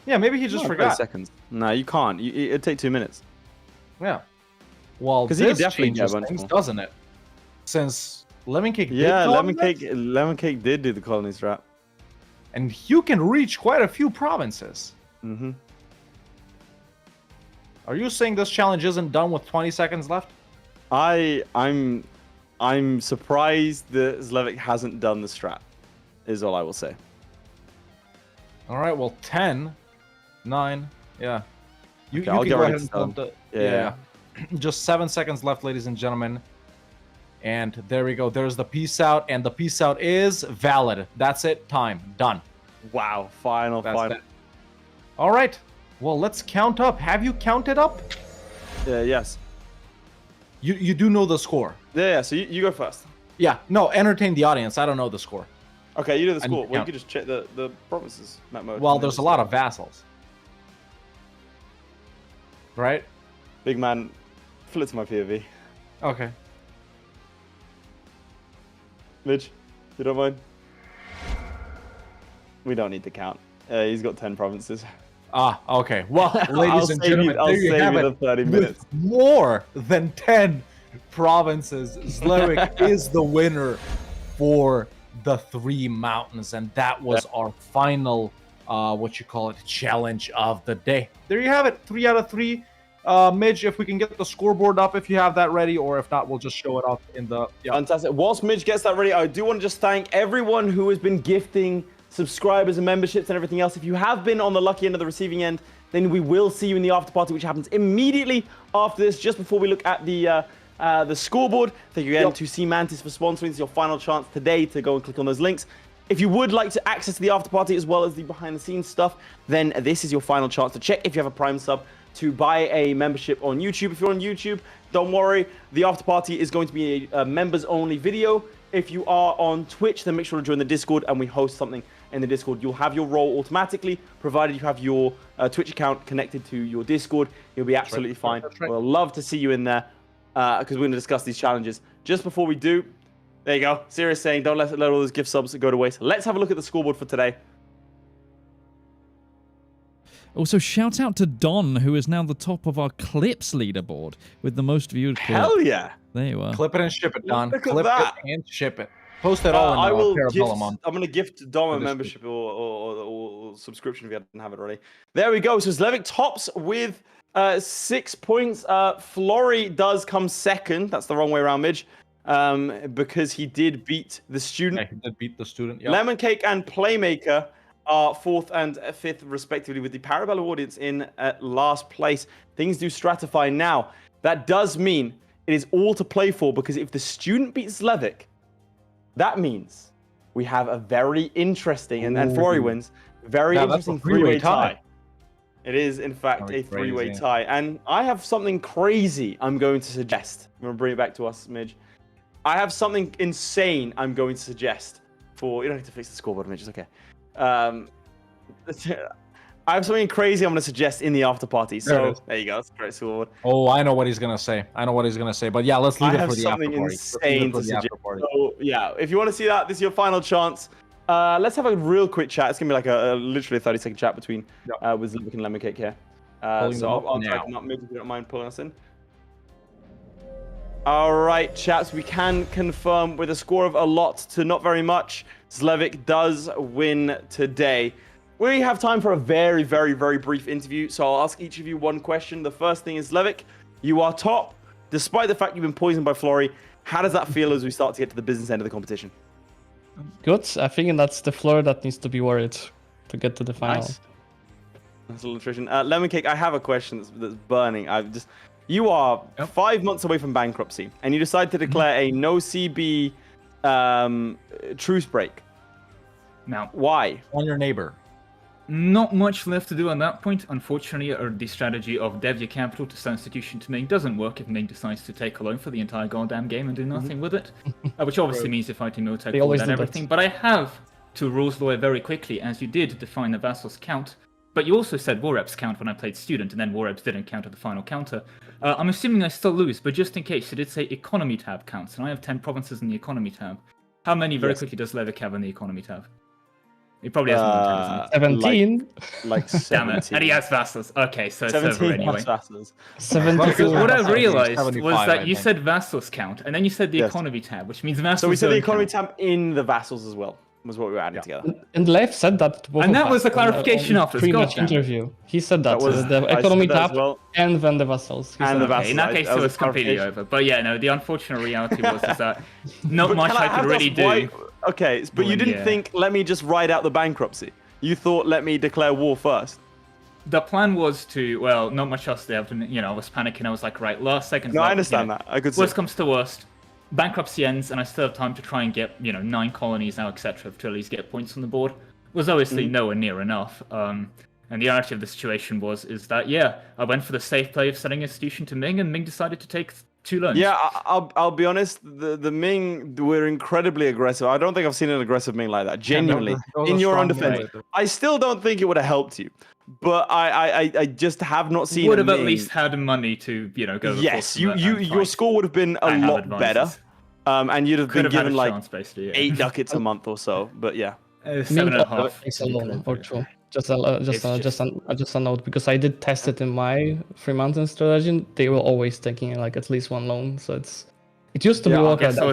Yeah, maybe he just forgot. Seconds. No, you can't. It'd take 2 minutes. Yeah. Well, because he could definitely get a bunch things, doesn't it? Since Lemoncake did Lemoncake did do the colony strat. And you can reach quite a few provinces. Mm-hmm. Are you saying this challenge isn't done with 20 seconds left? I'm surprised that Zlewikk hasn't done the strat, is all I will say. All right, well, 10, 9, yeah. You I'll can get go ready ahead to and start. yeah. Just 7 seconds left, ladies and gentlemen. And there we go. There's the peace out, and the peace out is valid. That's it. Time. Done. Wow. Final. That. All right. Well, let's count up. Have you counted up? Yes. You do know the score. Yeah. So you go first. Yeah. No, entertain the audience. I don't know the score. Okay, you do the score. Well, you count. can just check the provinces map mode. Well, there's a lot of vassals. Right? Big man, flip to my POV. Okay. Midge, you don't mind? We don't need to count. He's got 10 provinces. Ah, okay. Well, ladies and gentlemen, I'll there you save have you it. the 30 With minutes. more than 10 provinces, Zlewikk is the winner for the 3 mountains, and that was our final, challenge of the day. There you have it. 3 out of 3. Midge, if we can get the scoreboard up, if you have that ready, or if not, we'll just show it off in the... Yeah. Fantastic. Whilst Midge gets that ready, I do want to just thank everyone who has been gifting subscribers and memberships and everything else. If you have been on the lucky end of the receiving end, then we will see you in the after party, which happens immediately after this, just before we look at the scoreboard. Thank you again to C Mantis for sponsoring. It's your final chance today to go and click on those links. If you would like to access the after party as well as the behind the scenes stuff, then this is your final chance to check if you have a Prime sub to buy a membership on YouTube. If you're on YouTube, don't worry. The after party is going to be a members only video. If you are on Twitch, then make sure to join the Discord and we host something in the Discord. You'll have your role automatically, provided you have your Twitch account connected to your Discord. You'll be absolutely fine. Right. We'll love to see you in there because we're going to discuss these challenges. Just before we do, there you go. Sirius saying, don't let all those gift subs go to waste. Let's have a look at the scoreboard for today. Also, shout out to Don, who is now the top of our clips leaderboard with the most viewed clip. Hell yeah. There you are. Clip it and ship it, Don. Look at Clip that. it and ship it. Post it all in I will Para gift, Bellum. I'm going to gift Dom a membership or subscription if you didn't have it already. There we go. So Zlewikk tops with 6 points. Florry does come second. That's the wrong way around, Midge. Because he did beat the student. Yeah, he did beat the student. Yep. Lemoncake and Playmaker are 4th and 5th respectively, with the Para Bellum audience in last place. Things do stratify now. That does mean it is all to play for, because if the student beats Zlewikk, that means we have a very interesting, and Florry wins, very interesting three-way tie. It is, in fact, a three-way tie. And I have something crazy I'm going to suggest. I'm going to bring it back to us, Midge. I have something insane I'm going to suggest for... You don't have to fix the scoreboard, Midge. It's okay. I have something crazy I'm going to suggest in the after party. So there you go. That's a great scoreboard. Oh, I know what he's going to say. But yeah, let's leave it for the after party. I have something insane to suggest. So yeah, if you want to see that, this is your final chance. Let's have a real quick chat. It's going to be like a literally 30-second chat between with Zlewikk and Lemoncake here. So I'll try to not move if you don't mind pulling us in. All right, chaps, we can confirm with a score of a lot to not very much, Zlewikk does win today. We have time for a very, very, very brief interview, so I'll ask each of you one question. The first thing is, Zlewikk, you are top. Despite the fact you've been poisoned by Florry, how does that feel as we start to get to the business end of the competition? Good. I think that's the floor that needs to be worried to get to the final. Nice. That's a little attrition. Lemoncake, I have a question that's burning. You are 5 months away from bankruptcy, and you decide to declare a no CB truce break. Now, why? On your neighbor. Not much left to do on that point. Unfortunately, the strategy of dev your capital to sell institution to Ming doesn't work if Ming decides to take a loan for the entire goddamn game and do nothing with it. Which obviously means you're fighting military and everything. But I have to rules lawyer very quickly, as you did define the vassals count. But you also said war reps count when I played student, and then war reps didn't count at the final counter. I'm assuming I still lose, but just in case, you did say economy tab counts, and I have 10 provinces in the economy tab. How many very quickly does Zlewikk have in the economy tab? He probably has more than 17. Like 17. Damn it. And he has vassals. Okay, so it's over anyway. Vassals. 17. Because what I realized was 75, that you said vassals count, and then you said the economy tab, which means vassals. So we said the don't economy count. tab in the vassals as well, was what we were adding together. And Leif said that. And that was the clarification after the pre-match interview. He said that. was the economy tab and then the vassals. And the vassals. In that case, it was completely over. But yeah, no, the unfortunate reality was is that not much I could really do. Okay, but you didn't think, let me just ride out the bankruptcy. You thought, let me declare war first. The plan was to, well, not much else to have. I was panicking. I was like, right, last second. No, I understand that. I could. Worst comes to worst, bankruptcy ends, and I still have time to try and get 9 colonies now, etc. To at least get points on the board. Was obviously nowhere near enough. And the reality of the situation is that I went for the safe play of selling institution to Ming, and Ming decided to take 2 loans. Yeah, I'll be honest. The Ming were incredibly aggressive. I don't think I've seen an aggressive Ming like that. Genuinely, in your own defense, I still don't think it would have helped you. But I just have not seen. Would have at least had money to go. Yes, your score would have been a lot better. And you'd have been given like 8 ducats a month or so. But yeah, 7.5. It's a loan or 2. Just a note, because I did test it in my Free Mountain strategy. They were always taking like at least 1 loan, so it used to be work out. I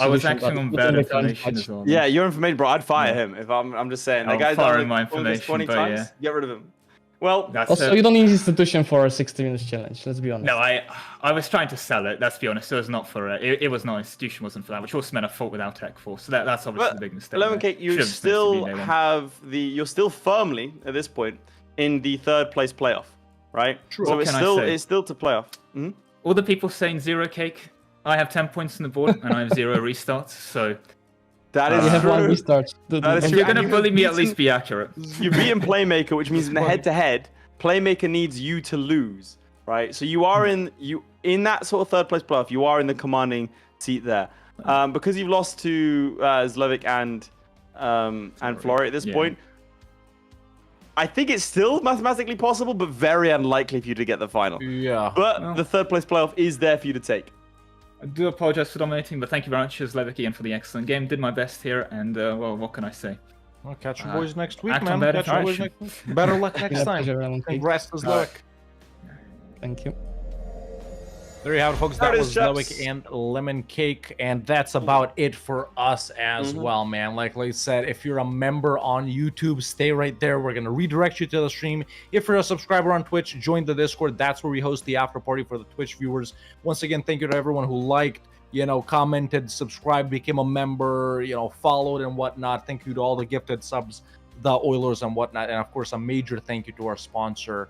was actually on bad information as well. Yeah, your information, bro. I'd fire him if I'm just saying. The guy's firing my information, 20 times. Get rid of him. Well, also, you don't need institution for a 60 minutes challenge. Let's be honest. No, I was trying to sell it. Let's be honest. It was not for it was not institution. Wasn't for that, which also meant I fought without tech force. So that's obviously the big mistake. Lemoncake, you're still firmly at this point in the 3rd place playoff, right? True. So it's still to playoff. Mm-hmm. All the people saying 0 cake. I have 10 points on the board and I have 0 restarts. So that is you have 1 restart. If you're gonna bully me, at least be accurate. You're beating Playmaker, which means in the head-to-head, Playmaker needs you to lose, right? So you are in that sort of 3rd place playoff. You are in the commanding seat there, because you've lost to Zlewikk and Florry at this point. I think it's still mathematically possible, but very unlikely for you to get the final. Yeah. But the 3rd place playoff is there for you to take. I do apologize for dominating, but thank you very much, Zlewikk, again, for the excellent game. Did my best here, and well, what can I say? Well, catch you boys next week, act man. on better Catch you boys next week. Better luck next time. Congrats to Zlewikk. Thank you. There you have it, folks. That was Zlewikk and Lemoncake, and that's about it for us as well, man. Like I said, if you're a member on YouTube, stay right there. We're going to redirect you to the stream. If you're a subscriber on Twitch, join the Discord. That's where we host the after party for the Twitch viewers. Once again, thank you to everyone who liked, commented, subscribed, became a member, followed and whatnot. Thank you to all the gifted subs, the Oilers and whatnot. And of course, a major thank you to our sponsor,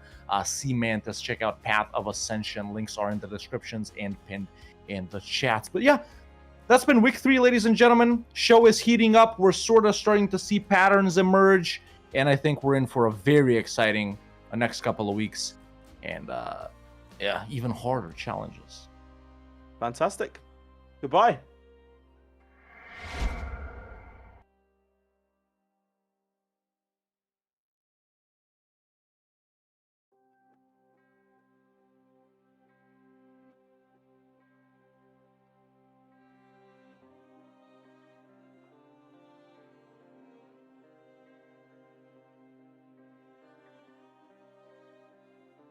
Mantis. Check out Path of Ascension. Links are in the descriptions and pinned in the chats. But yeah, that's been week 3, ladies and gentlemen. Show is heating up. We're sort of starting to see patterns emerge. And I think we're in for a very exciting next couple of weeks. And even harder challenges. Fantastic. Goodbye.